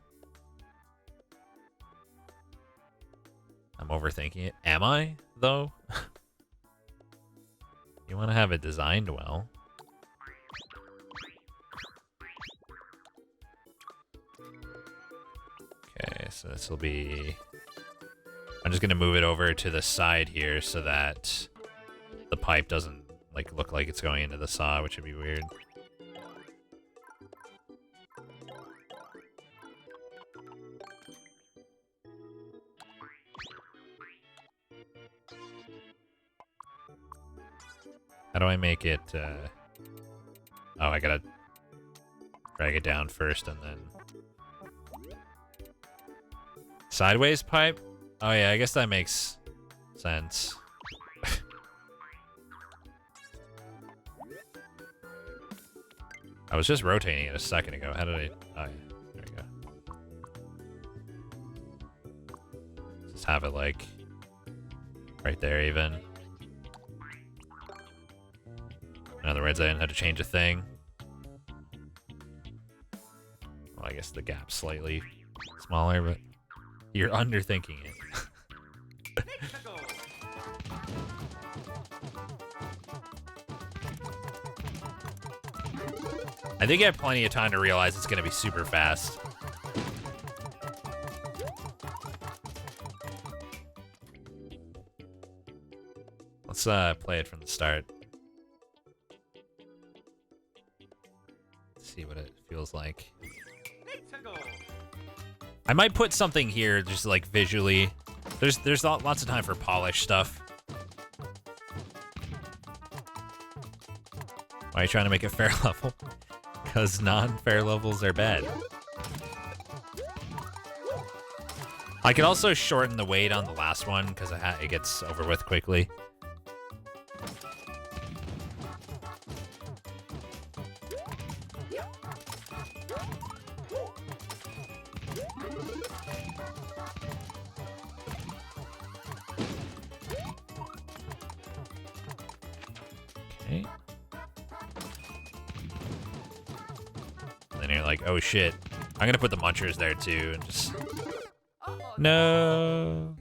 I'm overthinking it. Am I, though? You want to have it designed well. Okay, so this will be... I'm just going to move it over to the side here so that the pipe doesn't like look like it's going into the saw, which would be weird. How do I make it, Oh, I gotta drag it down first and then... Sideways pipe? Oh yeah, I guess that makes sense. I was just rotating it a second ago. How did I... Oh yeah, there we go. Just have it like... right there even. In other words, I didn't have to change a thing. Well, I guess the gap's slightly smaller, but you're underthinking it. Let's go. I think I have plenty of time to realize it's going to be super fast. Let's play it from the start. See what it feels like. Let's go. I might put something here just like visually. There's lots of time for polish stuff. Why are you trying to make it fair level? Because non-fair levels are bad. I could also shorten the wait on the last one because it gets over with quickly. Okay. And then you're like, oh shit. I'm gonna put the munchers there too and just... No.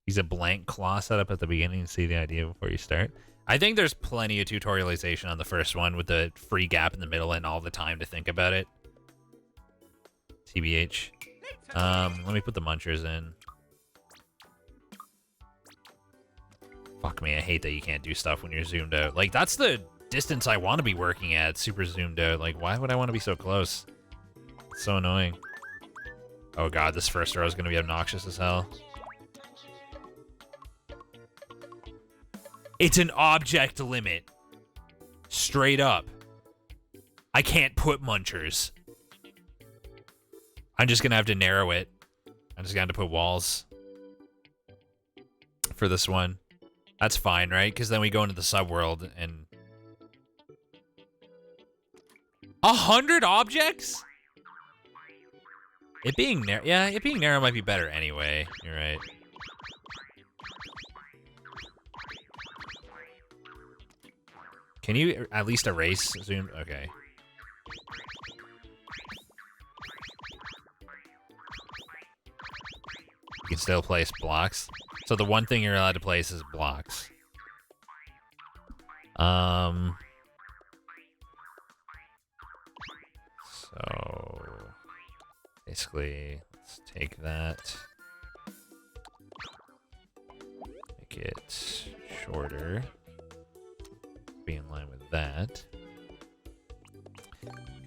Use a blank claw setup at the beginning and see the idea before you start. I think there's plenty of tutorialization on the first one with the free gap in the middle and all the time to think about it. TBH. Let me put the munchers in. Fuck me, I hate that you can't do stuff when you're zoomed out. Like, that's the distance I want to be working at, super zoomed out. Like, why would I want to be so close? It's so annoying. Oh god, this first row is going to be obnoxious as hell. It's an object limit. Straight up. I can't put munchers. I'm just going to have to narrow it. I'm just going to have to put walls for this one. That's fine, right? Because then we go into the subworld and... 100 objects? It being narrow... Yeah, it being narrow might be better anyway. You're right. Can you at least erase zoom? Okay. You can still place blocks. So the one thing you're allowed to place is blocks. So basically, let's take that, make it shorter, be in line with that.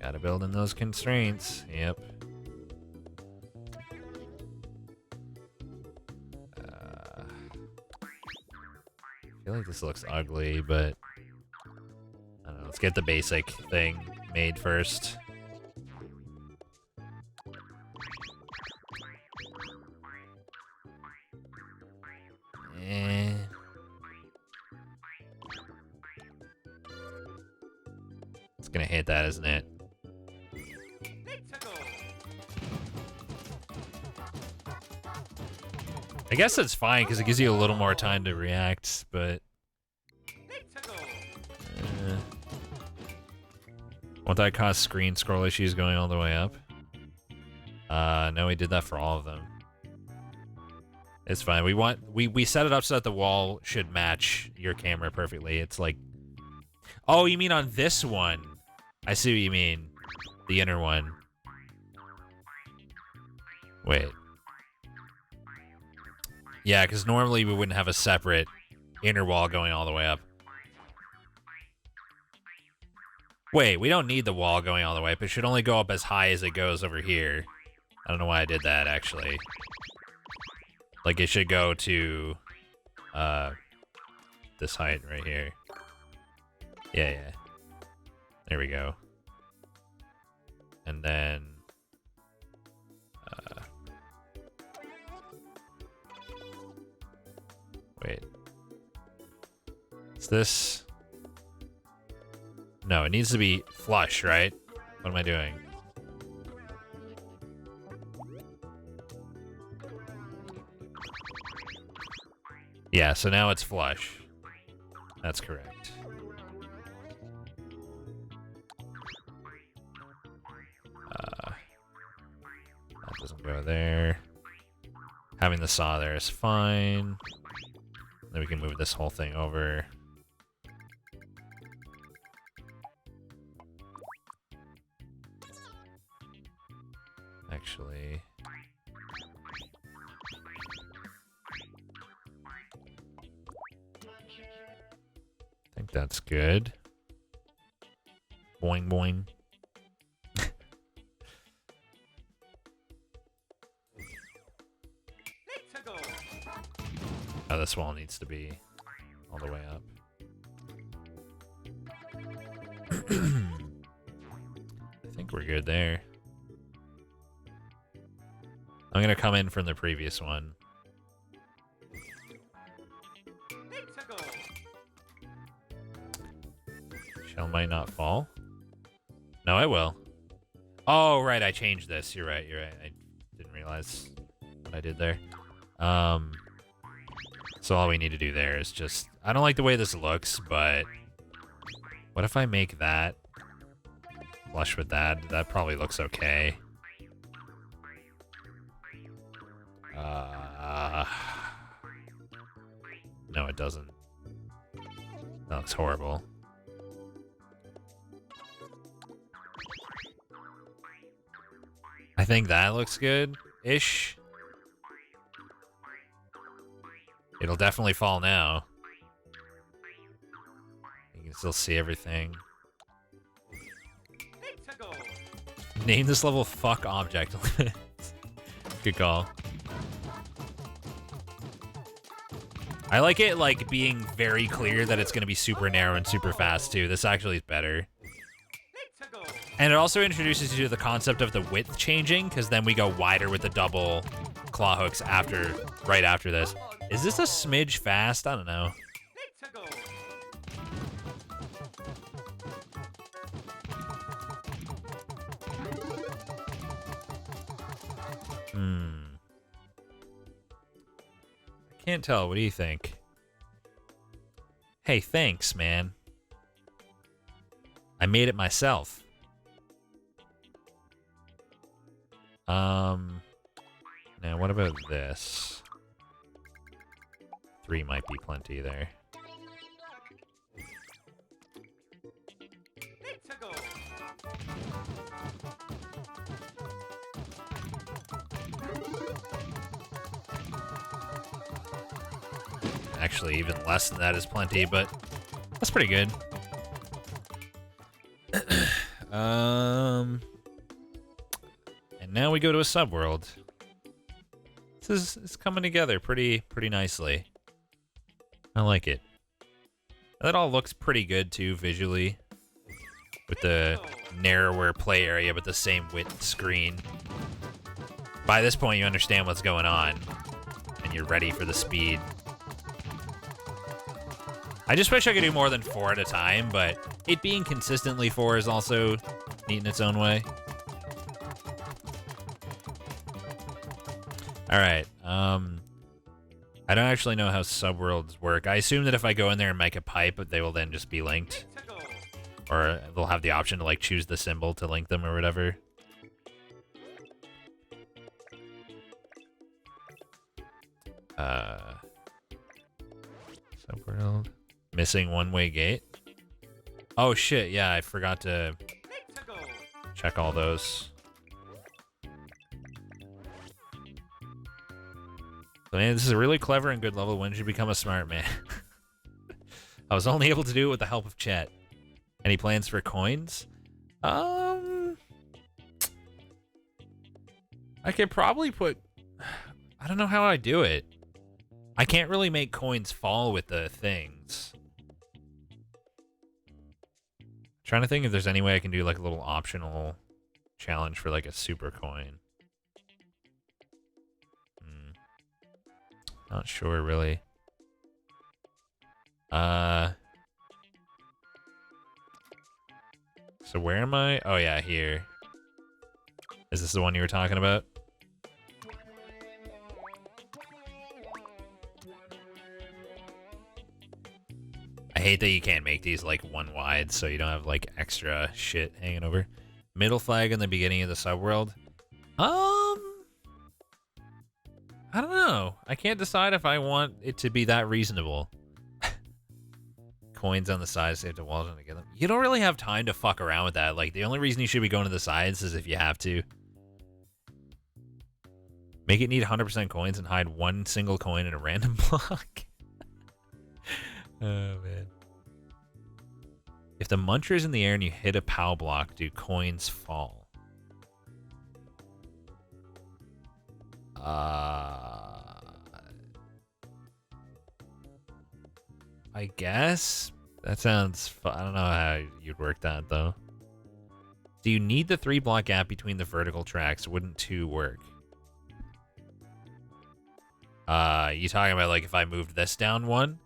Gotta build in those constraints. Yep. feel like this looks ugly, but I don't know. Let's get the basic thing made first. It's gonna hit that, isn't it? I guess that's fine because it gives you a little more time to react, but won't that cause screen scroll issues going all the way up? No, we did that for all of them. It's fine. We set it up so that the wall should match your camera perfectly. It's like, oh, you mean on this one? I see what you mean. The inner one. Wait. Yeah, because normally we wouldn't have a separate inner wall going all the way up. Wait, we don't need the wall going all the way up. It should only go up as high as it goes over here. I don't know why I did that, actually. Like, it should go to this height right here. Yeah. There we go. And then wait. Is this? No, it needs to be flush, right? What am I doing? Yeah, so now it's flush. That's correct. That doesn't go there. Having the saw there is fine. Then we can move this whole thing over. Actually, I think that's good. Boing boing. Oh, this wall needs to be all the way up. I think we're good there. I'm gonna come in from the previous one. Shell might not fall. No, it will. Oh, right, I changed this. You're right. I didn't realize what I did there. So all we need to do there is just... I don't like the way this looks, but... What if I make that flush with that? That probably looks okay. No, it doesn't. That looks horrible. I think that looks good-ish. It'll definitely fall now. You can still see everything. Name this level Fuck Object. Good call. I like it, like, being very clear that it's going to be super narrow and super fast, too. This actually is better. And it also introduces you to the concept of the width changing, because then we go wider with the double claw hooks right after this. Is this a smidge fast? I don't know. I can't tell. What do you think? Hey, thanks, man. I made it myself. Now what about this? 3 might be plenty there. Actually, even less than that is plenty, but that's pretty good. And now we go to a subworld. This is coming together pretty nicely. I like it. That all looks pretty good too visually, with the narrower play area but the same width screen. By this point, you understand what's going on, and you're ready for the speed. I just wish I could do more than 4 at a time, but it being consistently 4 is also neat in its own way. All right. I don't actually know how subworlds work. I assume that if I go in there and make a pipe, they will then just be linked. Or they'll have the option to like choose the symbol to link them or whatever. Subworld. Missing one-way gate. Oh shit, yeah, I forgot to check all those. So, man, this is a really clever and good level. When did you become a smart man? I was only able to do it with the help of chat. Any plans for coins? I could probably put... I don't know how I do it. I can't really make coins fall with the things. Trying to think if there's any way I can do like a little optional challenge for like a super coin. Not sure really. So where am I? Oh yeah, here. Is this the one you were talking about? I hate that you can't make these like one wide, so you don't have like extra shit hanging over. Middle flag in the beginning of the subworld. I don't know. I can't decide if I want it to be that reasonable. Coins on the sides, save the walls to get them. You don't really have time to fuck around with that. Like, the only reason you should be going to the sides is if you have to. Make it need 100% coins and hide one single coin in a random block. Oh, man. If the muncher's in the air and you hit a POW block, do coins fall? I guess? That sounds fun. I don't know how you'd work that, though. Do you need the 3-block gap between the vertical tracks? Wouldn't 2 work? You talking about, like, if I moved this down 1?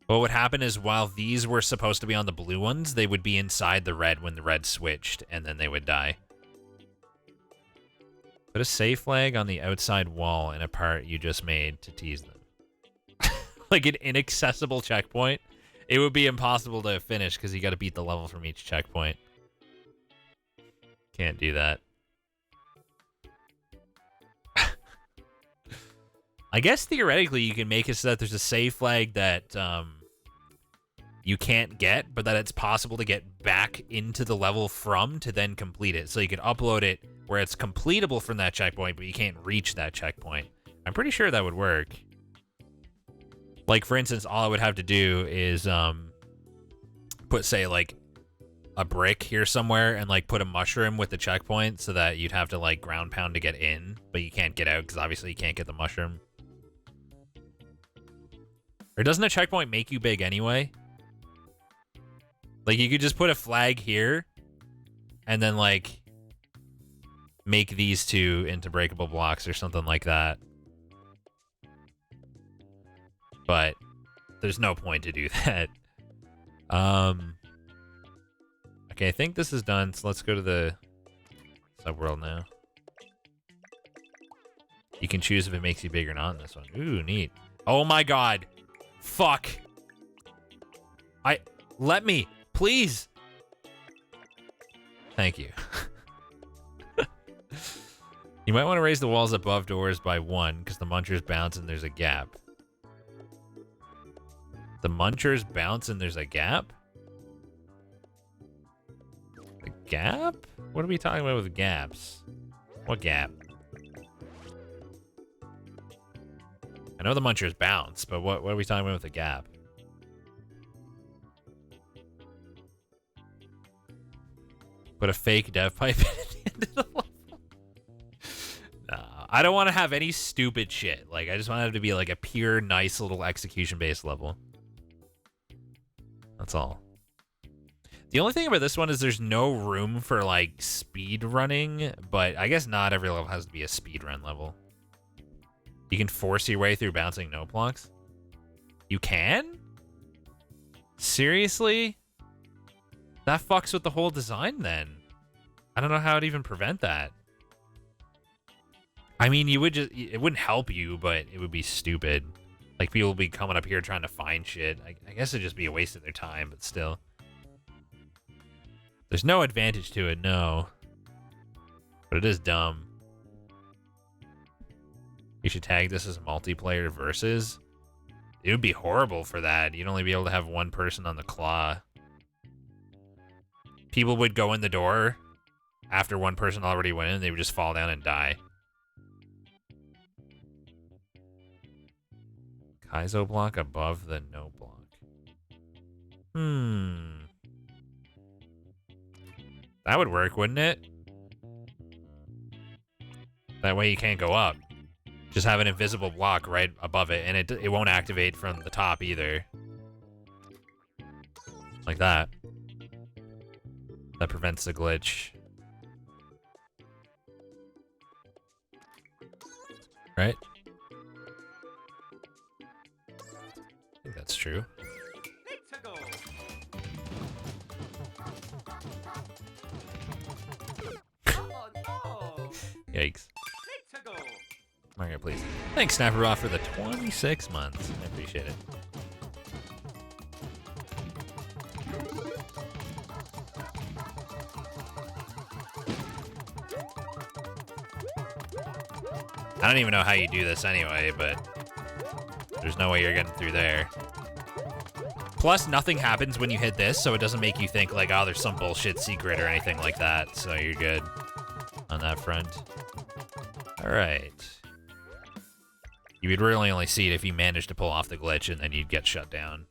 What would happen is while these were supposed to be on the blue ones, they would be inside the red when the red switched, and then they would die. Put a safe flag on the outside wall in a part you just made to tease them. Like an inaccessible checkpoint. It would be impossible to finish because you got to beat the level from each checkpoint. Can't do that. I guess theoretically you can make it so that there's a save flag that you can't get, but that it's possible to get back into the level from to then complete it. So you could upload it where it's completable from that checkpoint, but you can't reach that checkpoint. I'm pretty sure that would work. Like, for instance, all I would have to do is put, say, like, a brick here somewhere and, like, put a mushroom with the checkpoint so that you'd have to, like, ground pound to get in, but you can't get out because obviously you can't get the mushroom. Or doesn't a checkpoint make you big anyway? Like, you could just put a flag here and then, like, make these 2 into breakable blocks or something like that. But there's no point to do that. Okay, I think this is done, so let's go to the subworld now. You can choose if it makes you big or not in this one. Ooh, neat. Oh my god. Fuck. Let me, please. Thank you. You might want to raise the walls above doors by 1 because the munchers bounce and there's a gap. The munchers bounce and there's a gap? A gap? What are we talking about with gaps? What gap? I know the munchers bounce, but what are we talking about with a gap? Put a fake dev pipe at the end of the level? Nah, I don't want to have any stupid shit. Like, I just want it to be like a pure, nice little execution-based level. That's all. The only thing about this one is there's no room for, like, speed running, but I guess not every level has to be a speed run level. You can force your way through bouncing no blocks. You can? Seriously? That fucks with the whole design then. I don't know how to even prevent that. I mean, you would just, it wouldn't help you, but it would be stupid. Like, people would be coming up here trying to find shit. I guess it'd just be a waste of their time, but still. There's no advantage to it, no. But it is dumb. You should tag this as multiplayer versus. It would be horrible for that. You'd only be able to have one person on the claw. People would go in the door after one person already went in. They would just fall down and die. Kaizo block above the no block. That would work, wouldn't it? That way you can't go up. Just have an invisible block right above it, and it won't activate from the top either. Like that. That prevents the glitch. Right? I think that's true. Yikes. Mario, please. Thanks, Snapperraw, for the 26 months. I appreciate it. I don't even know how you do this anyway, but there's no way you're getting through there. Plus, nothing happens when you hit this, so it doesn't make you think like, oh, there's some bullshit secret or anything like that, so you're good on that front. All right. You would really only see it if you managed to pull off the glitch, and then you'd get shut down.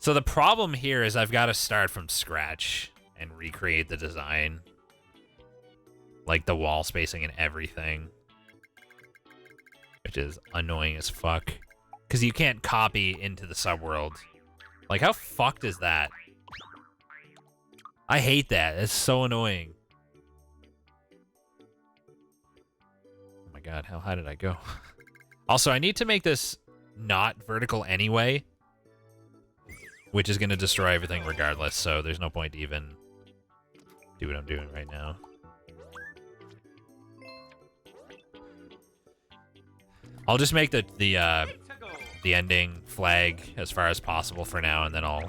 So the problem here is I've got to start from scratch and recreate the design. Like the wall spacing and everything. Which is annoying as fuck. Because you can't copy into the subworld. Like, how fucked is that? I hate that. It's so annoying. Oh my god, how high did I go? Also, I need to make this not vertical anyway. Which is going to destroy everything regardless, so there's no point to even do what I'm doing right now. I'll just make the ending flag as far as possible for now, and then I'll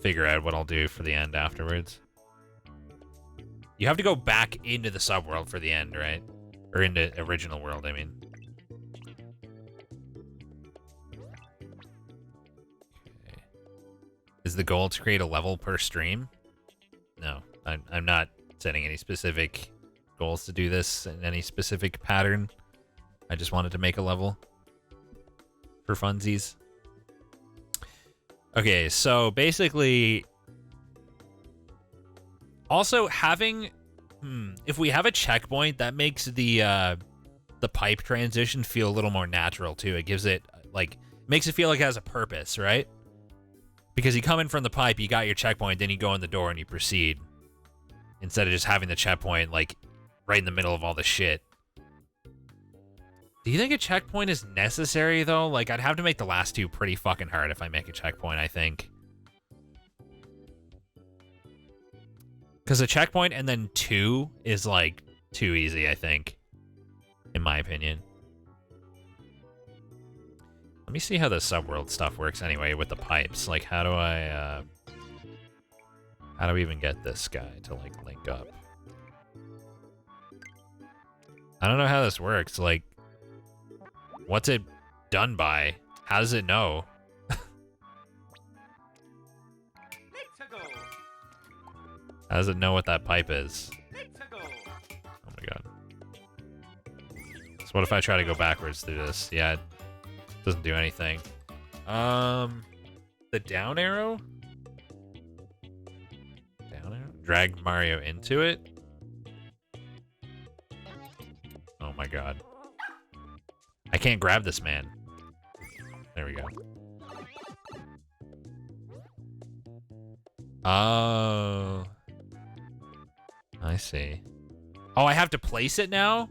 figure out what I'll do for the end afterwards. You have to go back into the subworld for the end, right? Or into original world, I mean. Okay. Is the goal to create a level per stream? No, I'm not setting any specific goals to do this in any specific pattern. I just wanted to make a level for funsies. Okay, so basically, also having, if we have a checkpoint, that makes the pipe transition feel a little more natural too. It gives it like, makes it feel like it has a purpose, right? Because you come in from the pipe, you got your checkpoint, then you go in the door and you proceed, instead of just having the checkpoint like right in the middle of all the shit. Do you think a checkpoint is necessary, though? Like, I'd have to make the last two pretty fucking hard if I make a checkpoint, I think. Because a checkpoint and then 2 is, like, too easy, I think. In my opinion. Let me see how the subworld stuff works anyway with the pipes. Like, how do I, how do we even get this guy to, like, link up? I don't know how this works. Like, what's it done by? How does it know? How does it know what that pipe is? Oh my god. So what if I try to go backwards through this? Yeah, it doesn't do anything. The down arrow? Down arrow? Drag Mario into it? Oh my god. I can't grab this man. There we go. Oh. I see. Oh, I have to place it now?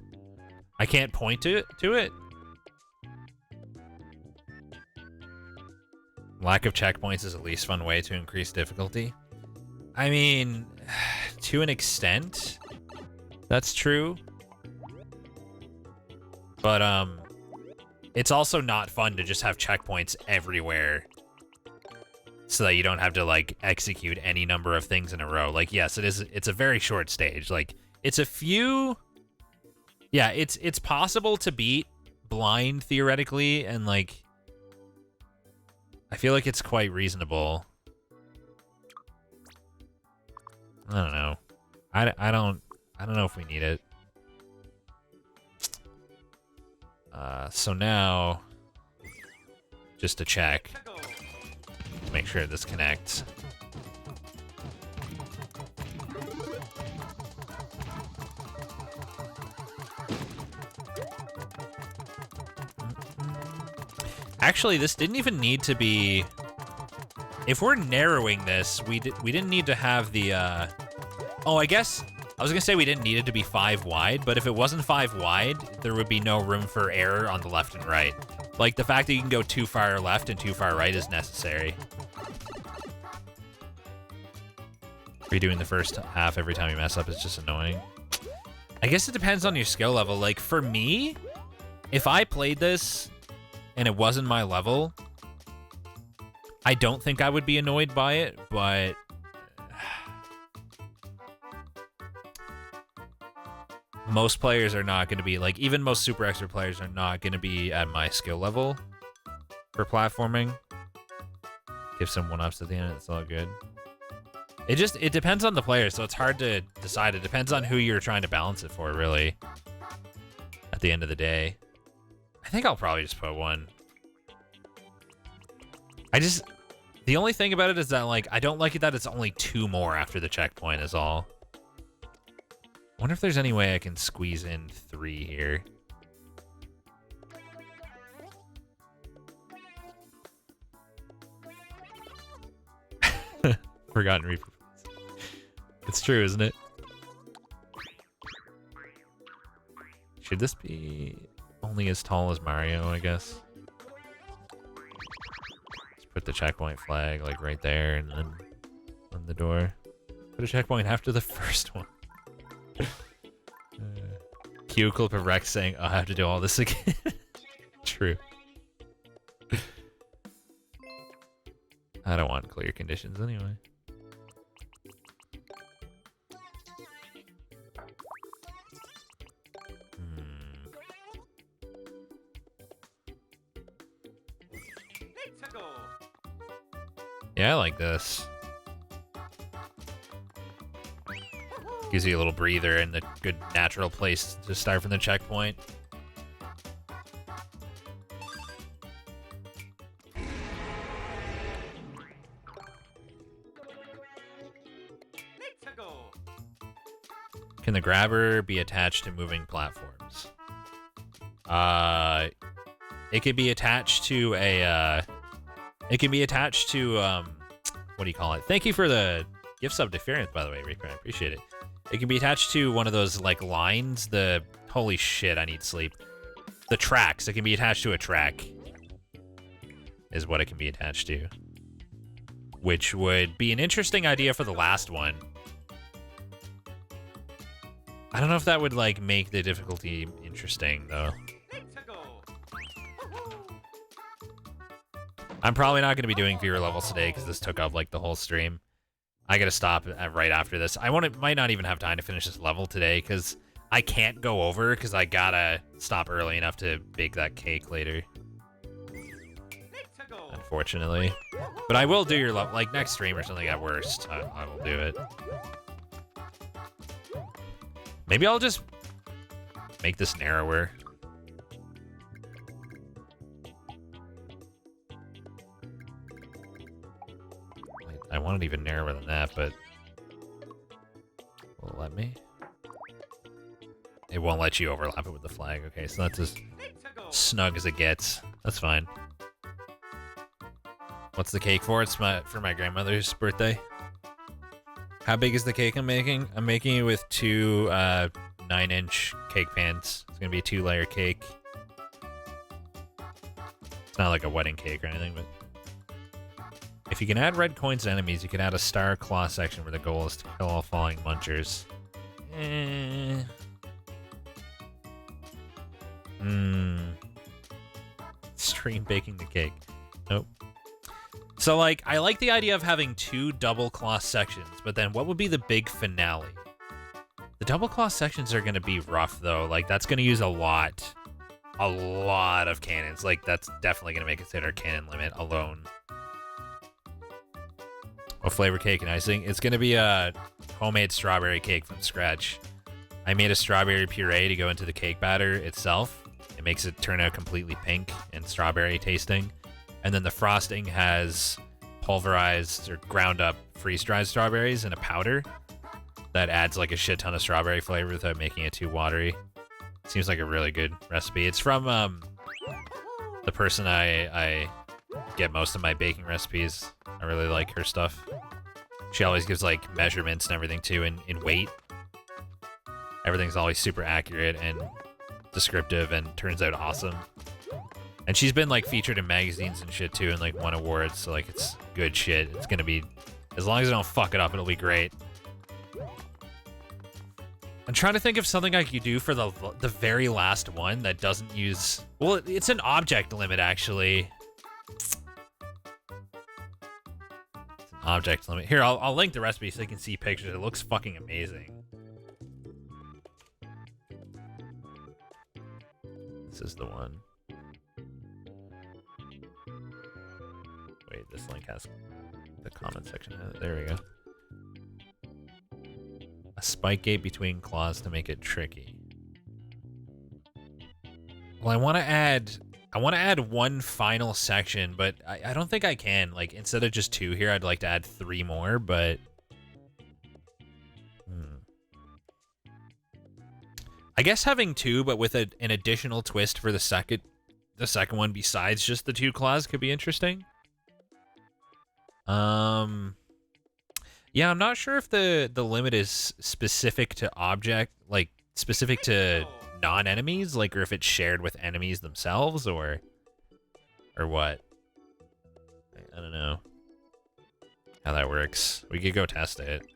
I can't point to it? Lack of checkpoints is the least fun way to increase difficulty. I mean, to an extent, that's true. But, it's also not fun to just have checkpoints everywhere so that you don't have to, like, execute any number of things in a row. Like, yes, it's a very short stage. Like, it's a few... Yeah, it's possible to beat blind, theoretically, and, like... I feel like it's quite reasonable. I don't know. I don't know if we need it. So now, just to check, make sure this connects. Actually, this didn't even need to be... If we're narrowing this, we didn't need to have the... Oh, I guess... I was going to say we didn't need it to be 5 wide, but if it wasn't 5 wide, there would be no room for error on the left and right. Like, the fact that you can go too far left and too far right is necessary. Redoing the first half every time you mess up is just annoying. I guess it depends on your skill level. Like, for me, if I played this and it wasn't my level, I don't think I would be annoyed by it, but... most players are not going to be, like, even most super expert players are not going to be at my skill level for platforming. Give some one-ups at the end, it's all good. It depends on the player, so it's hard to decide. It depends on who you're trying to balance it for, really, at the end of the day. I think I'll probably just put 1. The only thing about it is that, like, I don't like it that it's only 2 more after the checkpoint is all. I wonder if there's any way I can squeeze in 3 here. Forgotten Reaper. It's true, isn't it? Should this be only as tall as Mario, I guess? Let's put the checkpoint flag, like, right there, and then on the door. Put a checkpoint after the first one. Cue clip of Rex saying, I'll have to do all this again. True. I don't want clear conditions anyway. Yeah, I like this. Gives you a little breather and a good natural place to start from the checkpoint. Can the grabber be attached to moving platforms? It could be attached to a, it can be attached to, what do you call it? Thank you for the gift sub to Ference, by the way, Reaper. I appreciate it. It can be attached to one of those, like, lines. Holy shit, I need sleep. The tracks. It can be attached to a track. Is what it can be attached to. Which would be an interesting idea for the last one. I don't know if that would, like, make the difficulty interesting, though. I'm probably not going to be doing viewer levels today because this took up, like, the whole stream. I gotta stop right after this. Might not even have time to finish this level today because I can't go over because I gotta stop early enough to bake that cake later. Unfortunately. But I will do your level, like, next stream or something at worst. I will do it. Maybe I'll just make this narrower. I want it even narrower than that, but will it let me? It won't let you overlap it with the flag. Okay, so that's as snug as it gets. That's fine. What's the cake for? It's for my grandmother's birthday. How big is the cake I'm making? I'm making it with two 9-inch cake pans. It's gonna be a 2-layer cake. It's not like a wedding cake or anything, but if you can add red coins to enemies, you can add a star claw section where the goal is to kill all falling munchers. Stream baking the cake. Nope. So, like, I like the idea of having 2 double claw sections, but then what would be the big finale? The double claw sections are going to be rough, though. Like, that's going to use a lot of cannons. Like, that's definitely going to make us hit our cannon limit alone. What flavor cake and icing? It's going to be a homemade strawberry cake from scratch. I made a strawberry puree to go into the cake batter itself. It makes it turn out completely pink and strawberry tasting. And then the frosting has pulverized or ground up freeze-dried strawberries in a powder that adds like a shit ton of strawberry flavor without making it too watery. Seems like a really good recipe. It's from the person I get most of my baking recipes. I really like her stuff. She always gives like measurements and everything too in weight. Everything's always super accurate and descriptive and turns out awesome. And she's been like featured in magazines and shit too and like won awards, so like it's good shit. It's gonna be, as long as I don't fuck it up, it'll be great. I'm trying to think of something I could do for the very last one that doesn't use, well, it's an object limit actually. It's an object limit. Here, I'll link the recipe so you can see pictures. It looks fucking amazing. This is the one. Wait, this link has the comment section. There we go. A spike gate between claws to make it tricky. Well, I want to add one final section, but I don't think I can. Like, instead of just 2 here, I'd like to add 3 more, but I guess having 2, but with an additional twist for the second one besides just the 2 claws could be interesting. Yeah, I'm not sure if the limit is specific to object, like specific to non-enemies, like, or if it's shared with enemies themselves, or what. I don't know how that works. We could go test it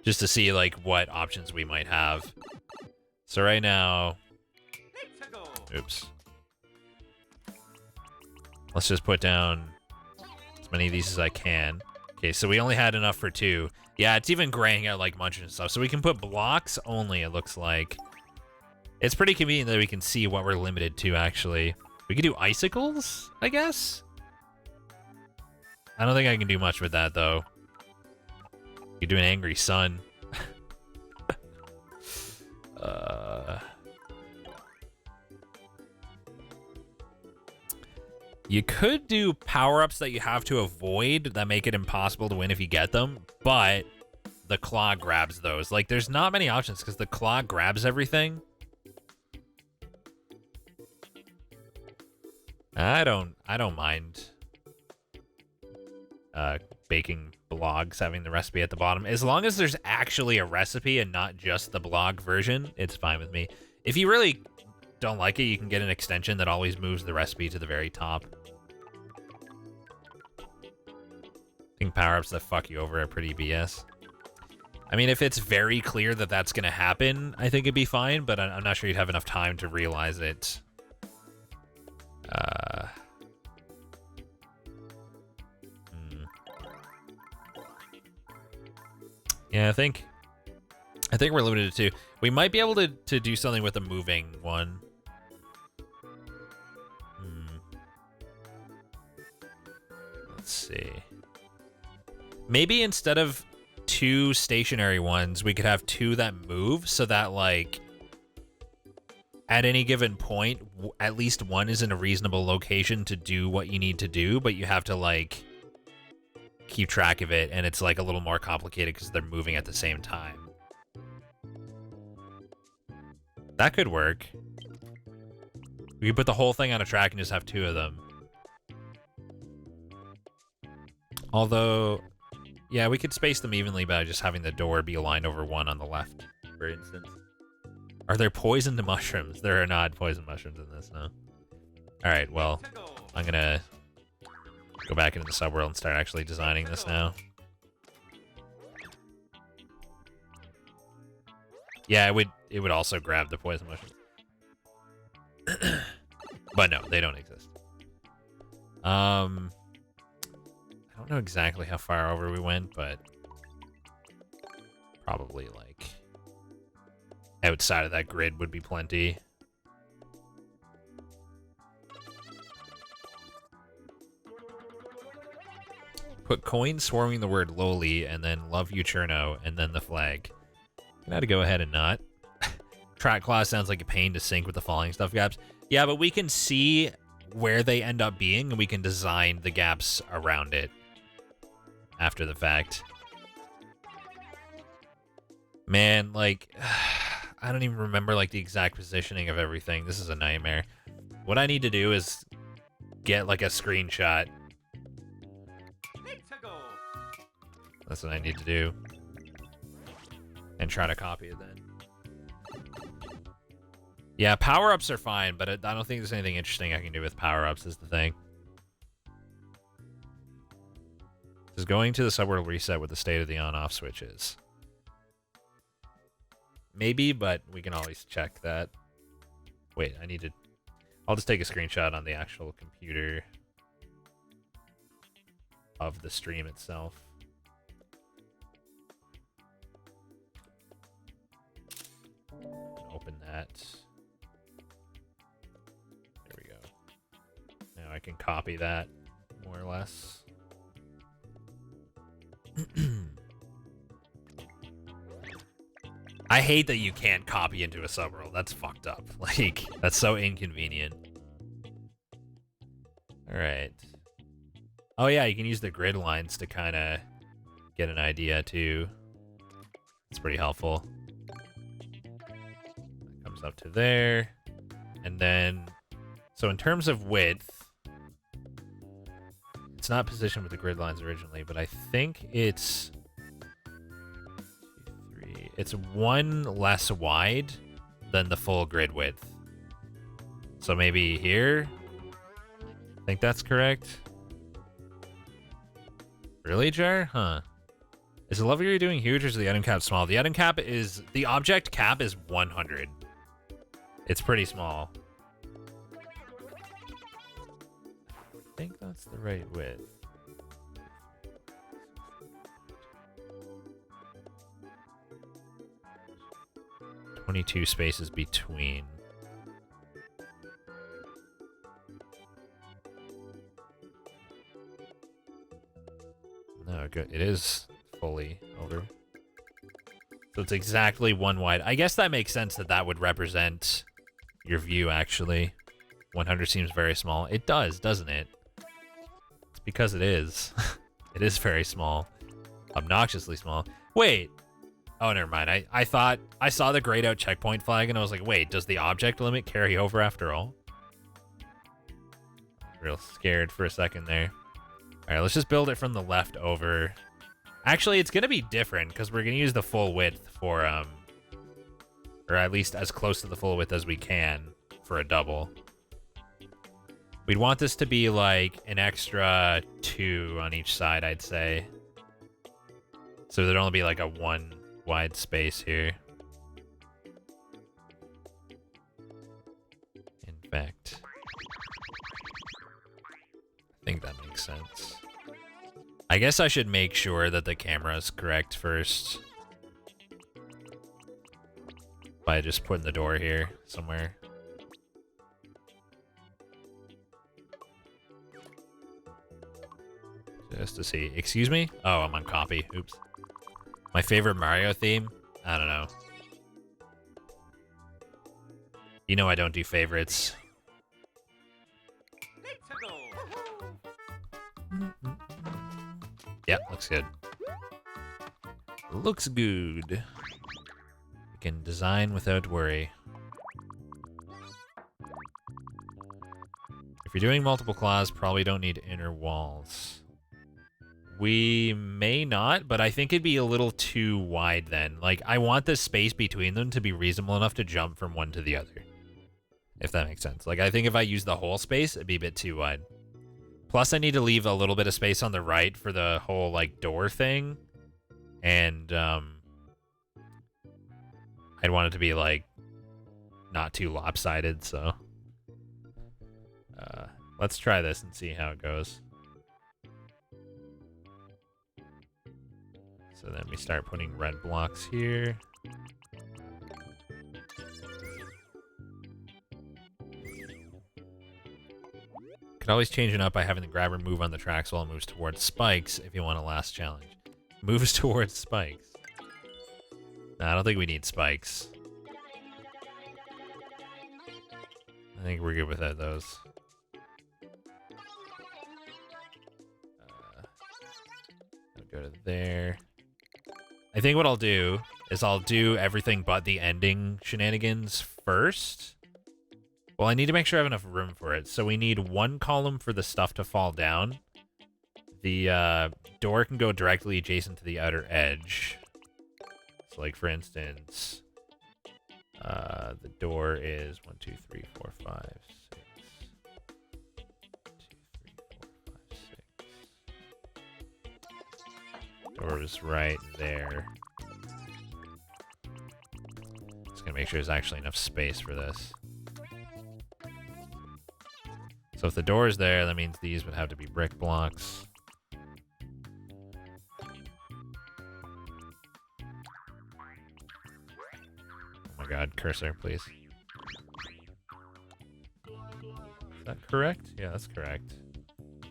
just to see like what options we might have. So right now, oops. Let's just put down as many of these as I can. Okay, so we only had enough for 2. Yeah, it's even graying out like munching and stuff. So we can put blocks only, it looks like. It's pretty convenient that we can see what we're limited to, actually. We could do icicles, I guess? I don't think I can do much with that, though. You could do an angry sun. You could do power-ups that you have to avoid that make it impossible to win if you get them, but the claw grabs those. Like, there's not many options because the claw grabs everything. I don't mind baking blogs, having the recipe at the bottom. As long as there's actually a recipe and not just the blog version, it's fine with me. If you really don't like it, you can get an extension that always moves the recipe to the very top. I think power-ups that fuck you over are pretty BS. I mean, if it's very clear that that's going to happen, I think it'd be fine, but I'm not sure you'd have enough time to realize it. Yeah, I think we're limited to 2. We might be able to do something with a moving one. Let's see. Maybe instead of 2 stationary ones, we could have 2 that move so that, like, at any given point, at least one is in a reasonable location to do what you need to do, but you have to, like, keep track of it, and it's, like, a little more complicated because they're moving at the same time. That could work. We could put the whole thing on a track and just have 2 of them. Although, Yeah, we could space them evenly by just having the door be aligned over one on the left, for instance. Are there poisoned mushrooms? There are not poisoned mushrooms in this, no. Alright, well, I'm gonna go back into the subworld and start actually designing this now. Yeah, it would also grab the poison mushrooms. But no, they don't exist. I don't know exactly how far over we went, but probably like outside of that grid would be plenty. Put coins swarming the word lowly and then love you Cherno and then the flag. I'm gonna go ahead and not. Track class sounds like a pain to sync with the falling stuff gaps. Yeah, but we can see where they end up being and we can design the gaps around it after the fact. Man, like, I don't even remember like the exact positioning of everything. This is a nightmare. What I need to do is get like a screenshot. That's what I need to do. And try to copy it then. Yeah, power-ups are fine, but I don't think there's anything interesting I can do with power-ups is the thing. Just going to the subworld reset with the state of the on-off switches. Maybe, but we can always check that. Wait, I need to... I'll just take a screenshot on the actual computer of the stream itself. Open that. There we go. Now I can copy that, more or less. I hate that you can't copy into a subworld. That's fucked up. Like, that's so inconvenient. Alright. Oh yeah, you can use the grid lines to kind of get an idea, too. It's pretty helpful. That comes up to there. And then... So in terms of width... It's not positioned with the grid lines originally, but I think it's... It's one less wide than the full grid width. So maybe here? I think that's correct. Really, Jar? Huh. Is the level you're doing huge or is the item cap small? The item cap is... The object cap is 100. It's pretty small. I think that's the right width. 22 spaces between. No, good. It is fully over. So it's exactly one wide. I guess that makes sense that that would represent your view, actually. 100 seems very small. It does, doesn't it? It's because it is. It is very small. Obnoxiously small. Wait. Oh, never mind. I thought I saw the grayed out checkpoint flag and I was like, wait, does the object limit carry over after all? Real scared for a second there. All right, let's just build it from the left over. Actually, it's going to be different because we're going to use the full width for, or at least as close to the full width as we can for a double. We'd want this to be like an extra 2 on each side, I'd say. So there'd only be like a 1 wide space here. In fact, I think that makes sense. I guess I should make sure that the camera is correct first by just putting the door here somewhere. Just to see. Excuse me? Oh, I'm on copy. Oops. My favorite Mario theme? I don't know. You know I don't do favorites. Yeah, looks good. Looks good. We can design without worry. If you're doing multiple claws, probably don't need inner walls. We may not, but I think it'd be a little too wide then. Like, I want the space between them to be reasonable enough to jump from one to the other. If that makes sense. Like, I think if I use the whole space, it'd be a bit too wide. Plus, I need to leave a little bit of space on the right for the whole, like, door thing. And, I'd want it to be, like, not too lopsided, so. Let's try this and see how it goes. So then we start putting red blocks here. Could always change it up by having the grabber move on the tracks while it moves towards spikes if you want a last challenge. Moves towards spikes. No, I don't think we need spikes. I think we're good without those. I'll go to there. I think what I'll do is I'll do everything but the ending shenanigans first. Well, I need to make sure I have enough room for it. So we need one column for the stuff to fall down. The door can go directly adjacent to the outer edge. So, like, for instance, the door is 1, 2, 3, 4, 5, 6. 1, 2, 3, 4, 5, 6. Door is right there. Just gonna make sure there's actually enough space for this. So if the door is there, that means these would have to be brick blocks. Oh my god, cursor, please. Is that correct? Yeah, that's correct.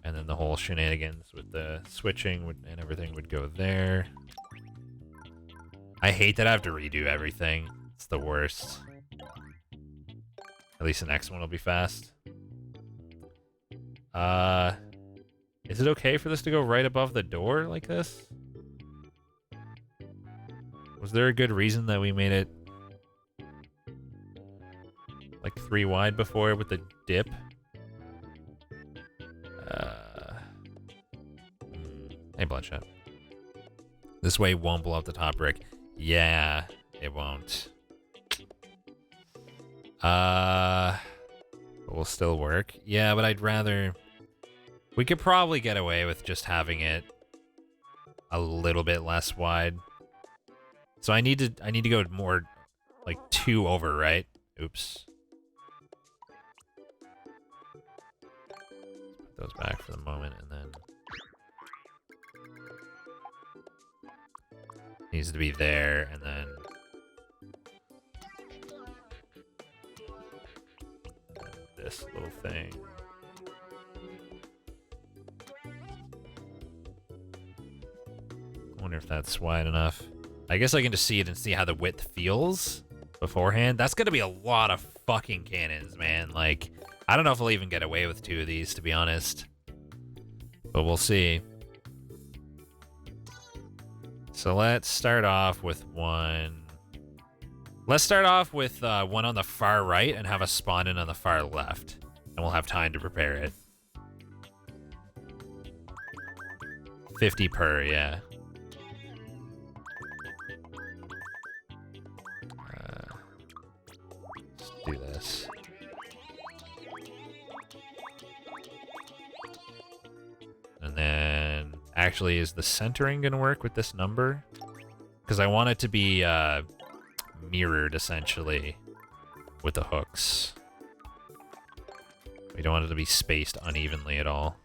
And then the whole shenanigans with the switching and everything would go there. I hate that I have to redo everything. It's the worst. At least the next one will be fast. Is it okay for this to go right above the door like this? Was there a good reason that we made it like 3 wide before with the dip? Hey, Bloodshot. This way won't blow up the top brick. Yeah, it won't. But will still work. Yeah, but I'd rather... We could probably get away with just having it a little bit less wide. So I need to go more like 2 over, right? Oops. Put those back for the moment, and then needs to be there, and then this little thing. I wonder if that's wide enough. I guess I can just see it and see how the width feels beforehand. That's gonna be a lot of fucking cannons, man. Like, I don't know if I'll even get away with 2 of these, to be honest. But we'll see. So let's start off with one. Let's start off with one on the far right and have a spawn in on the far left. And we'll have time to prepare it. 50 per, yeah. Let's do this. And then, actually, is the centering gonna work with this number? Because I want it to be mirrored, essentially, with the hooks. We don't want it to be spaced unevenly at all.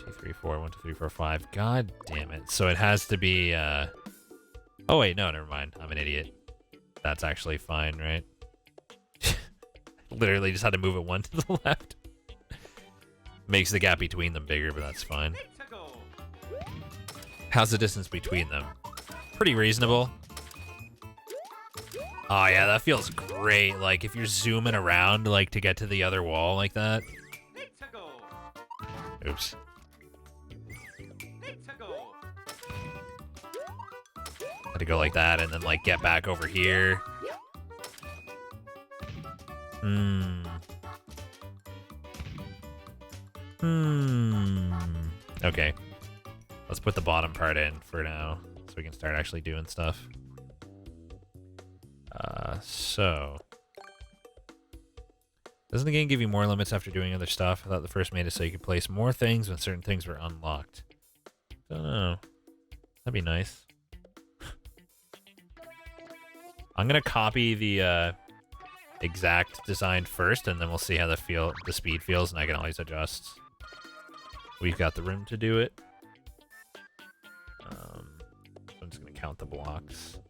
2, 3, 4, 1, 2, 3, 4, 5. God damn it. So it has to be, Oh, wait, no, never mind. I'm an idiot. That's actually fine, right? Literally just had to move it 1 to the left. Makes the gap between them bigger, but that's fine. How's the distance between them? Pretty reasonable. Oh yeah, that feels great. Like if you're zooming around like to get to the other wall like that. Oops. Had to go like that and then like get back over here. Okay. Let's put the bottom part in for now, so we can start actually doing stuff. So... Doesn't the game give you more limits after doing other stuff? I thought the first made it so you could place more things when certain things were unlocked. Don't know. That'd be nice. I'm gonna copy the exact design first, and then we'll see how the speed feels, and I can always adjust. We've got the room to do it. I'm just gonna count the blocks.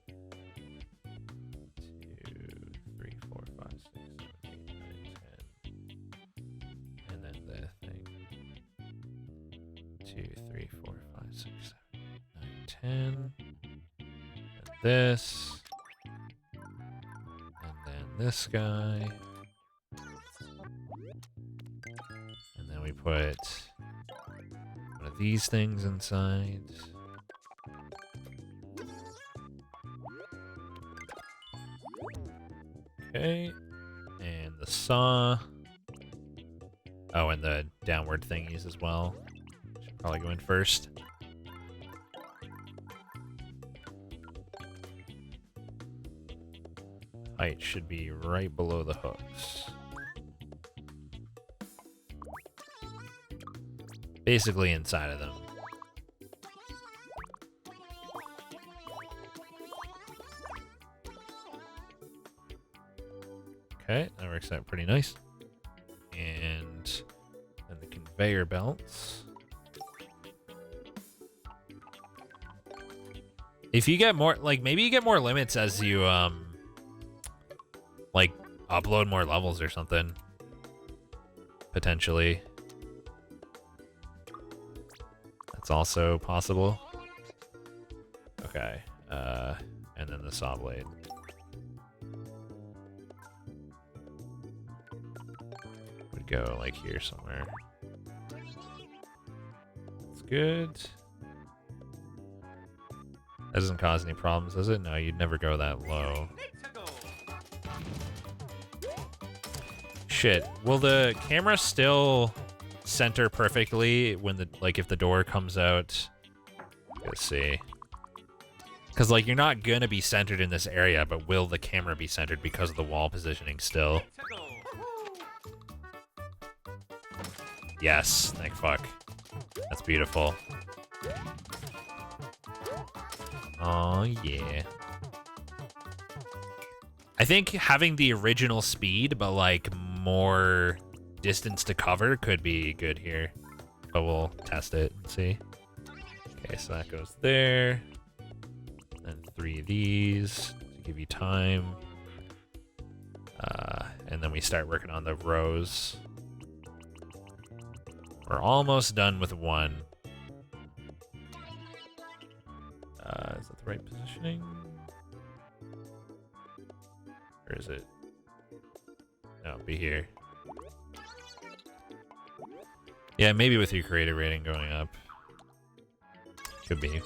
2, 3, 4, 5, 6, 7, 8, 9, 10. And then the thing. 2, 3, 4, 5, 6, 7, 8, 9, 10. And this. And then this guy. And then we put one of these things inside. Okay, and the saw. Oh, and the downward thingies as well. Should probably go in first. Height should be right below the hooks. Basically inside of them. Okay, that works out pretty nice. And then the conveyor belts. If you get more, like, maybe you get more limits as you, like, upload more levels or something. Potentially. That's also possible. Okay, and then the saw blade. Would go, like, here somewhere. That's good. That doesn't cause any problems, does it? No, you'd never go that low. Shit. Will the camera still center perfectly when the, like, if the door comes out? Let's see. Because, like, you're not gonna be centered in this area, but will the camera be centered because of the wall positioning still? Yes. Thank fuck. That's beautiful. Oh, yeah. I think having the original speed, but, like, more distance to cover could be good here. But we'll test it and see. Okay, so that goes there. And 3 of these to give you time. And then we start working on the rows. We're almost done with 1. Is that the right positioning? Or is it? No, it'll be here. Yeah, maybe with your creative rating going up. Could be.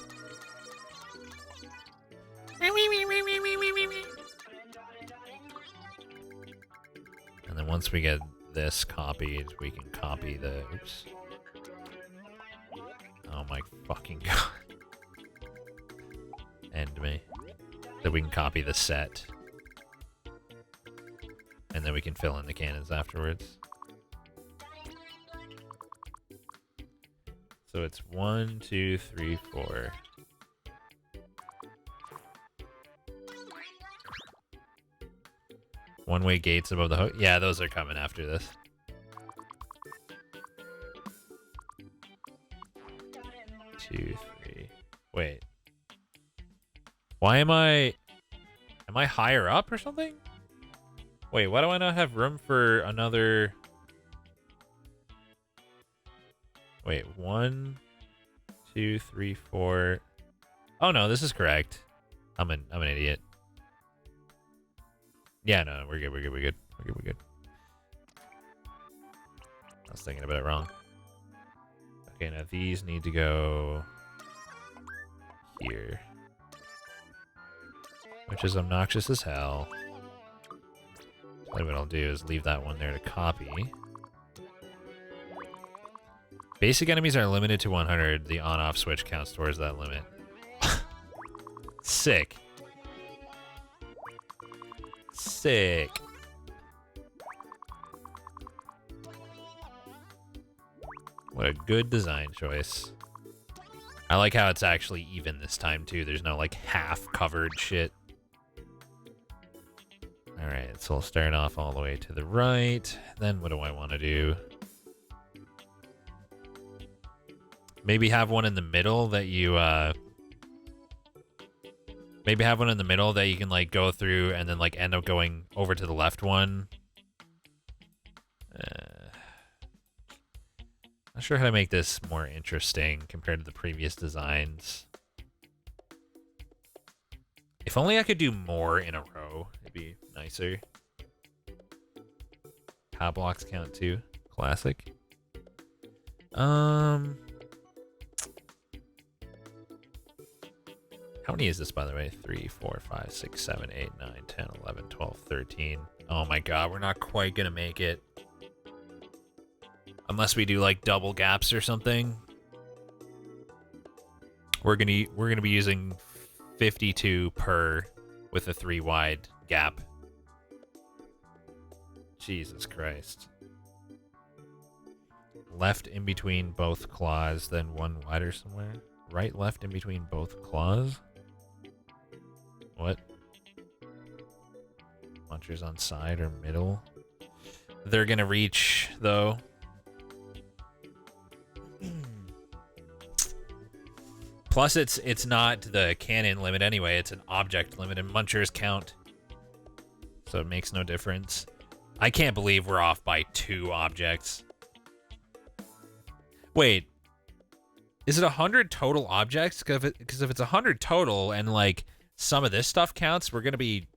And then once we get this copied, we can copy the... Oops. Oh my fucking god. End me. Then we can copy the set. And then we can fill in the cannons afterwards. So it's 1, 2, 3, 4. One-way gates above the hook. Yeah, those are coming after this. 2, 3. Wait. Why am I higher up or something? Wait, why do I not have room for another? Wait, 1, 2, 3, 4. Oh no, this is correct. I'm an idiot. Yeah, no, we're good. I was thinking about it wrong. Okay, now these need to go here. Which is obnoxious as hell. So what I'll do is leave that one there to copy. Basic enemies are limited to 100. The on-off switch counts towards that limit. Sick. Sick. What a good design choice. I like how it's actually even this time, too. There's no, like, half-covered shit. Alright, so we'll start off all the way to the right. Then what do I want to do? Maybe have one in the middle that you, maybe have one in the middle that you can, like, go through and then, like, end up going over to the left one. Not sure how to make this more interesting compared to the previous designs. If only I could do more in a row, it'd be nicer. Power blocks count too. Classic. How many is this, by the way? 3, 4, 5, 6, 7, 8, 9, 10, 11, 12, 13. Oh my god, we're not quite gonna make it. Unless we do like double gaps or something. We're gonna be using 52 per with a 3 wide gap. Jesus Christ. Left in between both claws, then one wider somewhere. Right, left in between both claws. What? Munchers on side or middle. They're gonna reach though. Plus, it's not the cannon limit anyway. It's an object limit, and munchers count, so it makes no difference. I can't believe we're off by 2 objects. Wait, is it 100 total objects? Because if it's 100 total and like some of this stuff counts, we're gonna be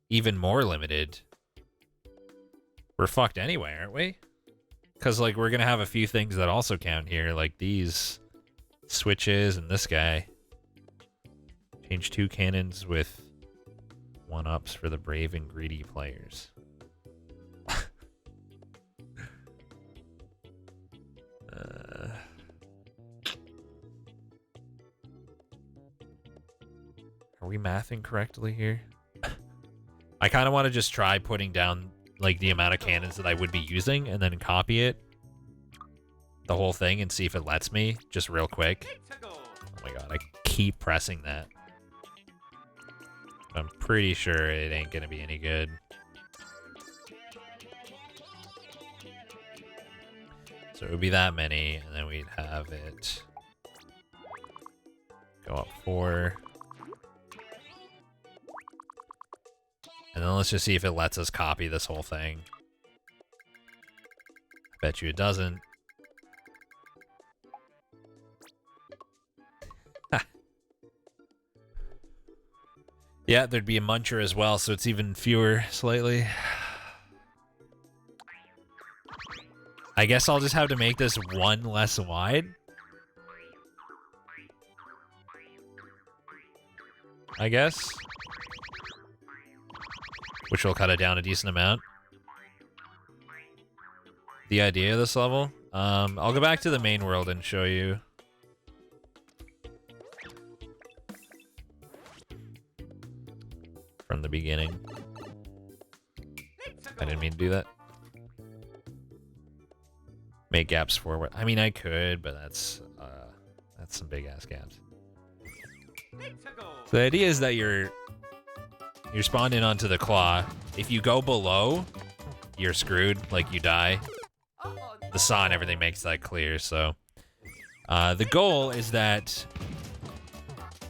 even more limited. We're fucked anyway, aren't we? Because like we're gonna have a few things that also count here, like these switches and this guy. Change 2 cannons with 1-ups for the brave and greedy players. Are we mathing correctly here? I kind of want to just try putting down like the amount of cannons that I would be using and then copy it, the whole thing, and see if it lets me just real quick. Oh my god, I keep pressing that. I'm pretty sure it ain't gonna be any good. So it would be that many, and then we'd have it go up 4. And then let's just see if it lets us copy this whole thing. I bet you it doesn't. Yeah, there'd be a muncher as well, so it's even fewer slightly. I guess I'll just have to make this 1 less wide. I guess. Which will cut it down a decent amount. The idea of this level. I'll go back to the main world and show you. From the beginning. I didn't mean to do that. Make gaps forward. I mean, I could, but that's some big ass gaps. So the idea is that you're spawned in onto the claw. If you go below, you're screwed. Like you die. The saw and everything makes that clear. So the goal is that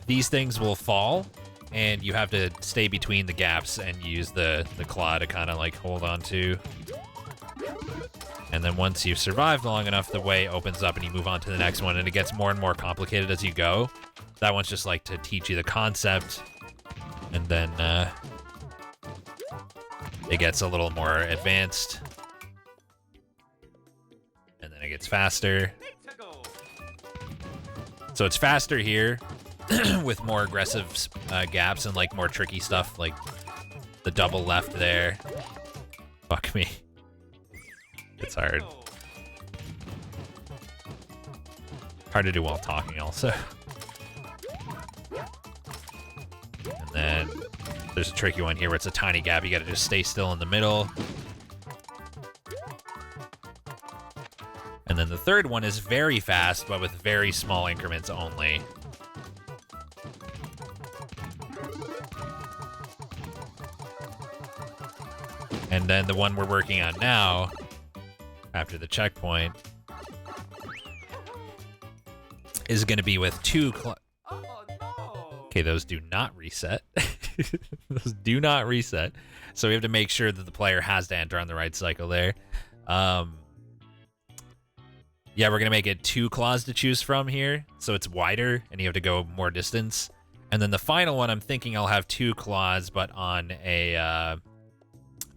these things will fall, and you have to stay between the gaps and use the claw to kind of like hold on to. And then once you've survived long enough, the way opens up and you move on to the next one, and it gets more and more complicated as you go. That one's just like to teach you the concept, and then it gets a little more advanced, and then it gets faster. So it's faster here with more aggressive gaps and like more tricky stuff, like the double left there. Fuck me. It's hard. Hard to do while talking, also. And then there's a tricky one here where it's a tiny gap. You gotta just stay still in the middle. And then the third one is very fast, but with very small increments only. And then the one we're working on now, after the checkpoint, is going to be with two... Oh no! Okay, those do not reset. Those do not reset. So we have to make sure that the player has to enter on the right cycle there. Yeah, we're going to make it 2 claws to choose from here, so it's wider, and you have to go more distance. And then the final one, I'm thinking I'll have 2 claws, but on a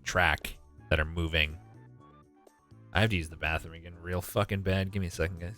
track that are moving. I have to use the bathroom again real fucking bad. Give me a second, guys.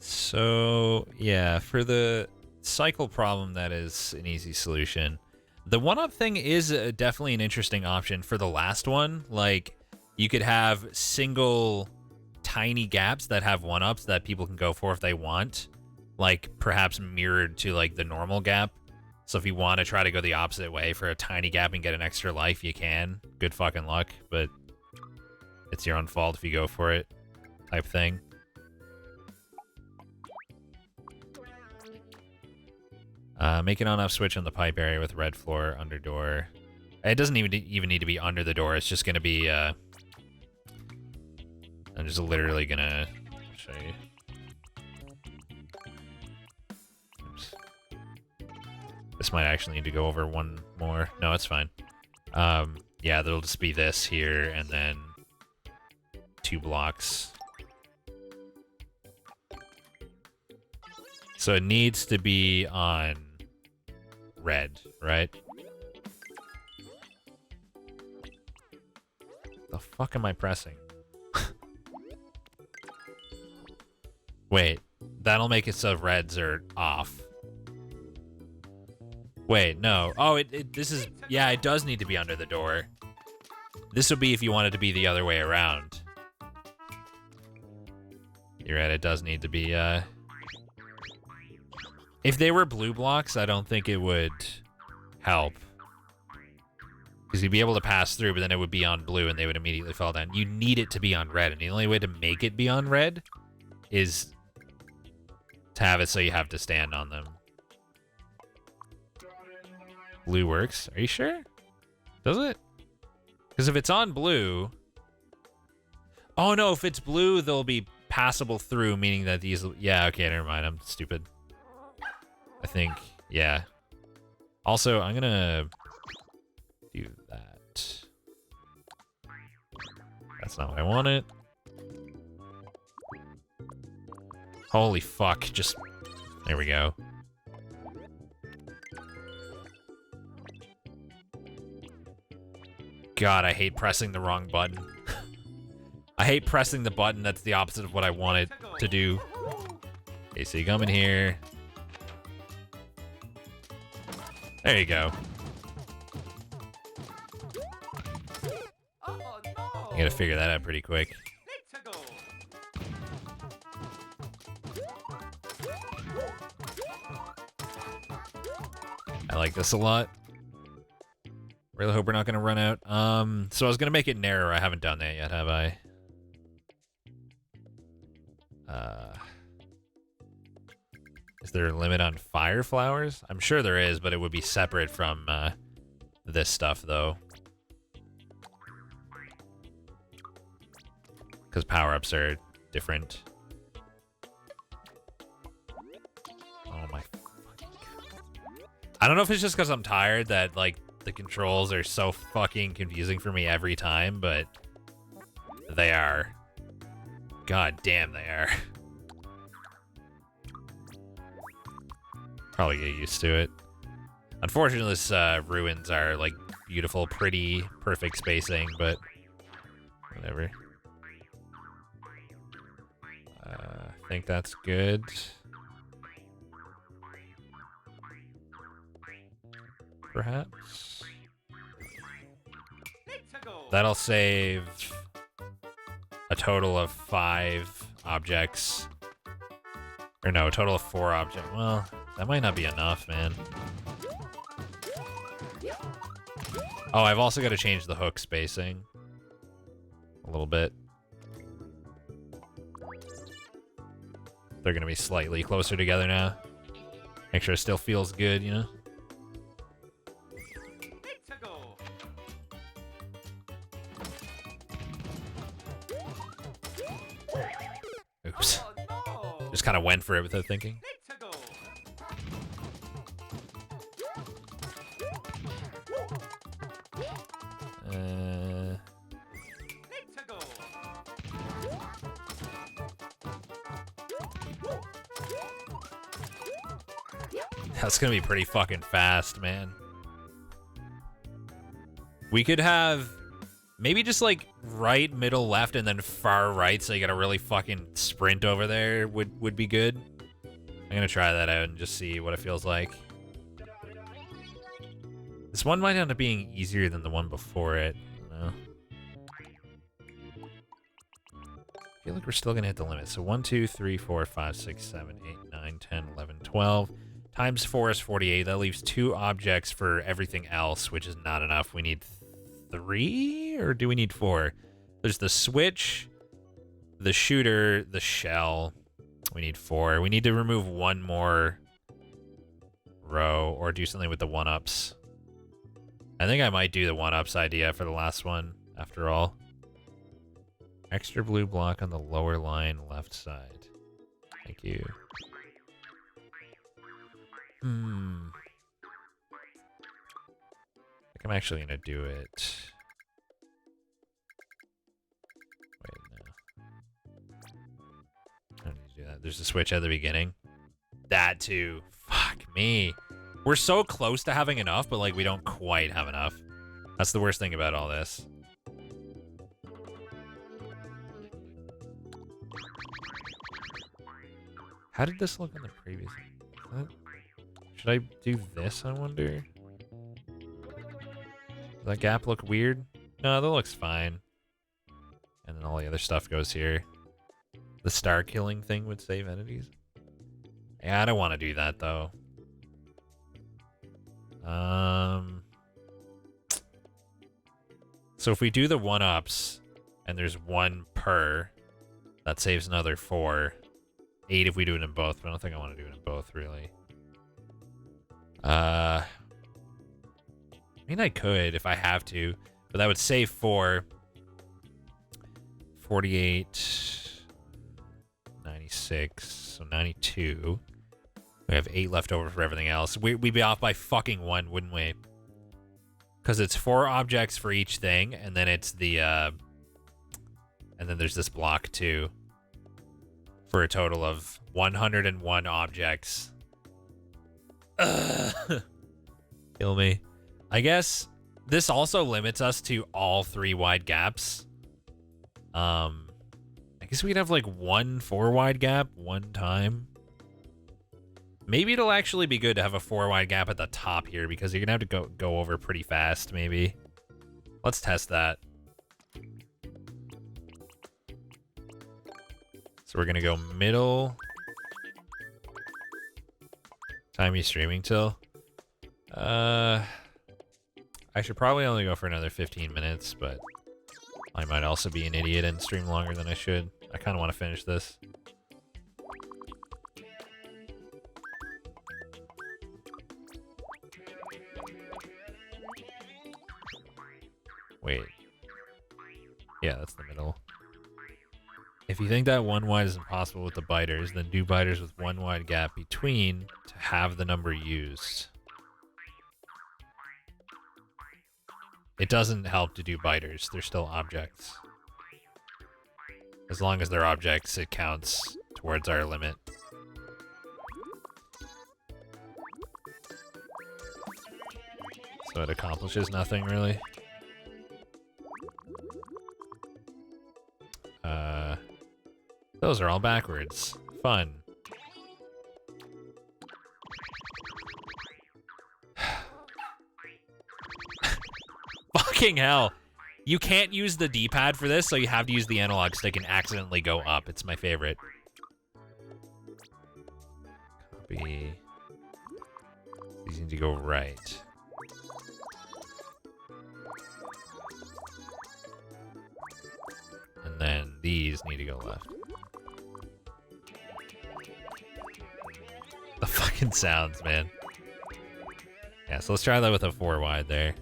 So yeah, for the cycle problem, that is an easy solution. The one-up thing is definitely an interesting option for the last one. Like, you could have single tiny gaps that have one-ups that people can go for if they want, like perhaps mirrored to like the normal gap. So if you want to try to go the opposite way for a tiny gap and get an extra life, you can. Good fucking luck, but it's your own fault if you go for it, type thing. Make an on-off switch on the pipe area with red floor, under door. It doesn't even need to be under the door. It's just going to be... I'm just literally going to show you. Oops. This might actually need to go over one more. No, it's fine. Yeah, there'll just be this here, and then 2 blocks. So it needs to be on red, right? The fuck am I pressing? Wait, that'll make it so reds are off. Wait, no. Oh, this is... Yeah, it does need to be under the door. This would be if you wanted to be the other way around. You're right, it does need to be, If they were blue blocks, I don't think it would help. Because you'd be able to pass through, but then it would be on blue and they would immediately fall down. You need it to be on red, and the only way to make it be on red is to have it so you have to stand on them. Blue works. Are you sure? Does it? Because if it's on blue... Oh no, if it's blue, they'll be passable through, meaning that these... Yeah, okay, never mind. I'm stupid. I think, yeah. Also, I'm gonna do that. That's not what I wanted. Holy fuck, just... There we go. God, I hate pressing the wrong button. I hate pressing the button that's the opposite of what I wanted to do. Okay, so you come in here. There you go. Oh no! You gotta figure that out pretty quick. Let's go. I like this a lot. Really hope we're not gonna run out. So I was gonna make it narrower. I haven't done that yet, have I? Is there a limit on fire flowers? I'm sure there is, but it would be separate from this stuff, though. Because power-ups are different. Oh my fucking God. I don't know if it's just because I'm tired that, like, the controls are so fucking confusing for me every time, but they are. God damn, they are. Probably get used to it. Unfortunately, this ruins are like beautiful, pretty, perfect spacing, but whatever. I think that's good. Perhaps. That'll save a total of 5 objects. Or no, a total of 4 objects. Well, that might not be enough, man. Oh, I've also got to change the hook spacing a little bit. They're going to be slightly closer together now. Make sure it still feels good, you know? Oops. Just kind of went for it without thinking. That's gonna be pretty fucking fast, man. We could have maybe just like right, middle, left, and then far right, so you gotta really fucking sprint over there would be good. I'm gonna try that out and just see what it feels like. This one might end up being easier than the one before it. I don't know. I feel like we're still gonna hit the limit. So 1, 2, 3, 4, 5, 6, 7, 8, 9, 10, 11, 12. Times 4 is 48. That leaves 2 objects for everything else, which is not enough. We need 3, or do we need 4? There's the switch, the shooter, the shell. We need 4. We need to remove 1 more row or do something with the 1-ups. I think I might do the 1-ups idea for the last one, after all. Extra blue block on the lower line left side. Thank you. I think I'm actually gonna do it. Wait, no. I don't need to do that. There's a switch at the beginning. That too. Fuck me. We're so close to having enough, but like we don't quite have enough. That's the worst thing about all this. How did this look on the previous one? Should I do this, I wonder? Does that gap look weird? No, that looks fine. And then all the other stuff goes here. The star killing thing would save entities. Yeah, I don't want to do that, though. So if we do the 1-ups, and there's 1 per, that saves another 4. 8 if we do it in both, but I don't think I want to do it in both, really. I mean, I could if I have to, but that would save 4. 48, 96, so 92. We have 8 left over for everything else. We'd be off by fucking 1, wouldn't we? Because it's 4 objects for each thing, and then it's the, and then there's this block too. For a total of 101 objects. Kill me. I guess this also limits us to all 3 wide gaps. I guess we'd have like 1 4 wide gap one time. Maybe it'll actually be good to have a 4 wide gap at the top here because you're gonna have to go over pretty fast, maybe. Let's test that. So we're gonna go middle. Time you streaming till? I should probably only go for another 15 minutes, but I might also be an idiot and stream longer than I should. I kind of want to finish this. Wait. Yeah, that's the middle. If you think that 1 wide is impossible with the biters, then do biters with 1 wide gap between to have the number used. It doesn't help to do biters. They're still objects. As long as they're objects, it counts towards our limit. So it accomplishes nothing, really. Those are all backwards. Fun. Fucking hell. You can't use the D-pad for this, so you have to use the analog stick and accidentally go up. It's my favorite. Copy. These need to go right. And then these need to go left. The fucking sounds, man. Yeah, so let's try that with a 4 wide there.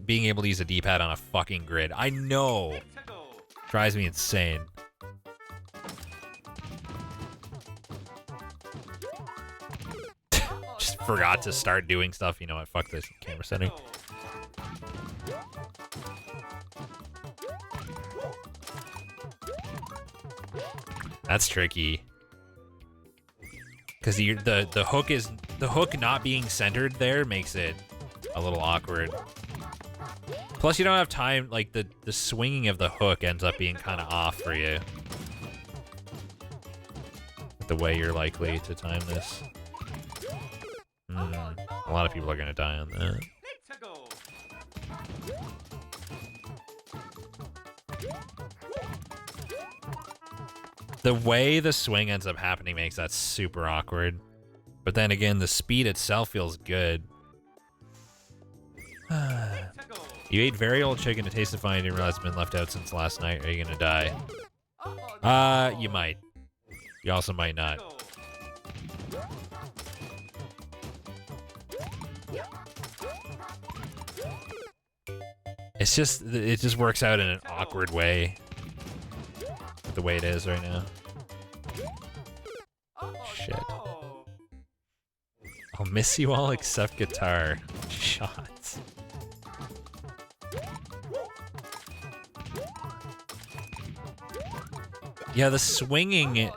Being able to use a D-pad on a fucking grid. I know. Drives me insane. Just forgot to start doing stuff. You know what? Fuck this camera setting. That's tricky. Because the hook not being centered there makes it a little awkward. Plus, you don't have time, like, the swinging of the hook ends up being kind of off for you. The way you're likely to time this. A lot of people are going to die on that. The way the swing ends up happening makes that super awkward. But then again, the speed itself feels good. You ate very old chicken to taste it fine and didn't realize it's been left out since last night. Are you gonna die? You might. You also might not. It's just, it just works out in an awkward way. The way it is right now. Shit. I'll miss you all except guitar. Shots. Yeah, the swinging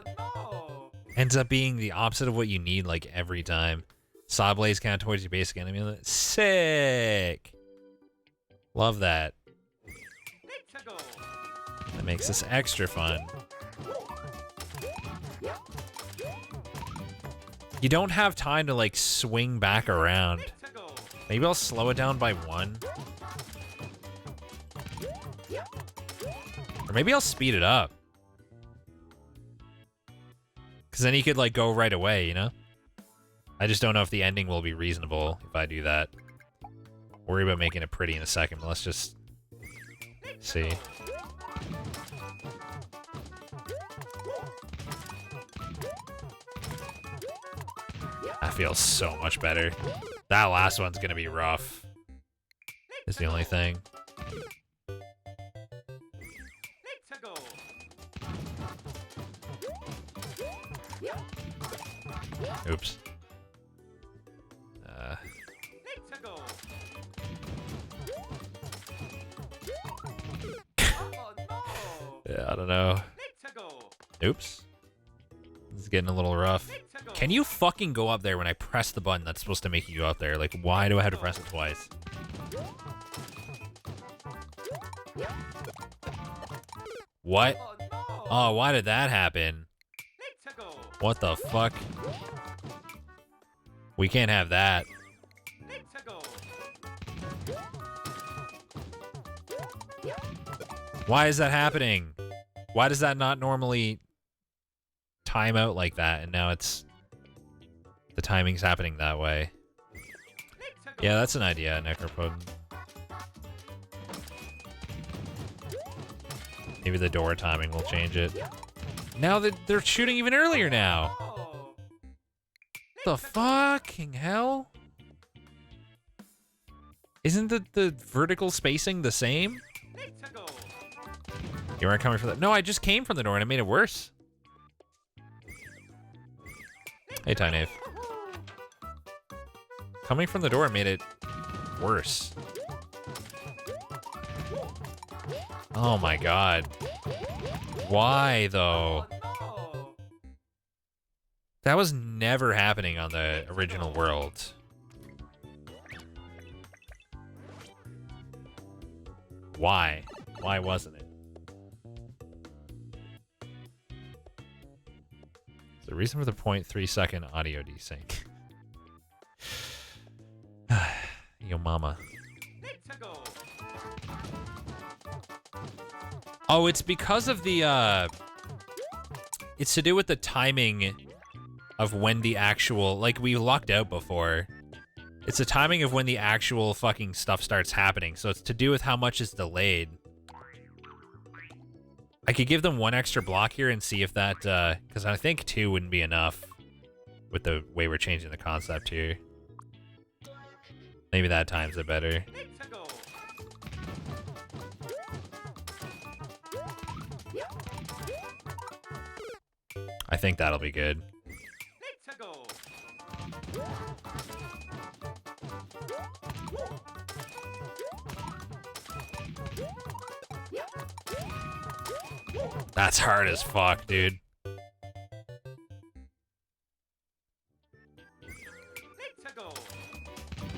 ends up being the opposite of what you need, like, every time. Saw blades count towards your basic enemy. Sick! Love that. That makes this extra fun. You don't have time to, like, swing back around. Maybe I'll slow it down by 1. Or maybe I'll speed it up. Because then you could, like, go right away, you know? I just don't know if the ending will be reasonable if I do that. Worry about making it pretty in a second, but let's just see. That feels so much better. That last one's gonna be rough. Is the only thing. Oops. Yeah, I don't know. Oops. This is getting a little rough. Can you fucking go up there when I press the button that's supposed to make you go up there? Like, why do I have to press it twice? What? Oh, why did that happen? What the fuck? We can't have that. Why is that happening? Why does that not normally time out like that? And now it's... the timing's happening that way. Yeah, that's an idea, Necropode. Maybe the door timing will change it. Now that they're shooting even earlier now. The fucking hell? Isn't the vertical spacing the same? You weren't coming from that. No, I just came from the door and it made it worse. Hey, Tynave. Coming from the door made it worse. Oh my god. Why, though? That was never happening on the original world. Why? Why wasn't it? The reason for the 0.3 second audio desync. Yo mama. Oh, it's because of the, it's to do with the timing of when the actual, like, we lucked out before. It's the timing of when the actual fucking stuff starts happening, so it's to do with how much is delayed. I could give them one extra block here and see if that, because I think 2 wouldn't be enough with the way we're changing the concept here. Maybe that times it better. I think that'll be good. That's hard as fuck, dude.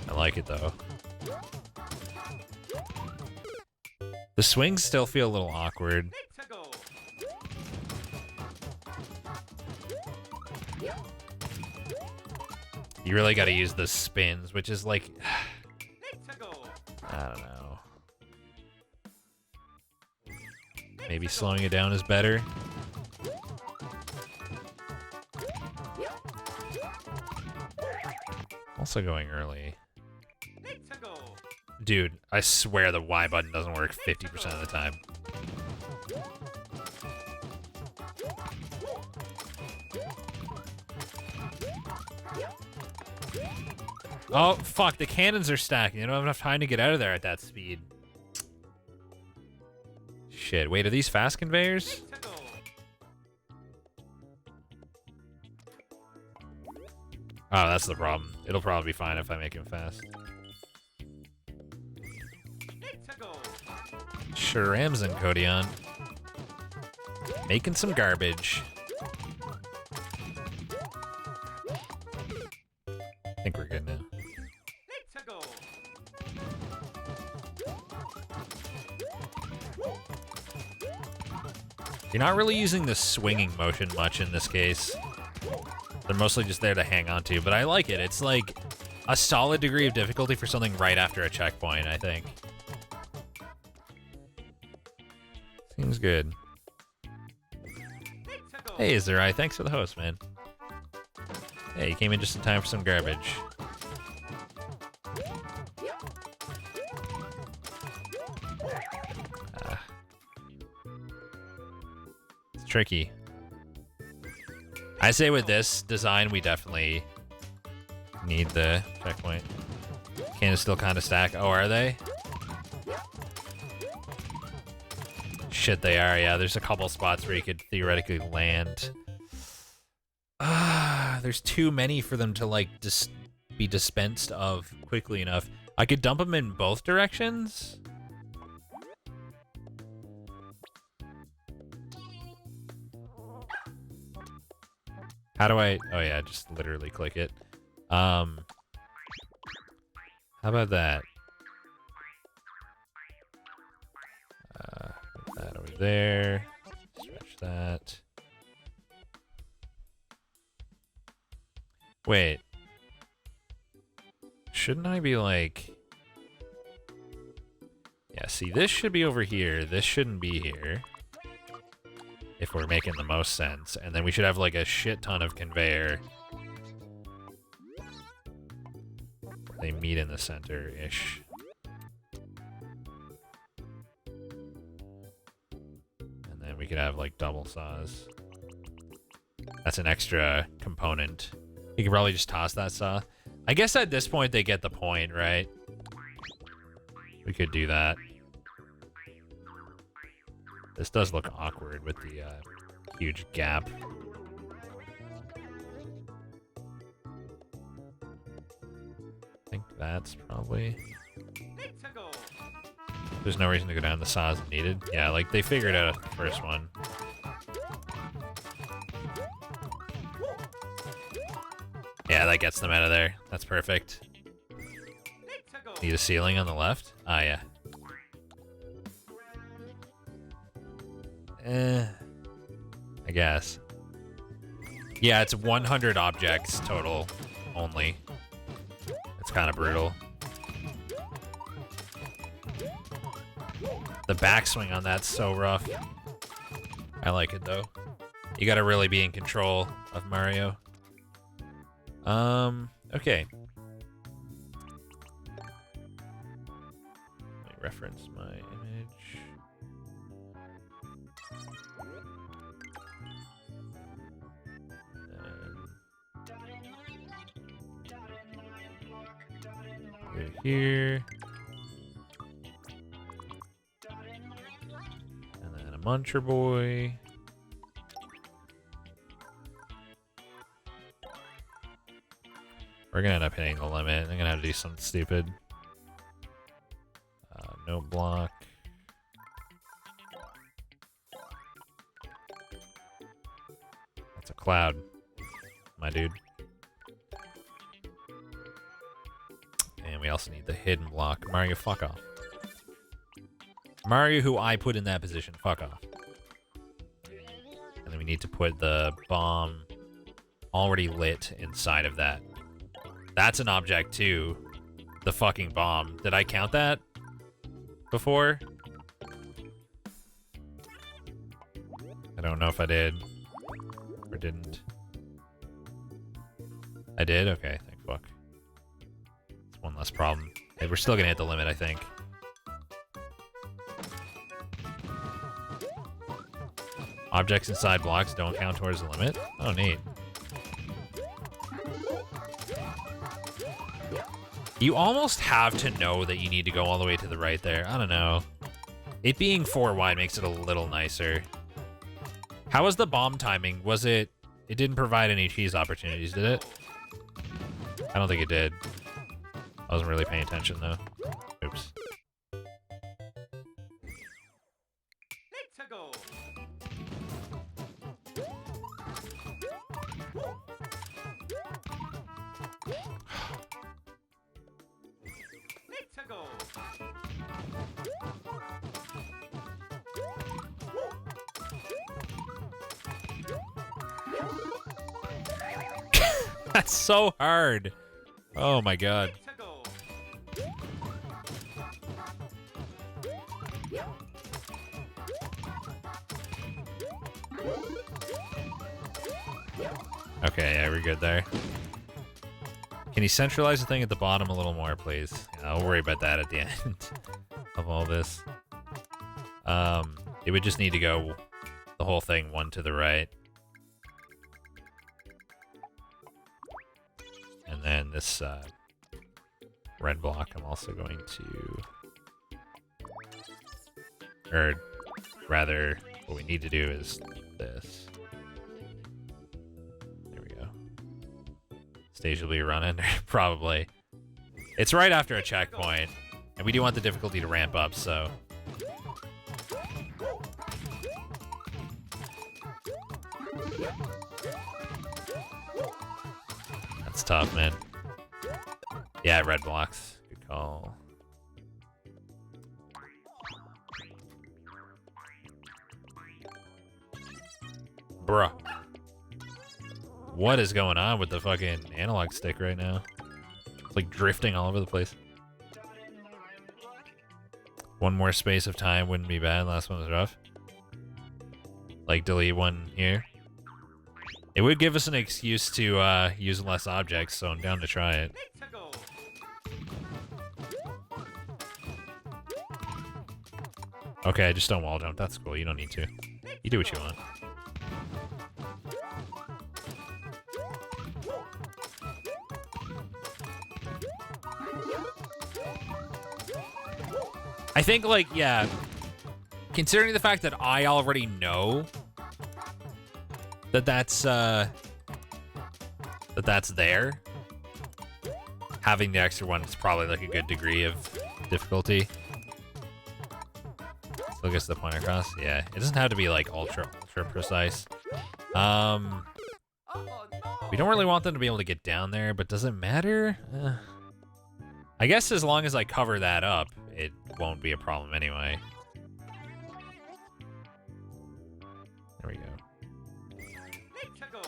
I like it, though. The swings still feel a little awkward. You really gotta use the spins, which is like... I don't know. Maybe slowing it down is better. Also going early. Dude, I swear the Y button doesn't work 50% of the time. Oh, fuck, the cannons are stacking. You don't have enough time to get out of there at that speed. Shit, wait, are these fast conveyors? Oh, that's the problem. It'll probably be fine if I make him fast. Sure, Ramson, Kodion. Making some garbage. I think we're good now. You're not really using the swinging motion much in this case. They're mostly just there to hang on to, but I like it. It's like a solid degree of difficulty for something right after a checkpoint, I think. Seems good. Hey, Zerai, thanks for the host, man. Hey, you came in just in time for some garbage. It's tricky. I say with this design, we definitely need the checkpoint. Cannons still kind of stack. Oh, are they? Shit, they are. Yeah, there's a couple spots where you could theoretically land. There's too many for them to, like, be dispensed of quickly enough. I could dump them in both directions. How do I... Oh, yeah, just literally click it. How about that? Put that over there. Stretch that. Wait. Shouldn't I be like... Yeah, see, this should be over here. This shouldn't be here. If we're making the most sense. And then we should have like a shit ton of conveyor. Where they meet in the center-ish. And then we could have like double saws. That's an extra component. You could probably just toss that saw. I guess at this point they get the point, right? We could do that. This does look awkward with the huge gap. I think that's probably... There's no reason to go down the saws needed. Yeah, like they figured out the first one. Yeah, that gets them out of there. That's perfect. Need a ceiling on the left? Ah, yeah. I guess. Yeah, it's 100 objects total only. It's kind of brutal. The backswing on that's so rough. I like it though. You gotta really be in control of Mario. Okay. Let me reference my image. We're here. And then a Muncher Boy. We're gonna end up hitting the limit. I'm gonna have to do something stupid. No block. That's a cloud, my dude. And we also need the hidden block. Mario, fuck off. Mario, who I put in that position, fuck off. And then we need to put the bomb already lit inside of that. That's an object too. The fucking bomb. Did I count that before? I don't know if I did or didn't. I did? Okay, thank fuck. It's one less problem. Hey, we're still gonna hit the limit, I think. Objects inside blocks don't count towards the limit? Oh, neat. You almost have to know that you need to go all the way to the right there. I don't know. It being 4 wide makes it a little nicer. How was the bomb timing? Was it... It didn't provide any cheese opportunities, did it? I don't think it did. I wasn't really paying attention, though. Oops. Let's go. Let's go. That's so hard. Oh my god. Let's go. Okay, yeah, we're good there. Can you centralize the thing at the bottom a little more, please? Yeah, I'll worry about that at the end of all this. It would just need to go the whole thing one to the right. And then this red block I'm also going to... Or rather, what we need to do is this. There we go. Stage will be running, probably. It's right after a checkpoint, and we do want the difficulty to ramp up, so... That's tough, man. Yeah, red blocks. Good call. Bruh. what is going on with the fucking analog stick right now. It's like drifting all over the place. One more space of time wouldn't be bad. Last one was rough. Like delete one here. It would give us an excuse to use less objects, so I'm down to try it. Let's go. Okay, just don't wall jump. That's cool. You don't need to. You do what you want. I think, like, yeah, considering the fact that I already know that that's there, having the extra one is probably like a good degree of difficulty. Still gets the point across. Yeah, it doesn't have to be like ultra precise. Oh no. We don't really want them to be able to get down there, but does it matter? I guess as long as I cover that up, it won't be a problem anyway. There we go. Let's go.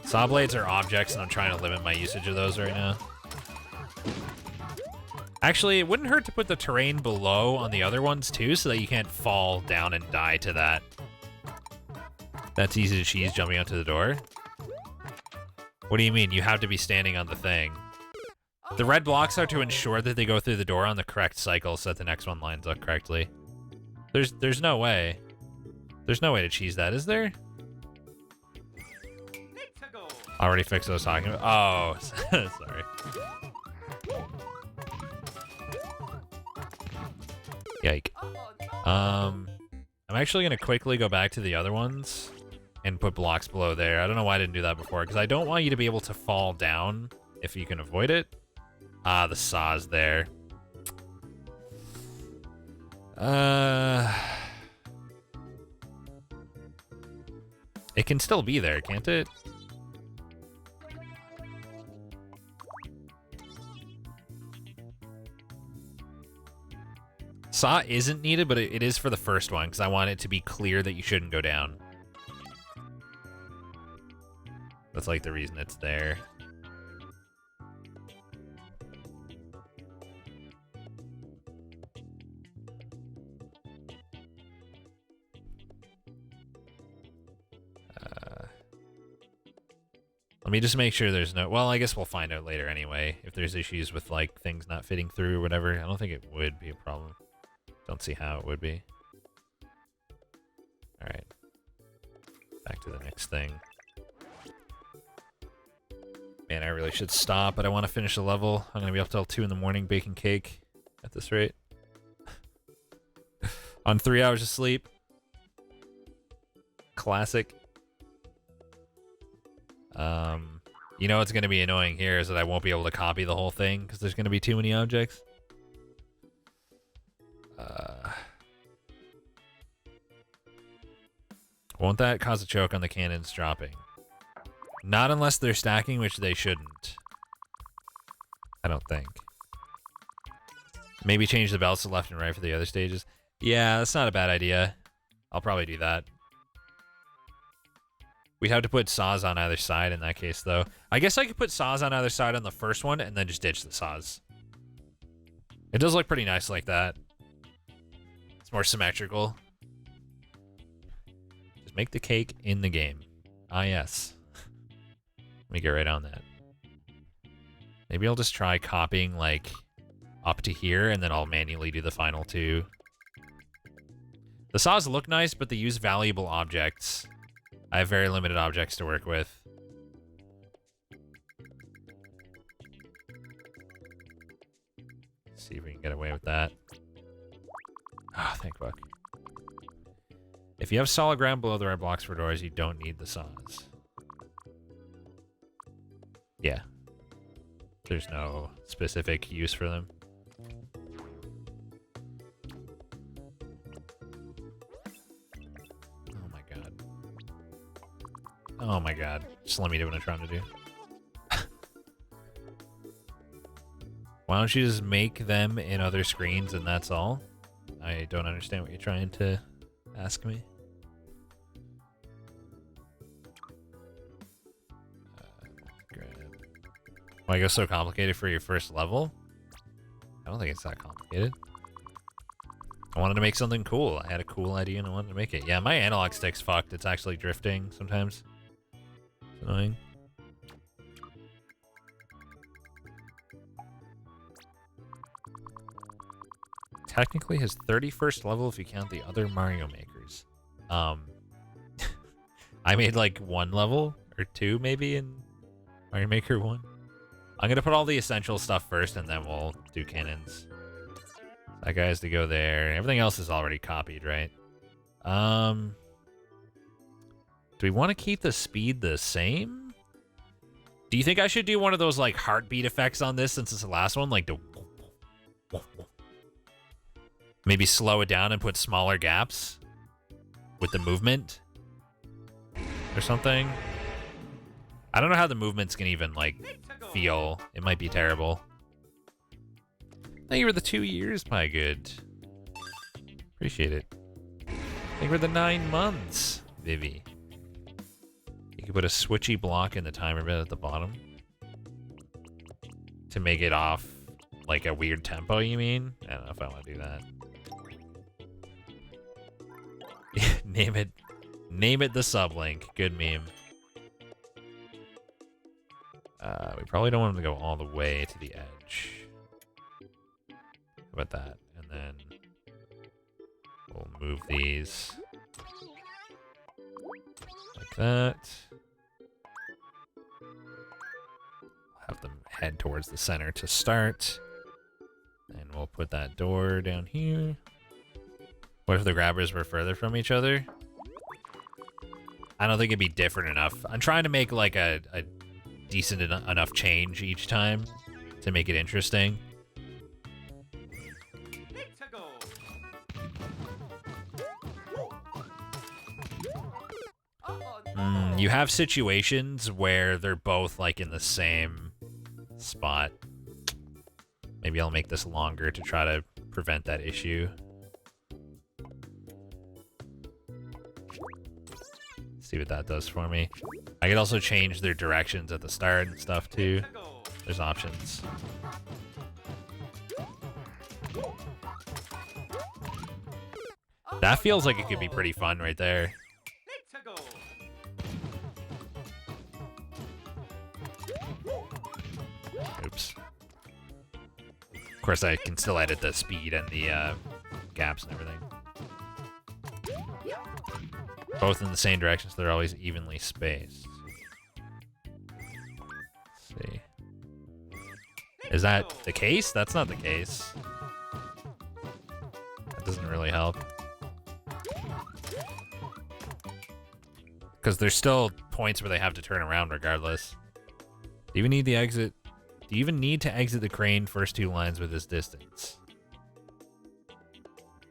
Saw blades are objects, and I'm trying to limit my usage of those right now. Actually, it wouldn't hurt to put the terrain below on the other ones too, so that you can't fall down and die to that. That's easy to cheese jumping onto the door. What do you mean? You have to be standing on the thing. The red blocks are to ensure that they go through the door on the correct cycle so that the next one lines up correctly. There's no way. There's no way to cheese that, is there? Let's go. Already fixed what I was talking about. Oh, sorry. Yike. Oh no. I'm actually gonna quickly go back to the other ones and put blocks below there. I don't know why I didn't do that before, because I don't want you to be able to fall down if you can avoid it. Ah, the saw's there. It can still be there, can't it? Saw isn't needed, but it is for the first one, because I want it to be clear that you shouldn't go down. That's like the reason it's there. Let me just make sure there's no... Well, I guess we'll find out later anyway. If there's issues with, like, things not fitting through or whatever. I don't think it would be a problem. Don't see how it would be. Alright. Back to the next thing. Man, I really should stop, but I want to finish the level. I'm going to be up till 2 in the morning baking cake at this rate. On 3 hours of sleep. Classic. You know what's going to be annoying here is that I won't be able to copy the whole thing because there's going to be too many objects. Won't that cause a choke on the cannons dropping? Not unless they're stacking, which they shouldn't. I don't think. Maybe change the belts to left and right for the other stages. Yeah, that's not a bad idea. I'll probably do that. We'd have to put saws on either side in that case, though. I guess I could put saws on either side on the first one and then just ditch the saws. It does look pretty nice like that. It's more symmetrical. Just make the cake in the game. Ah, yes. Let me get right on that. Maybe I'll just try copying, like, up to here, and then I'll manually do the final two. The saws look nice, but they use valuable objects. I have very limited objects to work with. Let's see if we can get away with that. Ah, thank fuck. If you have solid ground below the red blocks for doors, you don't need the saws. Yeah. There's no specific use for them. Oh my god. Just let me do what I'm trying to do. Why don't you just make them in other screens and that's all? I don't understand what you're trying to ask me. Why go so complicated for your first level? I don't think it's that complicated. I wanted to make something cool. I had a cool idea and I wanted to make it. Yeah, my analog stick's fucked. It's actually drifting sometimes. It's annoying. Technically his 31st level if you count the other Mario Makers. I made like 1 level or 2 maybe in Mario Maker 1. I'm gonna put all the essential stuff first and then we'll do cannons. That guy has to go there. Everything else is already copied, right? Do we want to keep the speed the same? Do you think I should do one of those like heartbeat effects on this since it's the last one? Like the maybe slow it down and put smaller gaps with the movement or something? I don't know how the movements can even like feel. It might be terrible. Thank you for the 2 years, my good. Appreciate it. Thank you for the 9 months, Vivi. You could put a switchy block in the timer bit at the bottom to make it off like a weird tempo, you mean? I don't know if I want to do that. Name it the sublink. Good meme. We probably don't want them to go all the way to the edge. How about that? And then we'll move these like that. Have them head towards the center to start. And we'll put that door down here. What if the grabbers were further from each other? I don't think it'd be different enough. I'm trying to make like a decent enough change each time to make it interesting. You have situations where they're both like in the same spot. Maybe I'll make this longer to try to prevent that issue. See what that does for me. I could also change their directions at the start and stuff too. There's options. That feels like it could be pretty fun right there. Oops. Of course, I can still edit the speed and the gaps and everything. Both in the same direction, so they're always evenly spaced. Let's see. Is that the case? That's not the case. That doesn't really help. Because there's still points where they have to turn around regardless. Do you even need the exit? Do you even need to exit the crane first 2 lines with this distance?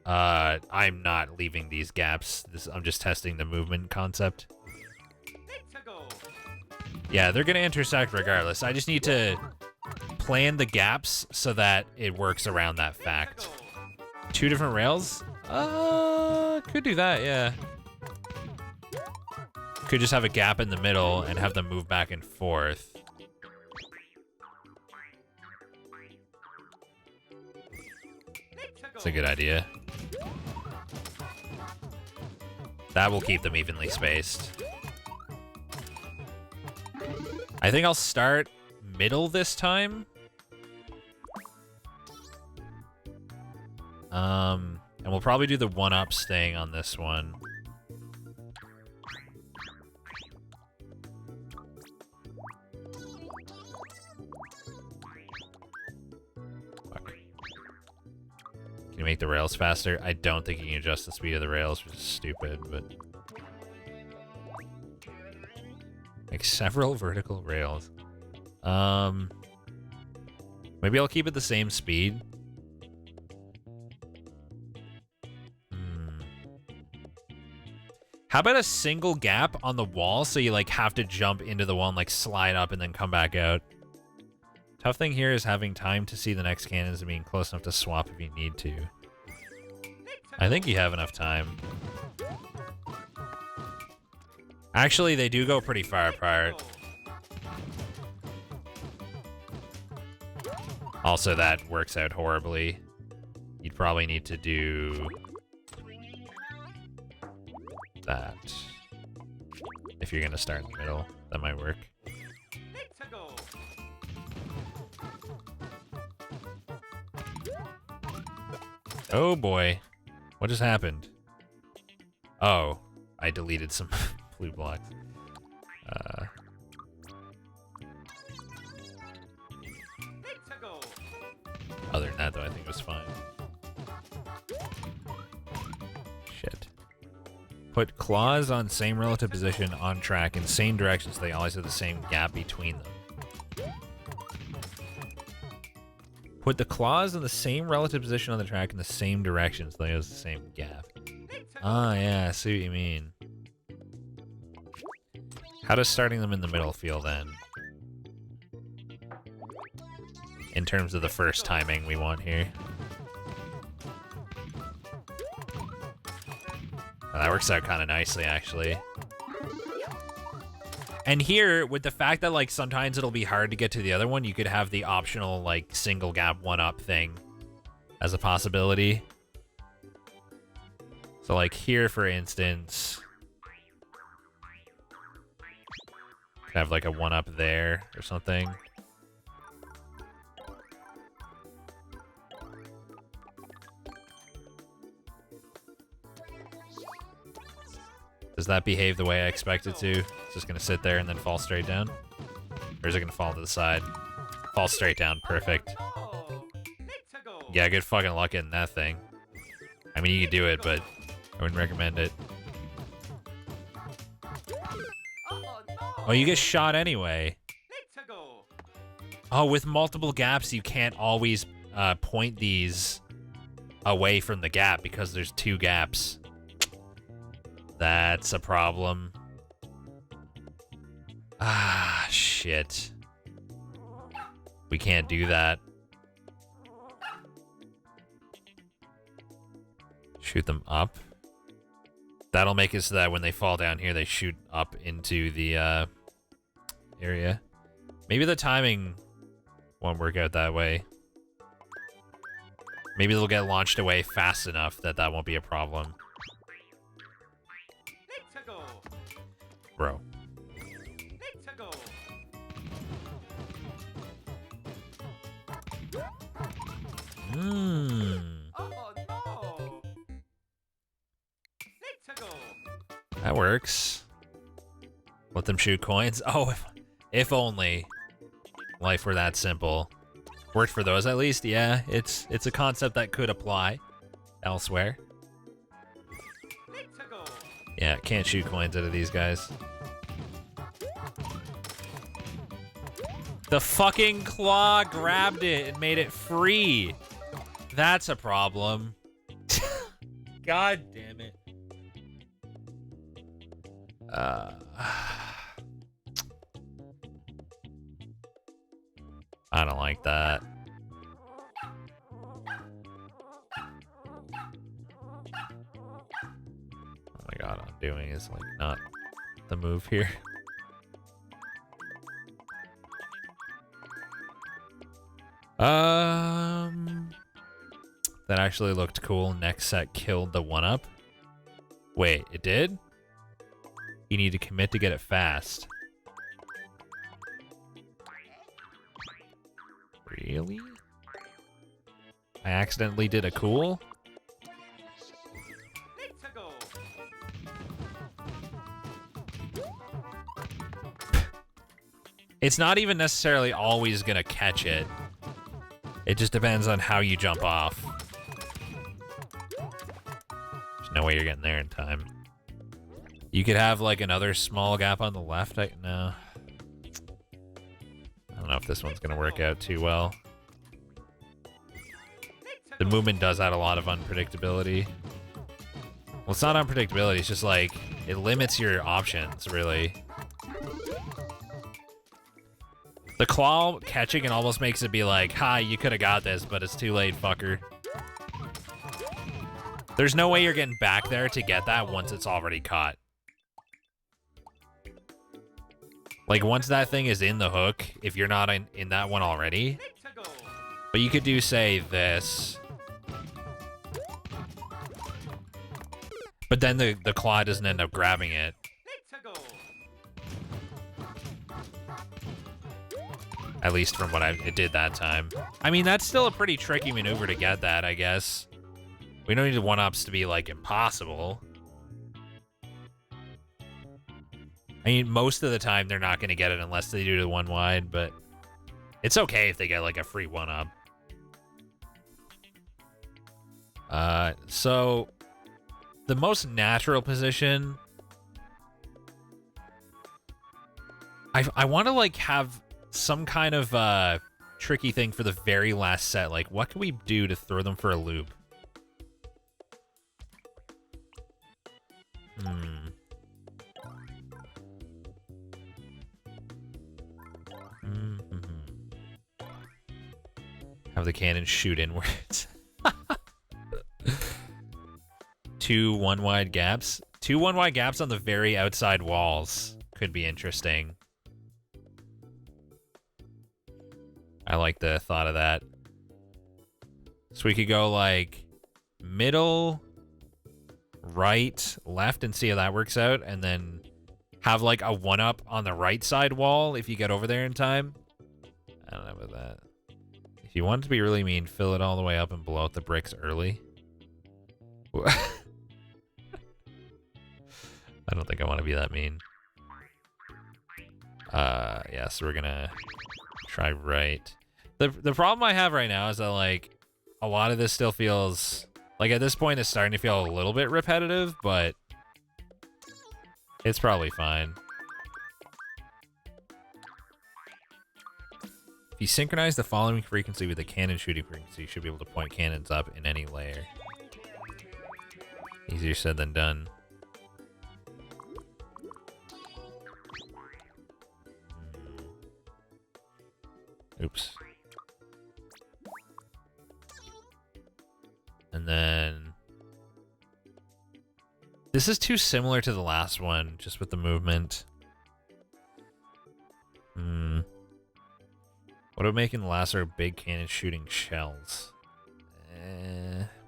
I'm not leaving these gaps. I'm just testing the movement concept. Yeah, they're gonna intersect regardless. I just need to plan the gaps so that it works around that fact. 2 different rails? Could do that, yeah. Could just have a gap in the middle and have them move back and forth. That's a good idea. That will keep them evenly spaced. I think I'll start middle this time. And we'll probably do the 1-ups thing on this one. Fuck. Can you make the rails faster? I don't think you can adjust the speed of the rails, which is stupid, but... Like several vertical rails. Maybe I'll keep it the same speed. How about a single gap on the wall so you like have to jump into the wall and like slide up and then come back out? Tough thing here is having time to see the next cannons and being close enough to swap if you need to. I think you have enough time. Actually, they do go pretty far apart. Also, that works out horribly. You'd probably need to do that. If you're gonna start in the middle, that might work. Oh boy. What just happened? Oh, I deleted some blue blocks. Other than that, though, I think it was fine. Shit. Put claws on same relative position on track in same direction so they always have the same gap between them. Put the claws in the same relative position on the track in the same direction so they have the same gap. Ah, yeah, I see what you mean. How does starting them in the middle feel then? In terms of the first timing we want here. Oh, that works out kind of nicely, actually. And here, with the fact that, like, sometimes it'll be hard to get to the other one, you could have the optional, like, single gap one-up thing as a possibility. So, like, here, for instance, have, like, a one-up there or something. Does that behave the way I expect it to? It's just gonna sit there and then fall straight down? Or is it gonna fall to the side? Fall straight down, perfect. Yeah, good fucking luck getting that thing. I mean, you could do it, but I wouldn't recommend it. Oh, you get shot anyway. Oh, with multiple gaps, you can't always point these away from the gap because there's two gaps. That's a problem. Ah, shit. We can't do that. Shoot them up. That'll make it so that when they fall down here, they shoot up into the area. Maybe the timing won't work out that way. Maybe they'll get launched away fast enough that that won't be a problem. Bro. That works. Let them shoot coins. Oh, if only life were that simple. Worked for those at least. Yeah, it's a concept that could apply elsewhere. Yeah, can't shoot coins out of these guys. The fucking claw grabbed it and made it free. That's a problem. God damn it. I don't like that. Oh my god, what I'm doing is like not the move here. That actually looked cool. Next set killed the one-up. Wait, it did? You need to commit to get it fast. Really? I accidentally did a cool? It's not even necessarily always gonna catch it. It just depends on how you jump off. There's no way you're getting there in time. You could have like another small gap on the left. No. I don't know if this one's gonna work out too well. The movement does add a lot of unpredictability. Well, it's not unpredictability, it's just like, it limits your options, really. The claw catching it almost makes it be like, hi, you could have got this, but it's too late, fucker. There's no way you're getting back there to get that once it's already caught. Like, once that thing is in the hook, if you're not in that one already. But you could do, say, this. But then the claw doesn't end up grabbing it. At least from what it did that time. I mean, that's still a pretty tricky maneuver to get that, I guess. We don't need the 1-ups to be, like, impossible. I mean, most of the time they're not going to get it unless they do the 1 wide, but it's okay if they get, like, a free 1-up. So the most natural position, I want to, like, have some kind of tricky thing for the very last set. Like, what can we do to throw them for a loop? Have the cannon shoot inwards. 2 1-wide gaps. 2 1-wide gaps on the very outside walls could be interesting. I like the thought of that. So we could go like middle, right, left, and see how that works out, and then have like a 1-up on the right side wall if you get over there in time. I don't know about that. If you want it to be really mean, fill it all the way up and blow out the bricks early. I don't think I want to be that mean. Yeah, so we're gonna try right. The problem I have right now is that, like, a lot of this still feels... Like, at this point, it's starting to feel a little bit repetitive, but... it's probably fine. If you synchronize the following frequency with the cannon shooting frequency, you should be able to point cannons up in any layer. Easier said than done. Oops. And then... this is too similar to the last one, just with the movement. What about making the lasso big cannon shooting shells?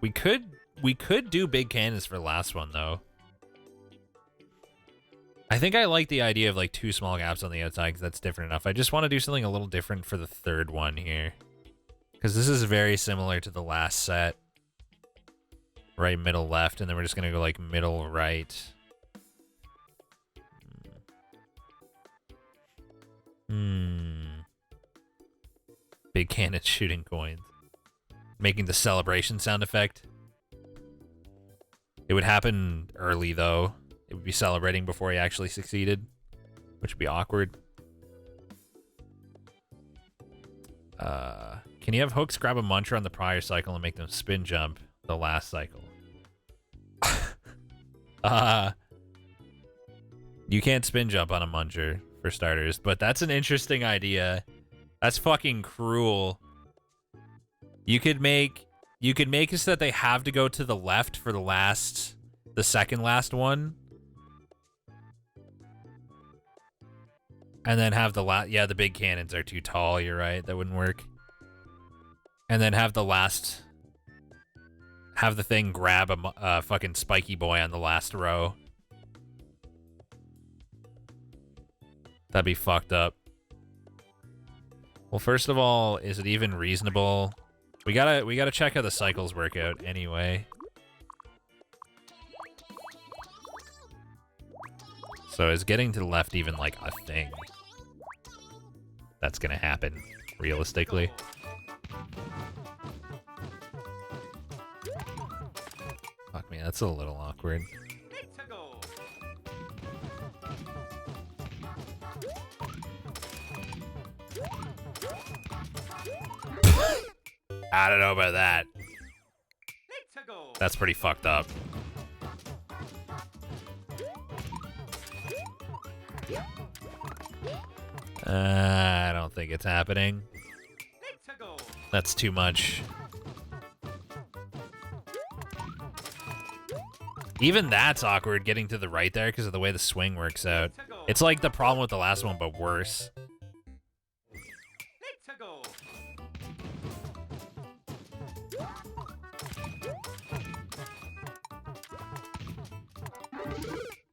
We could do big cannons for the last one, though. I think I like the idea of, like, 2 small gaps on the outside, because that's different enough. I just want to do something a little different for the third one here. Because this is very similar to the last set. Right, middle, left, and then we're just going to go, like, middle, right. Big cannon shooting coins. Making the celebration sound effect. It would happen early, though. It would be celebrating before he actually succeeded, which would be awkward. Can you have hooks grab a muncher on the prior cycle and make them spin jump the last cycle? You can't spin jump on a muncher, for starters, but that's an interesting idea. That's fucking cruel. You could make it so that they have to go to the left for the second last one. And then have yeah, the big cannons are too tall, you're right, that wouldn't work. And then have the thing grab a fucking spiky boy on the last row. That'd be fucked up. Well, first of all, is it even reasonable? We gotta check how the cycles work out anyway. So is getting to the left even like a thing that's gonna happen realistically? Fuck me, that's a little awkward. I don't know about that. That's pretty fucked up. I don't think it's happening. That's too much. Even that's awkward getting to the right there because of the way the swing works out. It's like the problem with the last one, but worse.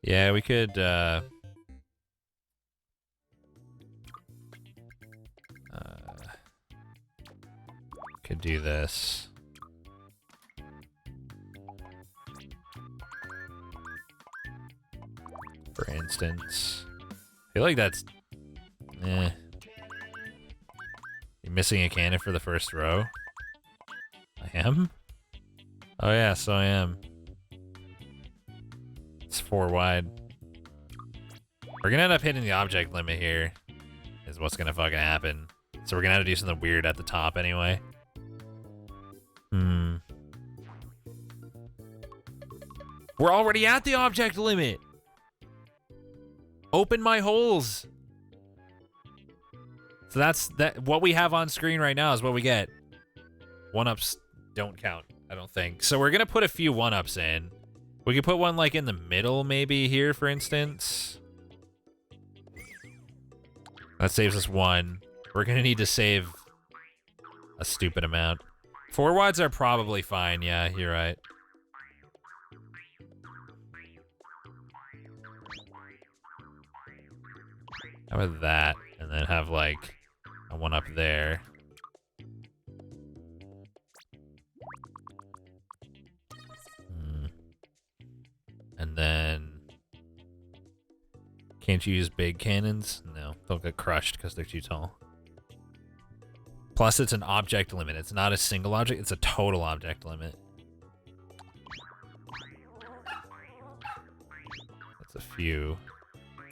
Yeah, we could, could do this. For instance. I feel like that's... You're missing a cannon for the first row? I am? Oh yeah, so I am. It's 4 wide. We're gonna end up hitting the object limit here, is what's gonna fucking happen. So we're gonna have to do something weird at the top anyway. We're already at the object limit! Open my holes! So that's what we have on screen right now is what we get. 1-ups don't count, I don't think. So we're gonna put a few 1-ups in. We could put one like in the middle maybe here, for instance. That saves us 1. We're gonna need to save a stupid amount. 4 wides are probably fine, yeah, you're right. How about that? And then have like a 1-up there. And then... Can't you use big cannons? No, they'll get crushed because they're too tall. Plus, it's an object limit. It's not a single object, it's a total object limit. That's a few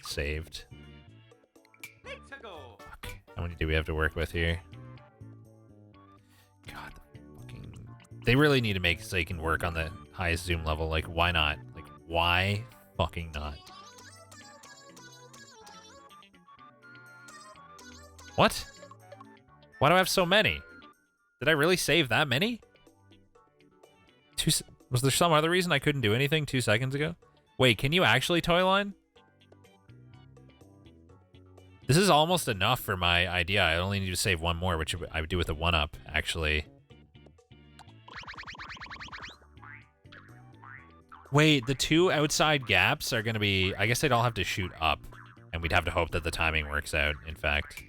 saved. Fuck. How many do we have to work with here? God, the fucking... They really need to make so they can work on the highest zoom level. Like, why not? Like, why fucking not? What? Why do I have so many? Did I really save that many? Was there some other reason I couldn't do anything 2 seconds ago? Wait, can you actually toy line? This is almost enough for my idea. I only need to save 1 more, which I would do with a 1-up, actually. Wait, the 2 outside gaps are gonna be... I guess they'd all have to shoot up. And we'd have to hope that the timing works out, in fact.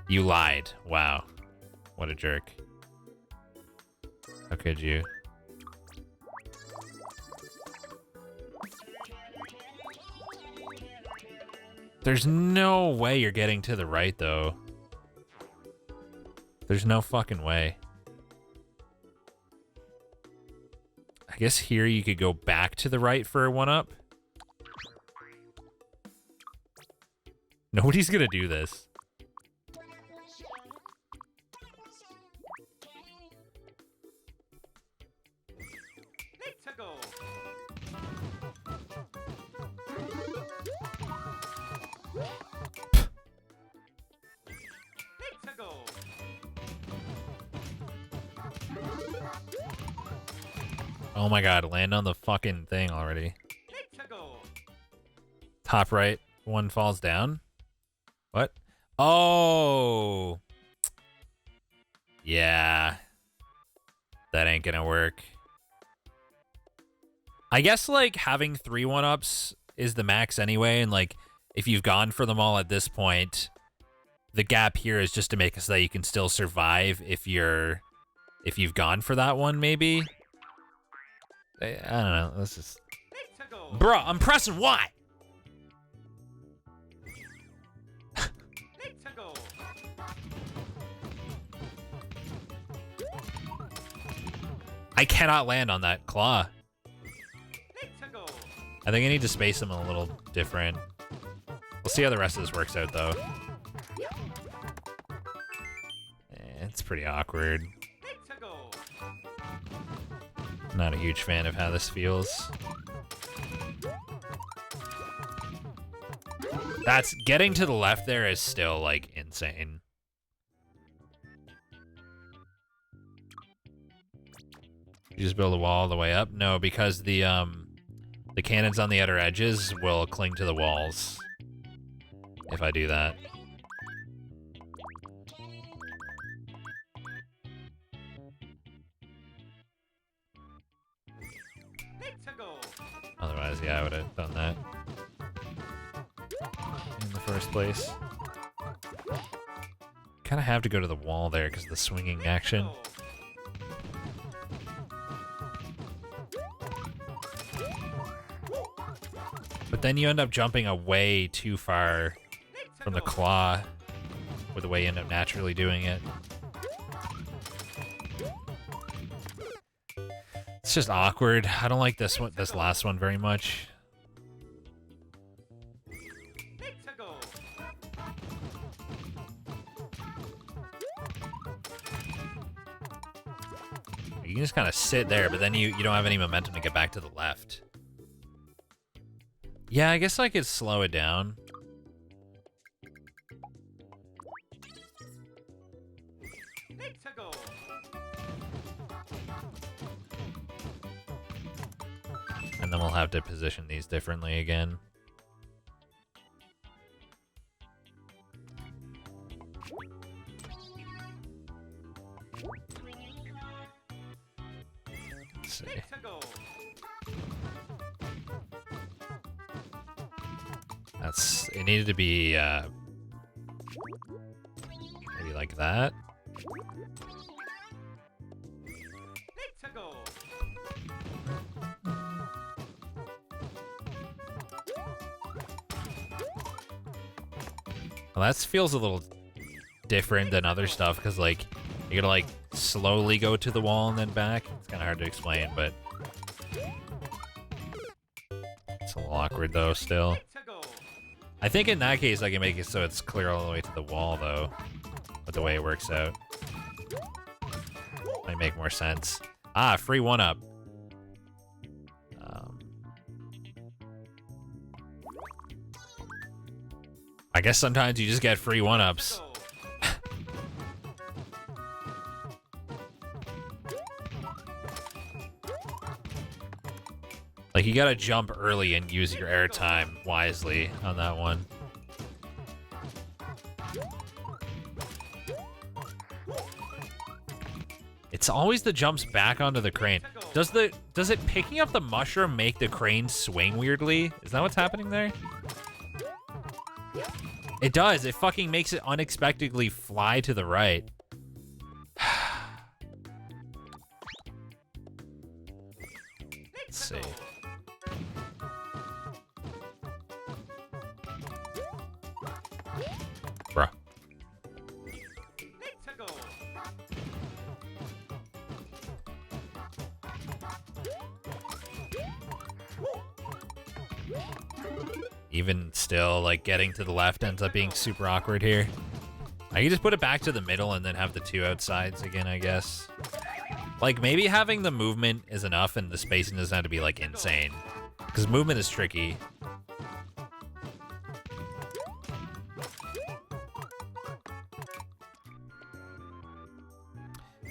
You lied. Wow. What a jerk. How could you? There's no way you're getting to the right, though. There's no fucking way. I guess here you could go back to the right for a 1-up. Nobody's gonna do this. Oh my god, land on the fucking thing already. Top right, 1 falls down. What? Oh! Yeah. That ain't gonna work. I guess, like, having 3 1-ups is the max anyway, and, like, if you've gone for them all at this point, the gap here is just to make it so that you can still survive if you've gone for that one, maybe? I don't know, this is... Bruh, I'm pressing Y! I cannot land on that claw. I think I need to space them a little different. We'll see how the rest of this works out, though. It's pretty awkward. Not a huge fan of how this feels. That's getting to the left there is still, like, insane. You just build a wall all the way up? No, because the cannons on the outer edges will cling to the walls if I do that. Otherwise, yeah, I would have done that in the first place. Kind of have to go to the wall there because of the swinging action. But then you end up jumping away too far from the claw with the way you end up naturally doing it. It's just awkward. I don't like this one, this last one very much. You can just kind of sit there, but then you don't have any momentum to get back to the left. Yeah, I guess I could slow it down. And then we'll have to position these differently again. Let's see. It needed to be maybe like that. Well, that feels a little different than other stuff because, like, you gotta, like, slowly go to the wall and then back. It's kind of hard to explain, but it's a little awkward, though, still. I think in that case, I can make it so it's clear all the way to the wall, though, with the way it works out. Might make more sense. Ah, free one-up. I guess sometimes you just get free one-ups. Like, you gotta jump early and use your airtime wisely on that one. It's always the jumps back onto the crane. Does it picking up the mushroom make the crane swing weirdly? Is that what's happening there? It does. It fucking makes it unexpectedly fly to the right. Let's see. Bruh. Even still, like, getting to the left ends up being super awkward here. I can just put it back to the middle and then have the two outsides again, I guess. Like, maybe having the movement is enough and the spacing doesn't have to be, like, insane. Because movement is tricky.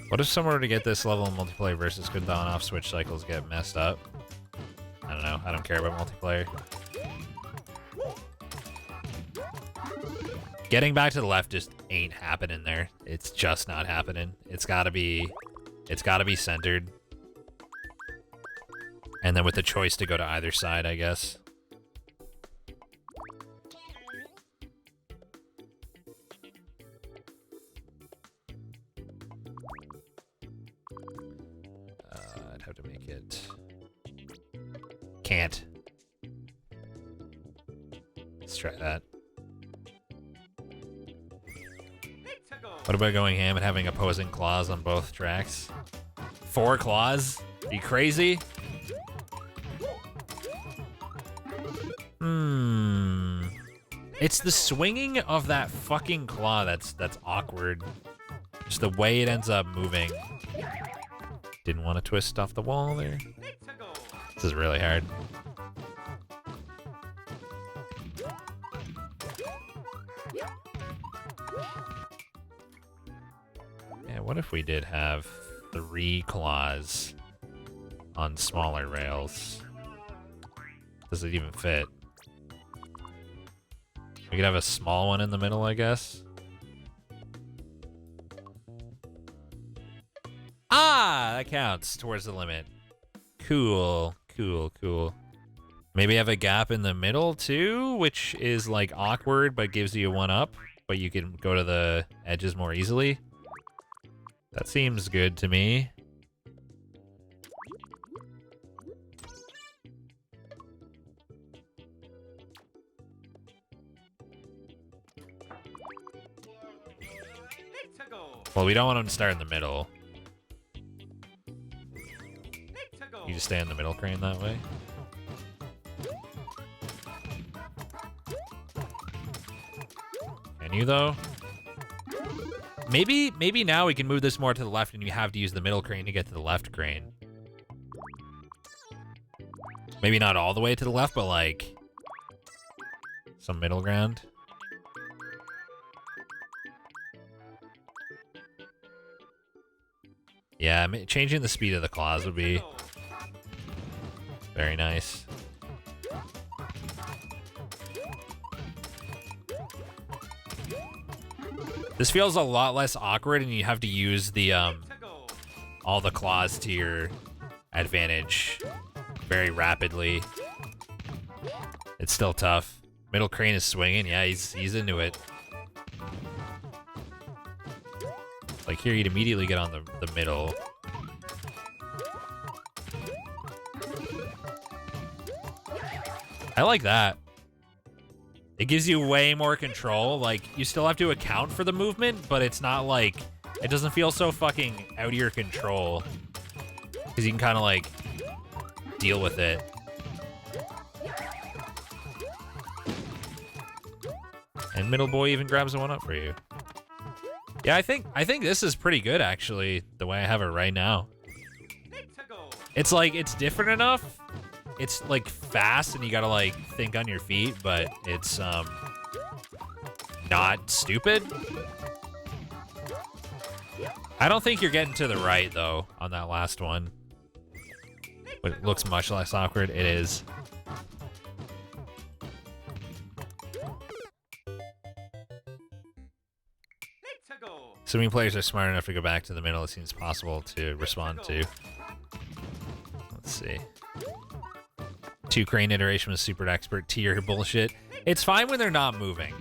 What if someone were to get this level in multiplayer versus could the on-off switch cycles get messed up? I don't know. I don't care about multiplayer. Getting back to the left just ain't happening there. It's just not happening. It's gotta be centered. And then with the choice to go to either side, I guess. I'd have to make it... Can't. Let's try that. What about going ham and having opposing claws on both tracks? 4 claws? Are you crazy? It's the swinging of that fucking claw that's awkward. Just the way it ends up moving. Didn't want to twist off the wall there. This is really hard. Yeah, what if we did have 3 claws on smaller rails. Does it even fit? We could have a small one in the middle, I guess. Ah, that counts towards the limit. Cool, cool, cool. Maybe have a gap in the middle too, which is like awkward, but gives you one up, but you can go to the edges more easily. That seems good to me. Well, we don't want him to start in the middle. You just stay in the middle crane that way. Can you though? Maybe now we can move this more to the left and you have to use the middle crane to get to the left crane. Maybe not all the way to the left, but like some middle ground. Yeah, changing the speed of the claws would be very nice. This feels a lot less awkward, and you have to use the all the claws to your advantage very rapidly. It's still tough. Middle crane is swinging. Yeah, he's into it. Like here, you'd immediately get on the middle. I like that. It gives you way more control. Like, you still have to account for the movement, but it's not like... It doesn't feel so fucking out of your control. Because you can kind of, like, deal with it. And Middle Boy even grabs one up for you. Yeah, I think this is pretty good, actually, the way I have it right now. It's like, it's different enough. It's like fast and you gotta like think on your feet, but it's not stupid. I don't think you're getting to the right though on that last one. But it looks much less awkward. It is. Assuming players are smart enough to go back to the middle, it seems possible to respond to. Let's see. 2 crane iteration with super expert tier bullshit. It's fine when they're not moving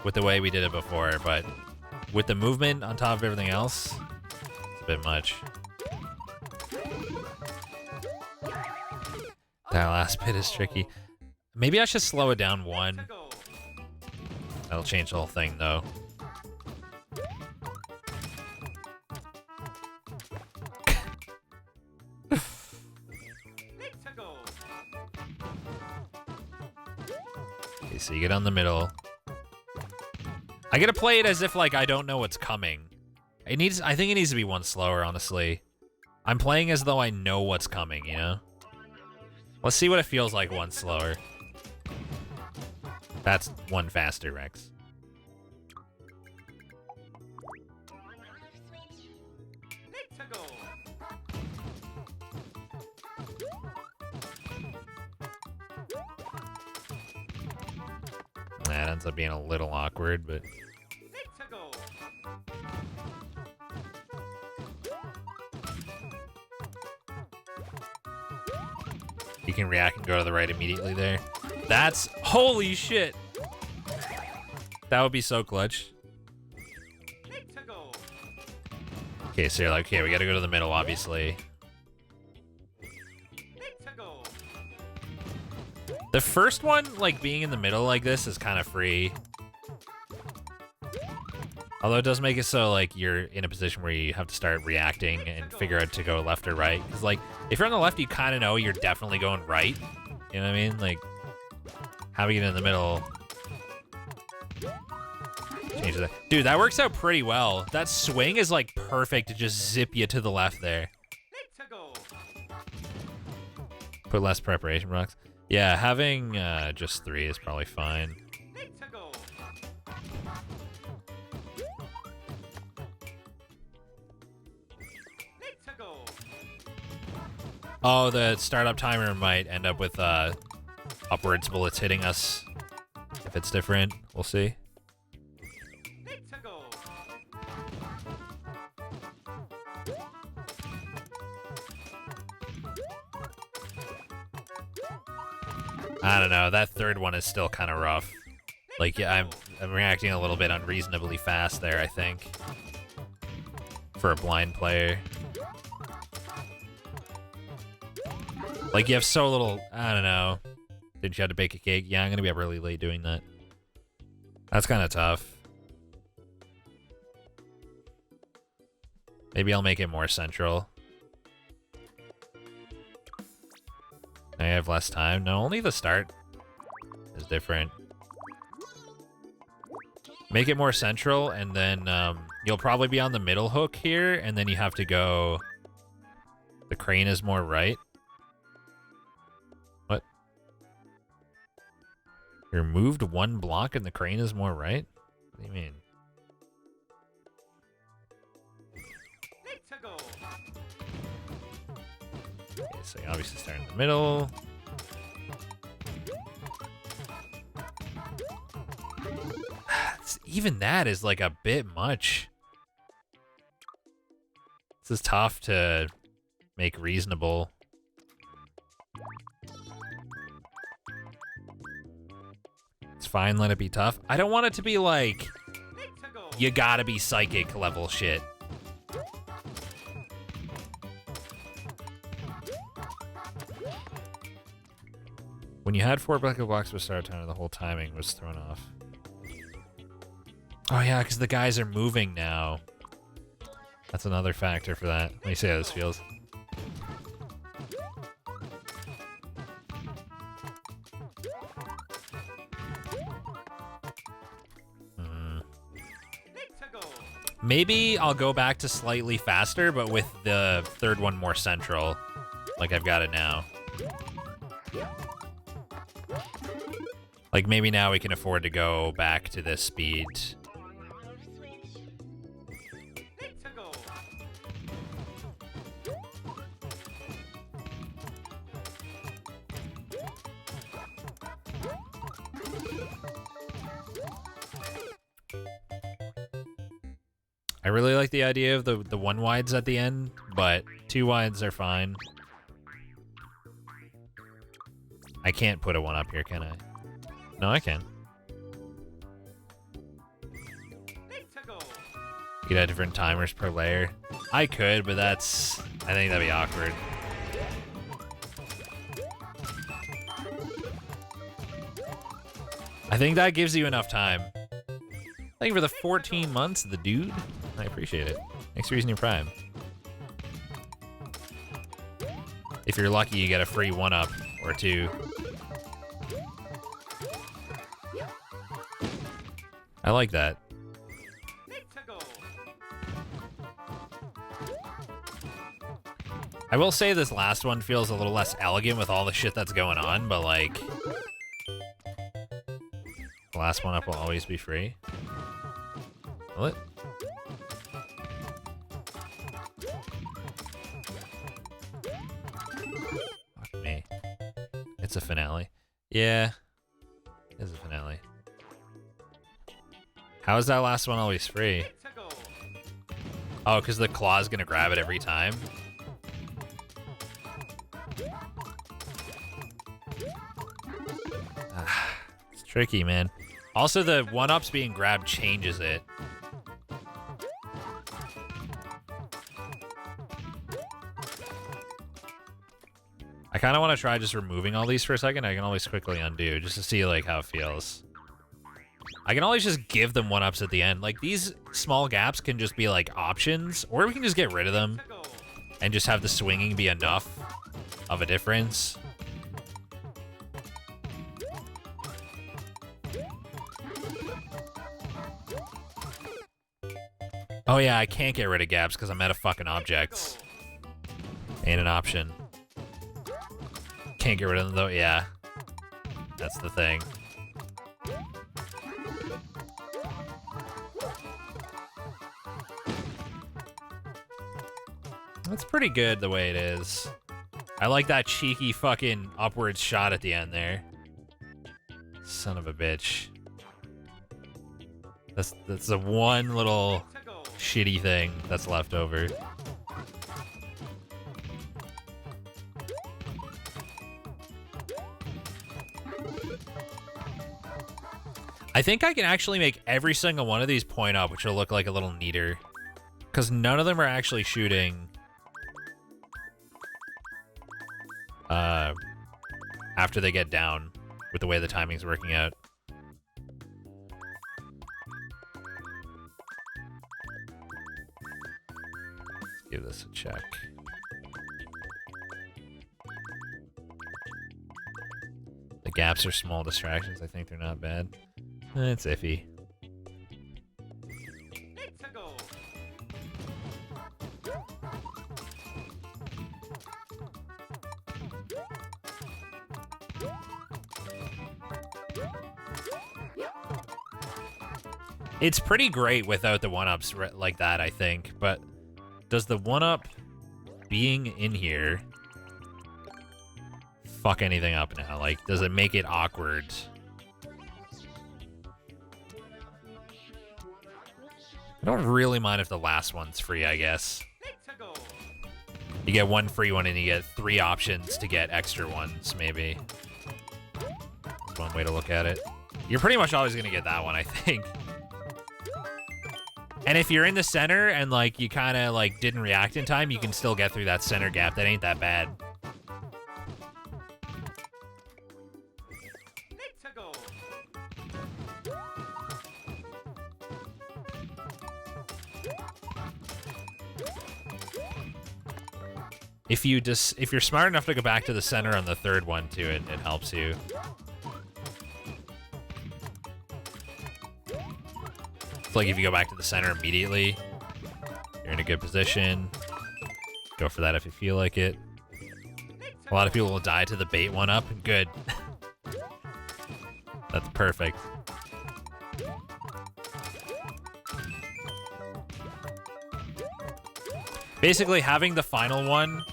with the way we did it before, but with the movement on top of everything else, it's a bit much. That last bit is tricky. Maybe I should slow it down 1. That'll change the whole thing though. So you get on the middle. I gotta play it as if like I don't know what's coming. I think it needs to be 1 slower, honestly. I'm playing as though I know what's coming, you know? Let's see what it feels like 1 slower. That's 1 faster, Rex. That ends up being a little awkward, but... You can react and go to the right immediately there. That's... Holy shit! That would be so clutch. Okay, so you're like, okay, we gotta go to the middle, obviously. The first one, like, being in the middle like this is kind of free. Although it does make it so, like, you're in a position where you have to start reacting and figure out to go left or right. Because, like, if you're on the left, you kind of know you're definitely going right. You know what I mean? Like, having it in the middle... changes that. Dude, that works out pretty well. That swing is, like, perfect to just zip you to the left there. Put less preparation blocks. Yeah, having just 3 is probably fine. Oh, the startup timer might end up with upwards bullets hitting us. If it's different, we'll see. Let's go. I don't know. That third one is still kind of rough. Like, yeah, I'm reacting a little bit unreasonably fast there, I think. For a blind player. Like, you have so little... I don't know. Did you have to bake a cake? Yeah, I'm going to be up really late doing that. That's kind of tough. Maybe I'll make it more central. I have less time. No, only the start is different. Make it more central, and then you'll probably be on the middle hook here, and then you have to go... The crane is more right. What? You removed one block and the crane is more right? What do you mean? Let's go. Okay, so you obviously start in the middle. Even that is like a bit much. This is tough to make reasonable. It's fine, let it be tough. I don't want it to be like, Let's go. you gotta be psychic level shit. When you had 4 bucket blocks with start timer, the whole timing was thrown off. Oh yeah, because the guys are moving now. That's another factor for that. Let me see how this feels. Let's go. Maybe I'll go back to slightly faster, but with the third one more central, like I've got it now. Like maybe now we can afford to go back to this speed. Let's go. I really like the idea of the one wides at the end, but 2 wides are fine. I can't put a 1 up here, can I? No, I can. Let's go. You could have different timers per layer. I could, but that's... I think that'd be awkward. I think that gives you enough time. Thank you for the 14 months, the dude. I appreciate it. Thanks for using your Prime. If you're lucky, you get a free 1-up or 2. I like that. Let's go. I will say this last one feels a little less elegant with all the shit that's going on, but like... The last 1-up will always be free. Will it? Fuck me. It's a finale. Yeah. It is a finale. How is that last one always free? Let's go. Oh, because the claw's gonna grab it every time? It's tricky, man. Also, the 1-ups being grabbed changes it. I kind of want to try just removing all these for a second. I can always quickly undo just to see like how it feels. I can always just give them 1-ups at the end. Like, these small gaps can just be, like, options, or we can just get rid of them Let's go. and just have the swinging be enough of a difference. Oh, yeah, I can't get rid of gaps because I'm out of fucking objects. Ain't an option. Can't get rid of them, though. Yeah. That's the thing. That's pretty good the way it is. I like that cheeky fucking upwards shot at the end there. Son of a bitch. That's the one little shitty thing that's left over. I think I can actually make every single one of these point up, which will look like a little neater. Because none of them are actually shooting after they get down with the way the timing's working out. Let's give this a check. The gaps are small distractions. I think they're not bad. It's iffy. It's pretty great without the one-ups like that, I think, but does the one-up being in here fuck anything up now? Like, does it make it awkward? I don't really mind if the last one's free, I guess. You get one free one and you get 3 options to get extra ones, maybe. That's one way to look at it. You're pretty much always going to get that one, I think. And if you're in the center and, like, you kind of, like, didn't react in time, you can still get through that center gap. That ain't that bad. If you're smart enough to go back to the center on the third one, too, it helps you. Like if you go back to the center immediately, you're in a good position. Go for that if you feel like it. A lot of people will die to the bait one up. Good. That's perfect. Basically, having the final one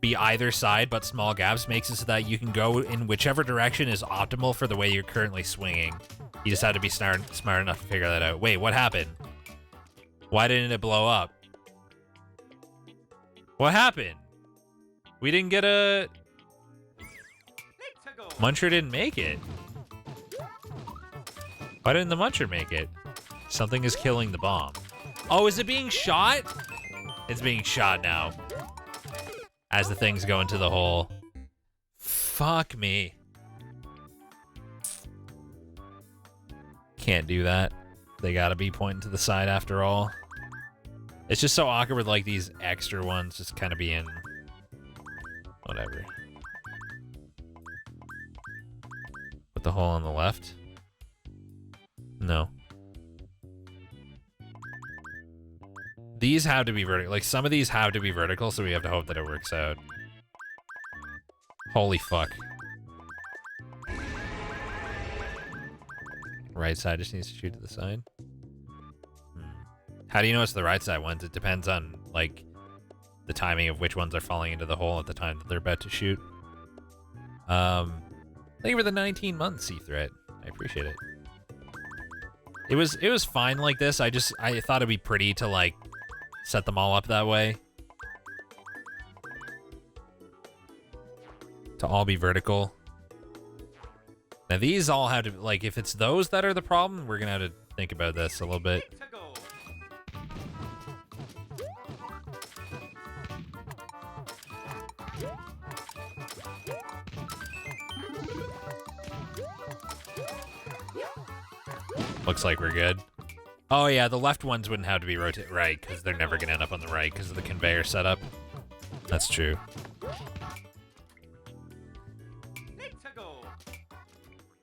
be either side but small gaps makes it so that you can go in whichever direction is optimal for the way you're currently swinging. You just had to be smart enough to figure that out. Wait, what happened? Why didn't it blow up? What happened? We didn't get a... Muncher didn't make it. Why didn't the Muncher make it? Something is killing the bomb. Oh, is it being shot? It's being shot now. As the things go into the hole. Fuck me. Can't do that. They gotta be pointing to the side after all. It's just so awkward with like these extra ones just kind of being whatever. Put the hole on the left. No. These have to be vertical. Like some of these have to be vertical, so we have to hope that it works out. Holy fuck. Right side just needs to shoot to the side. How do you know it's the right side ones? It depends on, like, the timing of which ones are falling into the hole at the time that they're about to shoot. Thank you for the 19 months, C-Threat. I appreciate it. It was fine like this. I thought it'd be pretty to, like, set them all up that way. To all be vertical. Now these all have to, like, if it's those that are the problem, we're gonna have to think about this a little bit. Looks like we're good. Oh yeah, the left ones wouldn't have to be rotate right, because they're never gonna end up on the right because of the conveyor setup. That's true.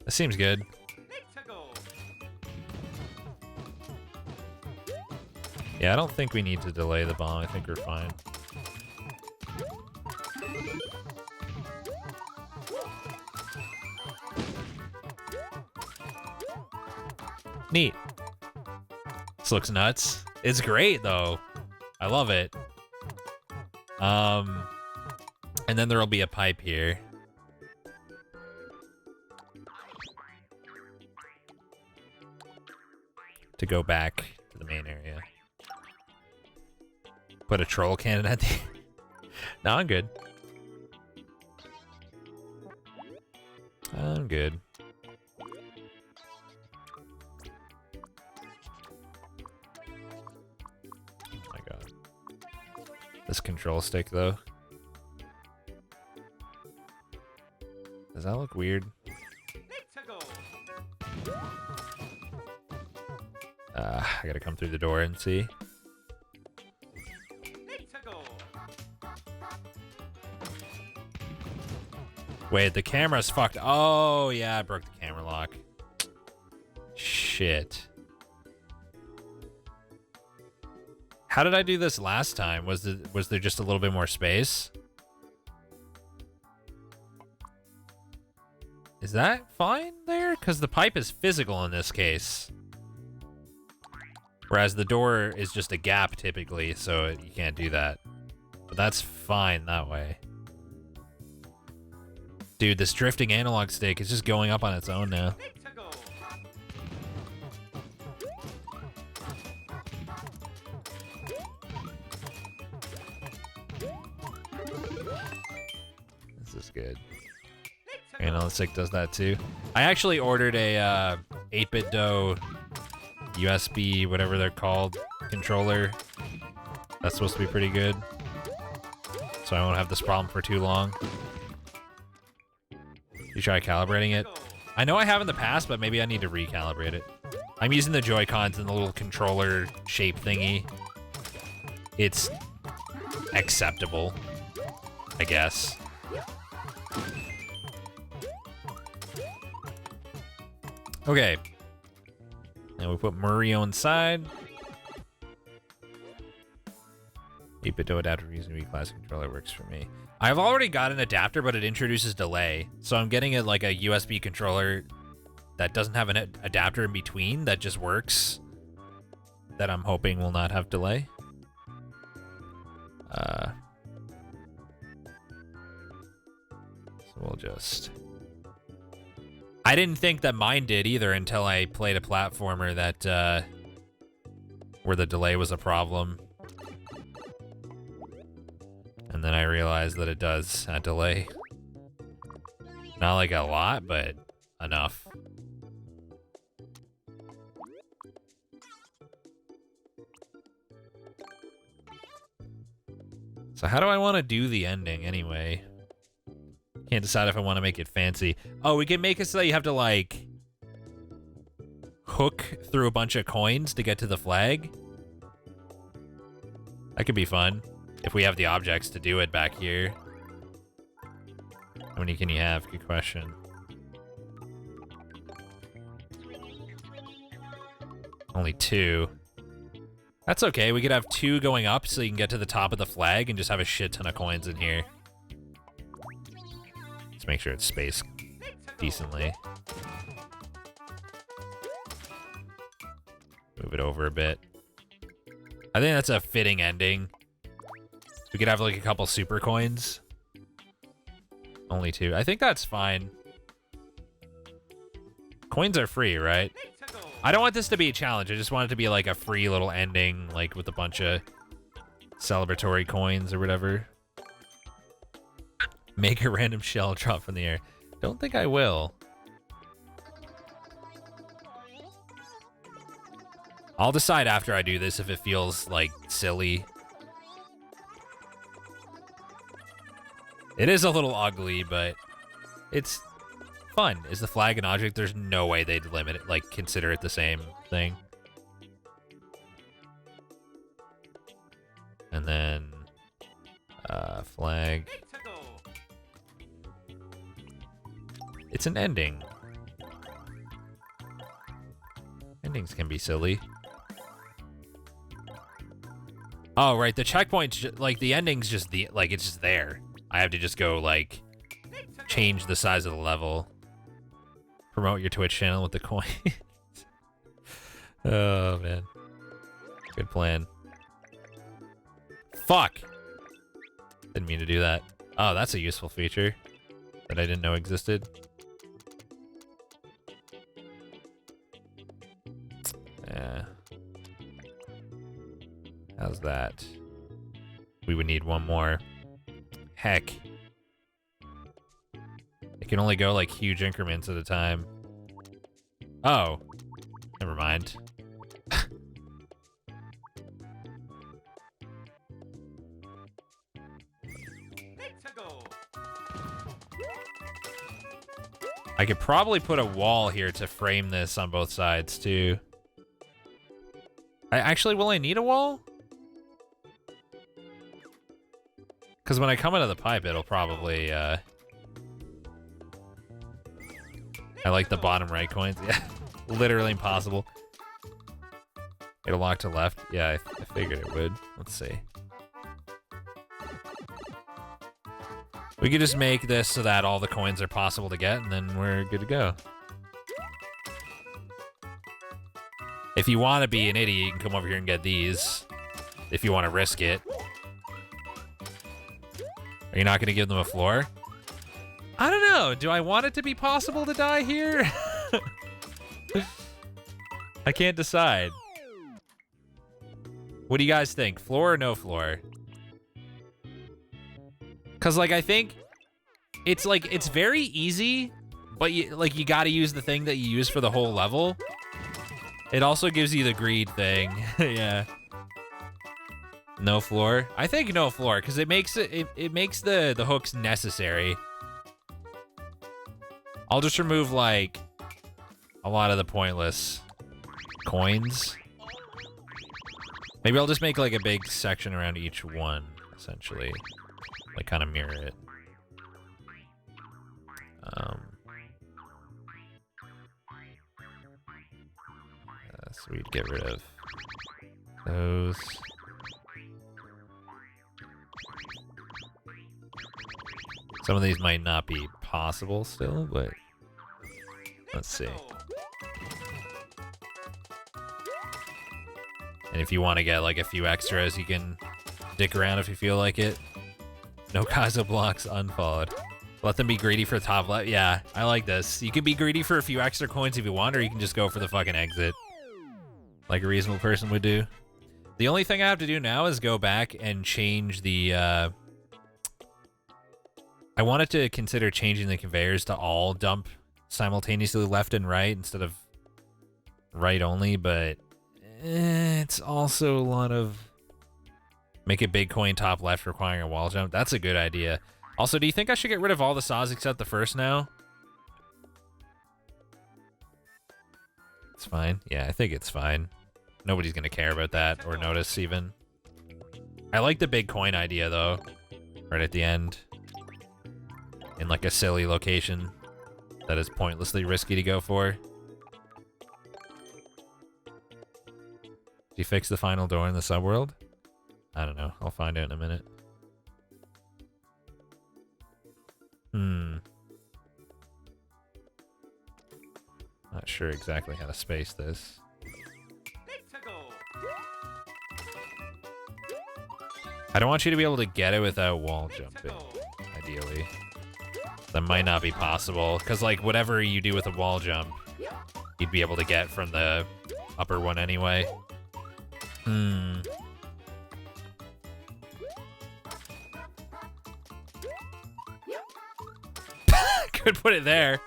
That seems good. Yeah, I don't think we need to delay the bomb. I think we're fine. Neat. This looks nuts. It's great, though. I love it. And then there'll be a pipe here. To go back to the main area. Put a troll cannon at the... No, I'm good. I'm good. Oh my god. This control stick, though. Does that look weird? I gotta come through the door and see. Wait, the camera's fucked. Oh, yeah, I broke the camera lock. Shit. How did I do this last time? Was there just a little bit more space? Is that fine there? Because the pipe is physical in this case. Whereas the door is just a gap typically, so you can't do that. But that's fine that way. Dude, this drifting analog stick is just going up on its own now. This is good. Analog stick does that too. I actually ordered a 8BitDo USB, whatever they're called, controller. That's supposed to be pretty good. So I won't have this problem for too long. You try calibrating it? I know I have in the past, but maybe I need to recalibrate it. I'm using the Joy-Cons and the little controller shape thingy. It's acceptable, I guess. Okay. Now we put Mario inside. 8BitDo adapter using a classic controller works for me. I've already got an adapter, but it introduces delay. So I'm getting a USB controller that doesn't have an adapter in between that just works. That I'm hoping will not have delay. So we'll just... I didn't think that mine did either until I played a platformer that where the delay was a problem. And then I realized that it does a delay. Not like a lot, but enough. So how do I want to do the ending anyway? Can't decide if I want to make it fancy. Oh, we can make it so that you have to like hook through a bunch of coins to get to the flag. That could be fun. If we have the objects to do it back here. How many can you have? Good question. Only 2. That's okay. We could have 2 going up so you can get to the top of the flag and just have a shit ton of coins in here. Let's make sure it's spaced decently. Move it over a bit. I think that's a fitting ending. We could have like a couple super coins. Only 2. I think that's fine. Coins are free, right? I don't want this to be a challenge. I just want it to be like a free little ending, like with a bunch of celebratory coins or whatever. Make a random shell drop from the air. Don't think I will. I'll decide after I do this if it feels like silly. It is a little ugly, but it's fun. Is the flag an object? There's no way they'd limit it, like consider it the same thing. And then flag. It's an ending. Endings can be silly. Oh, right. The checkpoint's like the ending's just it's just there. I have to just go like change the size of the level. Promote your Twitch channel with the coins. Oh man. Good plan. Fuck. Didn't mean to do that. Oh, that's a useful feature that I didn't know existed. Yeah. How's that? We would need one more. Heck. It can only go like huge increments at a time. Oh. Never mind. I could probably put a wall here to frame this on both sides too. Will I need a wall? Because when I come into the pipe, it'll probably, I like the bottom right coins. Yeah, literally impossible. It'll lock to left. Yeah, I figured it would. Let's see. We could just make this so that all the coins are possible to get, and then we're good to go. If you want to be an idiot, you can come over here and get these. If you want to risk it. Are you not going to give them a floor? I don't know. Do I want it to be possible to die here? I can't decide. What do you guys think? Floor or no floor? Because, like, I think it's, like, it's very easy, but, you got to use the thing that you use for the whole level. It also gives you the greed thing. Yeah. No floor? I think no floor, because it makes it makes the hooks necessary. I'll just remove, like, a lot of the pointless coins. Maybe I'll just make, like, a big section around each one, essentially. Like, kind of mirror it. So we'd get rid of those. Some of these might not be possible still, but let's see. And if you want to get like a few extras, you can dick around if you feel like it. No Kaizo blocks unfollowed. Let them be greedy for top left. Yeah, I like this. You can be greedy for a few extra coins if you want, or you can just go for the fucking exit. Like a reasonable person would do. The only thing I have to do now is go back and change the, I wanted to consider changing the conveyors to all dump simultaneously left and right instead of right only, but it's also a lot of make a big coin top left requiring a wall jump. That's a good idea. Also, do you think I should get rid of all the saws except the first now? It's fine. Yeah, I think it's fine. Nobody's gonna care about that or notice even. I like the big coin idea though. Right at the end. In like a silly location that is pointlessly risky to go for. Did you fix the final door in the subworld? I don't know. I'll find out in a minute. Not sure exactly how to space this. I don't want you to be able to get it without wall jumping, ideally. That might not be possible, because like whatever you do with a wall jump, you'd be able to get from the upper one anyway. Could put it there.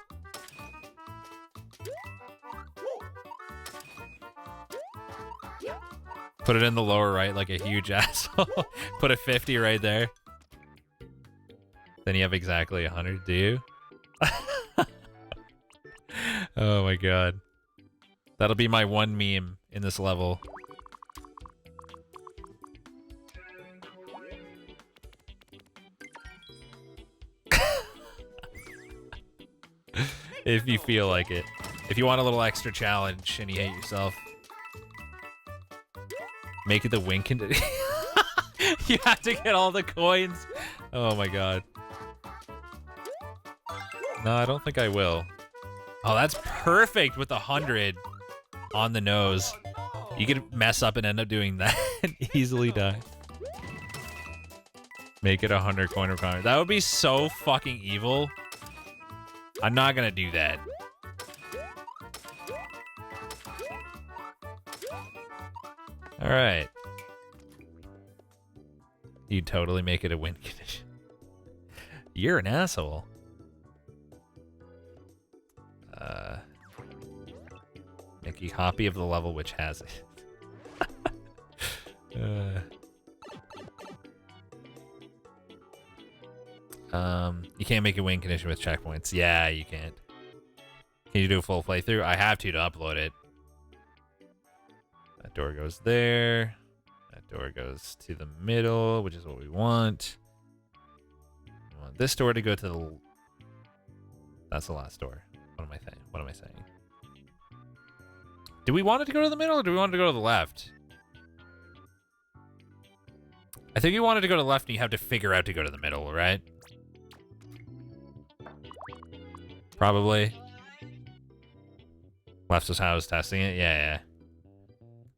Put it in the lower right like a huge asshole. Put a 50 right there. Then you have exactly 100, do you? Oh my god. That'll be my one meme in this level. If you feel like it. If you want a little extra challenge and you hate yourself. Make it the win condition. You have to get all the coins. Oh my god. No, I don't think I will. Oh, that's perfect with 100 on the nose. You could mess up and end up doing that and easily die. Make it 100 coin requirement. That would be so fucking evil. I'm not gonna do that. All right. You'd totally make it a win condition. You're an asshole. Make a copy of the level which has it. You can't make a win condition with checkpoints. Yeah, you can't. Can you do a full playthrough? I have to upload it. That door goes there. That door goes to the middle, which is what we want. We want this door to go to the... That's the last door. What am I saying? What am I saying? Do we want it to go to the middle or do we want it to go to the left? I think you want it to go to the left and you have to figure out to go to the middle, right? Probably. Left is how I was testing it. Yeah.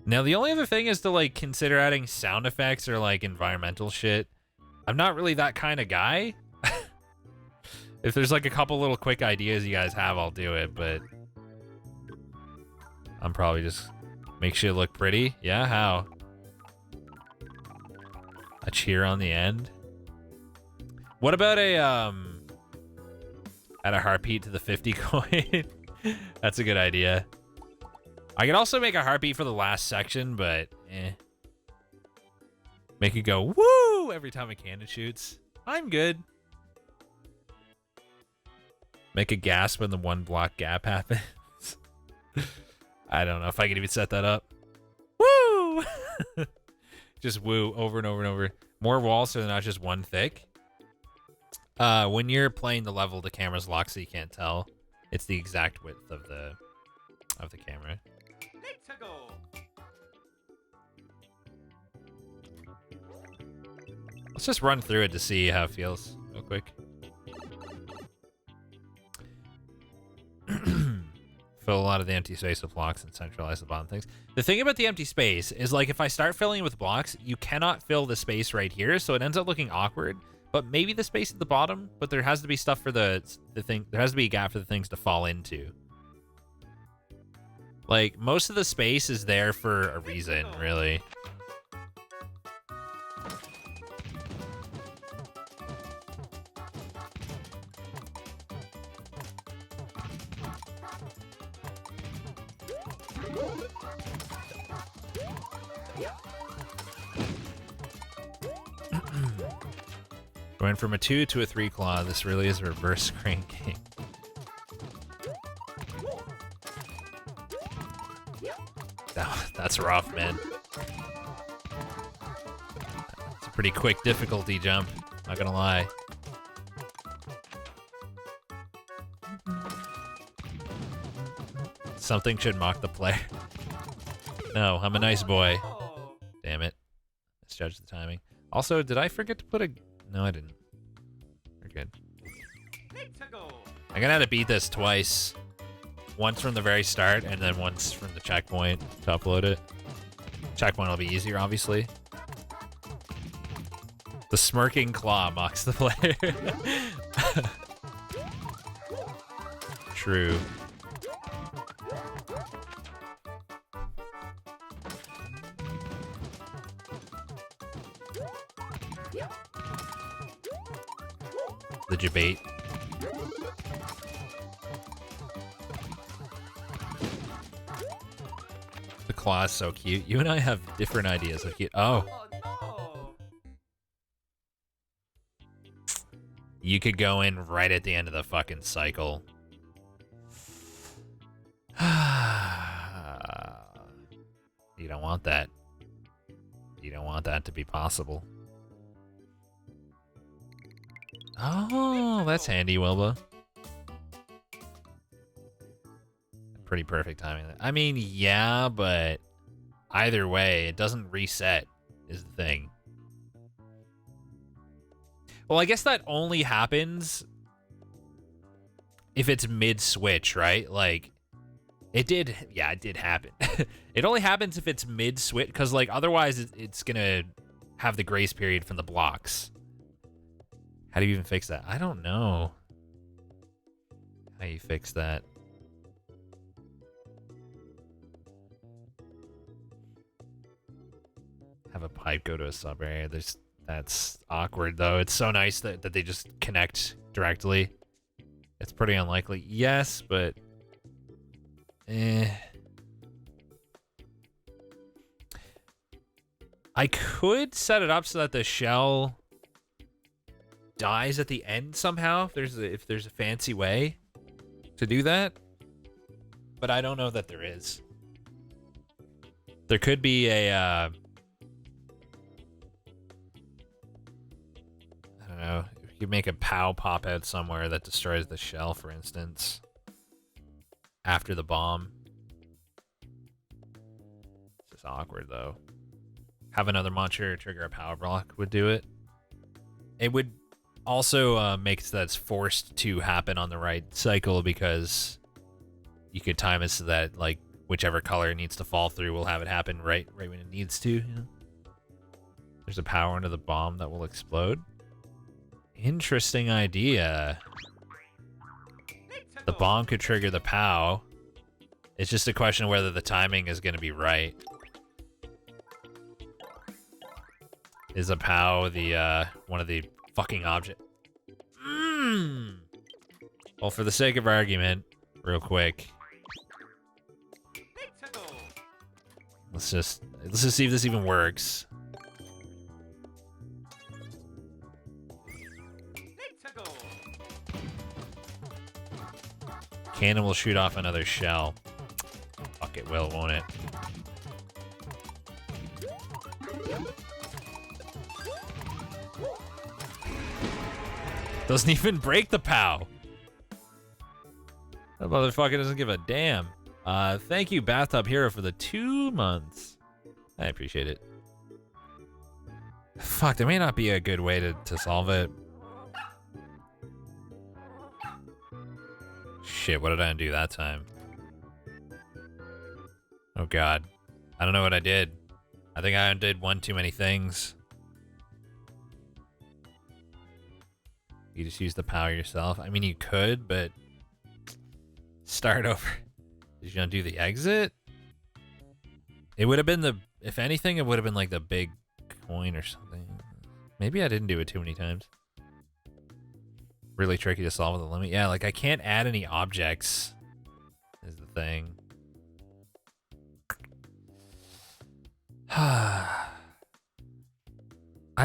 Now, the only other thing is to, like, consider adding sound effects or, like, environmental shit. I'm not really that kind of guy. If there's, like, a couple little quick ideas you guys have, I'll do it, but... I'm probably just... Make shit look pretty. Yeah, how? A cheer on the end? What about a, add a heartbeat to the 50 coin? That's a good idea. I could also make a heartbeat for the last section, but make it go woo every time a cannon shoots. I'm good. Make a gasp when the 1 block gap happens. I don't know if I can even set that up. Woo! Just woo over and over and over. More walls so they're not just one thick. When you're playing the level, the camera's locked so you can't tell. It's the exact width of the camera. Let's go. Let's just run through it to see how it feels real quick. Fill a lot of the empty space with blocks and centralize the bottom things. The thing about the empty space is, like, if I start filling it with blocks, you cannot fill the space right here, so it ends up looking awkward. But maybe the space at the bottom, but there has to be stuff for the thing. There has to be a gap for the things to fall into. Like, most of the space is there for a reason, really. Going from a 2 to a 3 claw, this really is a reverse screen game. That's rough, man. It's a pretty quick difficulty jump, not gonna lie. Something should mock the player. No, I'm a nice boy. Damn it. Let's judge the timing. Also, did I forget to put a... No, I didn't. We're good. I'm gonna have to beat this twice. Once from the very start, and then once from the checkpoint to upload it. Checkpoint will be easier, obviously. The smirking claw mocks the player. True. The debate. The claw is so cute. You and I have different ideas of cute. Oh. Oh, You could go in right at the end of the fucking cycle. You don't want that. You don't want that to be possible. Oh, that's handy, Wilbur. Pretty perfect timing. I mean, yeah, but either way, it doesn't reset, is the thing. Well, I guess that only happens if it's mid-switch, right? Like, it did happen. It only happens if it's mid-switch, because, like, otherwise it's gonna have the grace period from the blocks. How do you even fix that? I don't know how you fix that. Have a pipe go to a sub area. That's awkward though. It's so nice that they just connect directly. It's pretty unlikely. Yes, but I could set it up so that the shell dies at the end somehow if there's a fancy way to do that. But I don't know that there is. There could be a I don't know. You could make a POW pop out somewhere that destroys the shell, for instance, after the bomb. It's just awkward though. Have another monster trigger a power block would do it. It would also make it so that it's forced to happen on the right cycle, because you could time it so that like whichever color it needs to fall through will have it happen right when it needs to. You know? There's a power into the bomb that will explode. Interesting idea. The bomb could trigger the POW. It's just a question of whether the timing is going to be right. Is a POW the one of the fucking object? Well, for the sake of argument, real quick, let's just see if this even works. Cannon will shoot off another shell. Fuck, it will, won't it? Doesn't even break the POW. That motherfucker doesn't give a damn. Thank you, Bathtub Hero, for the 2 months. I appreciate it. Fuck, there may not be a good way to solve it. Shit, what did I undo that time? Oh god. I don't know what I did. I think I undid one too many things. You just use the POW yourself. I mean, you could, but start over. Did you undo the exit? It would have been the, if anything, it would have been like the big coin or something. Maybe I didn't do it too many times. Really tricky to solve with the limit. Yeah, like I can't add any objects is the thing. I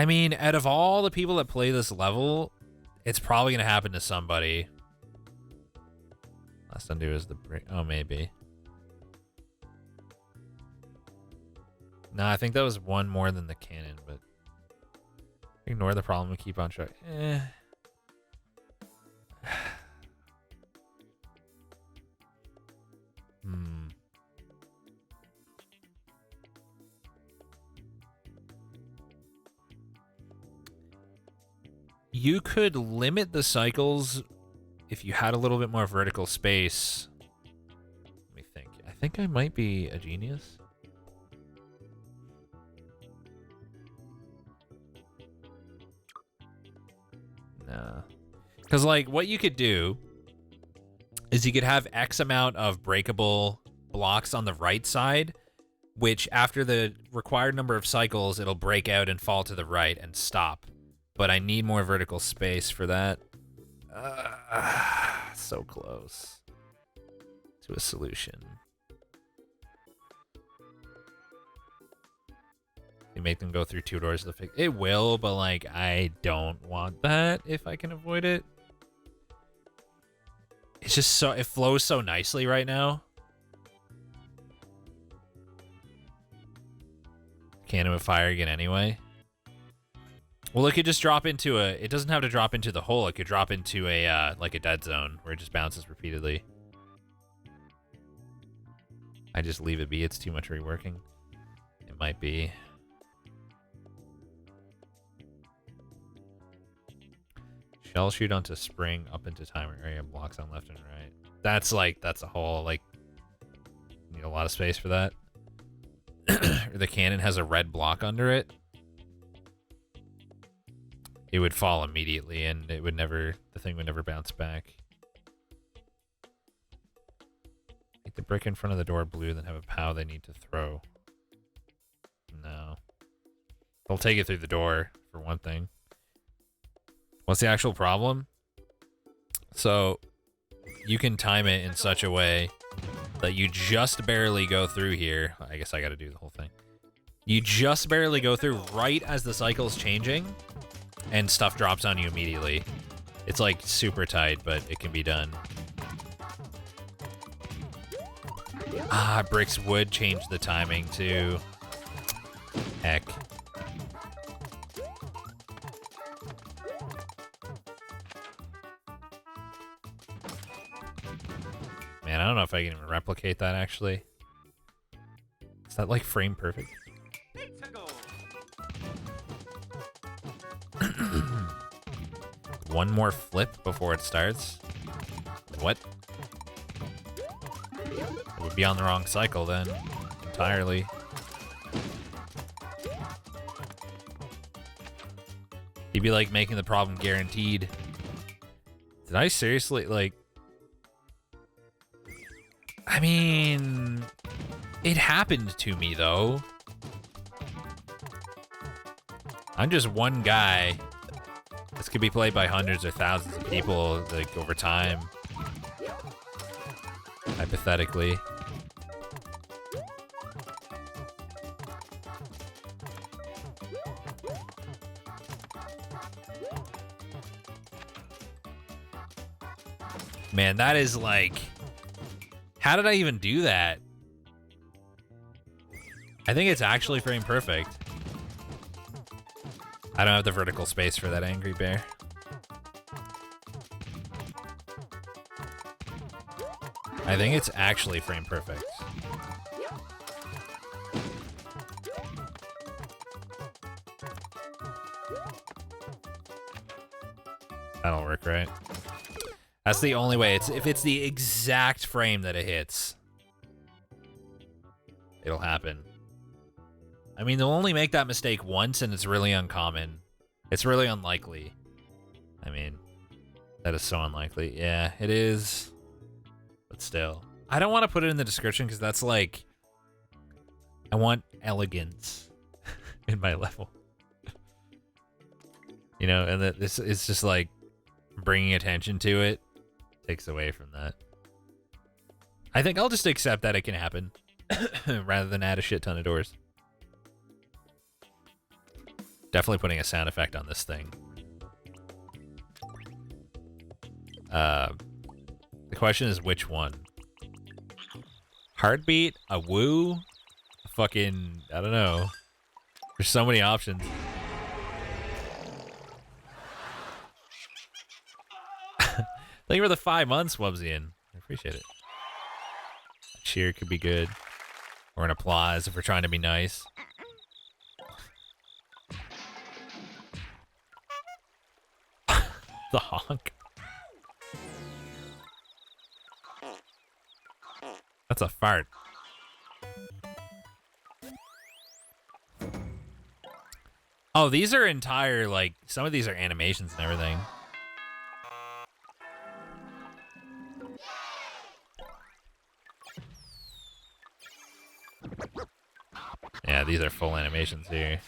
mean, out of all the people that play this level, it's probably going to happen to somebody. Last undo is the break. Oh, maybe. No, I think that was one more than the cannon, but ignore the problem and keep on track. You could limit the cycles if you had a little bit more vertical space. Let me think. I think I might be a genius. Nah. Because, like, what you could do is you could have X amount of breakable blocks on the right side, which after the required number of cycles, it'll break out and fall to the right and stop. But I need more vertical space for that. So close to a solution. You make them go through 2 doors to fix. It will, but like I don't want that if I can avoid it. It's just so, it flows so nicely right now. Cannon with fire again anyway. Well, it could just drop into a, it doesn't have to drop into the hole. It could drop into a, like a dead zone where it just bounces repeatedly. I just leave it be. It's too much reworking. It might be. Shell shoot onto spring up into timer area, blocks on left and right. That's like, that's a whole, like, you need a lot of space for that. The cannon has a red block under it. it would fall immediately and the thing would never bounce back. Make the brick in front of the door blue, then have a POW they need to throw. No. They'll take it through the door, for one thing. What's the actual problem? So, you can time it in such a way that you just barely go through here. I guess I gotta do the whole thing. You just barely go through right as the cycle's changing, and stuff drops on you immediately. It's like super tight, but it can be done. Ah, bricks would change the timing too. Heck. Man, I don't know if I can even replicate that actually. Is that like frame perfect? Let's go. One more flip before it starts? What? It would be on the wrong cycle then, entirely. He'd be like making the problem guaranteed. Did I seriously, like... I mean... It happened to me, though. I'm just one guy. This could be played by hundreds or thousands of people, like, over time. Hypothetically. Man, that is like... How did I even do that? I think it's actually frame perfect. I don't have the vertical space for that angry bear. I think it's actually frame perfect. That'll work, right? That's the only way. If it's the exact frame that it hits, it'll happen. I mean, they'll only make that mistake once, and it's really uncommon. It's really unlikely. I mean, that is so unlikely. Yeah, it is. But still. I don't want to put it in the description, because that's like... I want elegance in my level. You know, and that this is just like... Bringing attention to it takes away from that. I think I'll just accept that it can happen, rather than add a shit ton of doors. Definitely putting a sound effect on this thing. The question is which one? Heartbeat? A woo? A fucking... I don't know. There's so many options. Thank you for the 5 months, Wubsian. I appreciate it. A cheer could be good. Or an applause if we're trying to be nice. The honk. That's a fart. Oh, these are entire, like, some of these are animations and everything. Yeah, these are full animations here.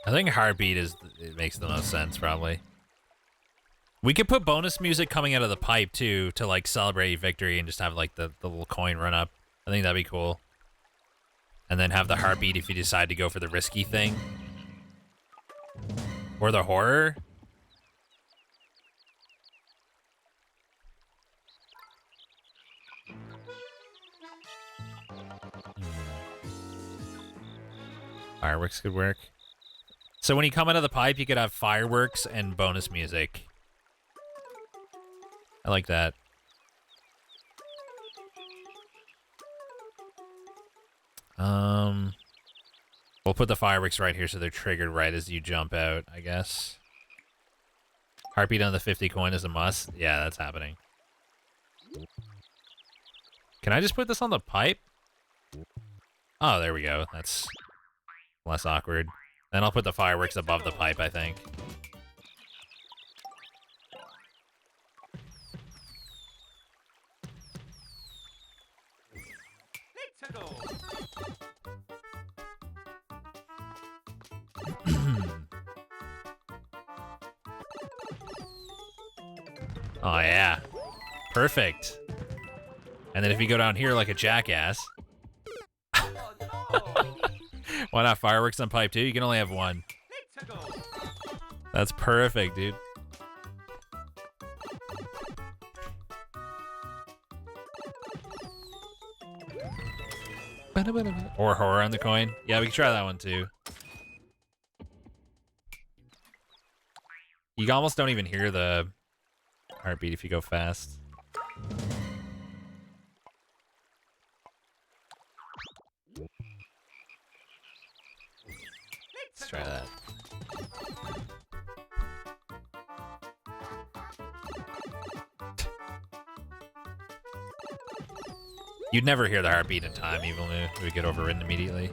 I think Heartbeat it makes the most sense, probably. We could put bonus music coming out of the pipe, too, to, like, celebrate victory and just have, like, the little coin run up. I think that'd be cool. And then have the Heartbeat if you decide to go for the risky thing. Or the horror. Fireworks could work. So when you come out of the pipe, you could have fireworks and bonus music. I like that. We'll put the fireworks right here so they're triggered right as you jump out, I guess. Heartbeat on the 50 coin is a must. Yeah, that's happening. Can I just put this on the pipe? Oh, there we go. That's less awkward. Then I'll put the fireworks above the pipe, I think. Let's go. Oh, yeah. Perfect. And then if you go down here like a jackass... Oh no. Why not fireworks on pipe too? You can only have one. Let's go. That's perfect, dude. Or horror on the coin. Yeah, we can try that one too. You almost don't even hear the heartbeat if you go fast. Let's try that. You'd never hear the heartbeat in time, even if it would get overridden immediately.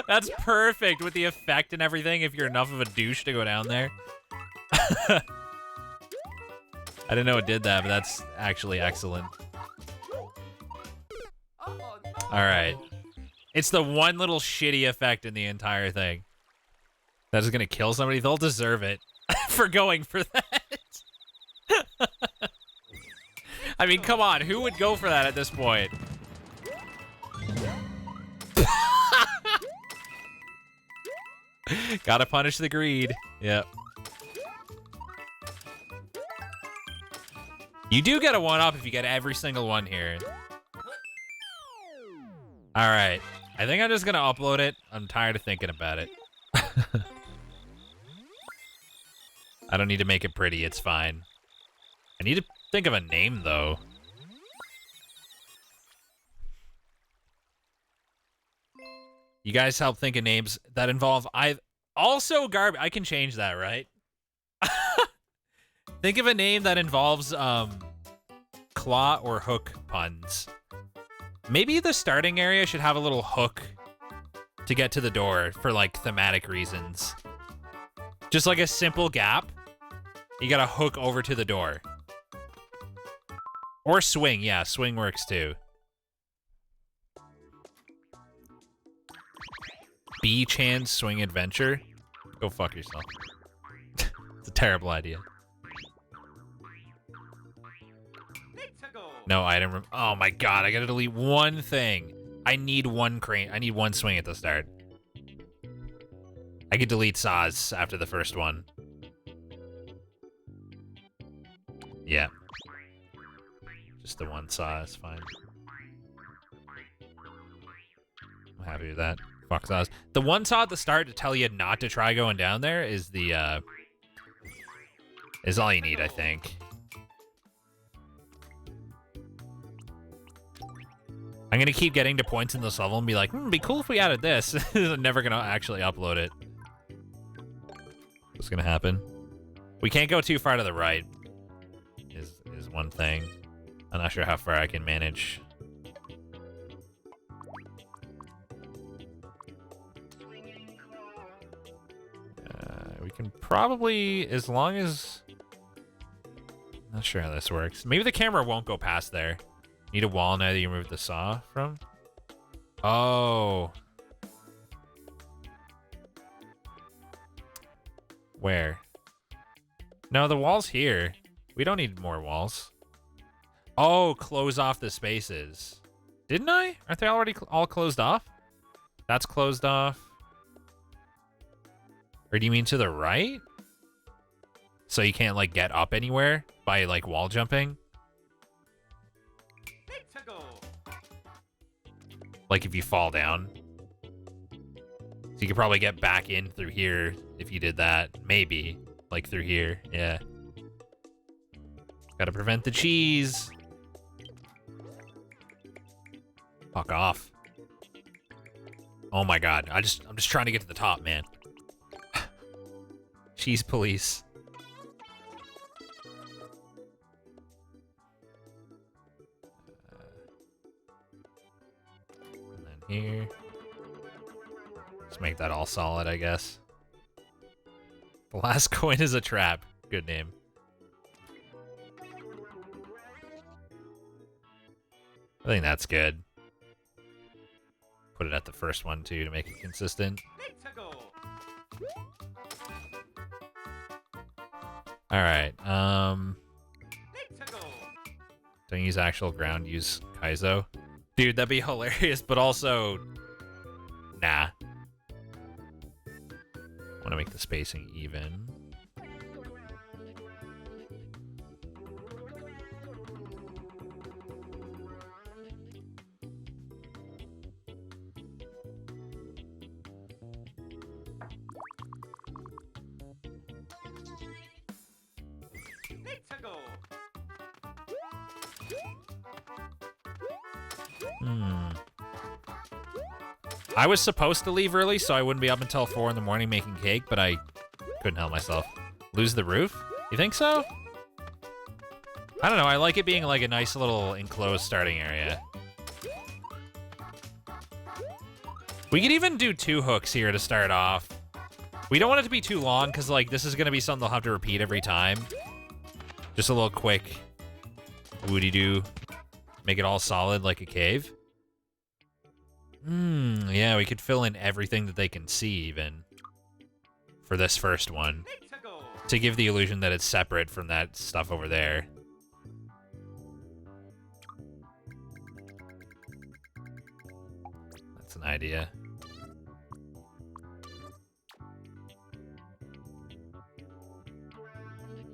That's perfect with the effect and everything if you're enough of a douche to go down there. I didn't know it did that, but that's actually excellent. Oh no. Alright. It's the one little shitty effect in the entire thing. That is gonna kill somebody. They'll deserve it for going for that. I mean, come on. Who would go for that at this point? Gotta punish the greed. Yep. You do get a 1-up if you get every single one here. Alright. I think I'm just gonna upload it. I'm tired of thinking about it. I don't need to make it pretty. It's fine. I need to think of a name, though. You guys help think of names that involve also garbage. I can change that, right? Think of a name that involves claw or hook puns. Maybe the starting area should have a little hook to get to the door for like thematic reasons. Just like a simple gap. You gotta hook over to the door. Or swing, yeah, swing works too. B-Chan's Swing Adventure? Go fuck yourself. It's a terrible idea. Let's go. No item. Oh my god, I gotta delete one thing. I need one crane. I need one swing at the start. I could delete saws after the first one. Yeah. Just the one saw is fine. I'm happy with that. Fuck saws. The one saw at the start to tell you not to try going down there is the is all you need, I think. I'm gonna keep getting to points in this level and be like, be cool if we added this. I'm never gonna actually upload it. What's gonna happen? We can't go too far to the right. Is one thing. I'm not sure how far I can manage. We can probably, as long as... Not sure how this works. Maybe the camera won't go past there. Need a wall now that you removed the saw from? Oh. Where? No, the wall's here. We don't need more walls. Oh, close off the spaces. Didn't I? Aren't they already all closed off? That's closed off. Or do you mean to the right? So you can't, like, get up anywhere by, like, wall jumping? Let's go. Like, if you fall down? So you could probably get back in through here if you did that. Maybe. Like, through here. Yeah. Gotta prevent the cheese. Fuck off. Oh my god. I'm just trying to get to the top, man. Cheese police. here. Let's make that all solid, I guess. The last coin is a trap. Good name. I think that's good. Put it at the first one, too, to make it consistent. Let's go. Alright, Let's go. don't use actual ground, use Kaizo. Dude, that'd be hilarious, but also... Nah. I want to make the spacing even. Let's go. I was supposed to leave early, so I wouldn't be up until 4 in the morning making cake, but I couldn't help myself. Lose the roof? You think so? I don't know, I like it being like a nice little enclosed starting area. We could even do 2 hooks here to start off. We don't want it to be too long, because like this is going to be something they'll have to repeat every time. Just a little quick woody-doo. Make it all solid like a cave. Yeah, we could fill in everything that they can see even for this first one Let's go. to give the illusion that it's separate from that stuff over there. That's an idea.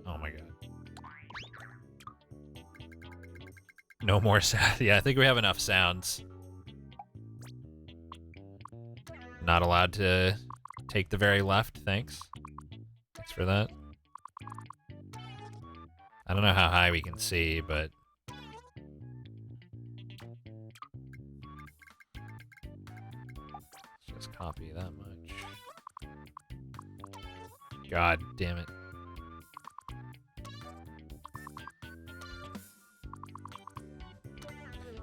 Oh my god. No more sound. Yeah, I think we have enough sounds. Not allowed to take the very left, thanks. Thanks for that. I don't know how high we can see, but... Let's just copy that much. God damn it.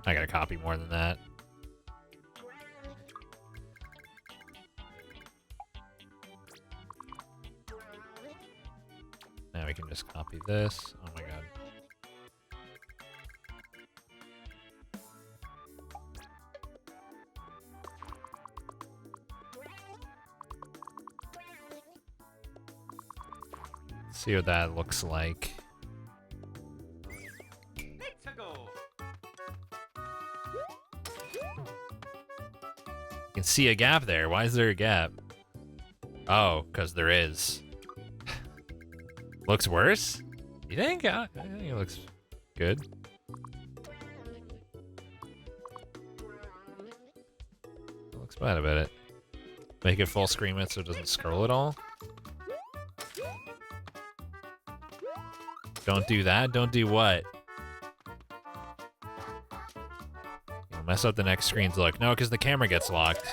I gotta copy more than that. Now we can just copy this. Oh my god. Let's see what that looks like. Let's go. You can see a gap there. Why is there a gap? Oh, because there is. Looks worse? You think? I think it looks good. It looks bad about it. Make it full screen with so it doesn't scroll at all. Don't do that. Don't do what? You'll mess up the next screen's look. No, because the camera gets locked.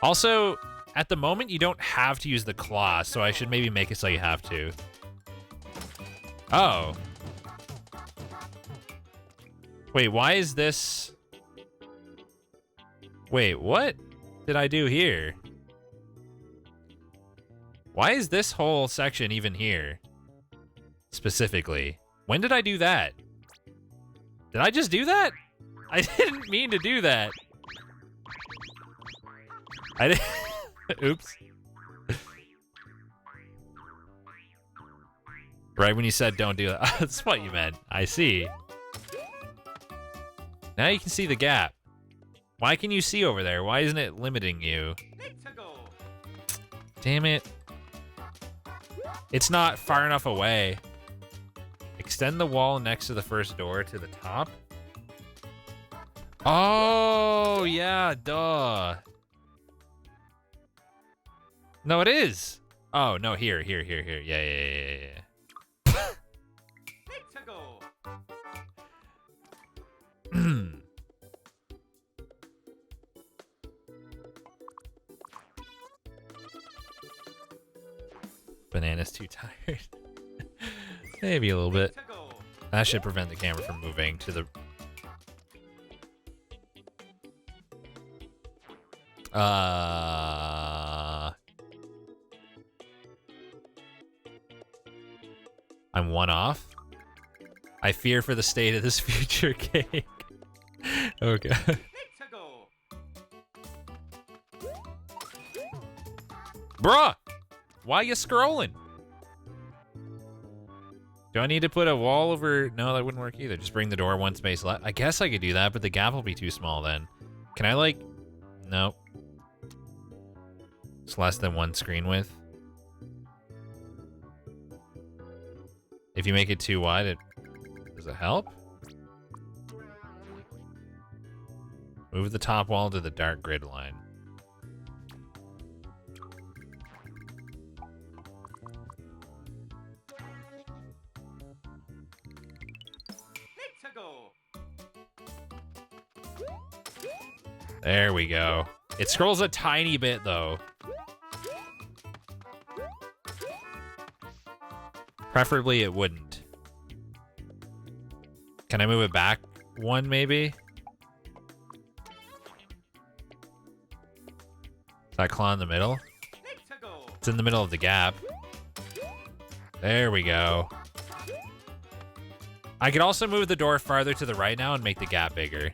Also, at the moment, you don't have to use the claw, so I should maybe make it so you have to. Oh. Wait, why is this... Wait, what did I do here? Why is this whole section even here? Specifically. When did I do that? Did I just do that? I didn't mean to do that. I didn't... Oops. Right when you said don't do that. That's what you meant. I see. Now you can see the gap. Why can you see over there? Why isn't it limiting you? Let's go. Damn it. It's not far enough away. Extend the wall next to the first door to the top. Oh, yeah, duh. No, it is. Oh, no, here. Yeah. Let's go. Banana's too tired. Maybe a little bit. Let's go. That should prevent the camera from moving to the I'm one off. I fear for the state of this future cake. Okay. Let's go. Bruh! Why you scrolling? Do I need to put a wall over? No, that wouldn't work either. Just bring the door one space left. I guess I could do that, but the gap will be too small then. Can I, like... Nope. It's less than one screen width. If you make it too wide, does it help? Move the top wall to the dark grid line. Let's go. There we go. It scrolls a tiny bit, though. Preferably it wouldn't. Can I move it back one, maybe? Is that claw in the middle? Let's go. It's in the middle of the gap. There we go. I could also move the door farther to the right now and make the gap bigger.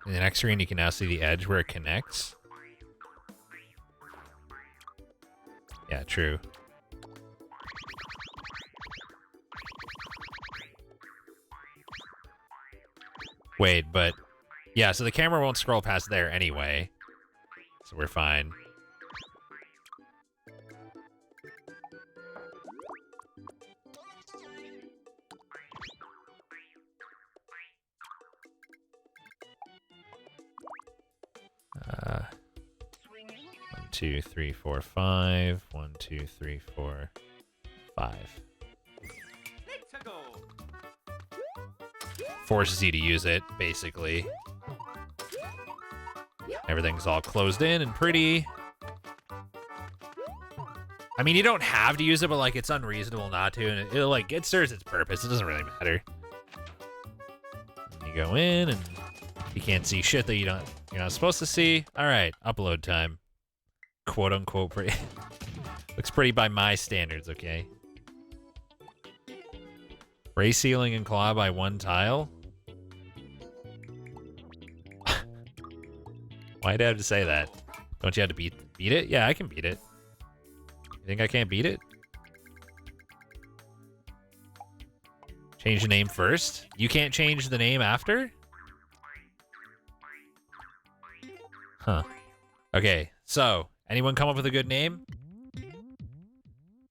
In the next screen, you can now see the edge where it connects. Yeah, true. Wait, but... Yeah, so the camera won't scroll past there anyway. So we're fine. One, two, three, four, five. 1, 2, 3, 4, 5. Let's go. Forces you to use it, basically. Everything's all closed in and pretty. I mean, you don't have to use it, but like it's unreasonable not to, and it serves its purpose. It doesn't really matter. You go in and you can't see shit that you're not supposed to see. All right, upload time. Quote unquote pretty. Looks pretty by my standards, okay? Raise ceiling and claw by one tile. Why'd I have to say that? Don't you have to beat it? Yeah, I can beat it. You think I can't beat it? Change the name first? You can't change the name after? Huh. Okay, so, anyone come up with a good name?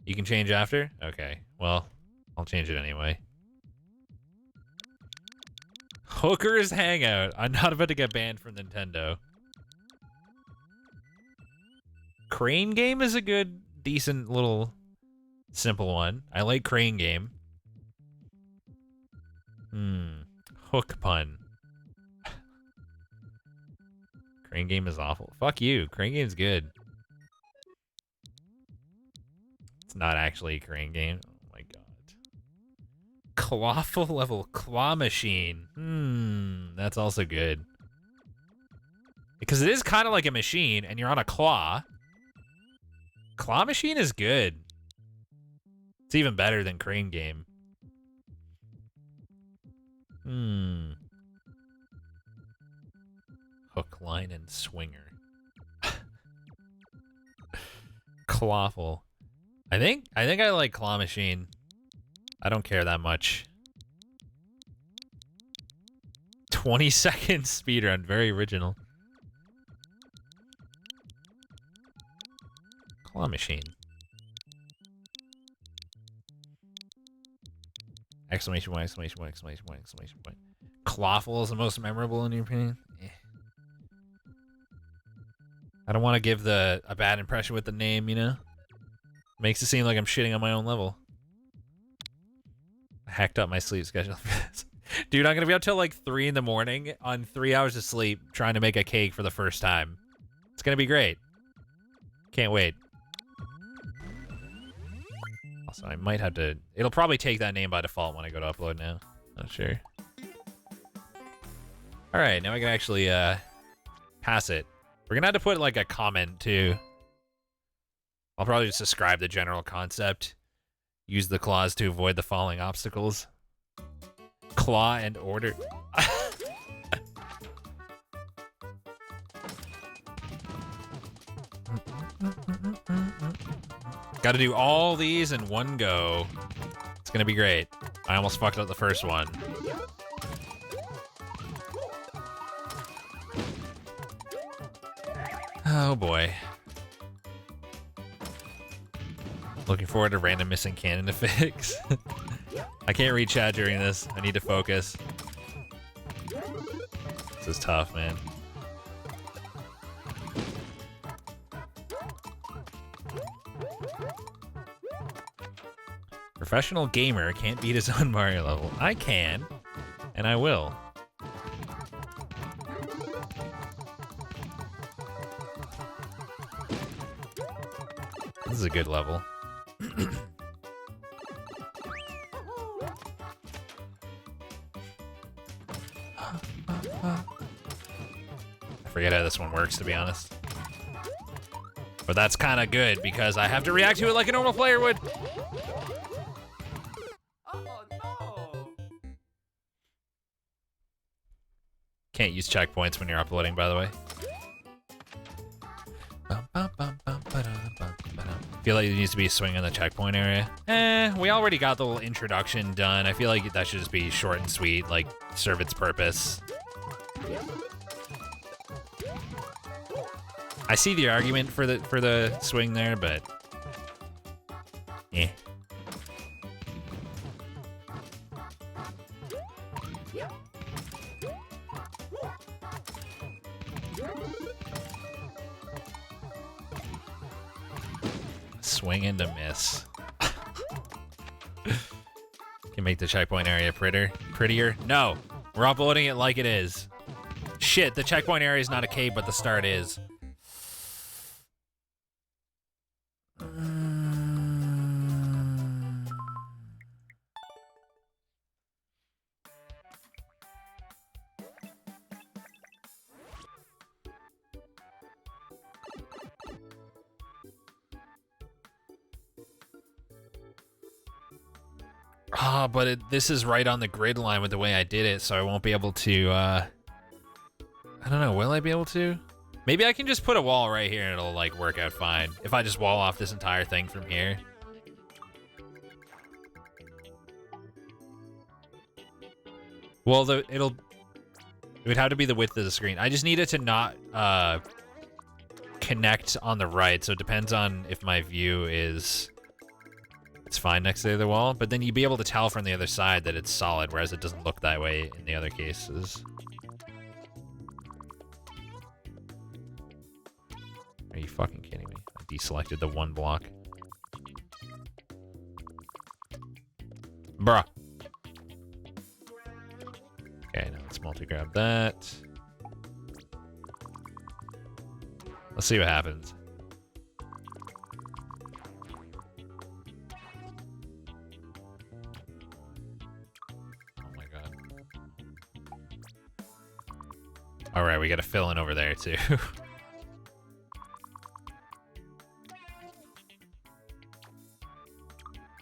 You can change after? Okay, well, I'll change it anyway. Hooker's Hangout. I'm not about to get banned from Nintendo. Crane Game is a good, decent little simple one. I like Crane Game. Hook pun. Crane Game is awful. Fuck you. Crane Game's good. It's not actually a Crane Game. Oh my god. Clawful level claw machine. That's also good. Because it is kind of like a machine and you're on a claw. Claw machine is good. It's even better than Crane Game. Hook, line, and swinger. Clawful. I think I like claw machine. I don't care that much. 20-second speedrun, very original. Claw machine. Exclamation point, exclamation point, exclamation point, exclamation point. Clawful is the most memorable in your opinion? Eh. I don't want to give a bad impression with the name, you know? Makes it seem like I'm shitting on my own level. I hacked up my sleep schedule for this. Dude, I'm going to be up till like 3 in the morning on 3 hours of sleep trying to make a cake for the first time. It's going to be great. Can't wait. Also, I might have to... It'll probably take that name by default when I go to upload now. Not sure. All right, now I can actually pass it. We're gonna have to put like a comment too. I'll probably just describe the general concept. Use the claws to avoid the following obstacles. Claw and order. Got to do all these in one go. It's gonna be great. I almost fucked up the first one. Oh boy. Looking forward to random missing cannon to fix. I can't read chat during this. I need to focus. This is tough, man. Professional gamer can't beat his own Mario level. I can, and I will. This is a good level. I forget how this one works, to be honest. But that's kind of good because I have to react to it like a normal player would. Oh no! Can't use checkpoints when you're uploading, by the way. Feel like there needs to be a swing in the checkpoint area. We already got the little introduction done. I feel like that should just be short and sweet, like serve its purpose. I see the argument for the swing there, but eh. Swing and a miss. Can make the checkpoint area prettier? No, we're uploading it like it is. Shit, the checkpoint area is not a cave, but the start is. But this is right on the grid line with the way I did it, so I won't be able to, I don't know, will I be able to? Maybe I can just put a wall right here and it'll, like, work out fine. If I just wall off this entire thing from here. Well, it would have to be the width of the screen. I just need it to not, connect on the right, so it depends on if my view is... It's fine next to the other wall, but then you'd be able to tell from the other side that it's solid, whereas it doesn't look that way in the other cases. Are you fucking kidding me? I deselected the one block. Bruh. Okay, now let's multi-grab that. Let's see what happens. All right, we got to fill in over there too.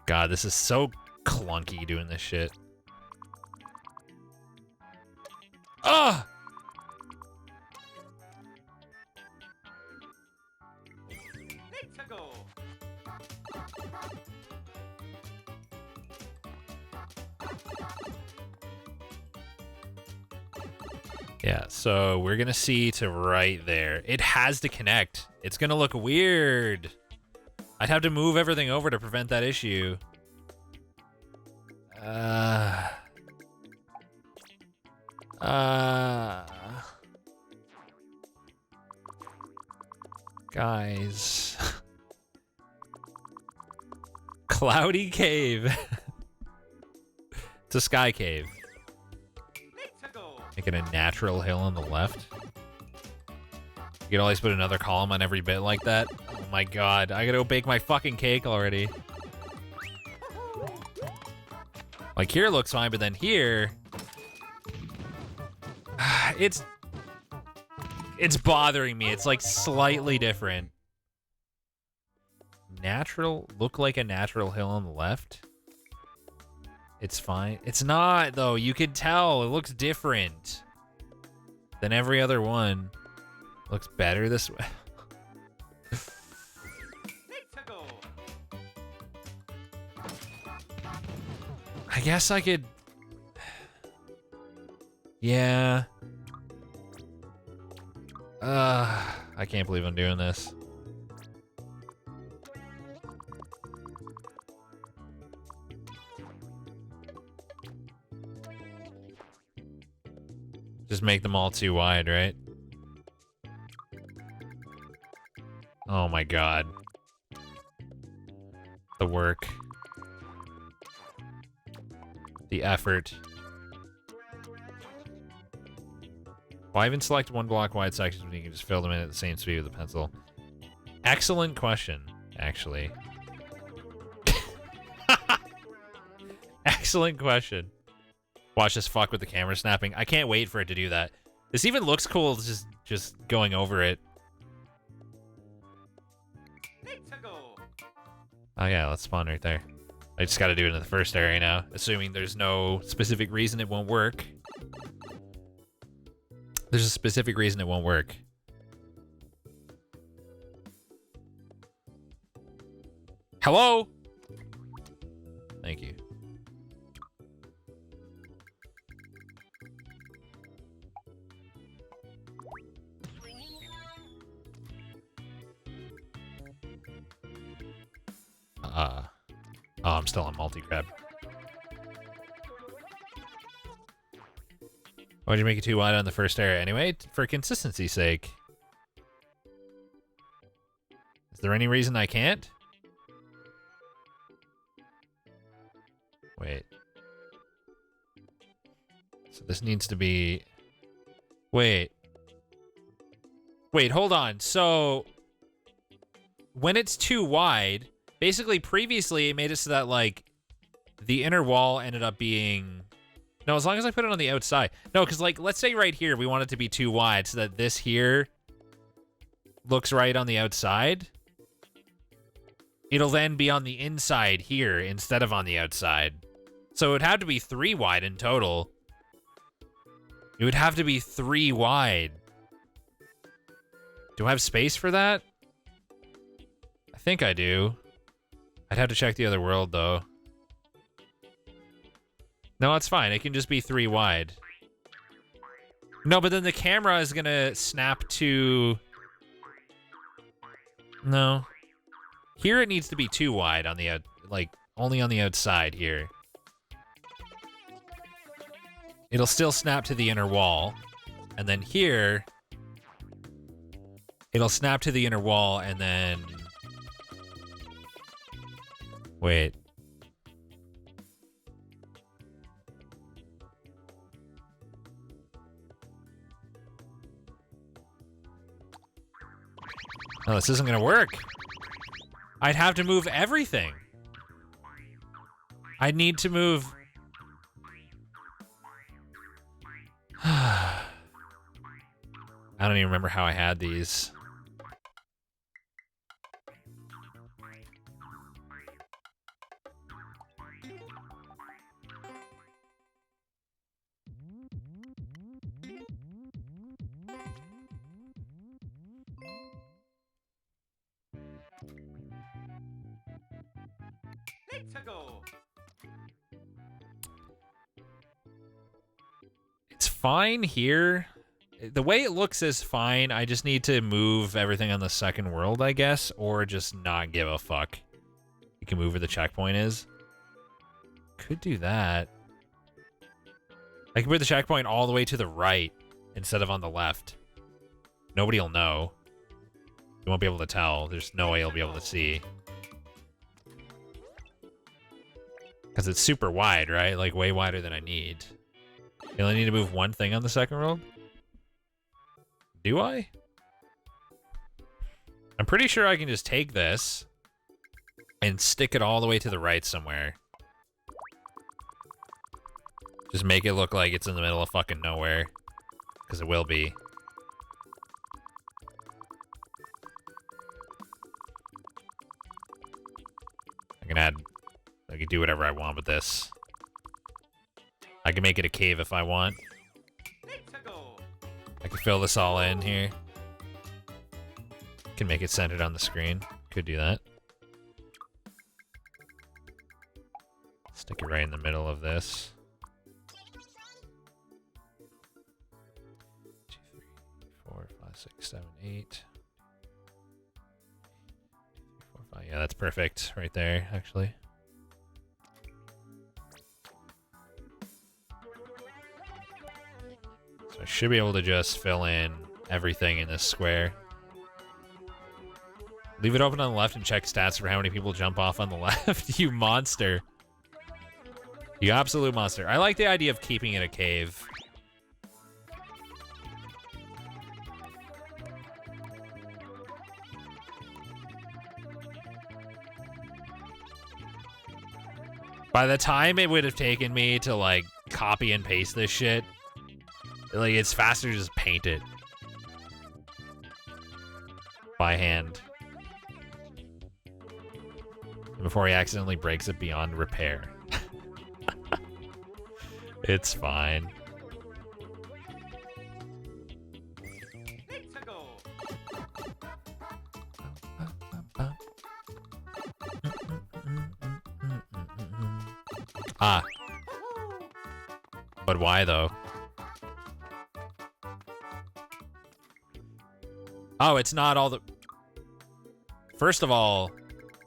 God, this is so clunky doing this shit. Ah! Let's go! Yeah, so we're gonna see to right there. It has to connect. It's gonna look weird. I'd have to move everything over to prevent that issue. Guys. Cloudy cave. It's a sky cave. Let's go! Making a natural hill on the left. You could always put another column on every bit like that. Oh my god, I gotta go bake my fucking cake already. Like here looks fine, but then here... It's bothering me. It's like slightly different. Natural, look like a natural hill on the left. It's fine. It's not though. You could tell it looks different than every other one. Looks better this way. I guess I could. Yeah. I can't believe I'm doing this. Just make them all too wide, right? Oh my god. The work. The effort. Why even select one block wide sections when you can just fill them in at the same speed with a pencil? Excellent question, actually. Excellent question. Watch this fuck with the camera snapping. I can't wait for it to do that. This even looks cool just going over it. Oh yeah, let's spawn right there. I just gotta do it in the first area now, assuming there's no specific reason it won't work. There's a specific reason it won't work. Hello? Thank you. Oh, I'm still on multi-crab. Why'd you make it too wide on the first area anyway? For consistency's sake. Is there any reason I can't? Wait. So this needs to be... Wait. Wait, hold on. So... When it's too wide... Basically, previously, it made it so that, like, the inner wall ended up being... No, as long as I put it on the outside. No, because, like, let's say right here, we want it to be too wide so that this here looks right on the outside. It'll then be on the inside here instead of on the outside. So it would have to be 3 wide in total. It would have to be 3 wide. Do I have space for that? I think I do. I'd have to check the other world, though. No, it's fine. It can just be 3 wide. No, but then the camera is gonna snap to... No. Here it needs to be 2 wide on the... Like, only on the outside here. It'll still snap to the inner wall. And then here... It'll snap to the inner wall, and then... Wait. Oh, this isn't gonna work. I'd have to move everything. I'd need to move... I don't even remember how I had these. It's fine here. The way it looks is fine. I just need to move everything on the second world, I guess, or just not give a fuck. You can move where the checkpoint is. Could do that. I can put the checkpoint all the way to the right instead of on the left. Nobody will know. You won't be able to tell. There's no way you'll be able to see. Because it's super wide, right? Like, way wider than I need. You only need to move one thing on the second world? Do I? I'm pretty sure I can just take this and stick it all the way to the right somewhere. Just make it look like it's in the middle of fucking nowhere. because it will be. I can do whatever I want with this. I can make it a cave if I want. I can fill this all in here. Can make it centered on the screen. Could do that. Stick it right in the middle of this. 2, 3, 4, 5, 6, 7, 8. 4, 5. Yeah, that's perfect right there, actually. So I should be able to just fill in everything in this square. Leave it open on the left and check stats for how many people jump off on the left. You monster. You absolute monster. I like the idea of keeping it a cave. By the time it would have taken me to, like, copy and paste this shit, like, it's faster to just paint it by hand before he accidentally breaks it beyond repair. It's fine. Ah. But why, though? Oh, it's not all the... First of all,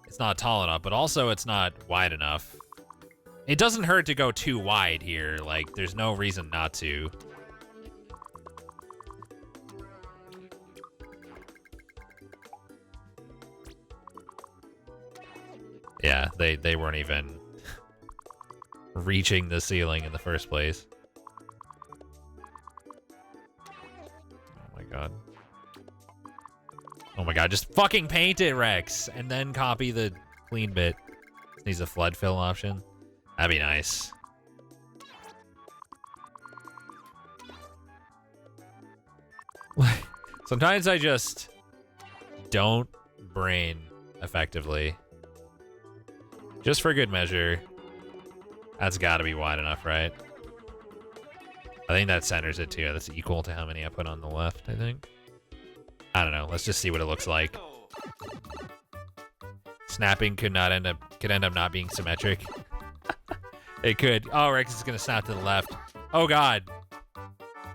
it's not tall enough, but also it's not wide enough. It doesn't hurt to go too wide here. Like, there's no reason not to. Yeah, they weren't even reaching the ceiling in the first place. Oh my god. Oh my god, just fucking paint it, Rex, and then copy the clean bit. This needs a flood fill option. That'd be nice. Sometimes I just don't brain effectively. Just for good measure. That's gotta be wide enough, right? I think that centers it too. That's equal to how many I put on the left, I think. I don't know. Let's just see what it looks like. Snapping could end up not being symmetric. It could. Oh, Rex is gonna snap to the left. Oh god.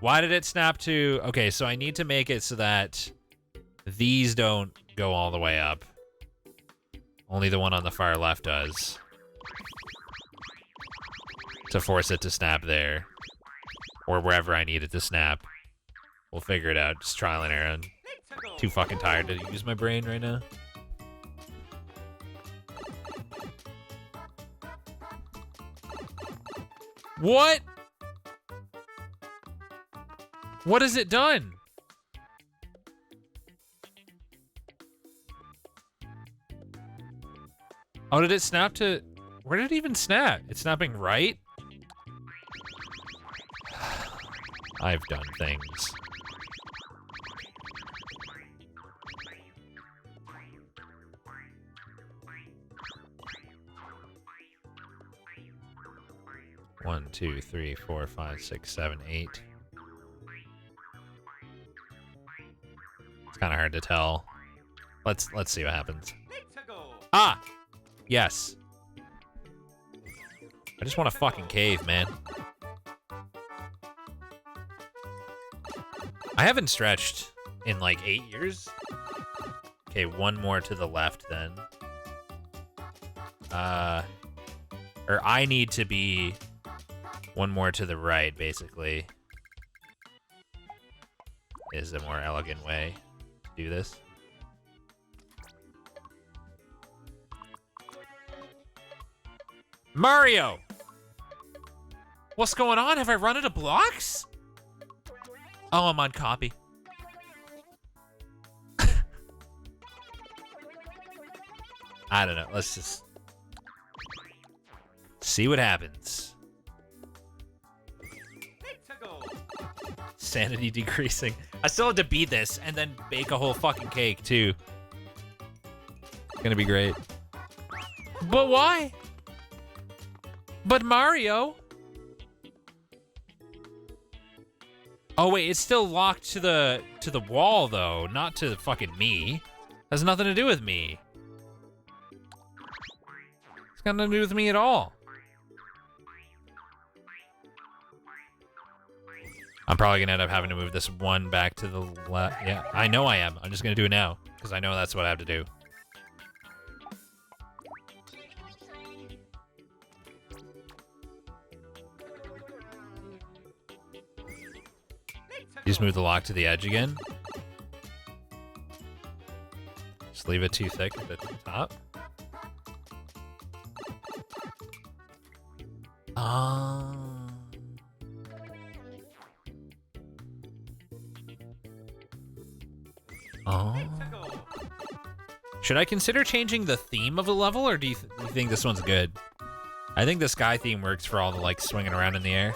Why did it snap to... Okay, so I need to make it so that these don't go all the way up. Only the one on the far left does. To force it to snap there. Or wherever I need it to snap. We'll figure it out. Just trial and error. I'm too fucking tired to use my brain right now. What? What has it done? Oh, did it snap to... Where did it even snap? It's snapping right? I've done things. One, 2, 3, 4, 5, 6, 7, 8. It's kind of hard to tell. Let's see what happens. Ah! Yes. I just want a fucking cave, man. I haven't stretched in like 8 years. Okay, one more to the left then. Or I need to be one more to the right, basically. Is a more elegant way to do this. Mario! What's going on? Have I run out of blocks? Oh, I'm on copy. I don't know. Let's just see what happens. sanity decreasing. I still have to beat this and then bake a whole fucking cake too. It's gonna be great. But why? But Mario? Oh wait, it's still locked to the wall though, not to fucking me. Has nothing to do with me. It's got nothing to do with me at all. I'm probably gonna end up having to move this one back to the left. Yeah, I know I am. I'm just gonna do it now because I know that's what I have to do. Just move the lock to the edge again. Just leave it too thick at the top. Should I consider changing the theme of the level, or do you think this one's good? I think the sky theme works for all the like swinging around in the air.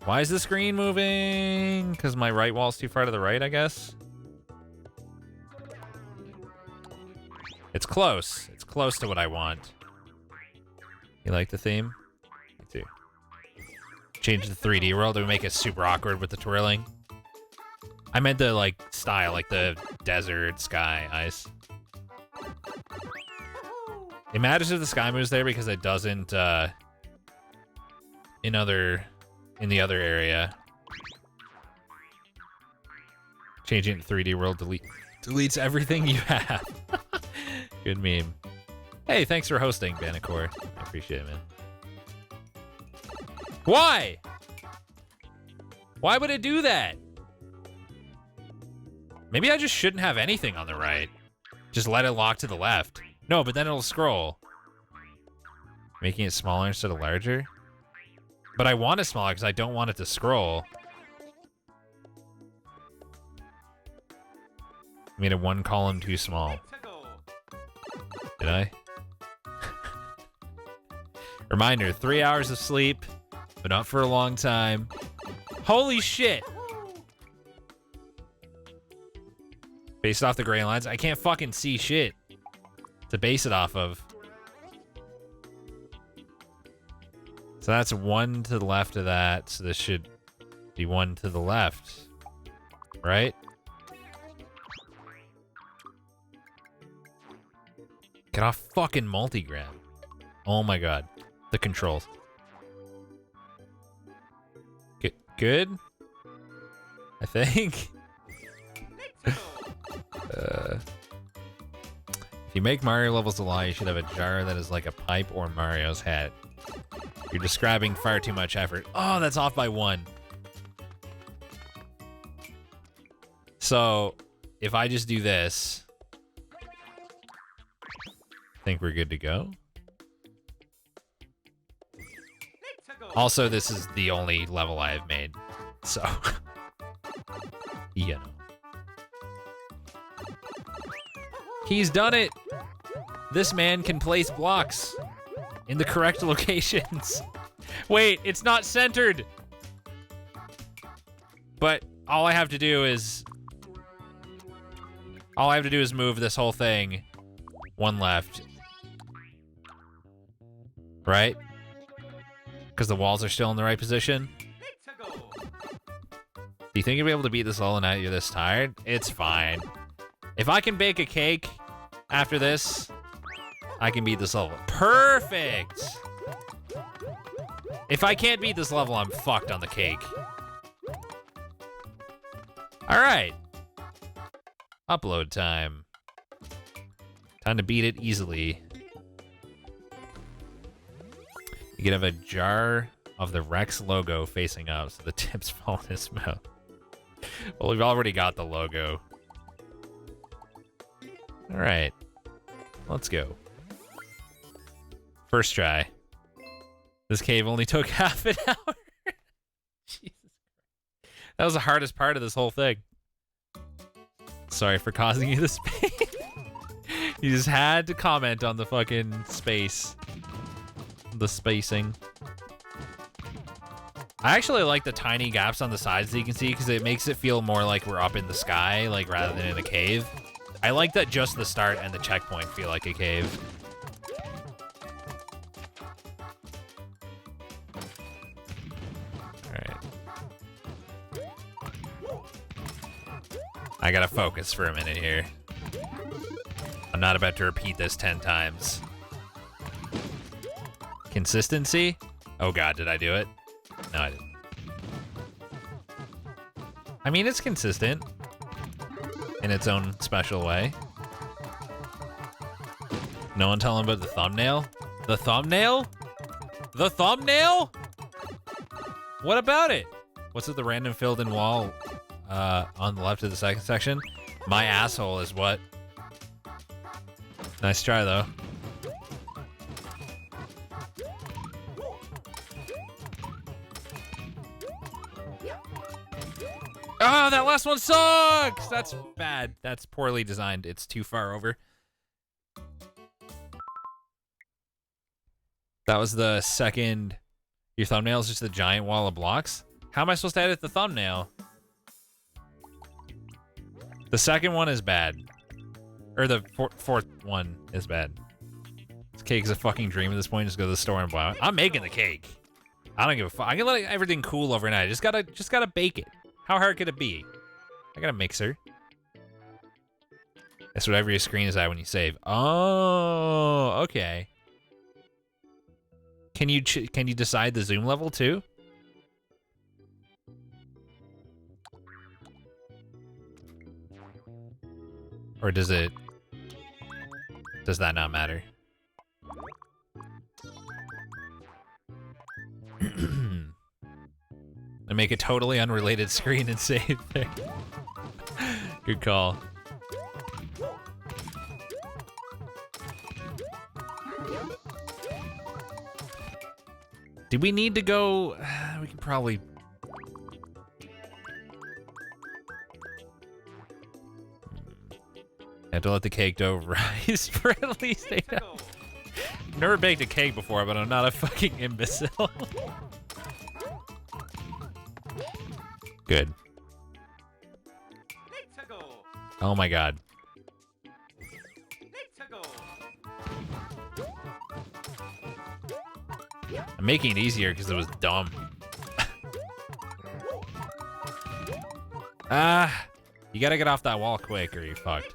Why is the screen moving? Because my right wall's too far to the right, I guess. It's close. It's close to what I want. You like the theme? Me too. Change the 3D world to make it super awkward with the twirling. I meant the like style, like the desert, sky, ice. It matters if the sky moves there because it doesn't in the other area. Changing it to 3D world deletes everything you have. Good meme. Hey, thanks for hosting, Banacor. I appreciate it, man. Why? Why would it do that? Maybe I just shouldn't have anything on the right. Just let it lock to the left. No, but then it'll scroll. Making it smaller instead of larger? But I want it smaller because I don't want it to scroll. I made it one column too small. Did I? Reminder, 3 hours of sleep, but not for a long time. Holy shit! Based off the gray lines, I can't fucking see shit to base it off of. So that's one to the left of that, so this should be one to the left, right? Get off fucking multigram. Oh my god. The controls. Good? I think. If you make Mario levels a lie, you should have a jar that is like a pipe or Mario's head. You're describing far too much effort. Oh, that's off by 1. So, if I just do this, I think we're good to go. Also, this is the only level I have made, so, you know. He's done it! This man can place blocks in the correct locations. Wait, it's not centered! But all I have to do is move this whole thing one left. Right? Because the walls are still in the right position. Do you think you'll be able to beat this level now that you're this tired? It's fine. If I can bake a cake after this, I can beat this level. Perfect! If I can't beat this level, I'm fucked on the cake. Alright. Upload time. Time to beat it easily. You can have a jar of the Rex logo facing up so the tips fall in his mouth. Well, we've already got the logo. Alright. Let's go. First try. This cave only took half an hour. Jesus Christ. That was the hardest part of this whole thing. Sorry for causing you this pain. You just had to comment on the fucking space. The spacing. I actually like the tiny gaps on the sides that you can see because it makes it feel more like we're up in the sky, like rather than in a cave. I like that just the start and the checkpoint feel like a cave. I gotta focus for a minute here. I'm not about to repeat this 10 times. Consistency? Oh god, did I do it? No, I didn't. I mean, it's consistent in its own special way. No one telling about the thumbnail? The thumbnail? The thumbnail? What about it? What's with the random filled in wall on the left of the second section? My asshole is what? Nice try, though. Oh, that last one sucks! That's bad. That's poorly designed. It's too far over. That was the second... Your thumbnail is just a giant wall of blocks? How am I supposed to edit the thumbnail? The second one is bad. Or the fourth one is bad. This cake is a fucking dream at this point. Just go to the store and buy it. I'm making the cake. I don't give a fuck. I can let everything cool overnight. Just gotta bake it. How hard could it be? I got a mixer. That's whatever your screen is at when you save. Oh, okay. Can you decide the zoom level too? Or does that not matter? I make a totally unrelated screen and save there. Good call. Do we need to go? We can probably. Have to let the cake dough rise for at least 8 hours. Never baked a cake before, but I'm not a fucking imbecile. Good. Oh my god. I'm making it easier because it was dumb. You gotta get off that wall quick or you're fucked.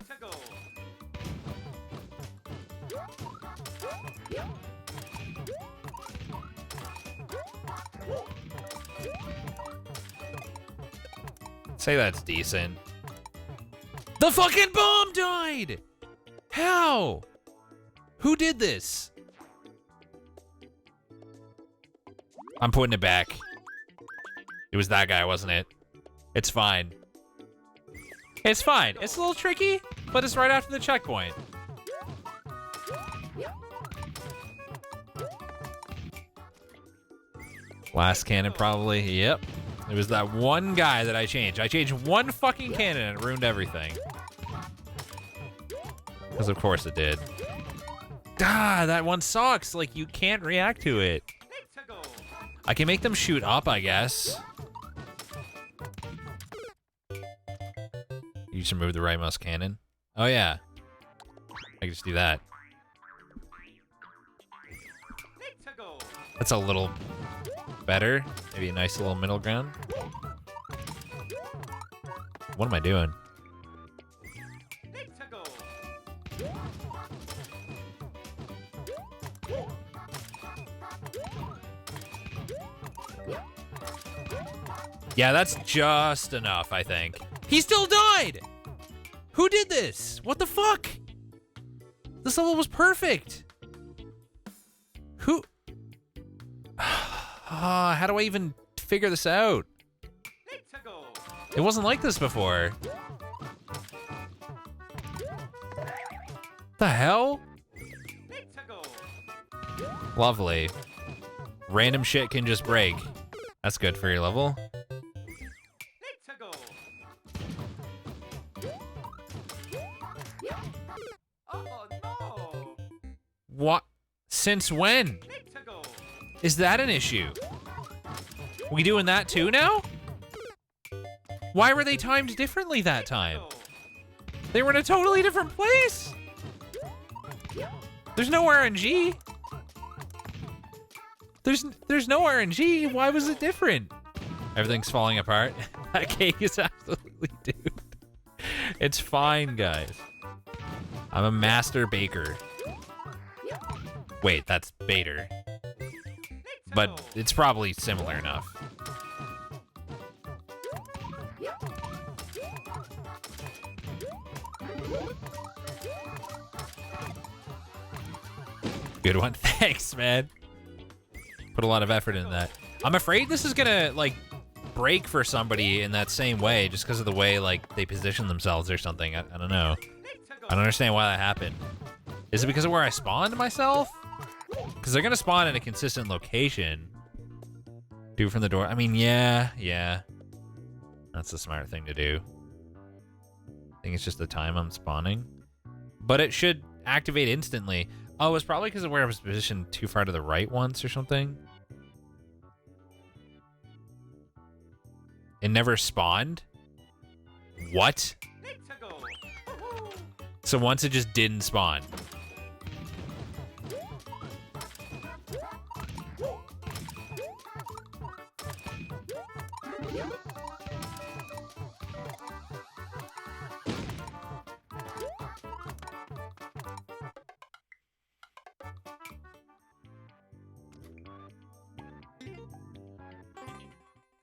Say that's decent. The fucking bomb died! How? Who did this? I'm putting it back. It was that guy, wasn't it? It's fine. It's fine. It's a little tricky, but it's right after the checkpoint. Last cannon, probably. Yep. It was that one guy that I changed. I changed one fucking cannon and it ruined everything. Because of course it did. Ah, that one sucks. Like, you can't react to it. I can make them shoot up, I guess. You just remove the right mouse cannon. Oh, yeah. I can just do that. That's a little better. Maybe a nice little middle ground. What am I doing? Yeah, that's just enough, I think. He still died! Who did this? What the fuck? This level was perfect. Who? How do I even figure this out? It wasn't like this before. The hell? Lovely. Random shit can just break. That's good for your level. What? Since when? Is that an issue? We doing that too now? Why were they timed differently that time? They were in a totally different place. There's no RNG. There's no RNG. Why was it different? Everything's falling apart. That cake is absolutely dude. It's fine, guys. I'm a master baker. Wait, that's Bader. But it's probably similar enough. Good one. Thanks, man. Put a lot of effort in that. I'm afraid this is gonna, like, break for somebody in that same way just because of the way, like, they position themselves or something. I don't know. I don't understand why that happened. Is it because of where I spawned myself? Because they're gonna spawn in a consistent location. Do from the door. I mean, yeah. That's the smart thing to do. I think it's just the time I'm spawning. But it should activate instantly. Oh, it's probably because of where I was positioned too far to the right once or something. It never spawned? What? So once it just didn't spawn.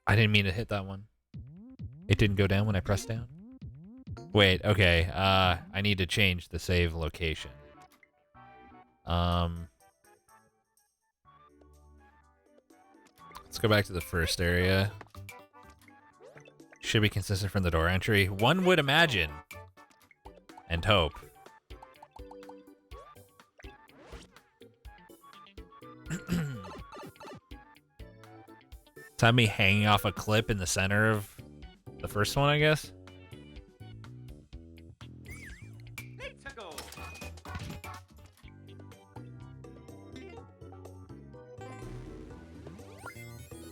I didn't mean to hit that one. It didn't go down when I pressed down. Wait, okay. I need to change the save location. Let's go back to the first area. Should be consistent from the door entry. One would imagine. And hope. It's had me hanging off a clip in the center of the first one, I guess.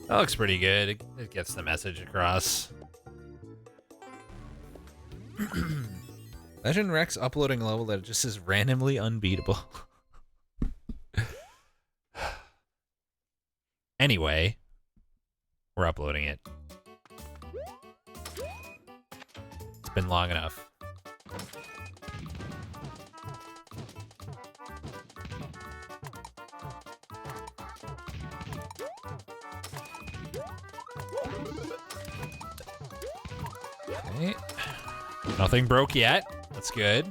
That looks pretty good. It gets the message across. Imagine Rex uploading a level that just is randomly unbeatable. Anyway, we're uploading it. It's been long enough. Okay. Nothing broke yet. That's good.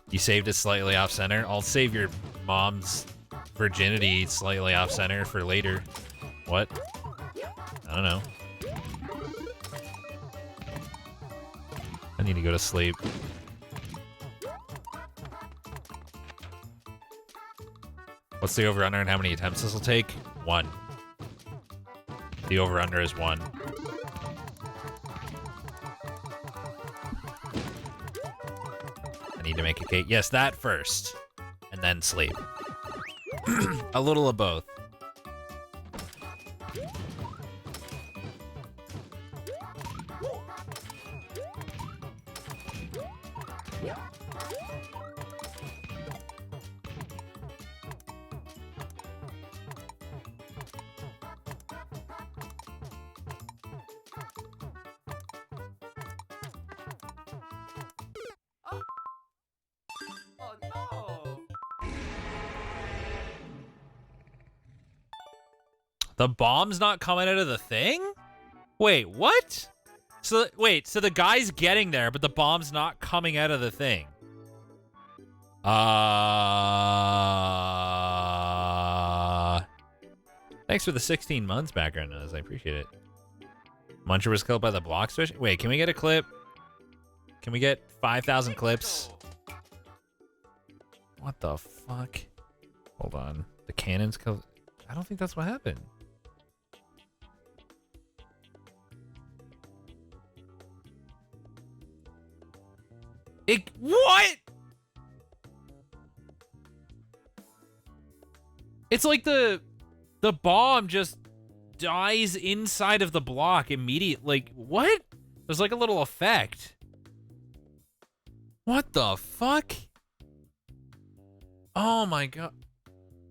You saved it slightly off center. I'll save your mom's virginity slightly off center for later. What? I don't know. I need to go to sleep. What's the over-under and how many attempts this will take? 1. The over-under is 1. I need to make a cake. Yes, that first. And then sleep. A little of both. Oh no! The bomb's not coming out of the thing? Wait, what? So wait, so the guy's getting there, but the bomb's not coming out of the thing. Thanks for the 16 months background noise. I appreciate it. Muncher was killed by the block switch. Wait, can we get a clip? Can we get 5,000 clips? What the fuck? Hold on. The cannons killed. I don't think that's what happened. What? It's like the bomb just dies inside of the block immediately. Like, what? There's like a little effect. What the fuck? Oh my god.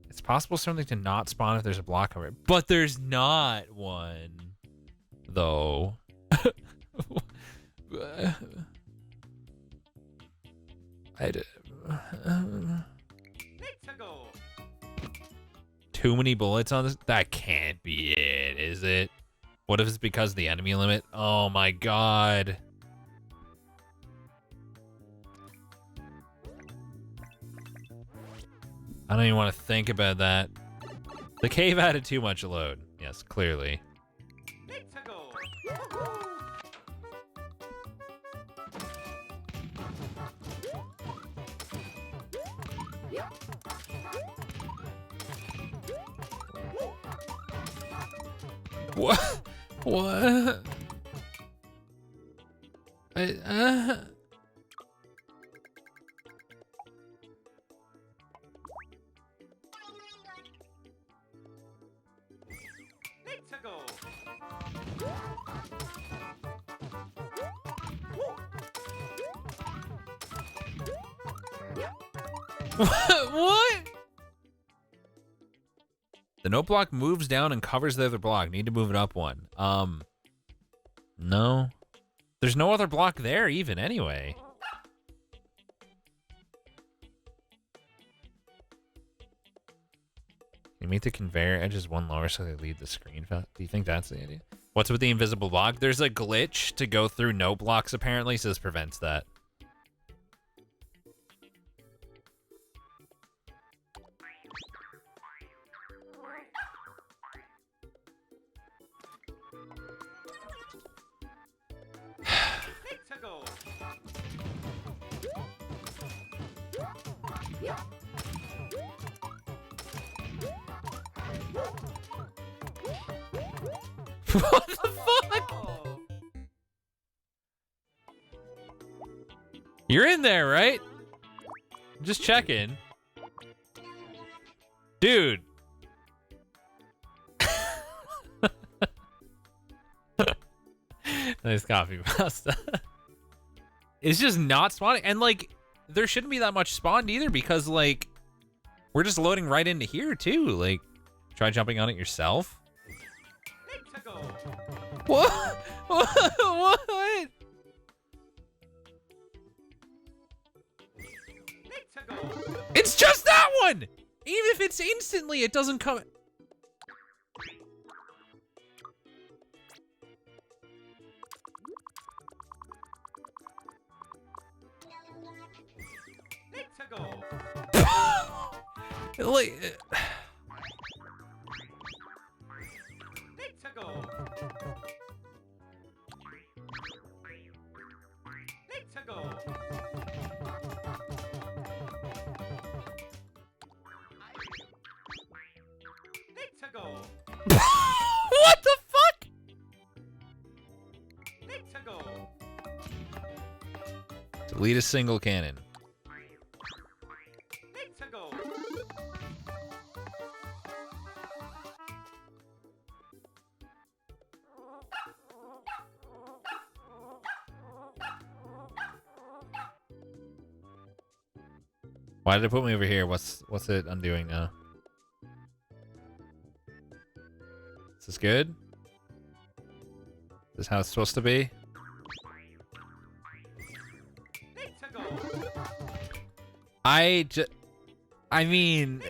It's possible something to not spawn if there's a block over it, but there's not one, though. Too many bullets on this? That can't be it, is it? What if it's because of the enemy limit? Oh my god. I don't even want to think about that. The cave added too much load. Yes, clearly. What? What? What? The note block moves down and covers the other block. Need to move it up one. No. There's no other block there even anyway. You make the conveyor edges one lower so they lead the screen. Do you think that's the idea? What's with the invisible block? There's a glitch to go through note blocks apparently, so this prevents that. What the fuck? You're in there, right? Just checking. Dude. Nice coffee pasta. It's just not spawning. And, like, there shouldn't be that much spawned either because, like, we're just loading right into here, too. Like, try jumping on it yourself. What? What? It's just that one! Even if it's instantly, it doesn't come... Like... What the fuck? Delete a single cannon. Why did it put me over here? What's it undoing now? Is this good? Is this how it's supposed to be? I mean...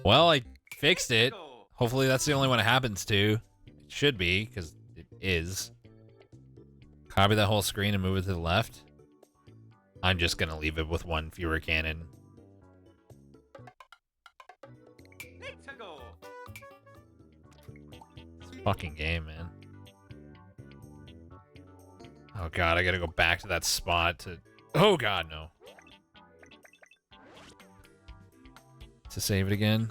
Well, I fixed it. Hopefully that's the only one it happens to. It should be, because it is. Copy that whole screen and move it to the left. I'm just gonna leave it with one fewer cannon. This fucking game, man. Oh god, I gotta go back to that spot to... Oh god, no. To save it again.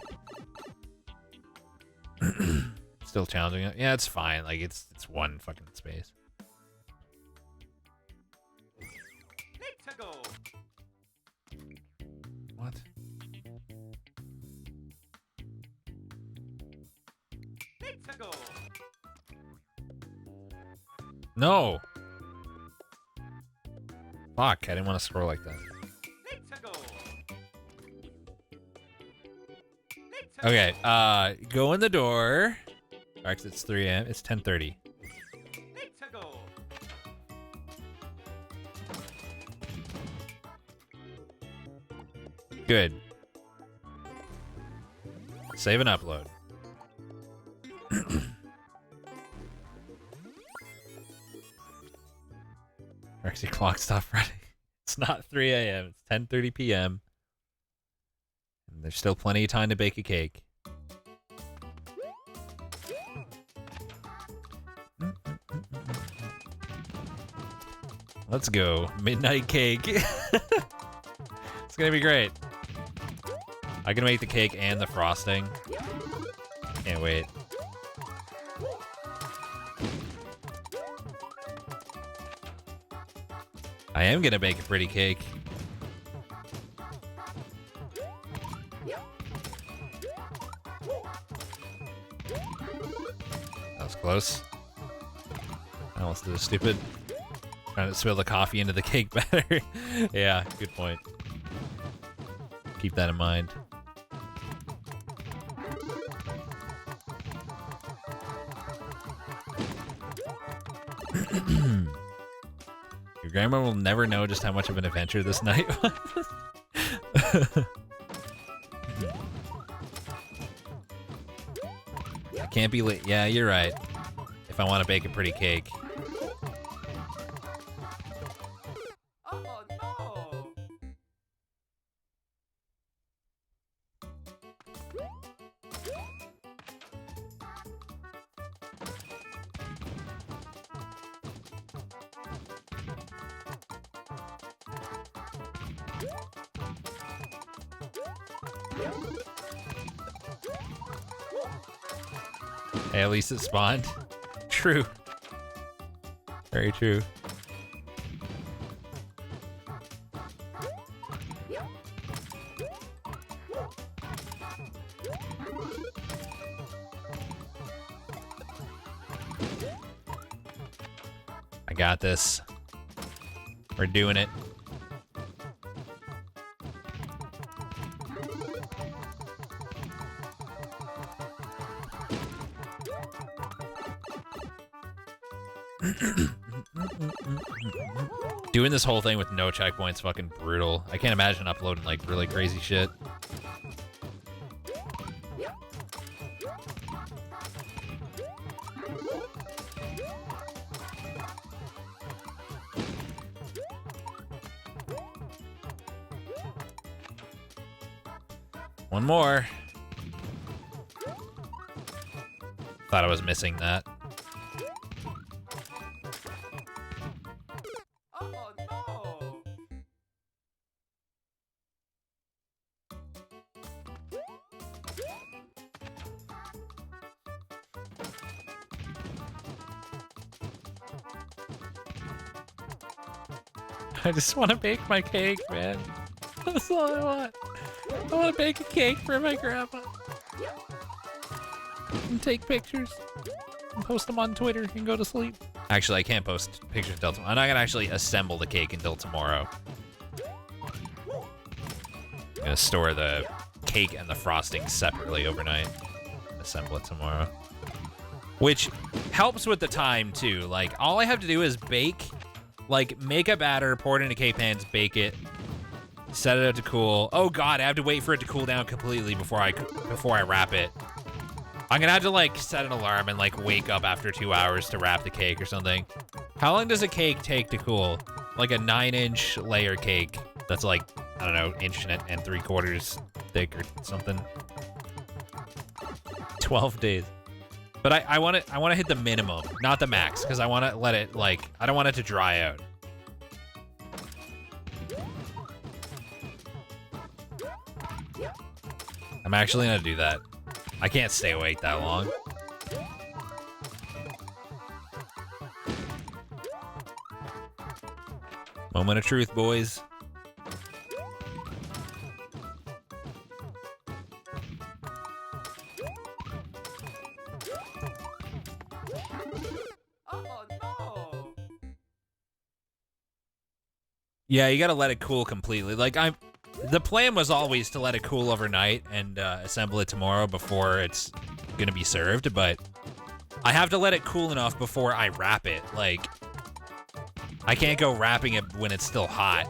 Still challenging it. Yeah, it's fine. Like, it's one fucking space. Let's go. No. Fuck, I didn't want to scroll like that. Let's go. Okay, go in the door. Exit's 3 a.m. It's 10:30. Let's go. Good. Save and upload. Rexy clock stopped running. It's not 3 a.m. It's 10:30 p.m. And there's still plenty of time to bake a cake. Let's go. Midnight cake. It's gonna be great. I can make the cake and the frosting. Can't wait. I am gonna bake a pretty cake. That was close. Now let's do the stupid. Trying to spill the coffee into the cake batter. Yeah, good point. Keep that in mind. Your grandma will never know just how much of an adventure this night was. I can't be late. Yeah, you're right. If I want to bake a pretty cake. Oh no. Hey, at least it spawned. True. Very true. I got this. We're doing it. Doing this whole thing with no checkpoints fucking brutal. I can't imagine uploading like really crazy shit. One more. Thought I was missing that. Oh no. I just want to bake my cake, man. That's all I want. I want to bake a cake for my grandma. And take pictures. And post them on Twitter and go to sleep. Actually, I can't post pictures until tomorrow. I'm not going to actually assemble the cake until tomorrow. I'm going to store the cake and the frosting separately overnight. Assemble it tomorrow. Which helps with the time, too. Like, all I have to do is bake. Like, make a batter, pour it into cake pans, bake it, set it up to cool. Oh god, I have to wait for it to cool down completely before I wrap it. I'm gonna have to like set an alarm and like wake up after 2 hours to wrap the cake or something. How long does a cake take to cool? Like a 9-inch layer cake that's like, I don't know, 1 3/4 thick or something. 12 days. But I want to hit the minimum, not the max, because I want to let it like, I don't want it to dry out. I'm actually gonna do that. I can't stay awake that long. Moment of truth, boys. Yeah, you gotta let it cool completely. Like, the plan was always to let it cool overnight and assemble it tomorrow before it's gonna be served, but I have to let it cool enough before I wrap it. Like, I can't go wrapping it when it's still hot.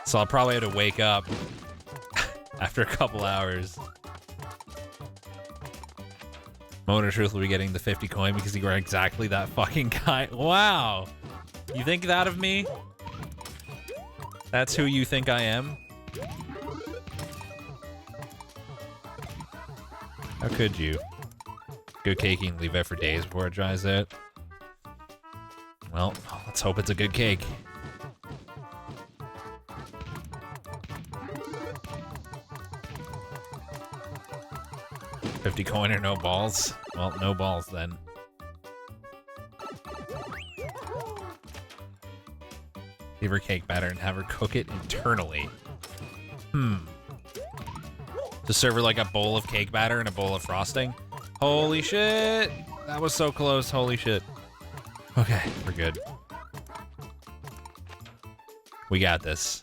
So I'll probably have to wake up after a couple hours. Moment of Truth will be getting the 50 coin because you are exactly that fucking guy. Wow. You think that of me? That's who you think I am? How could you? Good cake and leave it for days before it dries out. Well, let's hope it's a good cake. $50 coin or no balls? Well, no balls then. Leave her cake batter and have her cook it internally. To serve her like a bowl of cake batter and a bowl of frosting? Holy shit! That was so close, holy shit. Okay, we're good. We got this.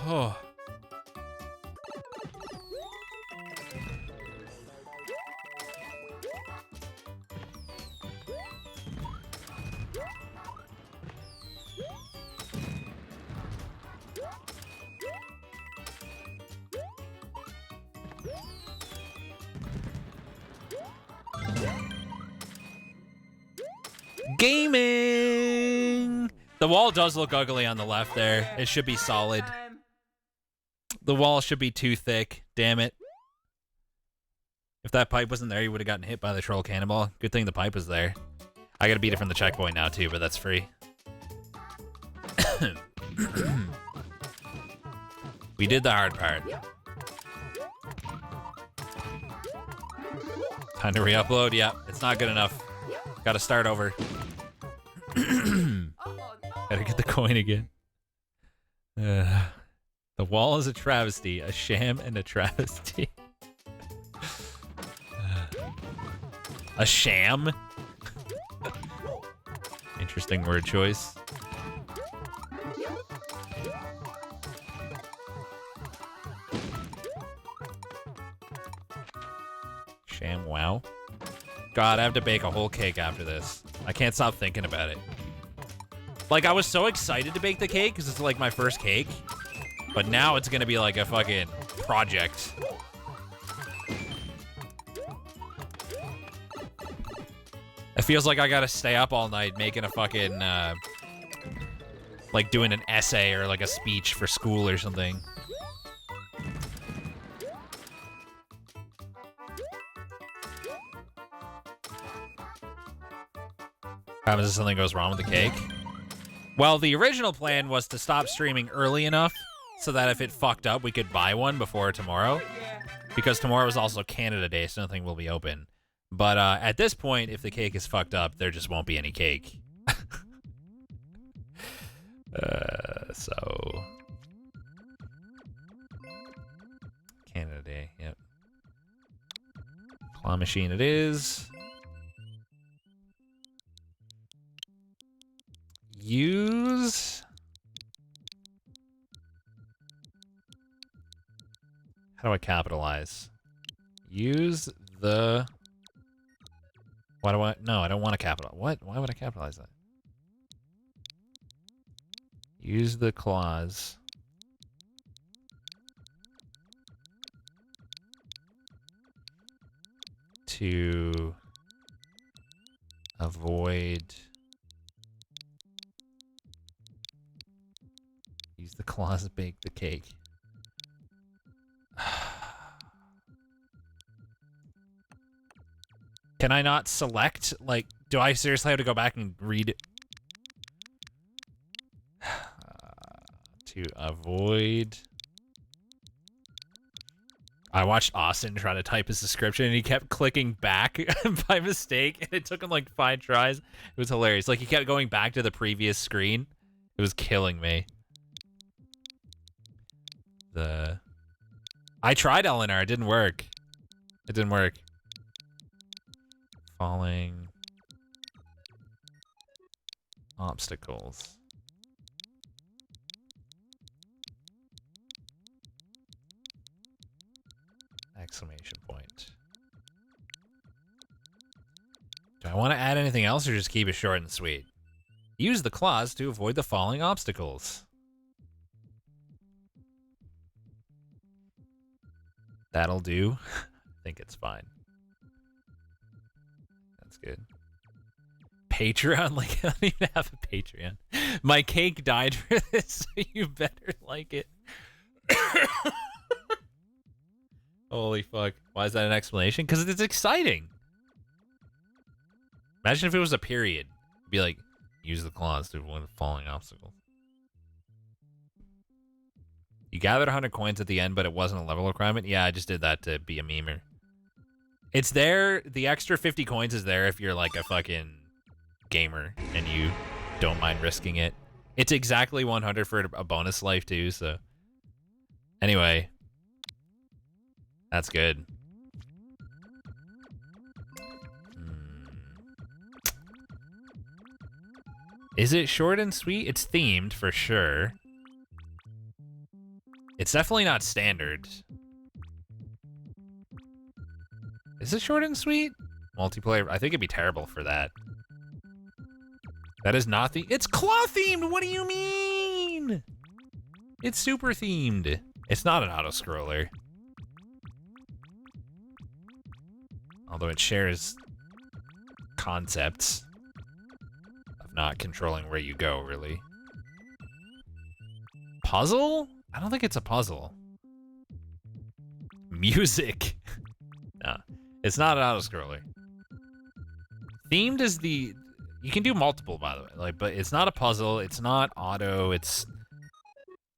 Oh. Gaming! The wall does look ugly on the left there. It should be solid. The wall should be too thick. Damn it. If that pipe wasn't there, you would have gotten hit by the troll cannonball. Good thing the pipe was there. I gotta beat it from the checkpoint now too, but that's free. We did the hard part. Time to re-upload? Yeah, it's not good enough. Gotta start over. Gotta get the coin again. The wall is a travesty, a sham and a travesty. A sham? Interesting word choice. Sham wow. God, I have to bake a whole cake after this. I can't stop thinking about it. Like, I was so excited to bake the cake because it's like my first cake. But now it's gonna be like a fucking project. It feels like I gotta stay up all night making a fucking, like doing an essay or like a speech for school or something. What happens if something goes wrong with the cake? Well, the original plan was to stop streaming early enough so that if it fucked up, we could buy one before tomorrow. Because tomorrow is also Canada Day, so nothing will be open. But at this point, if the cake is fucked up, there just won't be any cake. So... Canada Day, yep. Claw machine it is. Use... How do I capitalize? Use the... Why do I... No, I don't want to capitalize. What? Why would I capitalize that? Use the clause. To avoid... Use the clause to bake the cake. Can I not select? Like, do I seriously have to go back and read it? To avoid I watched Austin try to type his description, and he kept clicking back by mistake, and it took him like 5 tries. It was hilarious. Like, he kept going back to the previous screen. It was killing me. I tried Eleanor. It didn't work. It didn't work. Falling obstacles. Exclamation point. Do I want to add anything else or just keep it short and sweet? Use the claws to avoid the falling obstacles. That'll do. I think it's fine. That's good. Patreon? Like, I don't even have a Patreon. My cake died for this, so you better like it. Holy fuck. Why is that an explanation? Because it's exciting. Imagine if it was a period. It'd be like, use the claws to avoid falling obstacles. You gathered 100 coins at the end, but it wasn't a level requirement? Yeah, I just did that to be a memer. It's there. The extra 50 coins is there if you're like a fucking gamer and you don't mind risking it. It's exactly 100 for a bonus life too, so. Anyway. That's good. Is it short and sweet? It's themed for sure. It's definitely not standard. Is it short and sweet? Multiplayer, I think it'd be terrible for that. That is not the, it's claw themed, what do you mean? It's super themed. It's not an auto-scroller. Although it shares concepts of not controlling where you go, really. Puzzle? I don't think it's a puzzle. Music. No, it's not an auto-scroller. Themed is the... You can do multiple, by the way. Like, but it's not a puzzle. It's not auto. It's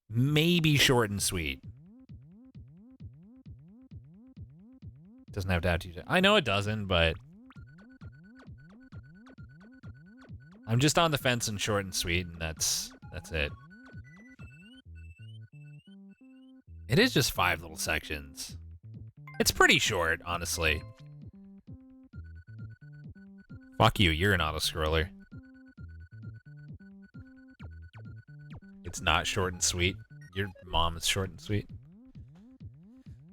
maybe short and sweet. Doesn't have to have to. I know it doesn't, but I'm just on the fence and short and sweet, and that's it. It is just 5 little sections. It's pretty short, honestly. Fuck you, you're an auto-scroller. It's not short and sweet. Your mom is short and sweet.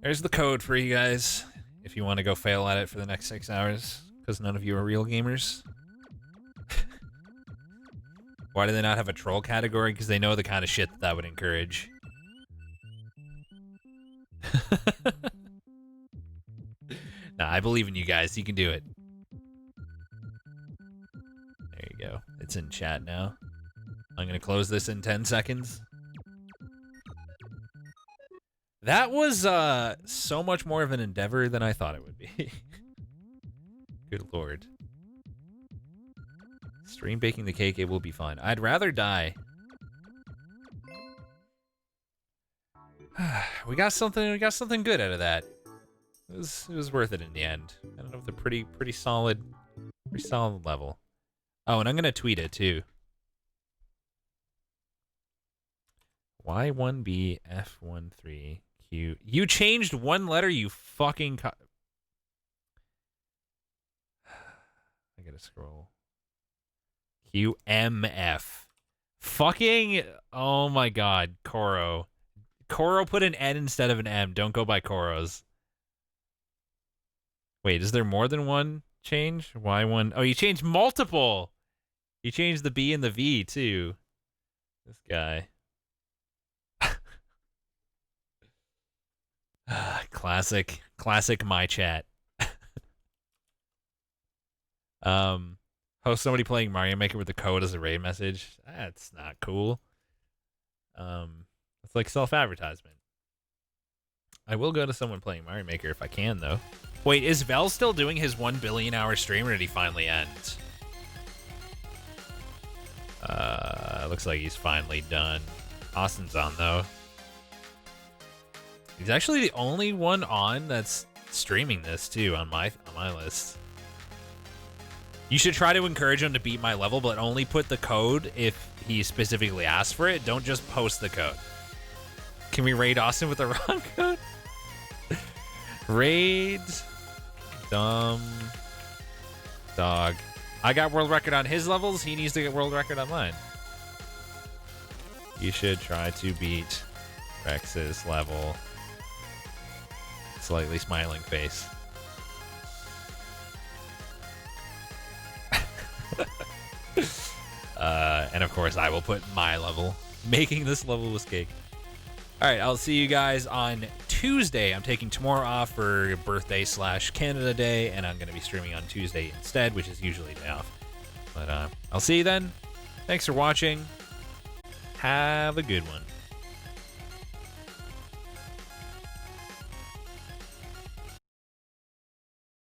There's the code for you guys, if you want to go fail at it for the next 6 hours, because none of you are real gamers. Why do they not have a troll category? Because they know the kind of shit that would encourage. Nah, I believe in you guys. You can do it. There you go. It's in chat now. I'm going to close this in 10 seconds. That was so much more of an endeavor than I thought it would be. Good lord. Stream baking the cake, it will be fun. I'd rather die. We got something good out of that. It was worth it in the end. I don't know, with a pretty solid level. Oh, and I'm gonna tweet it too. Y1B F13Q. You changed one letter, you fucking I gotta scroll. QMF. Fucking, oh my god, Koro. Koro put an N instead of an M. Don't go by Koros. Wait, is there more than one change? Y1. Oh, you changed multiple. You changed the B and the V too. This guy. Classic my chat. Host somebody playing Mario Maker with the code as a raid message. That's not cool. It's like self-advertisement. I will go to someone playing Mario Maker if I can, though. Wait, is Vel still doing his 1 billion hour stream, or did he finally end? Looks like he's finally done. Austin's on, though. He's actually the only one on that's streaming this too on my list. You should try to encourage him to beat my level, but only put the code if he specifically asks for it. Don't just post the code. Can we raid Austin with the wrong code? Raid dumb dog. I got world record on his levels. He needs to get world record on mine. You should try to beat Rex's level. Slightly smiling face. And of course, I will put my level. Making this level was cake. All right, I'll see you guys on Tuesday. I'm taking tomorrow off for birthday / Canada Day, and I'm going to be streaming on Tuesday instead, which is usually day off. But I'll see you then. Thanks for watching. Have a good one.